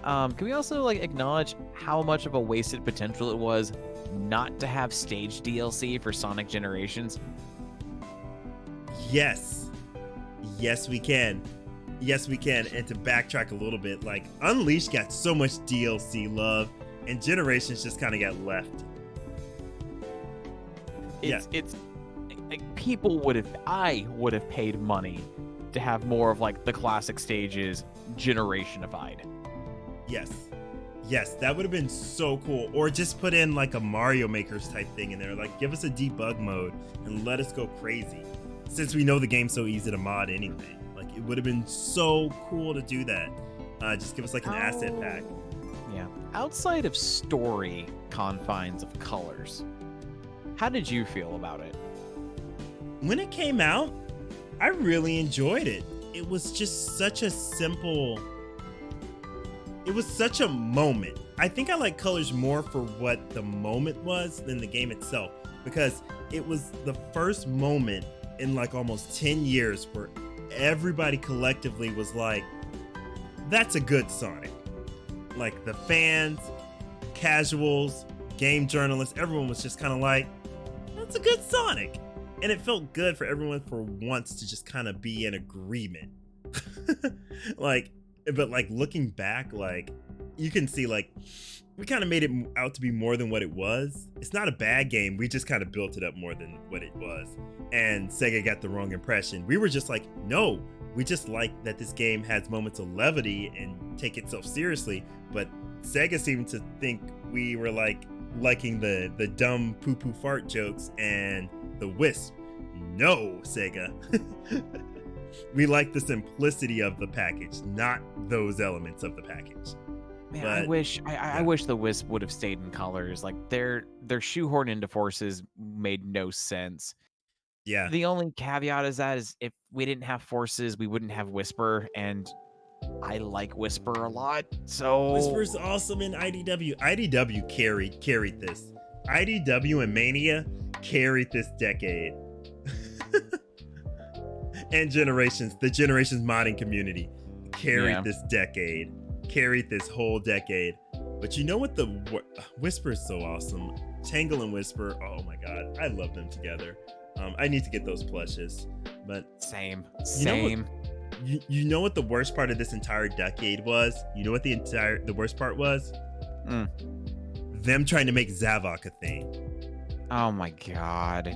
Can we also like acknowledge how much of a wasted potential it was not to have stage DLC for Sonic Generations? Yes, we can. And to backtrack a little bit, like Unleashed got so much DLC love, and Generations just kind of got left. It's like I would have paid money to have more of like the classic stages generationified. Yes, that would have been so cool. Or just put in like a Mario Makers type thing in there, like give us a debug mode and let us go crazy. Since we know the game's so easy to mod anyway, like it would have been so cool to do that. Just give us like an asset pack. Yeah. Outside of story confines of Colors, how did you feel about it? When it came out, I really enjoyed it. It was just such a simple. It was such a moment. I think I like Colors more for what the moment was than the game itself, because it was the first moment in like almost 10 years where everybody collectively was like, that's a good Sonic. Like the fans, casuals, game journalists, everyone was just kind of like, that's a good Sonic. And it felt good for everyone for once to just kind of be in agreement. Like, but like looking back, like you can see like we kind of made it out to be more than what it was. It's not a bad game. We just kind of built it up more than what it was. And Sega got the wrong impression. We were just like, no, we just like that this game has moments of levity and take itself seriously. But Sega seemed to think we were like liking the dumb poo-poo fart jokes and the wisp. No, Sega. We like the simplicity of the package, not those elements of the package. Man, But, I wish the Wisp would have stayed in colors. Like their shoehorn into forces made no sense. Yeah. The only caveat is that is if we didn't have forces, we wouldn't have Whisper, and I like Whisper a lot. So Whisper's awesome in IDW. IDW carried this. IDW and Mania carried this decade. And the Generations modding community carried this decade. Carried this whole decade. But you know what, the Whisper is so awesome. Tangle and Whisper, oh my god, I love them together. I need to get those plushes. But same. you know what the worst part of this entire decade was? You know what the worst part was? Them trying to make Zavok a thing. Oh my god.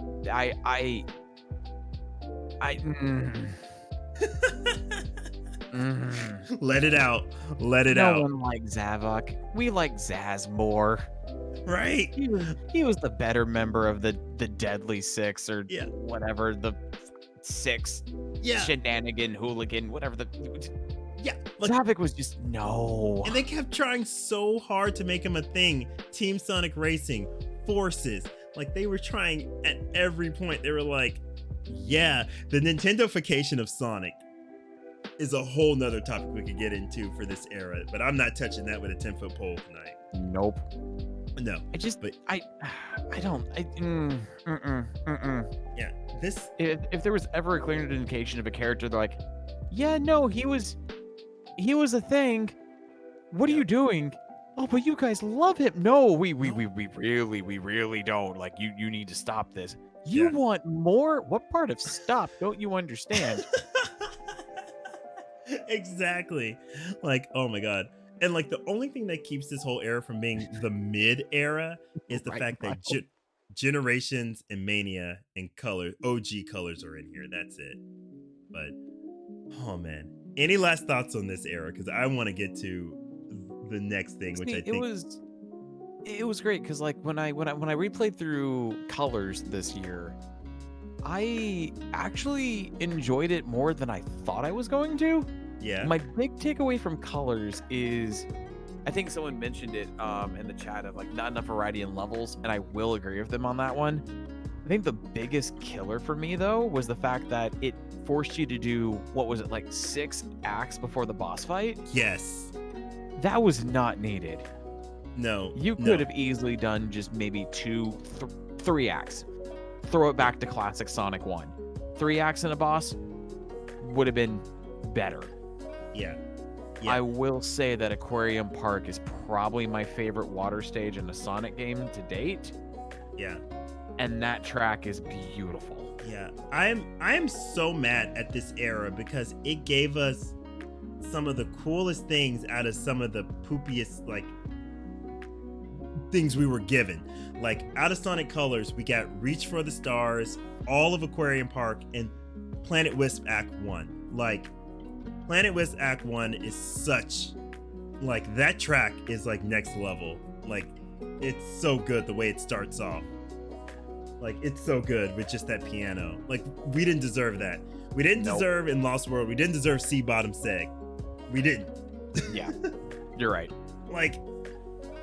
Let it out. No one likes Zavok. We like Zaz more. Right? He was the better member of the Deadly Six or Yeah. whatever, the Six shenanigan hooligan, whatever the Yeah. Like, Zavok was just no. and they kept trying so hard to make him a thing. Team Sonic Racing, Forces. Like they were trying at every point. They were like, yeah, the Nintendofication of Sonic is a whole nother topic we could get into for this era, but I'm not touching that with a 10-foot pole tonight. Nope. No. Yeah. This If there was ever a clear indication of a character, they're like, yeah, no, he was a thing. What are you doing? Oh, but you guys love him. No, we really don't. Like you need to stop this. You want more? What part of stop don't you understand? exactly. Like, oh my god. And like the only thing that keeps this whole era from being the mid era is the fact that Generations and Mania and OG colors are in here. That's it. But oh man, any last thoughts on this era? Because I want to get to the next thing, which I think it was great because like when I replayed through Colors this year, I actually enjoyed it more than I thought I was going to. Yeah. My big takeaway from Colors is, I think someone mentioned it in the chat of like not enough variety in levels, and I will agree with them on that one. I think the biggest killer for me though was the fact that it forced you to do, what was it, like 6 acts before the boss fight? Yes. That was not needed. No. You could have easily done just maybe 3 acts. Throw it back to classic Sonic 1. 3 acts in a boss would have been better. Yeah. I will say that Aquarium Park is probably my favorite water stage in a Sonic game to date. Yeah. And that track is beautiful. Yeah. I am so mad at this era because it gave us some of the coolest things out of some of the poopiest like things we were given. Like out of Sonic Colors, we got Reach for the Stars, all of Aquarium Park, and Planet Wisp Act 1. Like Planet Wisp Act 1 is such, like that track is like next level. Like it's so good the way it starts off. Like it's so good with just that piano. Like we didn't deserve that. We didn't deserve in Lost World. We didn't deserve Sea Bottom Seg. We didn't. Yeah, you're right. Like,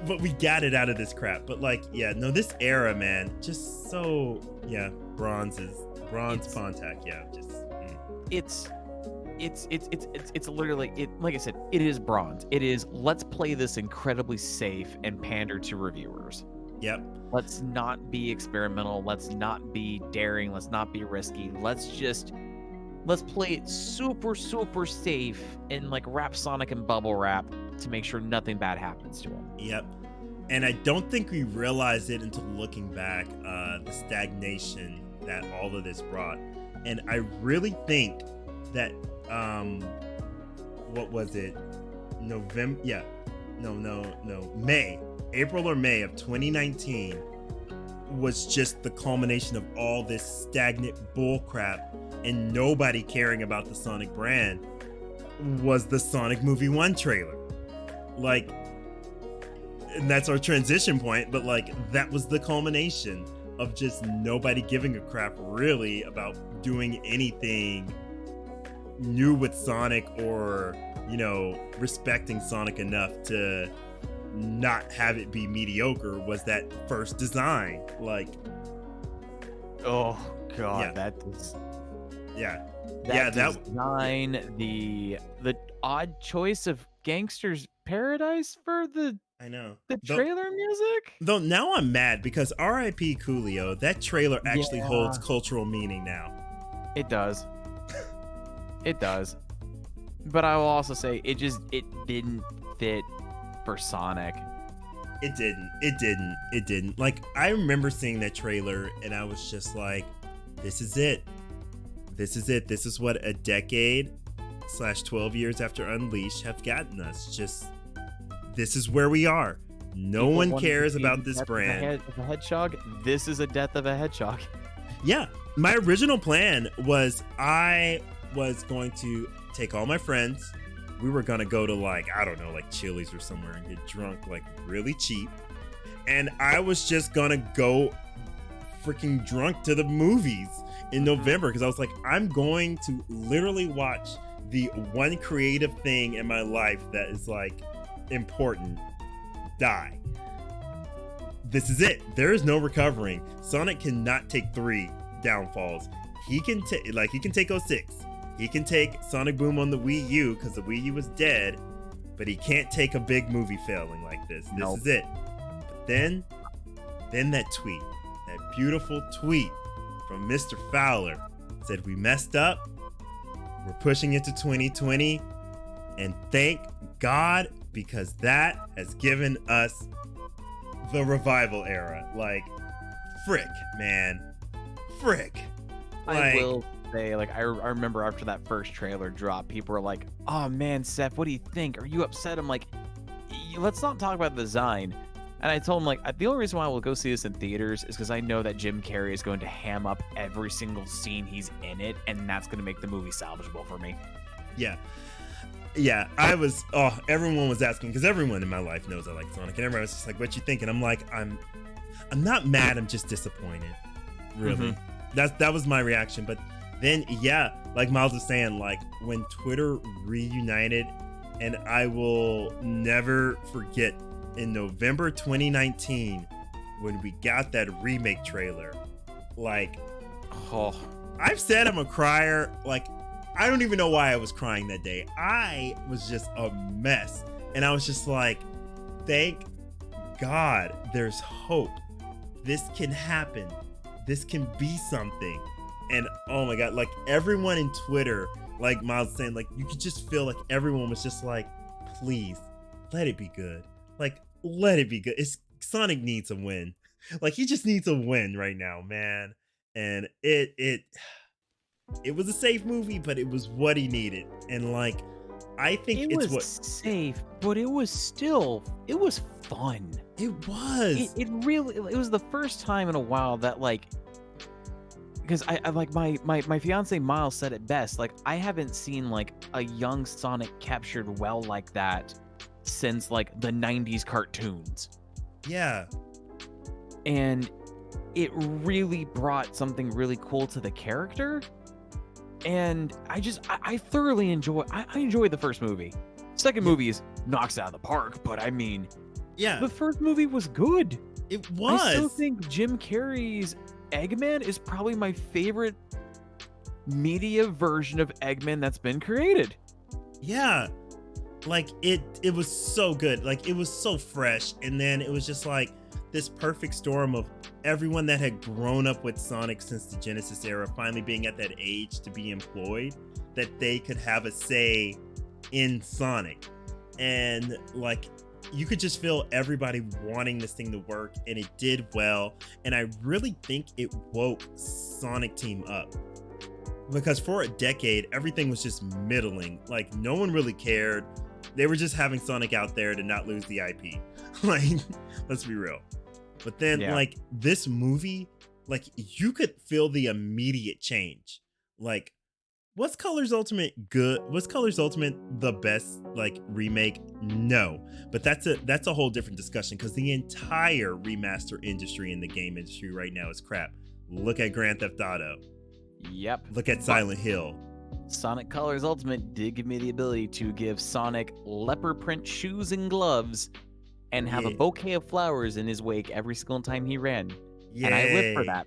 but we got it out of this crap. But like, yeah, no, this era, man, just so Bronze Pontac, It's literally it. Like I said, it is Bronze. It is let's play this incredibly safe and pander to reviewers. Yep. Let's not be experimental. Let's not be daring. Let's not be risky. Let's play it super, super safe and like wrap Sonic in bubble wrap to make sure nothing bad happens to him. Yep. And I don't think we realized it until looking back, the stagnation that all of this brought. And I really think that, what was it? November? Yeah. No. April or May of 2019 was just the culmination of all this stagnant bullcrap and nobody caring about the Sonic brand was the Sonic Movie 1 trailer. Like, and that's our transition point, but like that was the culmination of just nobody giving a crap really about doing anything new with Sonic or, you know, respecting Sonic enough to not have it be mediocre was that first design. Like, oh god, Yeah. that is that design, the odd choice of Gangster's Paradise for the I know. trailer music. Though now I'm mad because R.I.P. Coolio, that trailer actually Yeah. holds cultural meaning now. It does. It does. But I will also say it didn't fit for Sonic. It didn't. Like, I remember seeing that trailer and I was just like, this is it. This is what a decade / 12 years after Unleashed have gotten us. Just, this is where we are. No People one wanted to cares see about the this death brand. of a hedgehog. This is a death of a hedgehog. Yeah, my original plan was I was going to take all my friends. We were gonna go to like, I don't know, like Chili's or somewhere and get drunk like really cheap. And I was just gonna go freaking drunk to the movies in November because I was like, I'm going to literally watch the one creative thing in my life that is like important die. This is it. There is no recovering. Sonic cannot take 3 downfalls. He can take 06. He can take Sonic Boom on the Wii U because the Wii U was dead, but he can't take a big movie failing like this. This Nope. is it. But then that tweet, that beautiful tweet from Mr. Fowler said, we messed up. We're pushing it to 2020. And thank God, because that has given us the revival era. Like, frick, man. Frick. I Like, will say, like, I remember after that first trailer drop, people were like, oh man, Seth, what do you think? Are you upset? I'm like, let's not talk about the design. And I told him, like, the only reason why we'll go see this in theaters is because I know that Jim Carrey is going to ham up every single scene he's in it, and that's going to make the movie salvageable for me. Yeah, everyone was asking, because everyone in my life knows I like Sonic, and everyone was just like, what you think? And I'm like, I'm not mad, I'm just disappointed, really. That was my reaction. But then, yeah, like Miles was saying, like, when Twitter reunited, and I will never forget, in November 2019, when we got that remake trailer, like, Oh, I've said I'm a crier. Like, I don't even know why I was crying that day. I was just a mess. And I was just like, thank God there's hope. This can happen. This can be something. And oh my God, like everyone in Twitter, like Miles was saying, like you could just feel like everyone was just like, please, let it be good. Like, let it be good. Sonic needs a win. Like, he just needs a win right now, man. And it was a safe movie, but it was what he needed. And like, I think it it's was what safe, but it was fun. it was. It really, it was the first time in a while that like, because I like my fiance Miles said it best. Like, I haven't seen like a young Sonic captured well like that since like the 90s cartoons. Yeah. And it really brought something really cool to the character. And I thoroughly enjoy the first movie. Second movie knocks it out of the park, but I mean, Yeah. the first movie was good. It was. I still think Jim Carrey's Eggman is probably my favorite media version of Eggman that's been created. Yeah. Like it was so good. Like, it was so fresh. And then it was just like this perfect storm of everyone that had grown up with Sonic since the Genesis era finally being at that age to be employed, that they could have a say in Sonic. And like, you could just feel everybody wanting this thing to work, and it did well. And I really think it woke Sonic Team up, because for a decade, everything was just middling. Like, no one really cared. They were just having Sonic out there to not lose the IP. Like, let's be real. But then, like, this movie, like, you could feel the immediate change. Like, was Colors Ultimate good? Was Colors Ultimate the best, like, remake? No. But that's a whole different discussion, because the entire remaster industry in the game industry right now is crap. Look at Grand Theft Auto. Yep. Look at Silent Hill. Sonic Colors Ultimate did give me the ability to give Sonic leopard print shoes and gloves and have a bouquet of flowers in his wake every single time he ran. Yay. And I live for that.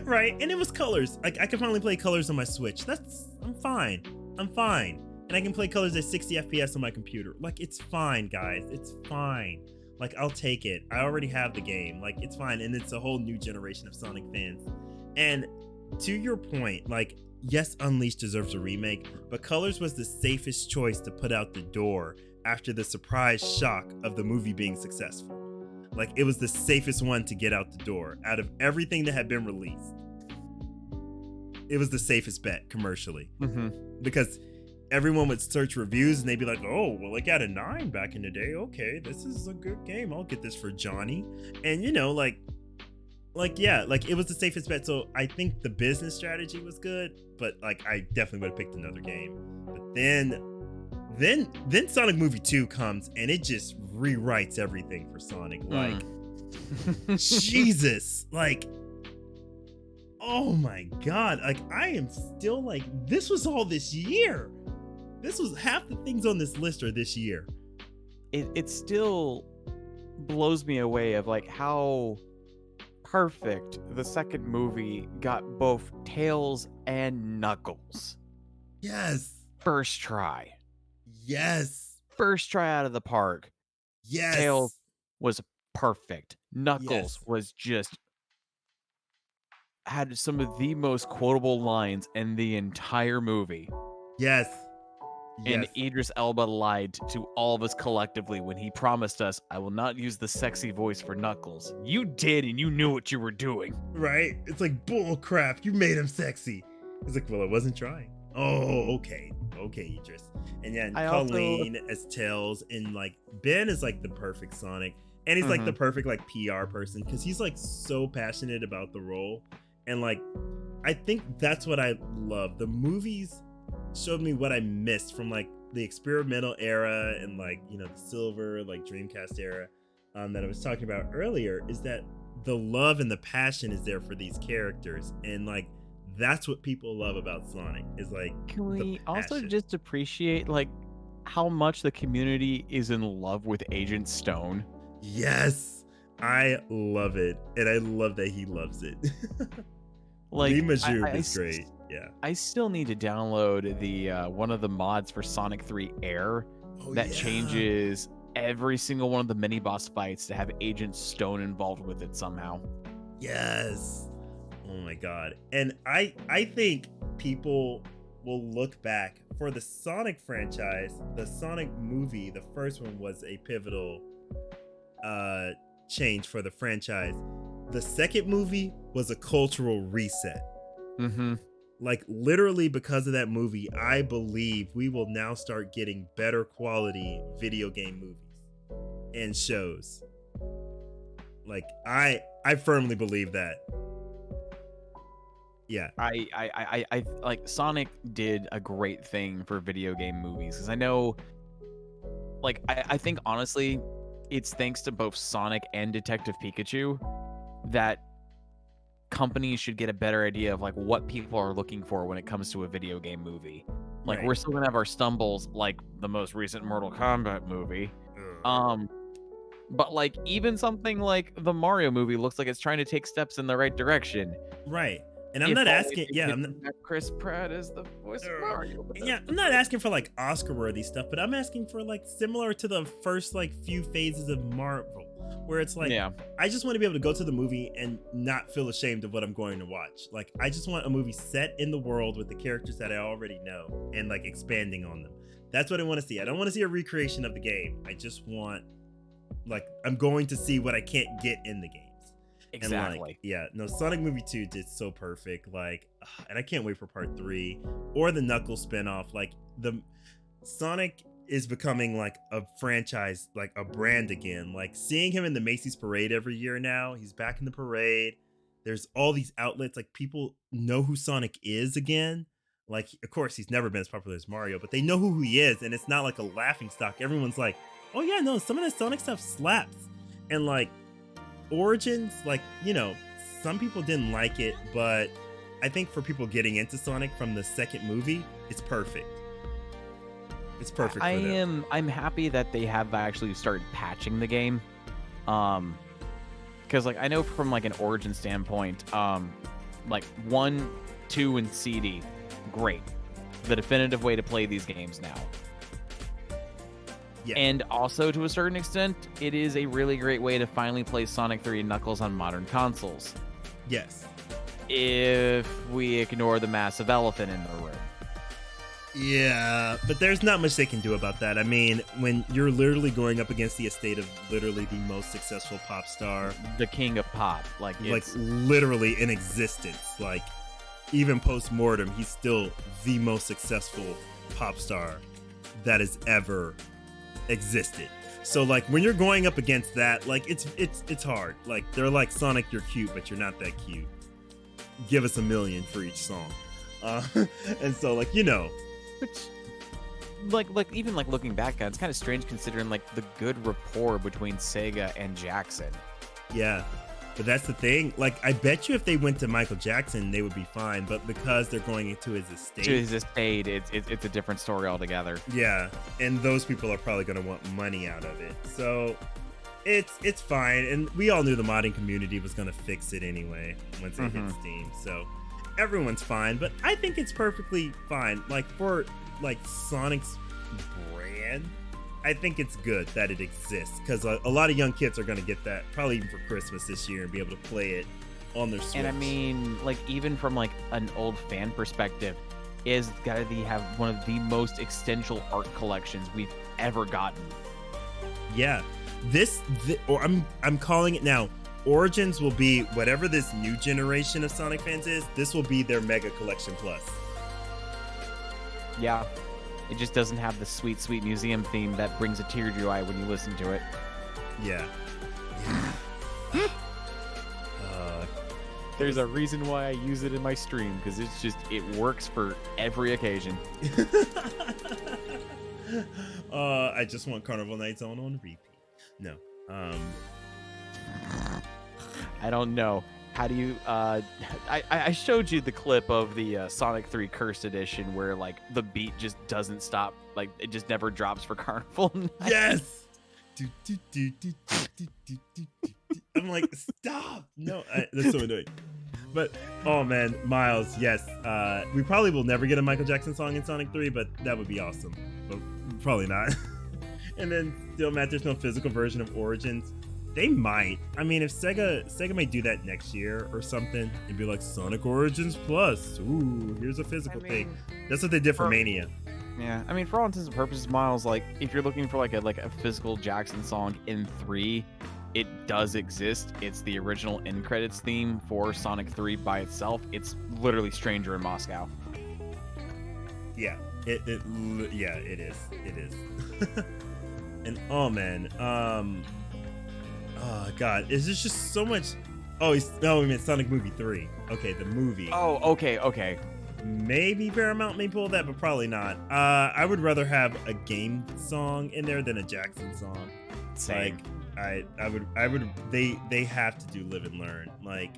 Right, and it was Colors. I can finally play Colors on my Switch. I'm fine. And I can play Colors at 60 FPS on my computer. Like, it's fine, guys. It's fine. Like, I'll take it. I already have the game. Like, it's fine. And it's a whole new generation of Sonic fans. And to your point, like, yes, Unleashed deserves a remake, but Colors was the safest choice to put out the door after the surprise shock of the movie being successful. Like, it was the safest one to get out the door out of everything that had been released. It was the safest bet commercially, because everyone would search reviews and they'd be like, oh, well, it got a 9 back in the day. Okay, this is a good game. I'll get this for Johnny. And, you know, like, yeah, like, it was the safest bet. So I think the business strategy was good, but like, I definitely would have picked another game. But then Sonic Movie 2 comes and it just rewrites everything for Sonic. Like, Jesus, like, oh my God. Like, I am still like, this was all this year. This was half the things on this list are this year. It still blows me away of like how perfect the second movie got both Tails and Knuckles. Yes. First try. Yes. First try out of the park. Yes. Tails was perfect. Knuckles was just had some of the most quotable lines in the entire movie. Yes. And Idris Elba lied to all of us collectively when he promised us, I will not use the sexy voice for Knuckles. You did, and you knew what you were doing. Right? It's like, bull crap. You made him sexy. It's like, well, I wasn't trying. Oh, okay. Okay, Idris. And yeah, Colleen as Tails, and like Ben is like the perfect Sonic. And he's like the perfect like PR person, because he's like so passionate about the role. And like, I think that's what I love. The movies showed me what I missed from like the experimental era and like, you know, the silver like Dreamcast era that I was talking about earlier, is that the love and the passion is there for these characters. And like, that's what people love about Sonic, is like, can we also just appreciate like how much the community is in love with Agent Stone? Yes, I love it, and I love that he loves it. Like, Majub is great. Yeah, I still need to download the one of the mods for Sonic 3 Air that changes every single one of the mini boss fights to have Agent Stone involved with it somehow. Yes. Oh my God. And I think people will look back for the Sonic franchise. The Sonic movie, the first one, was a pivotal change for the franchise. The second movie was a cultural reset. Like, literally, because of that movie, I believe we will now start getting better quality video game movies and shows. Like, I firmly believe that. Yeah. I like, Sonic did a great thing for video game movies, because I know, like, I think honestly it's thanks to both Sonic and Detective Pikachu that companies should get a better idea of like what people are looking for when it comes to a video game movie. Like, we're still gonna have our stumbles, like the most recent Mortal Kombat movie, but like even something like the Mario movie looks like it's trying to take steps in the right direction. Right. And I'm not asking, Chris Pratt is the voice of Mario. Yeah, I'm not asking for like Oscar-worthy stuff, but I'm asking for like similar to the first like few phases of Marvel. where it's like, Yeah. I just want to be able to go to the movie and not feel ashamed of what I'm going to watch. Like, I just want a movie set in the world with the characters that I already know and like expanding on them. That's what I want to see. I don't want to see a recreation of the game. I just want, like, I'm going to see what I can't get in the games. Exactly. And like, yeah, no, Sonic Movie 2 did so perfect. Like, and I can't wait for part 3 or the Knuckles spinoff. Like, the Sonic is becoming like a franchise, like a brand again. Like, seeing him in the Macy's parade every year now, he's back in the parade. There's all these outlets, like, people know who Sonic is again. Like, of course, he's never been as popular as Mario, but they know who he is, and it's not like a laughing stock. Everyone's like, oh yeah, no, some of the Sonic stuff slaps. And like, Origins, like, you know, some people didn't like it, but I think for people getting into Sonic from the second movie, it's perfect. It's perfect for them. I'm happy that they have actually started patching the game. Because like I know from like an Origin standpoint, like 1, 2, and CD, great. The definitive way to play these games now. Yeah. And also, to a certain extent, it is a really great way to finally play Sonic 3 and Knuckles on modern consoles. Yes. If we ignore the massive elephant in the room. Yeah, but there's not much they can do about that. I mean, when you're literally going up against the estate of literally the most successful pop star, The king of pop. Like literally in existence. Like, even post-mortem, he's still the most successful pop star that has ever existed. So like, when you're going up against that, like, it's hard. Like, they're like, Sonic, you're cute, but you're not that cute. Give us $1 million for each song. And so, like, you know, which, like even like looking back on, it's kind of strange considering like the good rapport between Sega and Jackson. yeah. But that's the thing. Like, I bet you if they went to Michael Jackson, they would be fine. But because they're going into his estate, It's a different story altogether. yeah, and those people are probably going to want money out of it. So it's fine. And we all knew the modding community was going to fix it anyway once it hit Steam. So everyone's fine. But I think it's perfectly fine. Like, for like Sonic's brand, I think it's good that it exists, because a lot of young kids are going to get that probably even for Christmas this year and be able to play it on their Switch. And I mean, like, even from like an old fan perspective, is gotta have one of the most extensive art collections we've ever gotten. Yeah, or I'm calling it now. Origins will be whatever this new generation of Sonic fans is. This will be their Mega Collection Plus. Yeah. It just doesn't have the sweet, sweet museum theme that brings a tear to your eye when you listen to it. Yeah. There's a reason why I use it in my stream, because it works for every occasion. I just want Carnival Nights on repeat. No. I don't know. How do you I showed you the clip of the Sonic 3 Cursed Edition where like the beat just doesn't stop, like it just never drops for Carnival Night. Yes. I'm like, stop. No, that's so annoying. But oh man, Miles, yes. We probably will never get a Michael Jackson song in Sonic 3, but that would be awesome. But probably not. And then still, Matt, there's no physical version of Origins. They might. I mean, if Sega may do that next year or something and be like Sonic Origins Plus. Ooh, here's a physical thing. That's what they did for Mania. Yeah, I mean, for all intents and purposes, Miles, like if you're looking for like a physical Jackson song in 3, it does exist. It's the original end credits theme for Sonic 3 by itself. It's literally Stranger in Moscow. Yeah, it is. It is. And oh man, oh god, is this just so much? Oh, we meant Sonic Movie 3. Okay, the movie. Oh, okay. Maybe Paramount may pull that, but probably not. I would rather have a game song in there than a Jackson song. Same. Like, I would. They have to do Live and Learn. Like,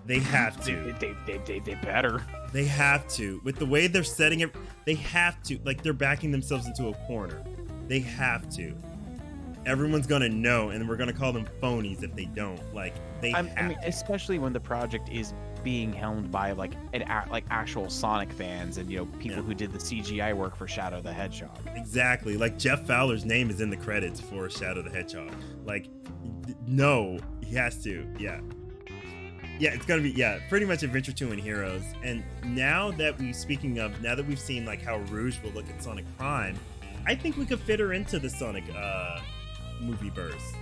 they have to. They better. They have to. With the way they're setting it, they have to. Like, they're backing themselves into a corner. They have to. Everyone's gonna know, and we're gonna call them phonies if they don't. Like, I mean, especially when the project is being helmed by like actual Sonic fans and people who did the CGI work for Shadow the Hedgehog. Exactly. Like, Jeff Fowler's name is in the credits for Shadow the Hedgehog. Like, No, he has to. Yeah. Yeah, it's gonna be pretty much Adventure 2 and Heroes. And now that we've seen like how Rouge will look at Sonic Prime, I think we could fit her into the Sonic movie verse.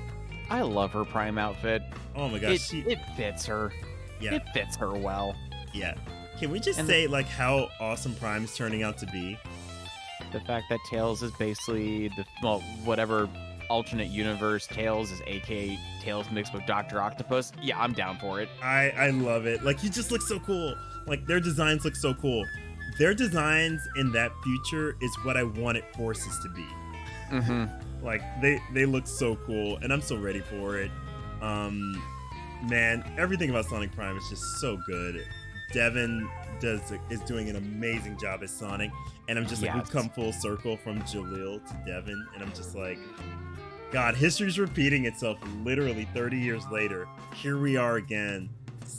I love her Prime outfit. Oh my gosh, It fits her. Yeah. It fits her well. Yeah. Can we just say like how awesome Prime is turning out to be? The fact that Tails is basically whatever alternate universe Tails is, aka Tails mixed with Dr. Octopus. Yeah, I'm down for it. I love it. Like, he just looks so cool. Like, their designs look so cool. Their designs in that future is what I wanted Forces to be. Mm-hmm. Like, they look so cool, and I'm so ready for it. Man, everything about Sonic Prime is just so good. Devin is doing an amazing job as Sonic, and I'm just like, we've come full circle from Jalil to Devin, and I'm just like, God, history's repeating itself literally 30 years later. Here we are again.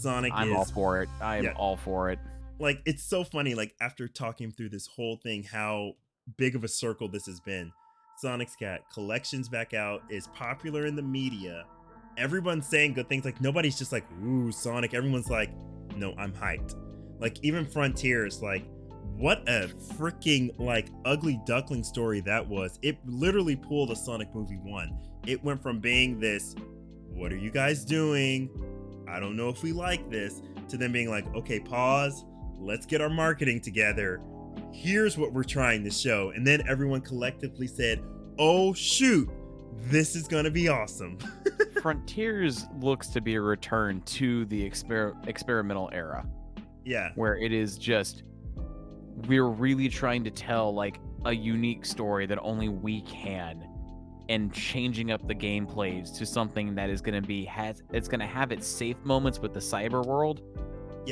I'm all for it. I am all for it. Like, it's so funny, like, after talking through this whole thing, how big of a circle this has been. Sonic's got collections back out, is popular in the media. Everyone's saying good things. Like, nobody's just like, ooh, Sonic. Everyone's like, no, I'm hyped. Like, even Frontiers, like, what a freaking, like, ugly duckling story that was. It literally pulled a Sonic movie 1. It went from being this, what are you guys doing? I don't know if we like this, to then being like, okay, pause. Let's get our marketing together. Here's what we're trying to show. And then everyone collectively said, oh, shoot, this is going to be awesome. Frontiers looks to be a return to the experimental era. Yeah. Where it is just, we're really trying to tell like a unique story that only we can, and changing up the gameplays to something that is going to it's going to have its safe moments with the cyber world,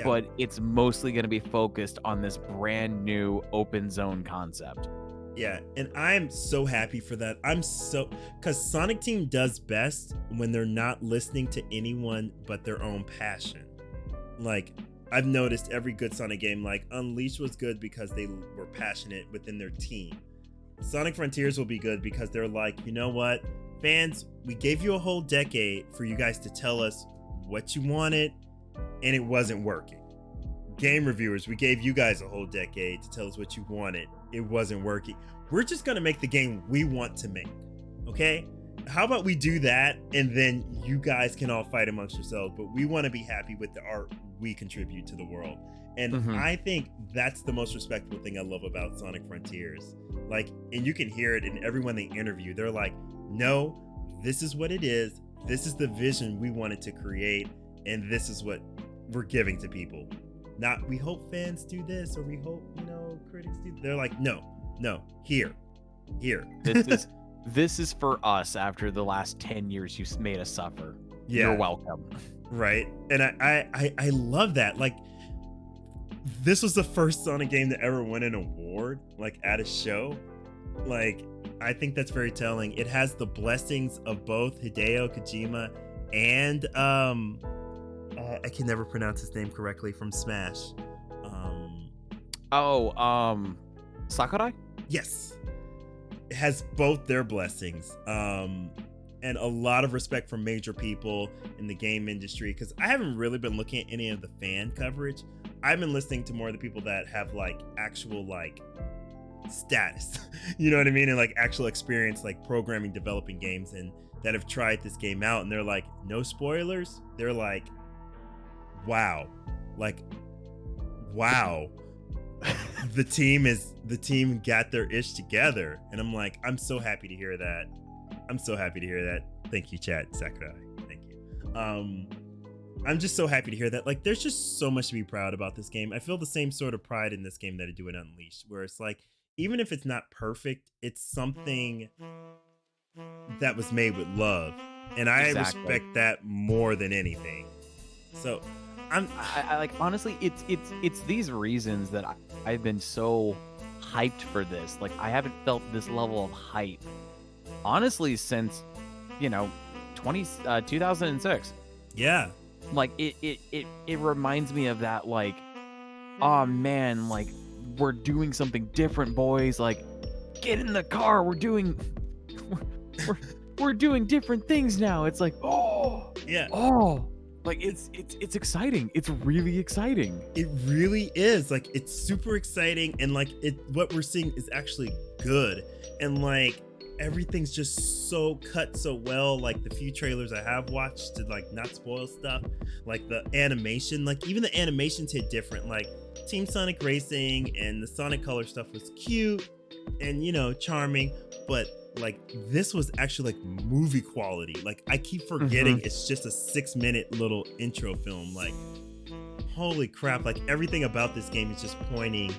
but it's mostly going to be focused on this brand new open zone concept. Yeah, and I'm so happy for that. Because Sonic Team does best when they're not listening to anyone but their own passion. Like, I've noticed every good Sonic game, like Unleashed was good because they were passionate within their team. Sonic Frontiers will be good because they're like, you know what, fans, we gave you a whole decade for you guys to tell us what you wanted, and it wasn't working. Game reviewers, we gave you guys a whole decade to tell us what you wanted. It wasn't working. We're just going to make the game we want to make. Okay? How about we do that, and then you guys can all fight amongst yourselves, but we want to be happy with the art we contribute to the world. And I think that's the most respectable thing I love about Sonic Frontiers. Like, and you can hear it in everyone they interview. They're like, no, this is what it is. This is the vision we wanted to create, and this is what we're giving to people. Not, we hope fans do this, or we hope, critics do. They're like, no, here. This is for us after the last 10 years you made us suffer. Yeah. You're welcome. Right. And I love that. Like, this was the first Sonic game to ever win an award, like, at a show. Like, I think that's very telling. It has the blessings of both Hideo Kojima and I can never pronounce his name correctly, from Smash. Sakurai? Yes. It has both their blessings. And a lot of respect from major people in the game industry, because I haven't really been looking at any of the fan coverage. I've been listening to more of the people that have like actual like status, you know what I mean? And like actual experience, like programming, developing games, and that have tried this game out, and they're like, no spoilers. They're like, wow. the team got their ish together. And I'm like, I'm so happy to hear that. Thank you, chat, Sakurai. Thank you. I'm just so happy to hear that. Like, there's just so much to be proud about this game. I feel the same sort of pride in this game that I do in Unleashed, where it's like, even if it's not perfect, it's something that was made with love. And I respect that more than anything. So I like, honestly, it's these reasons that I've been so hyped for this. Like, I haven't felt this level of hype, honestly, since 2006. Yeah. Like, it reminds me of that, like, oh man, like, we're doing something different, boys. Like, get in the car, we're doing different things now. It's like, oh, Yeah, Oh, like it's exciting. It's really exciting. it really is. Like, it's super exciting, and like what we're seeing is actually good, and like everything's just so cut so well. Like the few trailers I have watched to like not spoil stuff, like the animation, like even the animations hit different. Like Team Sonic Racing and the Sonic Color stuff was cute and charming, but like this was actually like movie quality. Like I keep forgetting it's just a 6-minute little intro film. Like holy crap, like everything about this game is just pointing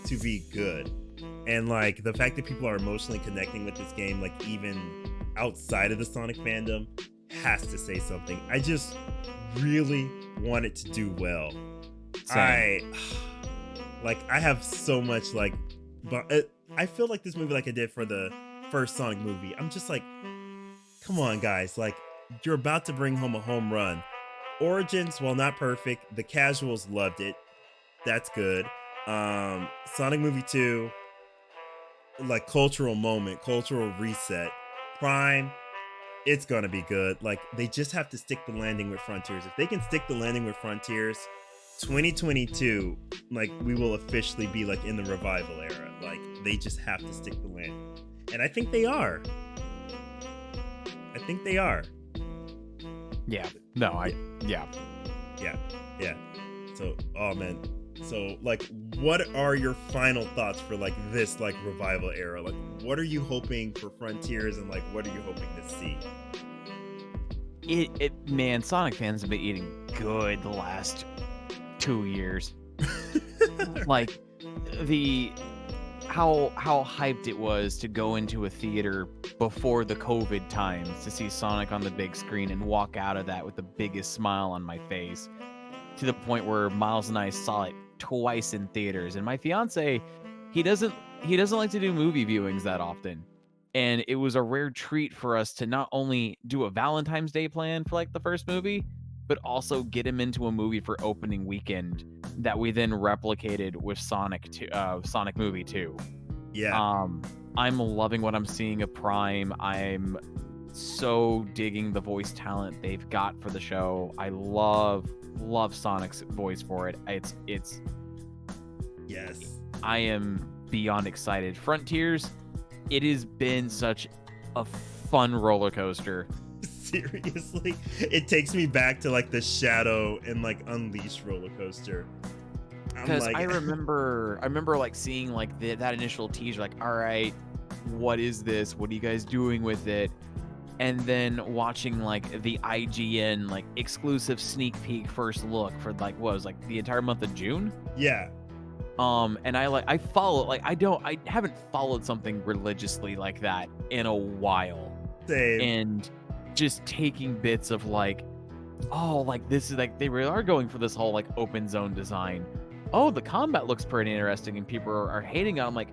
to be good. And like the fact that people are emotionally connecting with this game, like even outside of the Sonic fandom, has to say something. I just really want it to do well. Same. I have so much like, but I feel like this movie, like I did for the first Sonic movie, I'm just like, come on guys, like you're about to bring home a home run. Origins, while not perfect, the casuals loved it. That's good. Sonic movie 2, like cultural moment, cultural reset. Prime, it's gonna be good. Like they just have to stick the landing with Frontiers. If they can stick the landing with Frontiers, 2022, like we will officially be like in the revival era. Like they just have to stick the landing, and I think they are. Yeah. No, yeah. Yeah. So, oh man. So, like, what are your final thoughts for like this like revival era? Like, what are you hoping for Frontiers, and like, what are you hoping to see? Man, Sonic fans have been eating good the last 2 years. Like how hyped it was to go into a theater before the COVID times to see Sonic on the big screen and walk out of that with the biggest smile on my face, to the point where Miles and I saw it twice in theaters. And my fiance, he doesn't like to do movie viewings that often. And it was a rare treat for us to not only do a Valentine's Day plan for like the first movie, but also get him into a movie for opening weekend that we then replicated with Sonic movie 2. Yeah. I'm loving what I'm seeing of Prime. I'm so digging the voice talent they've got for the show. I love Sonic's voice for it. It's Yes. I am beyond excited. Frontiers, it has been such a fun roller coaster. Seriously, it takes me back to like the Shadow and like Unleashed roller coaster. Because I remember like seeing like that initial teaser, like, all right, what is this? What are you guys doing with it? And then watching like the IGN like exclusive sneak peek first look for like what was like the entire month of June. Yeah. And I follow, like I haven't followed something religiously like that in a while. Same. And just taking bits of like, oh, like this is like they really are going for this whole like open zone design. Oh, the combat looks pretty interesting, and people are hating on it. I'm like,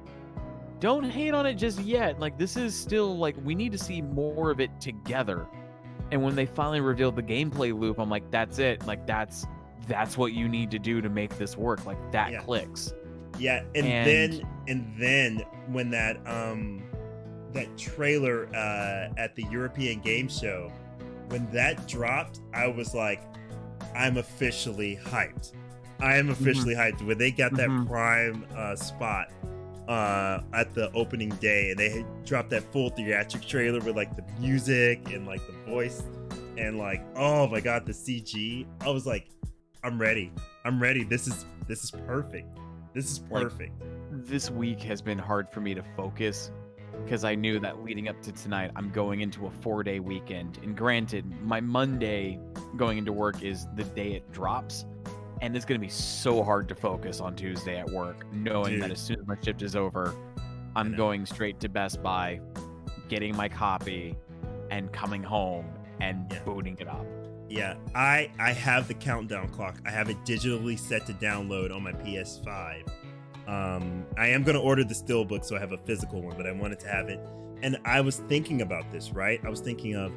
don't hate on it just yet. Like this is still like we need to see more of it together. And when they finally revealed the gameplay loop, I'm like, that's it. Like that's what you need to do to make this work. Like that clicks. Yeah, and then when that trailer at the European Game Show, when that dropped, I was like, I'm officially hyped. I am officially hyped. When they got that Prime spot at the opening day, and they had dropped that full theatric trailer with like the music and like the voice and like, oh my god, the CG. I was like, I'm ready. This is perfect. This is perfect. Like, this week has been hard for me to focus because I knew that leading up to tonight, I'm going into a 4-day weekend. And granted, my Monday going into work is the day it drops. And it's going to be so hard to focus on Tuesday at work, knowing that as soon as my shift is over, I'm going straight to Best Buy, getting my copy, and coming home and booting it up. Yeah, I have the countdown clock. I have it digitally set to download on my PS5. I am going to order the Steelbook, so I have a physical one, but I wanted to have it. And I was thinking about this, right? I was thinking of,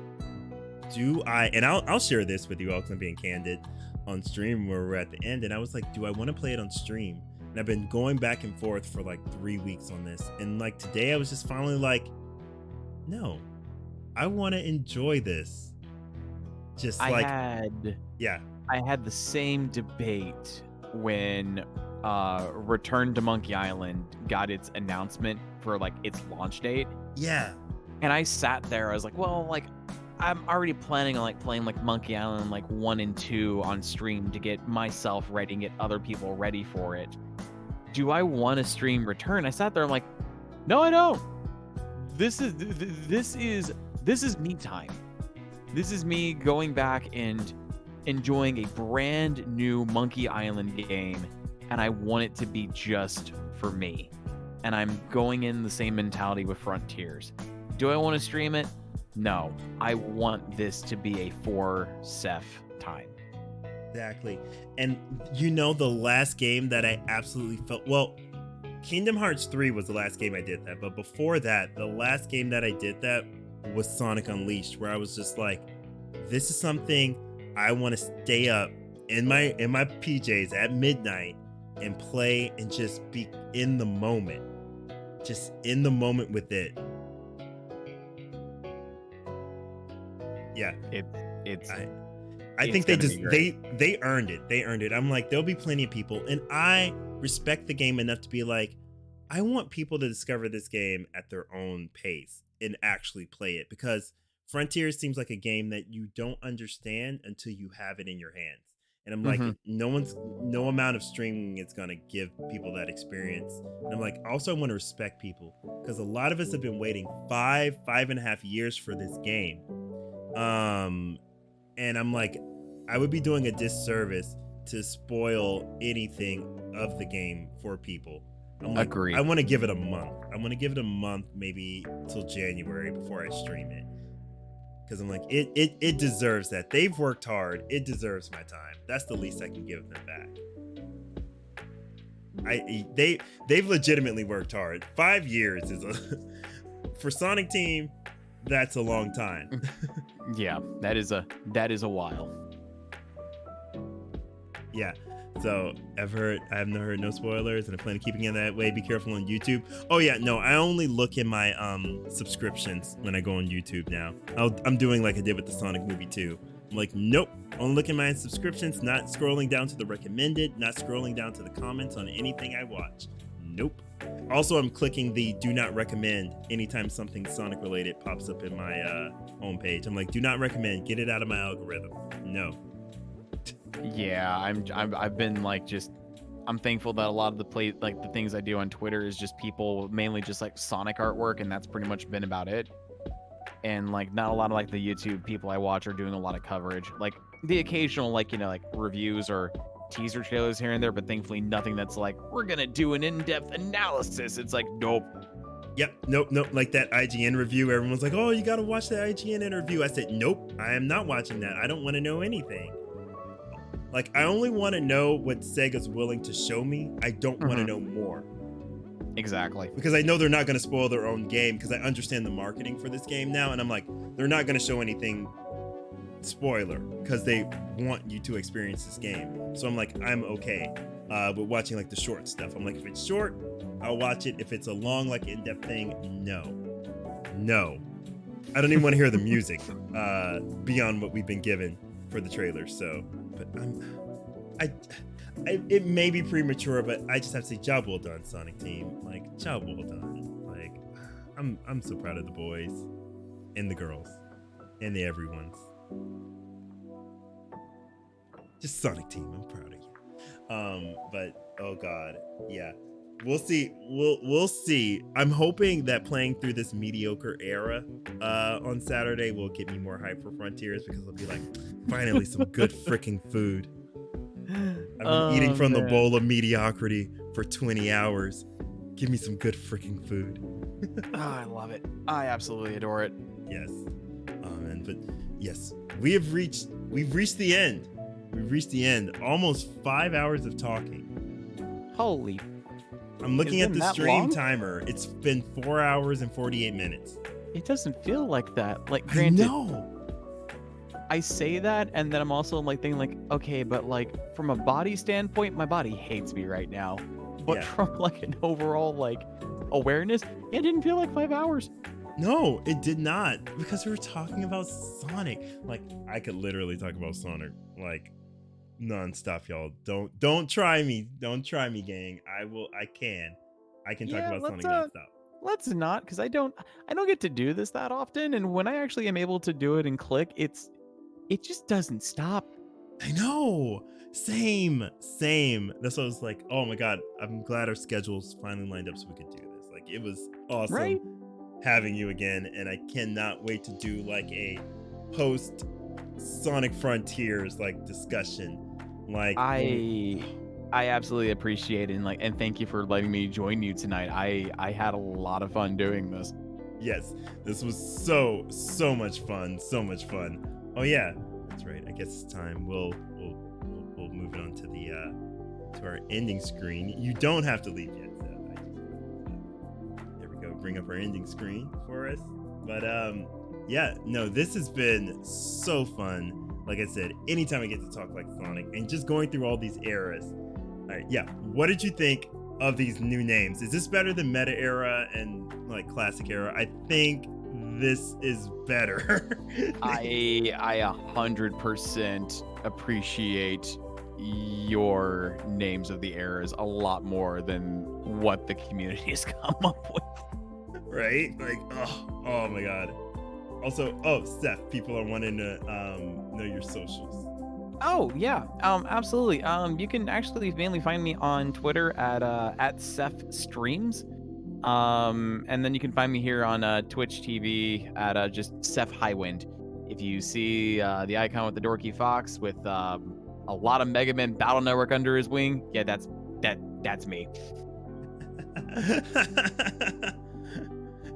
and I'll share this with you all because I'm being candid on stream where we're at the end. And I was like, do I want to play it on stream? And I've been going back and forth for like 3 weeks on this. And like today I was just finally like, no, I want to enjoy this Just I like had the same debate when Return to Monkey Island got its announcement for like its launch date. yeah. And I sat there, I was like, well, like I'm already planning on like playing like Monkey Island like 1 and 2 on stream to get myself ready and get other people ready for it. Do I want to stream Return? I sat there, I'm like, no, I don't. This is me time. This is me going back and enjoying a brand new Monkey Island game, and I want it to be just for me. And I'm going in the same mentality with Frontiers. Do I want to stream it? No. I want this to be a for Seth time. Exactly. And you know, the last game that I absolutely felt, well, Kingdom Hearts 3 was the last game I did that, but before that, the last game that I did that was Sonic Unleashed, where I was just like, this is something I want to stay up in my PJs at midnight and play and just be in the moment. Just in the moment with it. Yeah. I think they earned it. They earned it. I'm like, there'll be plenty of people, and I respect the game enough to be like, I want people to discover this game at their own pace and actually play it, because Frontiers seems like a game that you don't understand until you have it in your hands. And I'm like, no amount of streaming is gonna give people that experience. And I'm like, also I want to respect people, because a lot of us have been waiting 5.5 years for this game. And I'm like, I would be doing a disservice to spoil anything of the game for people. I'm like, Agreed. I want to give it a month. I want to give it a month, maybe till January before I stream it. Because I'm like, it deserves that. They've worked hard. It deserves my time. That's the least I can give them back. They've legitimately worked hard. 5 years is for Sonic Team, that's a long time. Yeah, that is a while. Yeah. So I have not heard no spoilers, and I plan on keeping it that way. Be careful on YouTube. Oh yeah, no, I only look in my subscriptions when I go on YouTube now. I'm doing like I did with the Sonic movie too. I'm like, nope, only look at my subscriptions, not scrolling down to the recommended, not scrolling down to the comments on anything I watch. Nope. Also, I'm clicking the do not recommend anytime something Sonic related pops up in my homepage. I'm like, do not recommend, get it out of my algorithm. No. Yeah, I've been like I'm thankful that a lot of the things I do on Twitter is just people mainly just like Sonic artwork, and that's pretty much been about it. And like not a lot of like the YouTube people I watch are doing a lot of coverage. Like the occasional like reviews or teaser trailers here and there, but thankfully nothing that's like, we're gonna do an in-depth analysis. It's like, nope. Yep, nope. Like that IGN review, everyone's like, oh, you gotta watch the IGN interview. I said, nope, I am not watching that. I don't want to know anything. Like, I only want to know what Sega's willing to show me. I don't want to know more. Exactly. Because I know they're not going to spoil their own game, because I understand the marketing for this game now, and I'm like, they're not going to show anything spoiler, because they want you to experience this game. So I'm like, I'm okay with watching like the short stuff. I'm like, if it's short, I'll watch it. If it's a long, like in-depth thing, no. I don't even want to hear the music beyond what we've been given for the trailer. So, but it may be premature, but I just have to say, job well done, Sonic Team. Like, job well done. Like, I'm so proud of the boys and the girls and the everyone's. Just Sonic Team, I'm proud of you. But oh god, yeah. We'll see. We'll see. I'm hoping that playing through this mediocre era on Saturday will get me more hype for Frontiers, because I'll be like, finally some good freaking food. I've been eating from the bowl of mediocrity for 20 hours. Give me some good freaking food. I love it. I absolutely adore it. Yes. Man, but yes, we've reached the end. We've reached the end. Almost 5 hours of talking. Holy. I'm looking at the stream long? timer. It's been 4 hours and 48 minutes. It doesn't feel like that. Like, granted, No. I say that, and then I'm also like thinking like, okay, but like from a body standpoint, my body hates me right now. But Yeah. from like an overall like awareness, it didn't feel like 5 hours. No, it did not, because we were talking about Sonic. Like, I could literally talk about Sonic like nonstop, y'all. Don't try me. Don't try me, gang. I can talk Yeah, about Sonic let's nonstop. let's not, because I don't get to do this that often, and when I actually am able to do it and click, it just doesn't stop. I know. Same. That's why I was like, oh my god, I'm glad our schedules finally lined up so we could do this. Like, it was awesome Right? having you again, and I cannot wait to do like a post Sonic Frontiers like discussion. Like, I absolutely appreciate it, and thank you for letting me join you tonight. I had a lot of fun doing this. yes, this was so much fun, Oh yeah, that's right. I guess it's time. We'll move it on to the to our ending screen. You don't have to leave yet, Seth. There we go. Bring up our ending screen for us. But yeah, no, this has been so fun. Like I said, anytime I get to talk like Sonic and just going through all these eras. All right, yeah. What did you think of these new names? Is this better than Meta Era and like Classic Era? I think this is better. I 100% appreciate your names of the eras a lot more than what the community has come up with. Right? Like, oh my god. Also, Seth, people are wanting to know your socials. Oh yeah, absolutely. You can actually mainly find me on Twitter at Sefstreams. And then you can find me here on Twitch TV at just Sefhighwind. If you see the icon with the dorky fox with a lot of Mega Man Battle Network under his wing, yeah, that's me.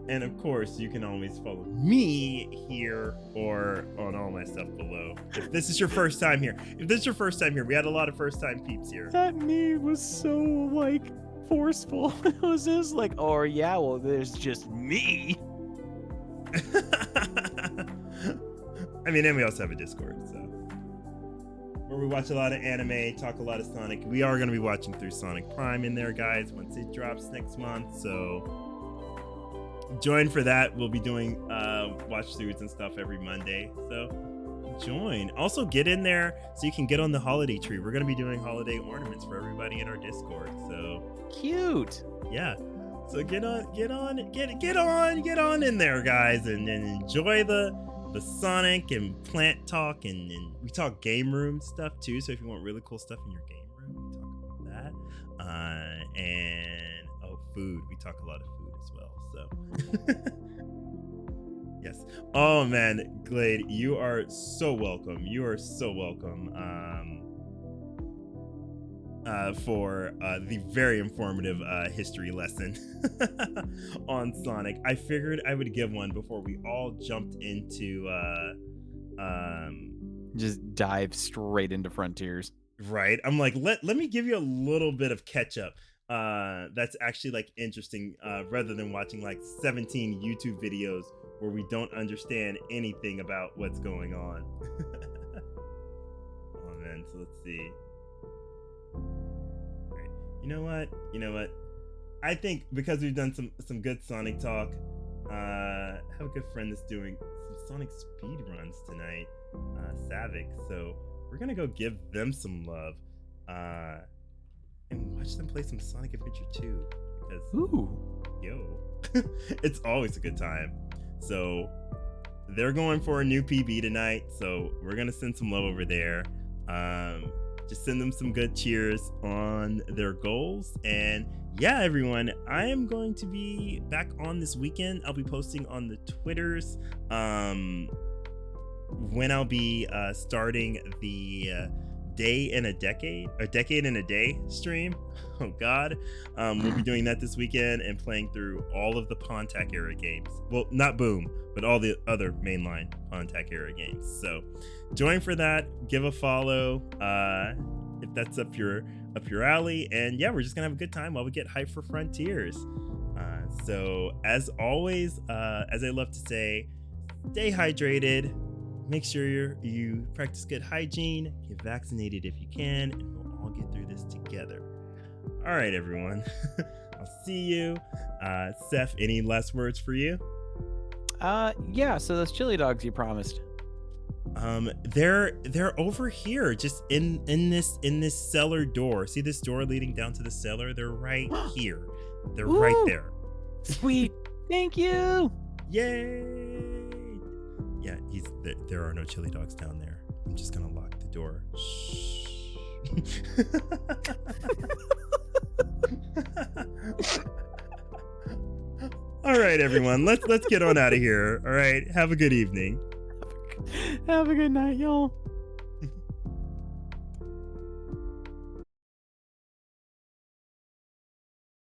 And of course, you can always follow me here or on all my stuff below. If this is your first time here, we had a lot of first time peeps here. That me was so like forceful. It was just like, oh yeah, well, there's just me. I mean, and we also have a Discord, so where we watch a lot of anime, talk a lot of Sonic. We are going to be watching through Sonic Prime in there, guys, once it drops next month. So join for that. We'll be doing watch throughs and stuff every Monday. So join. Also, get in there so you can get on the holiday tree. We're going to be doing holiday ornaments for everybody in our Discord. So Cute. yeah. So get on in there, guys, and enjoy the Sonic and plant talk, and we talk game room stuff too. So if you want really cool stuff in your game room, we talk about that. And food. We talk a lot of food as well. So yes. Oh man, Glade, you are so welcome. For the very informative history lesson on Sonic. I figured I would give one before we all jumped into Just dive straight into Frontiers. right. I'm like, let me give you a little bit of catch up. That's actually like interesting, rather than watching like 17 YouTube videos where we don't understand anything about what's going on. Oh man, so let's see. You know what? I think because we've done some good Sonic talk, I have a good friend that's doing some Sonic speed runs tonight, Savik. So we're gonna go give them some love, and watch them play some Sonic Adventure 2 because it's always a good time. So they're going for a new PB tonight, so we're gonna send some love over there. Just send them some good cheers on their goals. And yeah, everyone, I am going to be back on this weekend. I'll be posting on the Twitters when I'll be starting the Decade in a Day stream. Oh god. We'll be doing that this weekend and playing through all of the Pontac era games. Well, not Boom, but all the other mainline Pontac era games. So join for that, give a follow if that's up your alley, and yeah, we're just gonna have a good time while we get hyped for Frontiers. So as always, as I love to say, stay hydrated, make sure you practice good hygiene, get vaccinated if you can, and we'll all get through this together. All right, everyone. I'll see you. Seth, any last words for you? Yeah. So those chili dogs you promised. They're over here, just in this cellar door. See this door leading down to the cellar? They're right here. They're right Ooh. there. Sweet. Thank you. Yay! Yeah, there are no chili dogs down there. I'm just gonna lock the door. Shh. All right, everyone. Let's get on out of here. All right. Have a good evening. Have a good night, y'all.